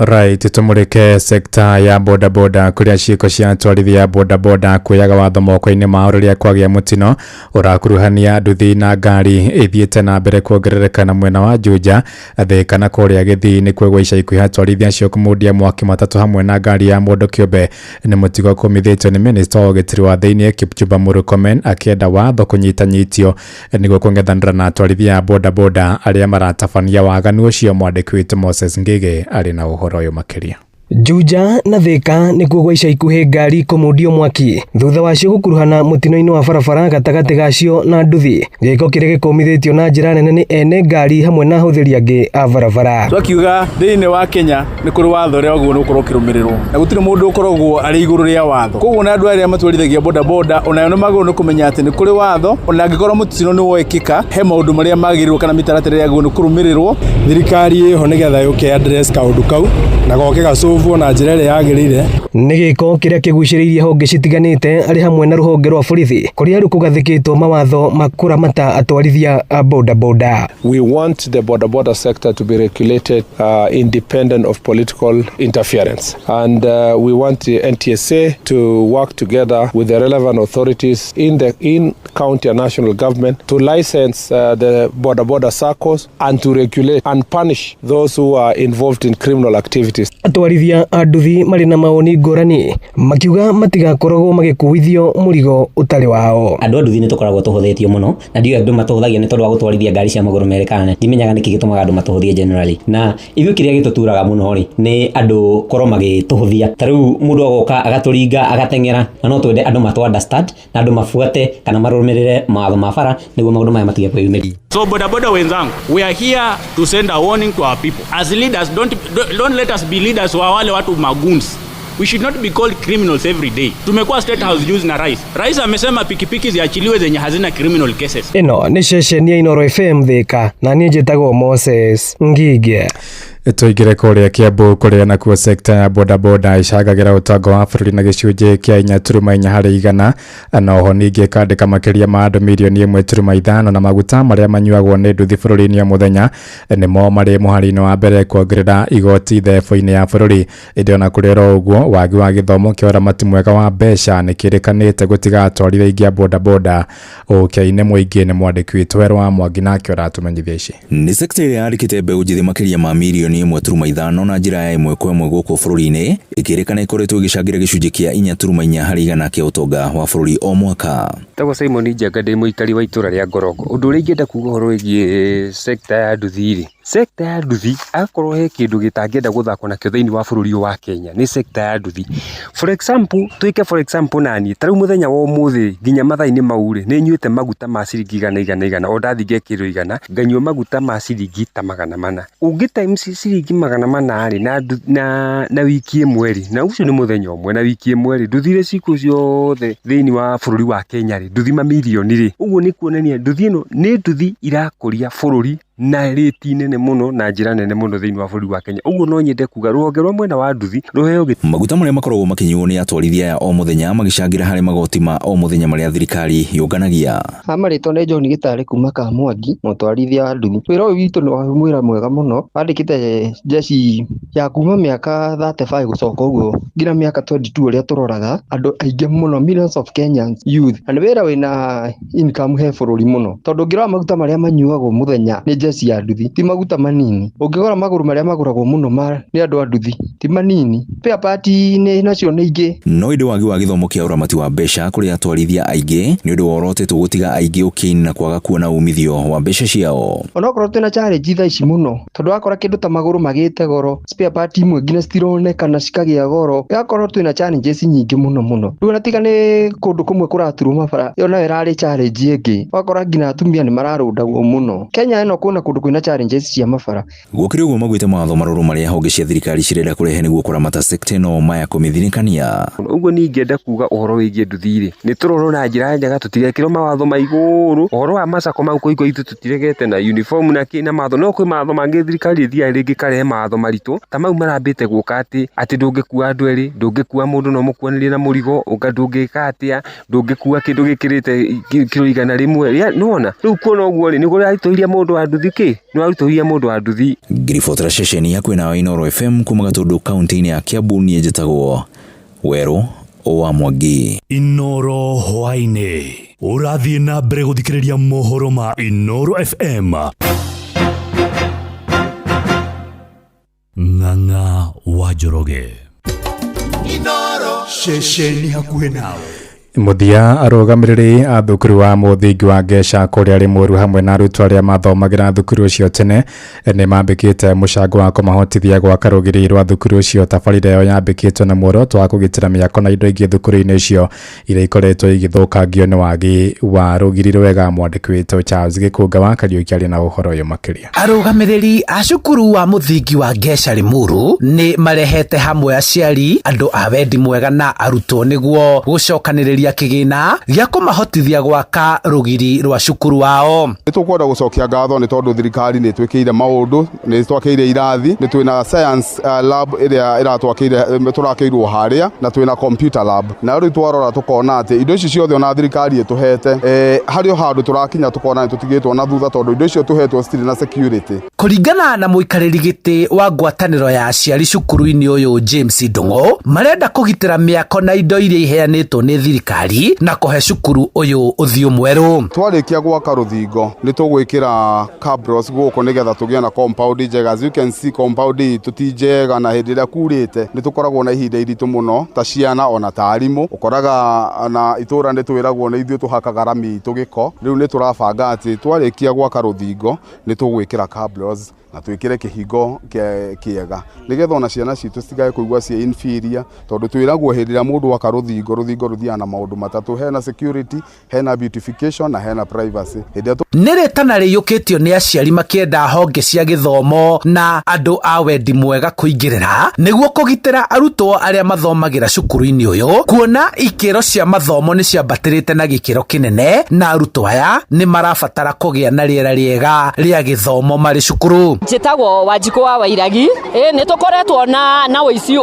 Right, tumurike sekta ya bodaboda kuria ciiko cia atwarithia bodaboda kuyaga watho moko-ini mao riria kwagia mutino urakuruhania nduthi na ngari ithiite na mbere kuongerereka na mwena wa Juja Thika na kuria Githii ni kwegwa ica ikuhi atwarithia acio kumudia mwaki matatu hamwe na ngari ya mundu kiumbe ni mutigo kumithitio ni minister wa ugitiri wa thiini Kipchumba Murkomen akienda watho kunyitanyitio niguo kung'ethanira na atwarithia bodaboda aria maratabania waganu ucio. Mwandiki witu Moses Ngige ari na uhoro uyu makiria. Juja na Thika ni kuogwa ica ikuhi ngari kumudio mwaki thutha wacio gukuruhana mutino-ini wa barabara gatagati gacio na nduthi, giko kiria gikumithitio na njira nene ni ene ngari hamwe na huthiri angi a barabara. Twakiuga thiini wa Kenya ni kuri watho ria oguo nukorwo kirumirirwo na gutire mundu ukoragwo ari iguru ria watho, koguo na andu aria matwarithagia bodaboda ona no maguru ni kumenya ati ni kuri watho ona angikorwo mutino ni wekika he maundu maria magirirwo kana mitaratara ria guo ni kurumirirwo. Thirikari iho nigetha yuke address kaundu kau na goke gacuvu na njira ria yagirire ni giko kiria kiguciririe honge citiganite ari hamwe na ruhonge rwa borithi kuria rukugathikitwo mawatho makuramata atwarithia a bodaboda. We want the bodaboda sector to be regulated independent of political interference, and we want the NTSA to work together with the relevant authorities in county and national government to license the bodaboda circles and to regulate and punish those who are involved in criminal activities. Atwarithia a nduthi mari na maoni ngurani makiuga matigakoragwo magikuithio murigo utari wao. Andu a nduthi ni tukoragwo tuhuthitio muno na ndio andu matuhuthagia ni tondu wa gutwarithia ngari cia maguru merekane. Ndimenyaga niki gitumaga andu matuhuthie generally, na ithu kiria gituturaga muno ri ni andu korwo magituhuthia. Tariu mundu agoka agaturinga agatengera na no twende andu matu understand na andu mafuate kana marumirire mawatho ma bara niguo maundu maya matige kwiyumĩria. So bodaboda wenzangu, we are here to send a warning to our people. As leaders, don't let us be leaders wa wale watu magoons. We should not be called criminals every day. Tumekuwa State House juzi na Rais amesema pikipiki ziachiliwe zenye hazina criminal cases. Ino ni ceceni ya Inoro FM Thika na niĩ njĩtagwo Moses Ngige. Tuigire kuria Kiambu kuria nakuo sekta ya bodaboda icagagira utongo wa bururi na gicunji kia 4.4 harĩ igana, na oho ningi kandika makiria ma andu milioni 1.5 na maguta maria manyuagwo ni nduthi bururi-ini o muthenya nimo mari muhari-ini wa mbere kuongerera igoti thebo-ini ya bururi. Indi ona kurera uguo wagi wa githomo kia uramati mwega wa mbeca ni kirikanite gutiga atwarithia aingi a bodaboda ukia-ini muingi. Ni mwandiki witu Werwa Mwangi nake uratumenyithia ici. Ni sekta iria yarikite mbeu njithi makiria ma milioni 1.5 na njira ya imwe kwa imwe guku bururi-ini ikirikana ikoretwo igicangira gicunji kia 4.4 harĩ igana kia utonga wa bururi o mwaka. Tagwo Simon Njenga ndi muikari wa itura ria Ngorongo. Undu uria ingenda kuga horo wĩgie sekta ya nduthi sekta ya nduthi akorwo he kindu gitangienda guthakwo nakio thiini wa bururi wa Kenya ni sekta ya nduthi. For example nani tarau muthenya wa umuthi nginya mathaa-ini mau ni nyuite maguta ma ciringi igana o ndathi ngekirwo igana nganyua maguta ma ciringi ta 400 ungi times ciringi 400 na wiki imwe na ucio ni muthenya umwe na wiki imwe nduthi ciku ciothe thiini wa bururi wa Kenya nduthi mamilioni uguo ni kuonania nduthi ino ni nduthi irakuria bururi na reti nene muno na njira nene muno thiini wa bururi wa Kenya. Uguo no nyende kuga ruhonge rwa mwena wa nduthi ruheo maguta maria makoragwo makinyuo ni atwarithia ya o muthenya magicangira harĩ magoti ma o muthenya maria thirikari yunganagia. Amarĩtwo nĩ John Gĩtarĩ kuma Kamwangi mũtwarithia wa nduthi. Wĩra ũyũ witũ nĩ mwĩra mwega mũno, andĩkĩte jeshi ya kuma mĩaka 35 gũcoka ũguo nginya mĩaka 22 ũrĩa tũroraga andũ aingĩ mũno, millions of Kenyans youth, na nĩ wĩra wĩna income he bũrũri mũno tondũ ngĩrora maguta maria manyuagwo mũthenya nĩ jeshi ya nduthi ti maguta manini. Ũngĩgora magũrũ maria magũragwo mũno nĩ andũ a nduthi ti manini, spare part nĩ nacio nĩ ingĩ. No ĩndĩ wagi wa gĩthomo kĩa ũramati wa mbeca kũrĩ atwarithia aingĩ nĩ ũndũ worotetwo gũtiga aingĩ ũkĩini na kwaga kuona umithio wa mbeca ciao. Onokorwo twĩna challenge thaa ici mũno tondũ wakora kĩndũ ta magũrũ magĩte goro, spare part imwe nginya citironekana cikagĩa goro, yakorwo twĩna challenges nyingĩ mũno. Rĩu na tiga nĩ kũndũ kũmwe kũraturwo mabara, yo nayo ĩrarĩ challenge ĩngĩ, wakora nginya atumia nĩ mararũndagwo mũno. Kenya ĩno kuna kũndũ kwĩna challenges cia mabara. Gũkĩrĩ ũguo magwĩte mawatho marũrũ marĩa honge cia thirikari cirenda kũrehe nĩguo kũramata sekta ĩno maya kũmĩthirikania. Ũguo ni ingĩenda kuga ũhoro wĩgie nduthi nĩ tũrorwo na njĩra njega, tũtigekĩrwo mawatho ma igũrũ. Ũhoro wa macako mau kũigwo itũ tũtiregete na uniform na kĩ na matho, no kwĩ matho mangĩ thirikari ĩthiaga rĩngĩ karehe matho maritũ ta mau marambĩte gũka atĩ ndũngĩkua andũ erĩ, ndũngĩkua mũndũ no mũkuanĩrie na mũrigo, ndũngĩka atĩa, ndũngĩkua kĩndũ gĩkĩrĩte kilo 100 nĩwona. Rĩu kuona ũguo nĩ gũratũiria mũndũ wa nduthi nduthi ki ni warutohia mundu wa nduthi. Ngiribotera ceceni ya kwina Inooro FM kuma Gatundu kaunti-ini ya Kiambu ni njitagwo Weru wa Mwangi. Inooro hwaine urathie na mbere guthikiriria mohoro ma Inooro FM. Ng'ang'a wa Njoroge. Inooro ceceni hakuhe nawe. Muthia arugamiriri a thukuru wa muthingi wa Gesha kuria Limuru hamwe na arutwo aria mathomagira thukuru ucio tene ni mambikite mucango wa kumahotithia gwaka rugiri rwa thukuru ucio. Tabarĩra ĩyo yambĩkĩtwo na muoroto wa kũgitĩra mĩako na indo ingĩ thukuru-inĩ icio iria ikoretwo igĩthũkangio nĩ wagi wa rugiri rwega. Mwandĩki witũ Charles Gĩkũnga wa Kariuki arĩ na ũhoro ũyũ makĩria. Arugamiriri a cukuru wa muthingi wa Gesha Limuru ni marehete hamwe aciari, andu a wendi mwega na arutwo nĩguo gũcokanĩrĩria kigina gĩa kũmahotithia gwaka rugiri rwa cukuru wao. Nĩtũkwenda gũcokia ngatho nĩ tondũ thirikari nĩ twĩkĩire maũndũ, nĩ twakĩire irathi, nĩ twĩna science lab ĩrĩa ĩratwakĩire tũrakĩirwo harĩa, na twĩna computer lab. Na rĩu twarora tukona atĩ indo ici ciothe ona thirikari ĩtũhete harĩ handũ tũrakinya tukona nĩ tũtigĩtwo na thutha tondũ indo icio tũhetwo citirĩ na security. Kũringana na mũikarĩri gĩtĩ wa ngwatanĩro ya aciari cukuru-inĩ ũyũ James Ndung'u, marenda kũgitĩra mĩako na indo iria iheanĩtwo nĩ thirikari na kuhe cukuru uyu uthio mweru. Twarikia gwaka ruthingo ni tugwikira cabros guko nigetha tugie na compound njega. As you can see, compound tutinjega na hindi ria kurite ni tukoragwo na ihinda iritu muno ta ciana ona ta arimu. Ukoraga na itura ni twiragwo ni ithuĩ tuhakaga rami tugiko. Riu ni turabanga ati twarikia gwaka ruthingo ni tugwikira cabros na twikire kihingo kiega nigetha ona ciana citu citigae kuigua cie inferior, tondu twiragwo hindi ria mundu waka ruthingo ruthiana na maundu matatu: hena security, hena beautification na hena privacy. Nĩrĩtana rĩiyũkĩtio nĩ aciari makĩenda honge cia gĩthomo na andũ a wendi mwega kũingĩrĩra nĩguo kũgitĩra arutwo arĩa mathomagira cukuru-inĩ ũyũ, kuona ikĩro cia mathomo nĩ ciambatĩrĩte na gĩkĩro kĩnene na arutwo aya nĩ marabatara kũgĩa na rĩera rĩega rĩa gĩthomo marĩ cukuru. Njĩtagwo Wanjikũ wa Wairagi. Nĩ tũkoretwo na ũici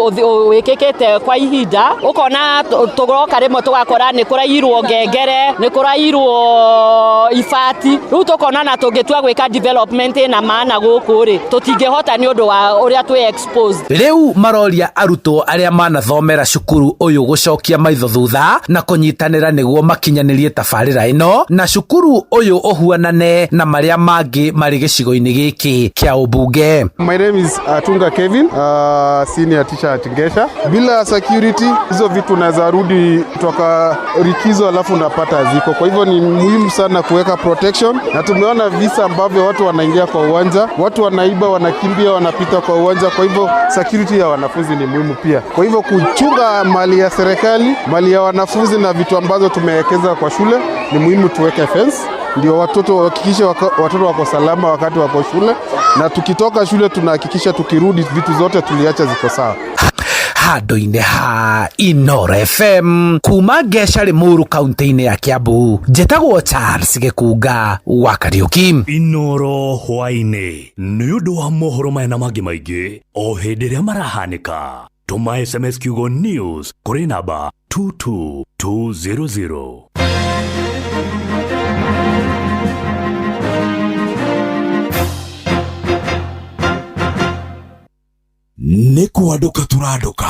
wĩkĩkĩte kwa ihinda, ũkona tũgoka rĩmwe tũgakora nĩ kũrairwo ngengere, nĩ kũrairwo ibati. Rĩu tũkona na tũngĩtua gwĩka development na maana gũkũ rĩ tũtingĩhota nĩ ũndũ wa ũrĩa twĩ exposed. Rĩu maroria arutwo arĩa manathomera cukuru ũyũ gũcokia maitho thutha na kũnyitanĩra nĩguo makinyanĩrie tabarĩra ĩno na cukuru ũyũ ũhuanane na marĩa mangĩ marĩ gĩcigo-inĩ gĩkĩ kia ubunge. My name is Atunga Kevin, senior teacher at Gesha. Bila security hizo vitu naweza rudi kutoka rikizo alafu napata ziko. Kwa hivyo ni muhimu sana kuweka protection, na tumeona visa ambavyo watu wanaingia kwa uwanja, watu wanaiba, wanakimbia, wanapita kwa uwanja. Kwa hivyo security ya wanafunzi ni muhimu pia. Kwa hivyo kuchunga mali ya serikali, mali ya wanafunzi na vitu ambazo tumewekeza kwa shule ni muhimu tuweke fence, ndio watoto hakikisha watoto wako salama wakati wako shule, na tukitoka shule tunahakikisha tukirudi vitu zote tuliacha ziko sawa. Handu-inĩ ha Inooro FM kuma Gesha Limuru kaunti-inĩ ya Kiambu, njĩtagwo Charles Gĩkũnga wa Kariuki. Inooro hwainĩ nĩ ũndũ wa mohoro maya na mangĩ maingĩ o hĩndĩ ĩrĩa marahanĩka. Tũma SMS kiugo news kũrĩ namba 22200. Nĩ kwanduka tũranduka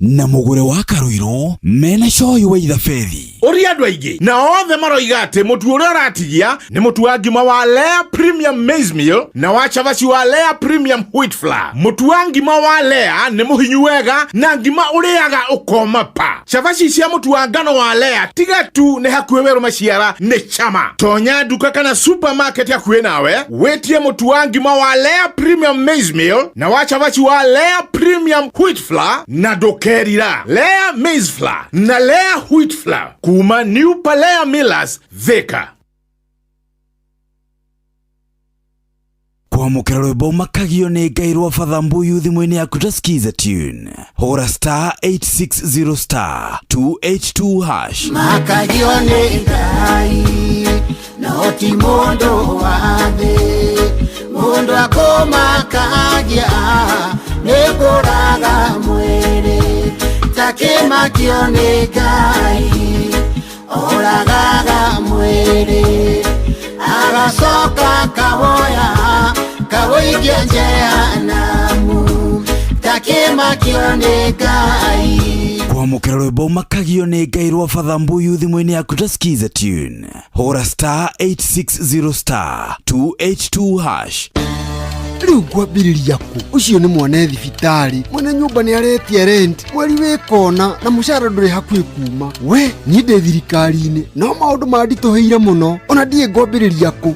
na mũgũre wa Karuiro mena coyi wa ithabethi. Uri andu aingĩ na othe maroiga atĩ mũtu ũrĩa ũratigia nĩ mũtu wa ngima wa Lea Premium Maize Meal na wa chavaci wa Lea Premium Wheat Flour. Mũtu wa ngima wa Lea nĩ mũhinyu wega na ngima ũrĩaga ũkoma pa. Chavaci cia mũtu wa ngano wa Lea tiga tu nĩ hakuhĩ werũ maciara nĩ chama. Tonya duka kana supermarket hakuhĩ nawe wetie mũtu wa ngima wa Lea Premium Maize Meal na wa chavaci wa Lea Premium Wheat Flour na dokerira Lea Maize Flour na Lea Wheat Flour kuma New Palea Millers Thika. Kwamũkĩra rwĩmbo makagio nĩ Ngai rwa Father Mbuyu thimũ-inĩ yaku ta skiza tune hũra *860*282#. Makagio nĩ Ngai no ti mũndũ wa thĩ, mũndũ akũmakagia nĩ kũraga mwĩrĩ. Takĩmakio nĩ Ngai oragaga mwĩrĩ agacoka agacoka kaboya kaboigia njehanamu takimakio nĩ Ngai. Kwamũkĩra rwĩmbo makagio nĩ Ngai rwa Father Mbuyu thimũ-inĩ yaku ta skiza tune. Hũra *860*2H2#. Rĩu ngwambĩrĩria kũ? Ũcio nĩ mwone thibitarĩ, mwene nyũmba nĩ aretie rent, mweri wĩkona na mũcara ndũrĩ hakuhĩ kuma. We niĩ ndĩ thirikari-inĩ no maũndũ manditũhĩire mũno, ona ndiĩ ngwambĩrĩria kũ?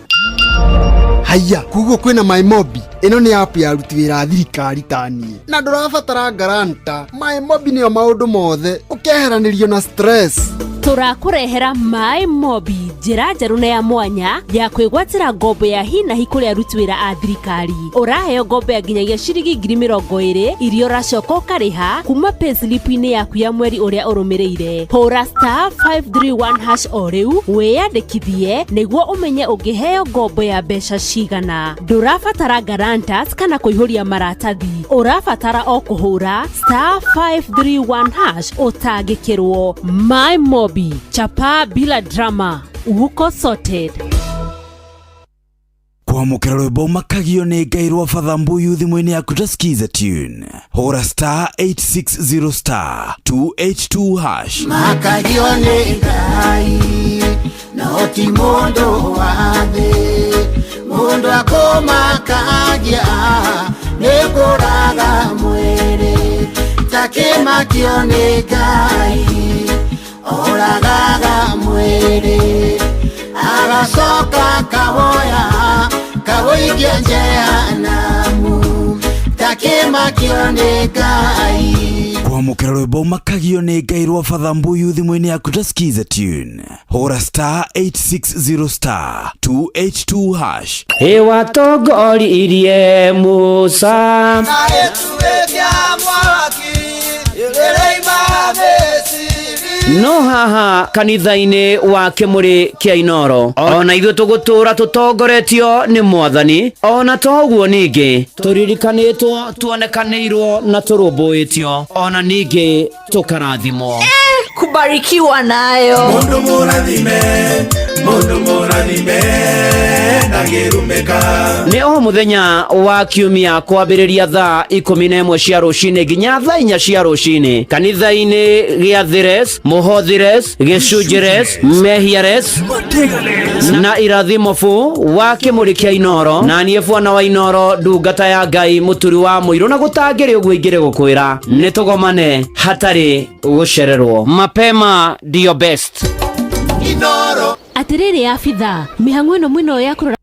Haya, kuguo kwĩna MyMobi. Ĩno nĩ app ya aruti wĩra a thirikari ta niĩ, na ndũrabatara garanta. MyMobi nĩyo maũndũ mothe, ũkeheranĩrio na stress. Tũrakũrehera MyMobi, njĩra njerũ na ya mwanya ya kwĩgwatĩra ngombo ya hi na hi kũrĩ aruti wĩra a thirikari. Ũraheo ngombo ya nginyagia ciringi 20,000 iria ũracoka ũkarĩha kuma payslip-inĩ yaku ya mweri ũrĩa ũrũmĩrĩire. Hũra *531# o rĩu wĩyandĩkithie nĩguo ũmenye ũngĩheo ngombo ya mbeca cigana. Ndũrabatara guarantors kana kũihũria maratathi, ũrabatara o kũhũra *531# ũtangĩkĩrwo. MyMobi, chapa bila drama, uko sorted. Kwamũkĩra rwĩmbo makagio nĩ Ngai rwa Father Mbuyu thimũ-inĩ yaku ta skiza tune. Hũra *860*2H2#. Makagio nĩ Ngai no ti mũndũ wa thĩ, mũndũ akũmakagia nĩ kũraga mwĩrĩ takimakio nĩ Ngai oragaga mwĩrĩ agacoka kaboya kaboigia njehanamu takimakio nĩ Ngai. Kwamũkĩra rwĩmbo makagio nĩ Ngai rwa Father Mbuyu thimũ-inĩ yaku ta skiza tune. Hũra *860*2H2#. Watongoririe Musa no haha kanitha-inĩ wa Kĩmũrĩ kĩa Inoro ona ithuĩ tũgũtũra tũtongoretio nĩ Mwathani, ona toguo ningĩ tũririkanĩtwo, tuonekanĩirwo na tũrũmbũĩtio, ona ningĩ tũkarathimwo. Kubarikiwa nayo. Mundu mũrathime ndagĩrumĩka. Nĩ o mũthenya wa kiumia kwambĩrĩria thaa 11 cia rũcinĩ nginya thaa 4 cia rũcinĩ kanitha-inĩ gĩa Thires, Mũhothires, Gĩcunjĩres, Mehiares na Irathimofu wa Kĩmũrĩ kĩa Inoro. Na niĩ Bwana wa Inoro, ndungata ya Ngai mũturi wa mũirũ, na gũtangĩrĩ ũguo ingĩrĩ gũkwĩra nĩ tũgomane hatarĩ gũcererwo. Mapema ndio best. Inoro. Atiriri afitha, mihang'o ĩno mwĩno ya kũrora.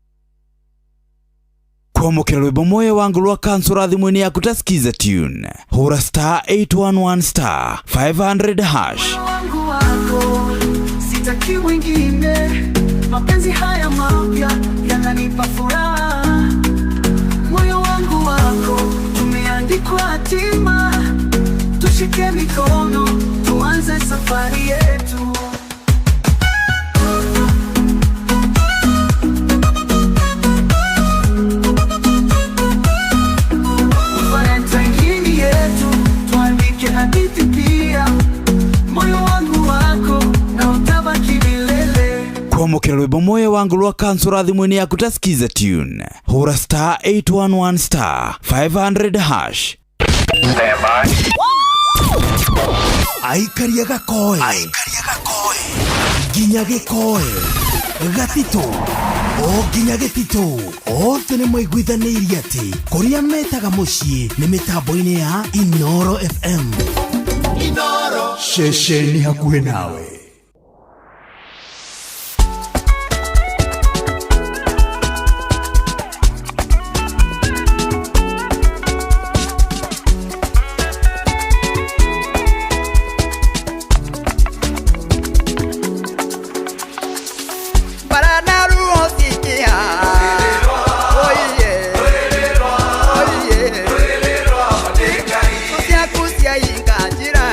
Kwamũkĩra rwĩmbo moyo wangu rwa kansũra thimũ-inĩ yaku ta skiza tune. Hũra *811*500#. Sitaki wengine, mapenzi haya mapya yananipa furaha. Moyo wangu wako umeandikwa hatima, tushike mikono tuanze safari yetu. Valentine yetu tuandike hadithi pia, moyo wangu wako na utabaki milele. Kwamũkĩra rwĩmbo moyo wangu rwa kansũra thimũ-inĩ yaku ta skiza tune. Hũra *811*500#. Aikaria gakoe nginya gĩkoe gatito o nginya gĩtito othe nĩ maiguithanĩirie atĩ kũrĩa metaga mũciĩ nĩ mĩtambo-inĩ ya Inoro FM. Inoro ceceni hakuhĩ nawe. Kusia inga jira,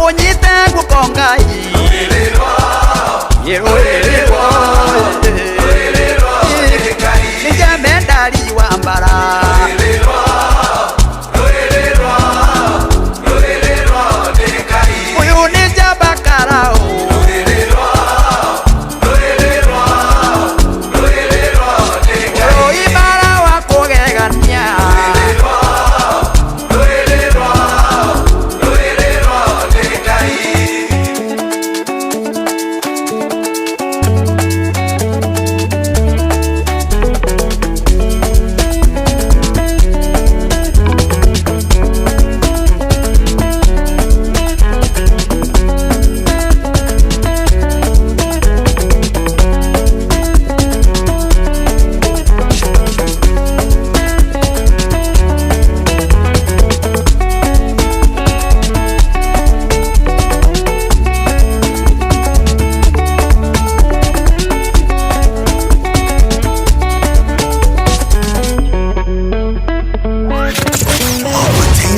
kunyite gukongai nijamendari wa mbara uyu nijabakarao ibara wa kugegania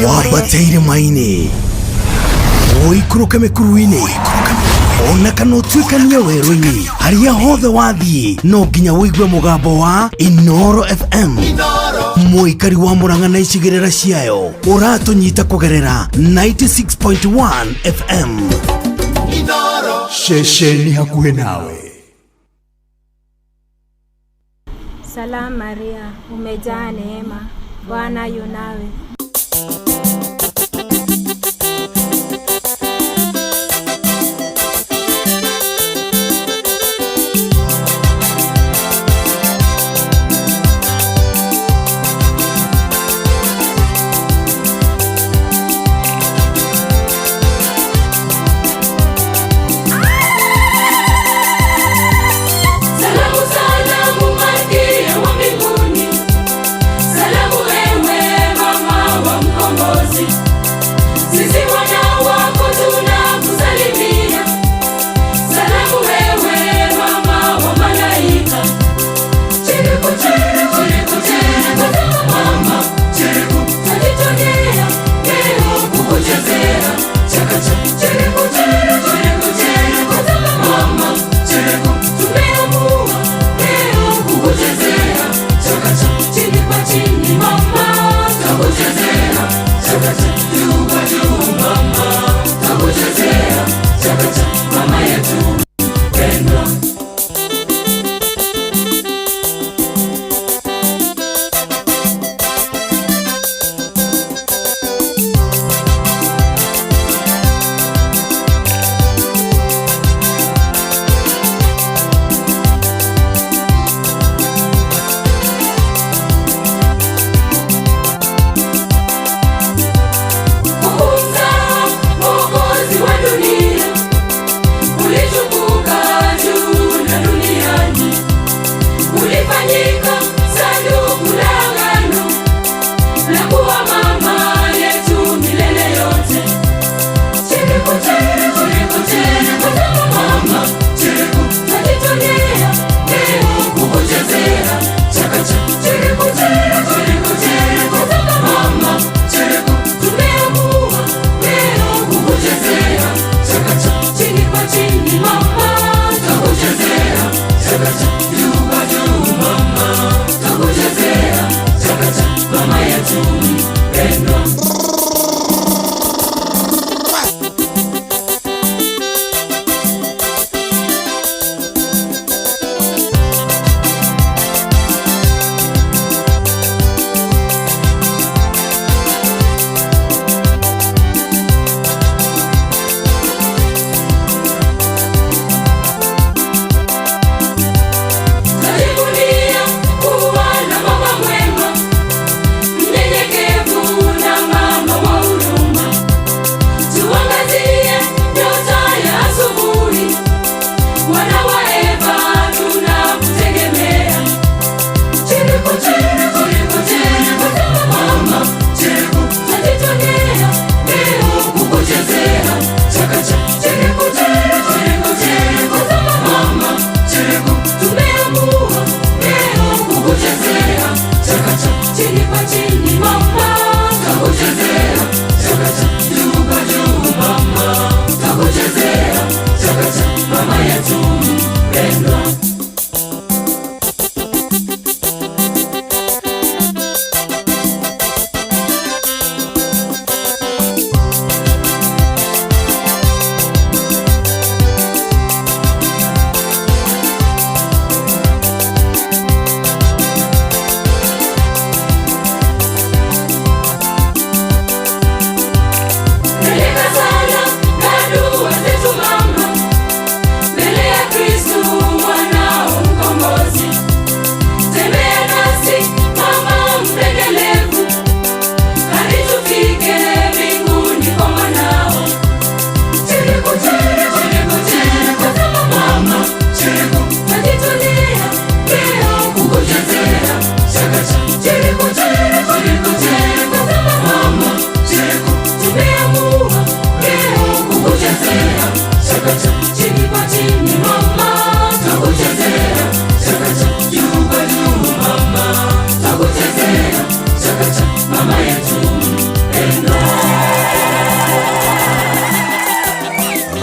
wabateire maine oikuruke mekuruine ona kana utwikanie werũ-inĩ harĩa hothe wathiĩ no nginya wĩigue mũgambo wa Inoro FM mũikari wa Mũrang'a na icigĩrĩra ciayo ũratũnyita kũgerera 96.1 FM Inoro ceceni hakuhĩ nawe. Salamu Maria, umejaa neema, Bwana yu nawe. Salamu ewe mama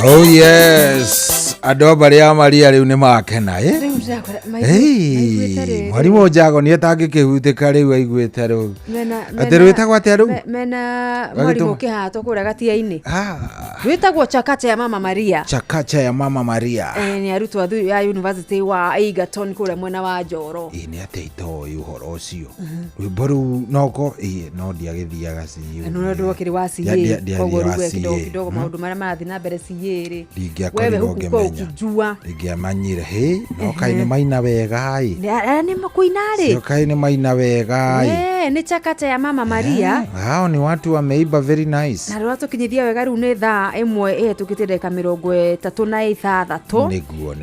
Oh yes, andå barä maria rä u nä makena mwarimå Njago nä etangä kä hutä ka rä u aiguä te rä u atä rwä tagwo atä a rä u mena mwarimå kä hato kå rä a gatia-inä rwä tagwo Chakacha ya Mama Maria. Chakacha ya Mama Maria nä arutwo ya university wa Egerton kå rä a mwena wa Njoro. nä atä itoä å horo å cio rwä mbo rä u noko no ndiagä thiaga ndå kä rä wa koguo ruge kidogo maå ndå marä a marathiä na mbere rä wewe huku kwa ukijua ndingiamanyire no kai nä maina wega nä makuina rä kai nä maina wega nä Chakacha ya Mama Maria. hao ni watu wameiba very nice na rä tå kinyithia wega rä u nä thaa ĩmwe ĩhetå kä te ndagĩka 36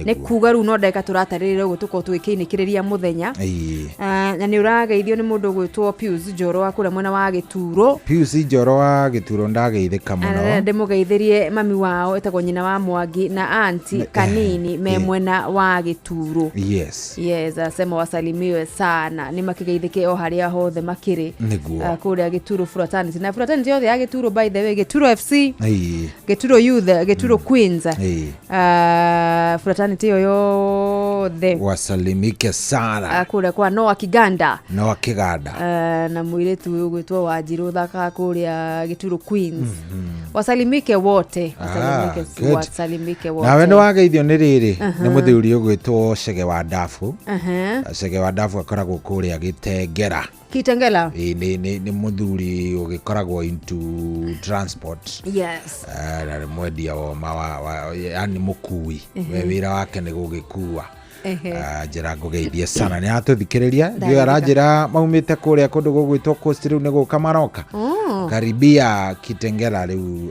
nä kuga rä u no ndagĩka tå ratarä rä å guo tå korwo tå gä kä inä kä rä ria må thenya na nä å rageithio nä må ndå gwä two Pius Njoro wa kå rä a mwena wa Gĩturo. Pius Njoro wa Gĩturo ndageithä ka må no ndä må geithä rie mami wao ätagwo nyina wa Mwangi na anti kanini me mwena wa Gĩturo. Yes asema wasalimiwe sana nä makä geithä ke o harä a hothe makä rä kå rä a Gĩturo fraternity na fraternity yothe ya Gĩturo by the way Gĩturo FC Gĩturo Youth Gĩturo Queens fraternity yo yothe wasalimike sana kå rä a kwa Noah Kiganda na mwä tu å gwä two Wanjirå thaka kå rä a Gĩturo Queens wasalimike wote wasalimike wote nawe nä wageithio nä rä rä nä må thuri å gwä two Cege wa Ndabu Cege wa Ndabu akoragwo kå rä a Gĩtengera nä må thuri å gä koragwo into transport na nä mwendia yani må kui we wä ra wake nä gå gä kua njä ra ngå geithie sana nä atå thikä rä ria ndio aranjä ra maumä te kå rä a kå ndå gå gwä two rä u nä gå ka maroka karibia Kitengela rä u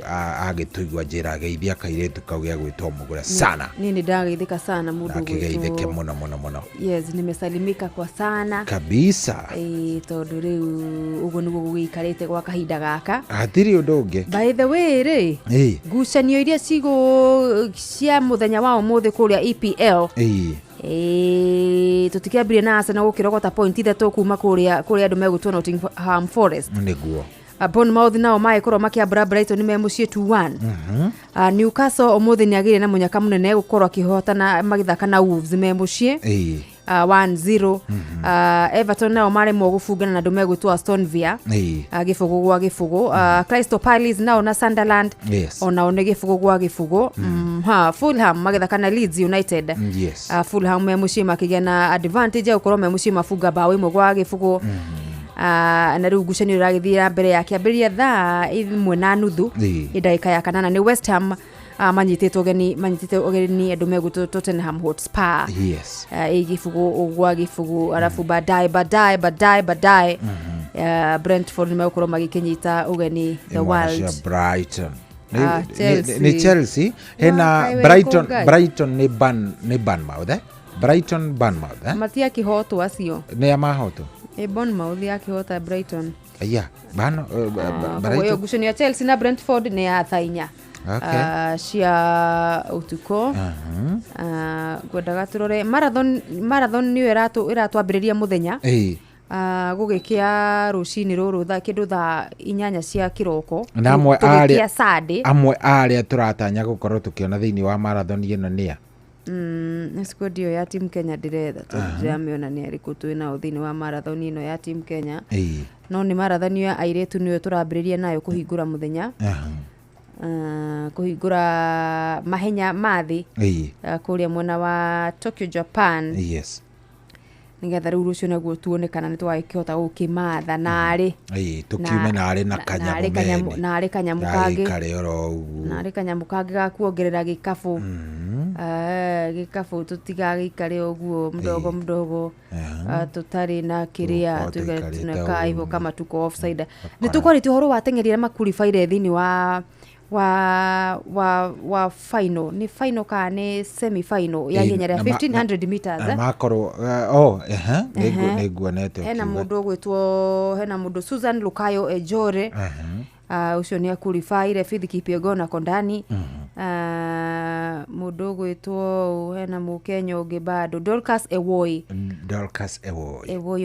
agä tå igua njä ra geithia kairä tu kau gä a gwä two må gå re sana nini ndageithä ka sana må ndå akä geithä ke må no må no må no nimesalimika kwa sana kabisa tondå rä u å guo nä guo gå gä ikarä te gwa kahinda gaka hatirä å ndå å ngä by the way rä ngucanio iria cigå cia må thenya wa å må thä kå rä a EPL tå tikä ambirie na Arsenal gå kä rogota point ithatå kuma kå rä a andå megå two Nottingham Forest nä guo Bournemouth nao magäkorwo makäambå Brighton me må ciä 2-1 Newcastle å må thä nä agä re na må nyaka må nene gå korwo akä hotana magä thaka na Wolves me må ciä 1-0 Everton nao maremwo gå bungana na andå megå two Aston Villa gä bå gå gwa gä bå gå Crystal Palace nao na Sunderland onao nä gä bå gå gwa gä bå gå Fulham magä thaka na Leeds United Fulham me må ciä makä gä na advantage gå korwo me må ciä mabunga bao ĩmwe gwa gä bå gå na rä u ngucanio ragä thiä mbere ya kä ambä rĩria thaa 1:30 ndagĩka ya 8 nĩ West Ham manyitĩte ũgeni andũ megũ Tottenham Hotspur gä bå gå gwa gä bå gå arabu baadaye Brentford nĩ megũkorwo magä kä nyita ũgeni the World Brighton nĩ Chelsea hena Brighton nĩ Bournemouth Bournemouth matiakä hotwo acio nĩ amahotwo Bournemouth yakĩhota Brighton Brighton ngucanio ya Chelsea na Brentford nĩ ya thaa 4 cia ũtukũ ngwendaga tå rore marathon nĩyo ĩratwambĩrĩria mũthenya gũgĩkĩa rũcinĩ rũrũ kĩndũ thaa 8 cia kĩroko tũgĩkĩa Sunday amwe arĩa tũratanya gũkorwo tũkĩona thĩinĩ wa marathon ĩno nĩa squad ĩyo ya Team Kenya ndĩretha tondũ ndĩramĩona nĩ arĩkũ twĩ nao thĩinĩ wa marathon ĩno ya Team Kenya no nĩ marathon ya airĩtu nĩyo tũrambĩrĩria nayo kũhingũra mũthenya kũhingũra mahenya mathĩ kũrĩa mwena wa Tokyo Japan nĩgetha rĩu rũcio naguo tuonekana nĩ twagĩkĩhota gũkĩmatha narĩ tũkiume narĩ narĩ kanyamũ kangĩ ga kuongerera gĩkabũ tũtigagĩikare ũguo mdogo tũtarĩ na kĩrĩa tunakaa hivyo kama tuko offside nĩ tũkwarĩtie ũhoro wa teng'eri arĩa makulifaire thĩinĩ wa final ni final ka ni semi final ya ihenya rĩa 1500 meters makoro niguonete hena mundu gwitwo hena mundu Susan Lukayo Ejore ucio ni akurifire Faith Kipyegon na Kondani mundu gwitwo hena Mukenya ungi bado Dorcas Ewoi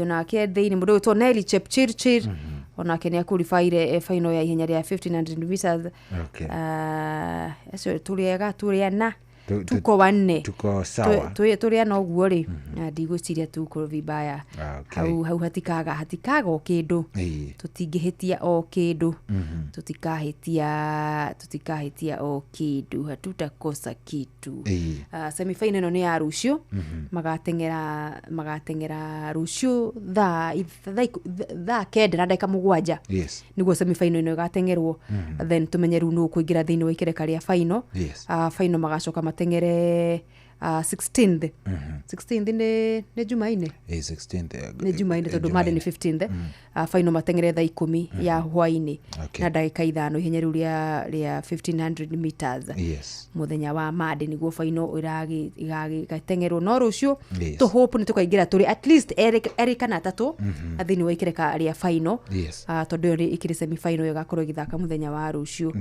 onake thiini mundu gwitwo Nelly Chepchirchir onake ni akurifire final ya ihenya rĩa 1500 meters acio turiana tuko wanne tuko sawa turiana oguo ri ndigwiciria tuko vibaya hau hatikaga o kindu tutingihitia o kindu tutikahitia o kindu hatutakosa kitu semi final no ni ya rucio magatengera rucio tha kenda na dakika mugwanja niguo semi final no igatengerwo then tumenyeru no kuingira thiini wa ikereka ria final final magacoka matengere 16th 16th ni Jumaine 16th ni Jumaine tondu made ni 15th final matengere thaa 10 ya hwaini na dakika 5 ihenya riu ria 1500 meters muthenya wa made niguo final igatengerwo no rucio to hope ni tukaingira turi at least erikana tatu athini wa ikereka ria final tondu ri ikiri semi final igakorwo igithaka muthenya wa rucio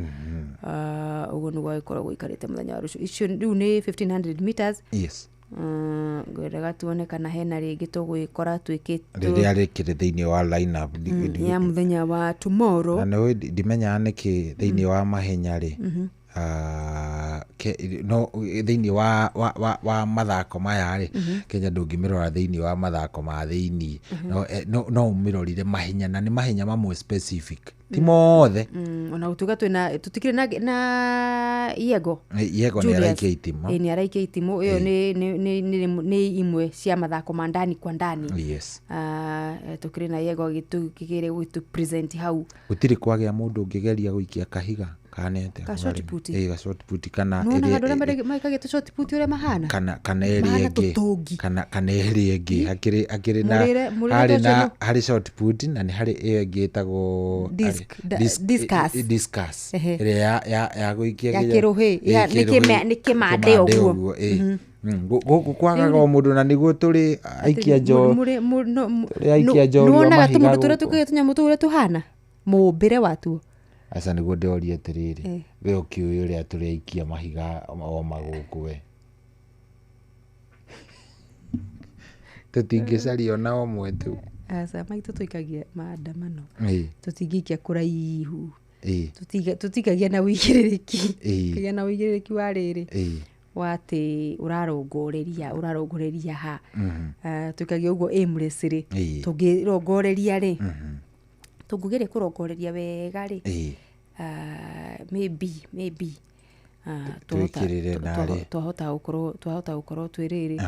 uguo niguo ikoragwo ikarite muthenya wa rucio icio riu ni 1500 meters gwethaga tuone kana hena ringi tugwikora twikite riria rikire thiini wa line up ya muthenya wa tomorrow na ndimenya niki thiini wa mahenya ri no thiini wa mathako maya ri Kenya ndungimirora thiini wa mathako ma thiini no umirorire mahenya na ni mahenya mamwe specific ti mothe ona utuga tutikire na Yego ni araike itimo ni araike itimo iyo ni imwe cia mathako ma ndani kwa ndani tukire na Yego gitukigire gwitu present hau gutiri kwagia mundu ungigeria guikia kahiga kanete ka short put short put kana iri maikage short put ure mahana kana eri enge kana eri enge akiri na hari short put na ni hari enge tago discuss ire ya guikia ya kiruhi ya nikimande oguo guku kwagaga mundu na niguo turi aikia njo aikia njo no tumundu turi tukinya muture tuhana mumbire watu asa niguo ndorie atiriri we ukiuyu ria turiaikia mahiga o maguku we tutingicaria ona omwe tu asa maitu tuikagia maandamano tutingikia kuraihu tutikagia na wigiriki kigia na wigiriki wa riri wati urarongoreria ha tukagia ugo aimless ri tungirongoreria ri tungugire kurongoreria wega ri maybe twahota gukorwo twiriri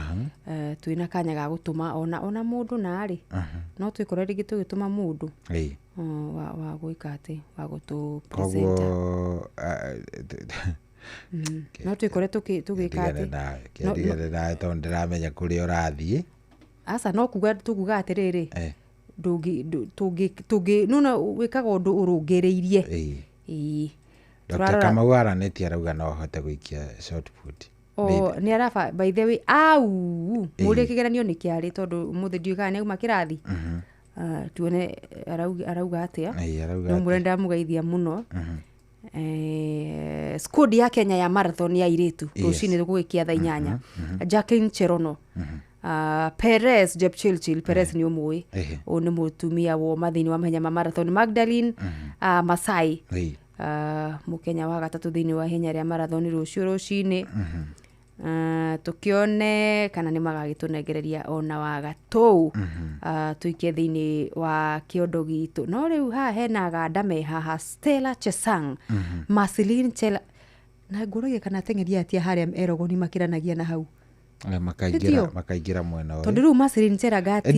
twina kanya ga gutuma ona mundu nari no twikore rigi tugituma mundu wa gwika ati wa gutu present no twikore tugika ati na tondu ndiramenya kuria urathie asa no tuguga atiriri tungi nuna wikaga undu urungireirie Dr. Kamau araneti arauga no hote guikia short put ni arafa by the way muri kigeranio ni kiari tondu muthe ndiuga ni uma kirathi tuone arauga atia no murenda mugeithia muno squad ya Kenya ya marathon ya iritu rucini gugikia thaa 8 Jacqueline Cherono Perez Jepchirchir Perez ni umwe ni mutumia wo mathini wa mahenya ma marathon Magdalene Masai Mukenya wa gatatu thini wa ihenya ria marathon rucio rucini tukione kana ni magagitunengereria ona wa gatou tuikie thini wa kiondo gitu no riu ha hena ganda me haha Stella Chesang Marceline Chela na ngoroge kana tengeria atia haria erogoni makiranagia na hau makaingira mwena wa tondu riu Marceline Chela gati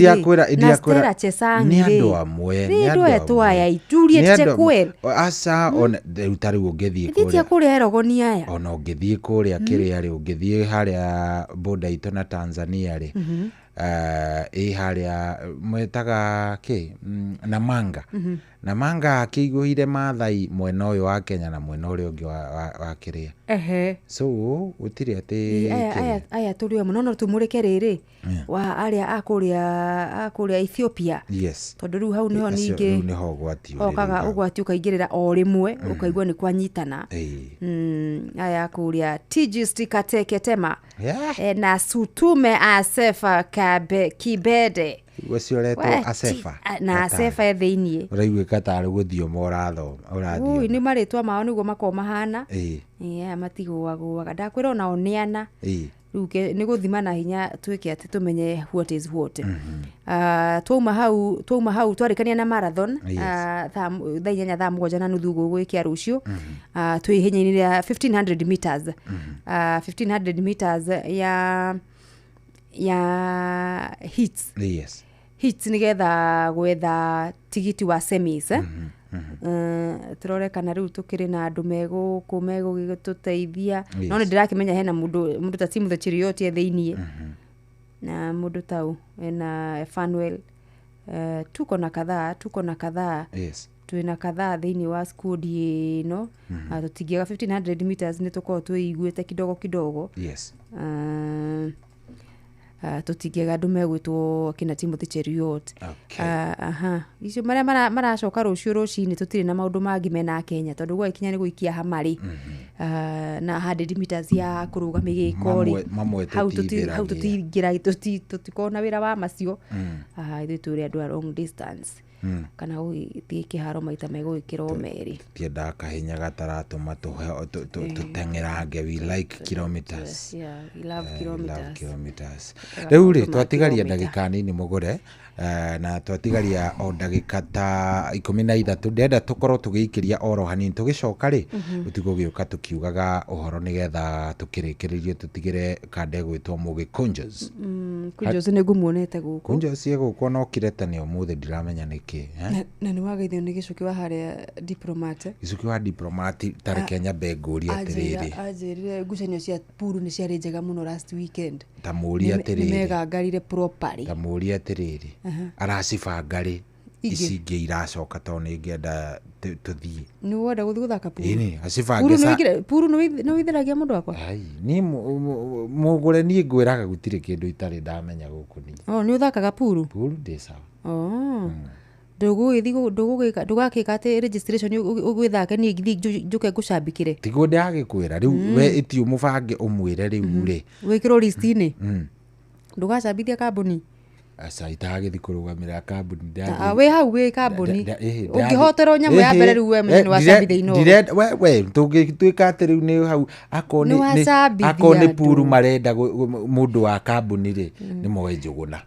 na Stella Chesang ni andu amwe ni andu etwaya iturie chekwel asa on utari ungethie kuria kuria erogoni aya ona ungethie kuria kiria ri ungethie haria border ito na Tanzania ri haria mwetaga Namanga. Namanga akĩiguire Maathai mwena ũyũ wa Kenya na mwena ũrĩa ũngĩ wa Kĩrĩa. So gũtirĩ atĩ aya tũrĩ o mũno no tumũrĩke rĩrĩ wa arĩa akũrĩa Ethiopia. Yes. Tondũ rĩu hau niho ningĩ niho ũgwati okaga ũgwati ũkaingĩrĩra o rĩmwe ũkaigua nĩ kwanyitana. Aya akũrĩa Tigist Kateketema na Sutume Asefa Kibede. Gũcioretwo Asefa na Asefa thĩinĩ ũraiguĩka tarĩ gũthioma ũrathiĩ nĩ marĩtwa mao nĩguo makoo mahana matigũagũaga ndakwĩra ona oneana rĩu nĩ gũthima na hinya twĩke atĩ tũmenye what is what. Twauma hau twarĩkania na marathon thaa 7:30 gũgĩkia rũciũ twĩ ihenya-inĩ rĩa 1500 meters 1500 meters ya hits. Yes. Hits nigetha gwetha tigiti wa semis. Turore kana riu tukiri na andu megũgĩtũteithia no nĩ ndĩrakĩmenya hena mũndũ ta Timothy Chiriot thĩinĩ na mũndũ tau na Fanuel tuko na kadhaa yes twina kadhaa thĩinĩ wa squad ĩno tũtingiaga 1500 meters nĩ tũkorwo twĩiguĩte kidogo yes tũtingiaga andũ megwĩtwo kina Timothy Cheriot. Icio marĩa maracoka rũciũ rũcinĩ tũtirĩ na maũndũ mangĩ mena Kenya tondũ gwa ikinya nĩ gũikia hamarĩ na 100 meters ya kũrũga mĩgĩko hau tũtingĩra tũtikona wĩra wa macio ithuĩ tũrĩ andũ a long distance kana gũthiĩ kĩharo maita megũgĩkĩra o merĩ tiendaga kahenya gataratũma tũteng'erange we like kilometers. We love kilometers. Rĩu rĩ twatigaria ndagĩka nini mũgũre na twatigaria o ndagĩka ta 13 ndenda tũkorwo tũgĩikĩria oro hanini tũgĩcoka rĩ tũtigũgĩũka tũkiugaga ũhoro nĩgetha tũkĩrĩkĩrĩrie tũtigĩre kande gwĩtwo Mũgĩ Conjos. Conjos nĩ ngũmuonete gũkũ. Conjos yegũkwo no kirete ũmũthĩ ndiramenya nĩkĩ na nĩ wageithio nĩ gĩcuki wa harĩa diplomat. Gĩcuki wa diplomat tarĩ Kenya Bengũria atĩrĩrĩ ajĩrire ngucanio cia Puru nĩ ciarĩ njega mũno last weekend. Tamũria atĩrĩrĩ megangarire properly. Tamũria atĩrĩrĩ aracibanga rĩ ici ingĩ iracoka to nĩ ngĩenda tũthiĩ. Nĩ wenda gũthiĩ gũthaka Puru? Ĩni acibange Puru nĩ witheragia mũndũ wakwa? Niĩ mũgũre niĩ ngwĩraga gũtirĩ kĩndũ itarĩ ndamenya gũkũ niĩ. Nĩ ũthakaga Puru? Puru ndĩ sawa. Ndũgakĩka atĩ registration ũgwĩthake niĩ ngĩthiĩ njũke ngũcambĩkĩre. Tiguo ndagĩkwĩra rĩu we ĩtio mũbange ũmwĩre rĩu rĩ wĩkĩrwo list-inĩ ndũgacambithia kambuni aca itagĩthi kũrũgamĩrĩra kambuni wĩ hau wĩ kambuni ũngĩhotera nyamũ ya mbere rĩu we mũnene wacambithia ino we tũngĩtuĩka atĩ rĩu nĩ hau akorwo nĩ Puru marenda mũndũ wa kambuni rĩ nĩ moe Njũgũna.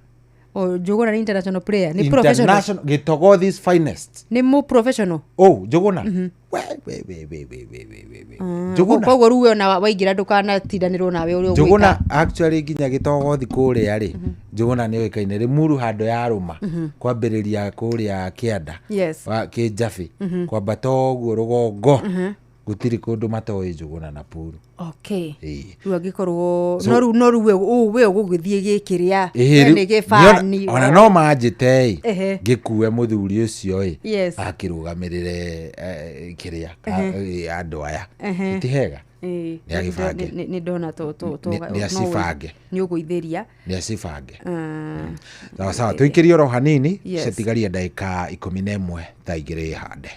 Njũgũna ni international player ni professional Gĩtogo this finest ni mu professional Njũgũna Njũgũna koguo rĩu na waingĩra ndũkanatindanĩrwo nawe ũrĩa ũgwĩka Njũgũna actually nginya Gĩtogo kũrĩa rĩ Njũgũna nĩ oĩkaine rĩ muru handũ ya rũma kwambĩrĩria kũrĩa Kĩanda Kĩnjabi kwambata ũguo rũgongo gũtirĩ kũndũ matoĩ Njũgũna na Puru. Rĩu angĩkorwo no rĩu we ũgũgĩthiĩ gĩkĩrĩa nĩ gĩbani ona no manjĩte ngĩkue mũthuri ũcio akĩrũgamĩrĩre kĩrĩa andũ aya itihega nĩ ndona nĩ acibange nĩ ũgũithĩria nĩ acibange sawa tũikĩrie oro hanini cetigaria ndagĩka 11 thaa 2 hande.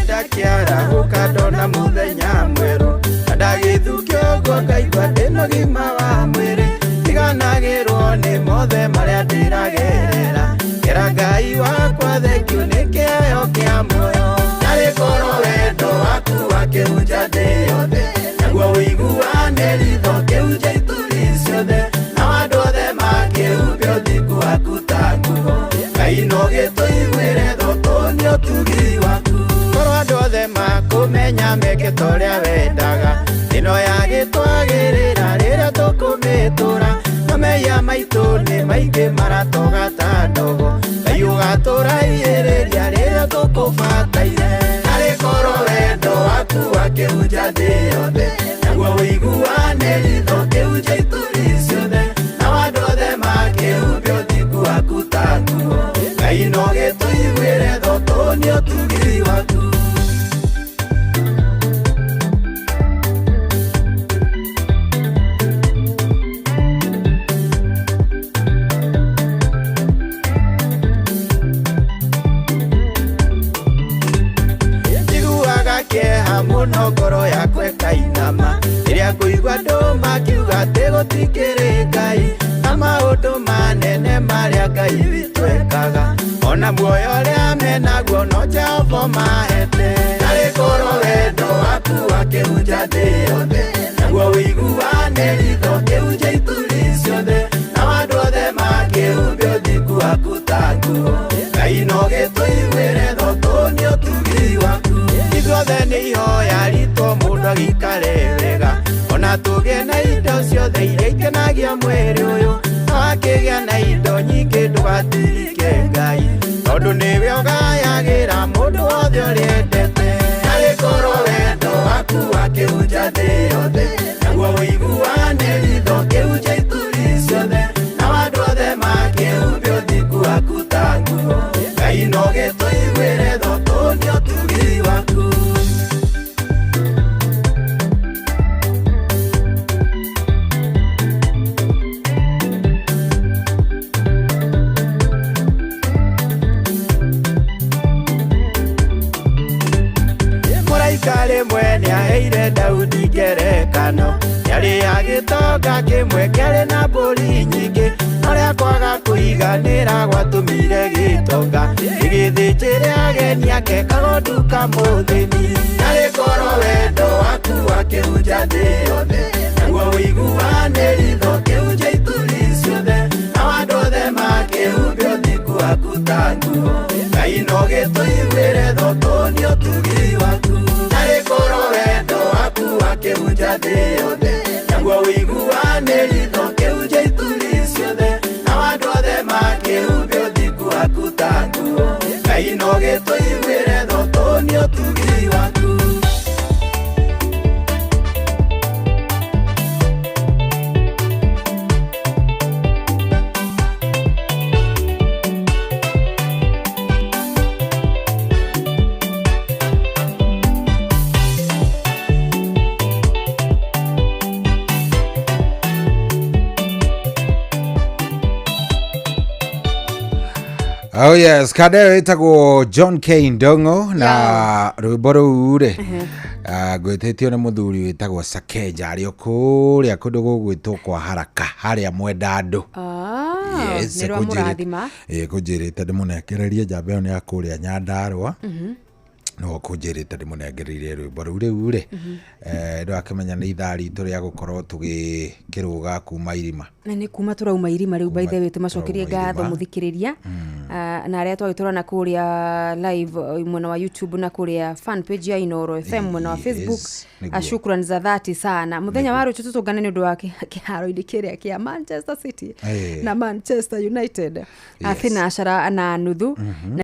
Ndakiarahuka ndona mũthenya mwerũ ndagĩthukio ũguo ngaigua ndĩna ũgima wa mwĩrĩ tiganagĩrwo nĩ mothe marĩa ndĩragerera kĩra Ngai wakwa thengio nĩ kĩheo kĩa muoyo narĩ korwo wendo waku wakĩhunja thĩ yothe naguo ũiguane ritho kĩhunja ituri ciothe na andũ othe makĩhumbia ũthingu waku ta nguo Ngai no gĩtũiguĩre tho tũnĩ ũtugi waku andũ othe makũmenya meke torĩa wendaga ĩno yagĩtwagĩrĩra rĩrĩa tũkũmĩtũra na mehia maitũ nĩ nĩ maingĩ maratoga ta ndogo Ngai ũgatũraihĩrĩria rĩrĩa tũkũbataire Harĩ korwo wendo waku wakĩhunja thĩ yothe Naguo ũiguane ritho kĩhunja ituri ciothe Nao andũ othe makĩhumbia ũthingu waku ta nguo Ngai no gĩtũiguĩre tho tũnĩ ũtugi waku Kĩeha mũno ngoro yakwa ĩkainama rĩrĩa ngũigua andũ makiuga atĩ gũtikĩrĩ Ngai na maũndũ manene marĩa Ngai witũ ekaga ona muoyo ũrĩa menaguo no Jehova mahete harĩ korwo wendo waku wakĩhunja thĩ yothe naguo ũiguane ritho kĩhunja ituri ciothe nao andũ othe makĩhumbia ũthingu waku ta nguo Ngai no gĩtũiguĩre tho tũnĩ ũtugi waku Ithuothe nĩ ihoya ritũ mũndũ agĩikare wega ona tũgĩe na indo ciothe iria ikenagia mwĩrĩ ũyũ no akĩgĩa na indo nyingĩ ndũgatirike Ngai tondũ nĩwe ũgayagĩra mũndũ wothe ũrĩa endete harĩ korwo wendo waku wakĩhunja thĩ yothe naguo ũiguane ritho kĩhunja ituri ciothe nao andũ othe makĩhumbia ũthingu waku ta nguo Ngai no gĩtũiguĩre tho tũnĩ ũtugi waku Rĩmwe nĩaheire Daudi ngerekano yarĩ gĩtonga kĩmwe kĩarĩ na mbũri nyingĩ norĩa kwaga kũiganĩra gwatũmire gĩtonga gĩgĩthĩnjĩre ageni ake kagondu kamũthĩni harĩ korwo wendo waku wakĩhunja thĩ yothe naguo ũiguane ritho kĩhunja ituri ciothe nao andũ othe makĩhumbia ũthingu waku ta nguo Ngai no gĩtũiguĩre tho tũnĩ ũtugi waku harĩ korwo wendo waku wakĩhunja thĩ yothe naguo ũiguane ritho kĩhunja ituri ciothe nao andũ othe makĩhumbia ũthingu waku ta nguo Ngai no gĩtũiguĩre tho tũnĩ ũtugi waku Oh yes, kadeo itagwo John K. Ndongo na rwĩmbo rũu rĩ gwĩtĩtio nĩ mũthuri wĩtagwo Sakeja arĩ kũrĩa kũndũ gũgwĩtwo kwa Haraka harĩa mwenda andũ. Yes, kũnjĩrĩte ndĩmũnekererie njamba ĩyo nĩ ya kũrĩa Nyandarũa. No kũnjĩrĩte ndĩmũnengereirie rwĩmbo rũu rĩu rĩ ndũ akĩmenya nĩ ithaa ritũ rĩa gũkorwo tũgĩkĩrũga kuma irima na nĩ kuma tũrauma irima rĩu by the way tũmacokerie ngatho mũthikĩrĩria na arĩa twagĩtũrana kũrĩa live mwena wa YouTube na kũrĩa fan page ya Inooro FM mwena wa Facebook shukrani za dhati sana mũthenya wa rũciũ tũtũngane nĩ ũndũ wa kĩharo-inĩ kĩrĩa kĩa Manchester City na Manchester United athina 10 na nuthu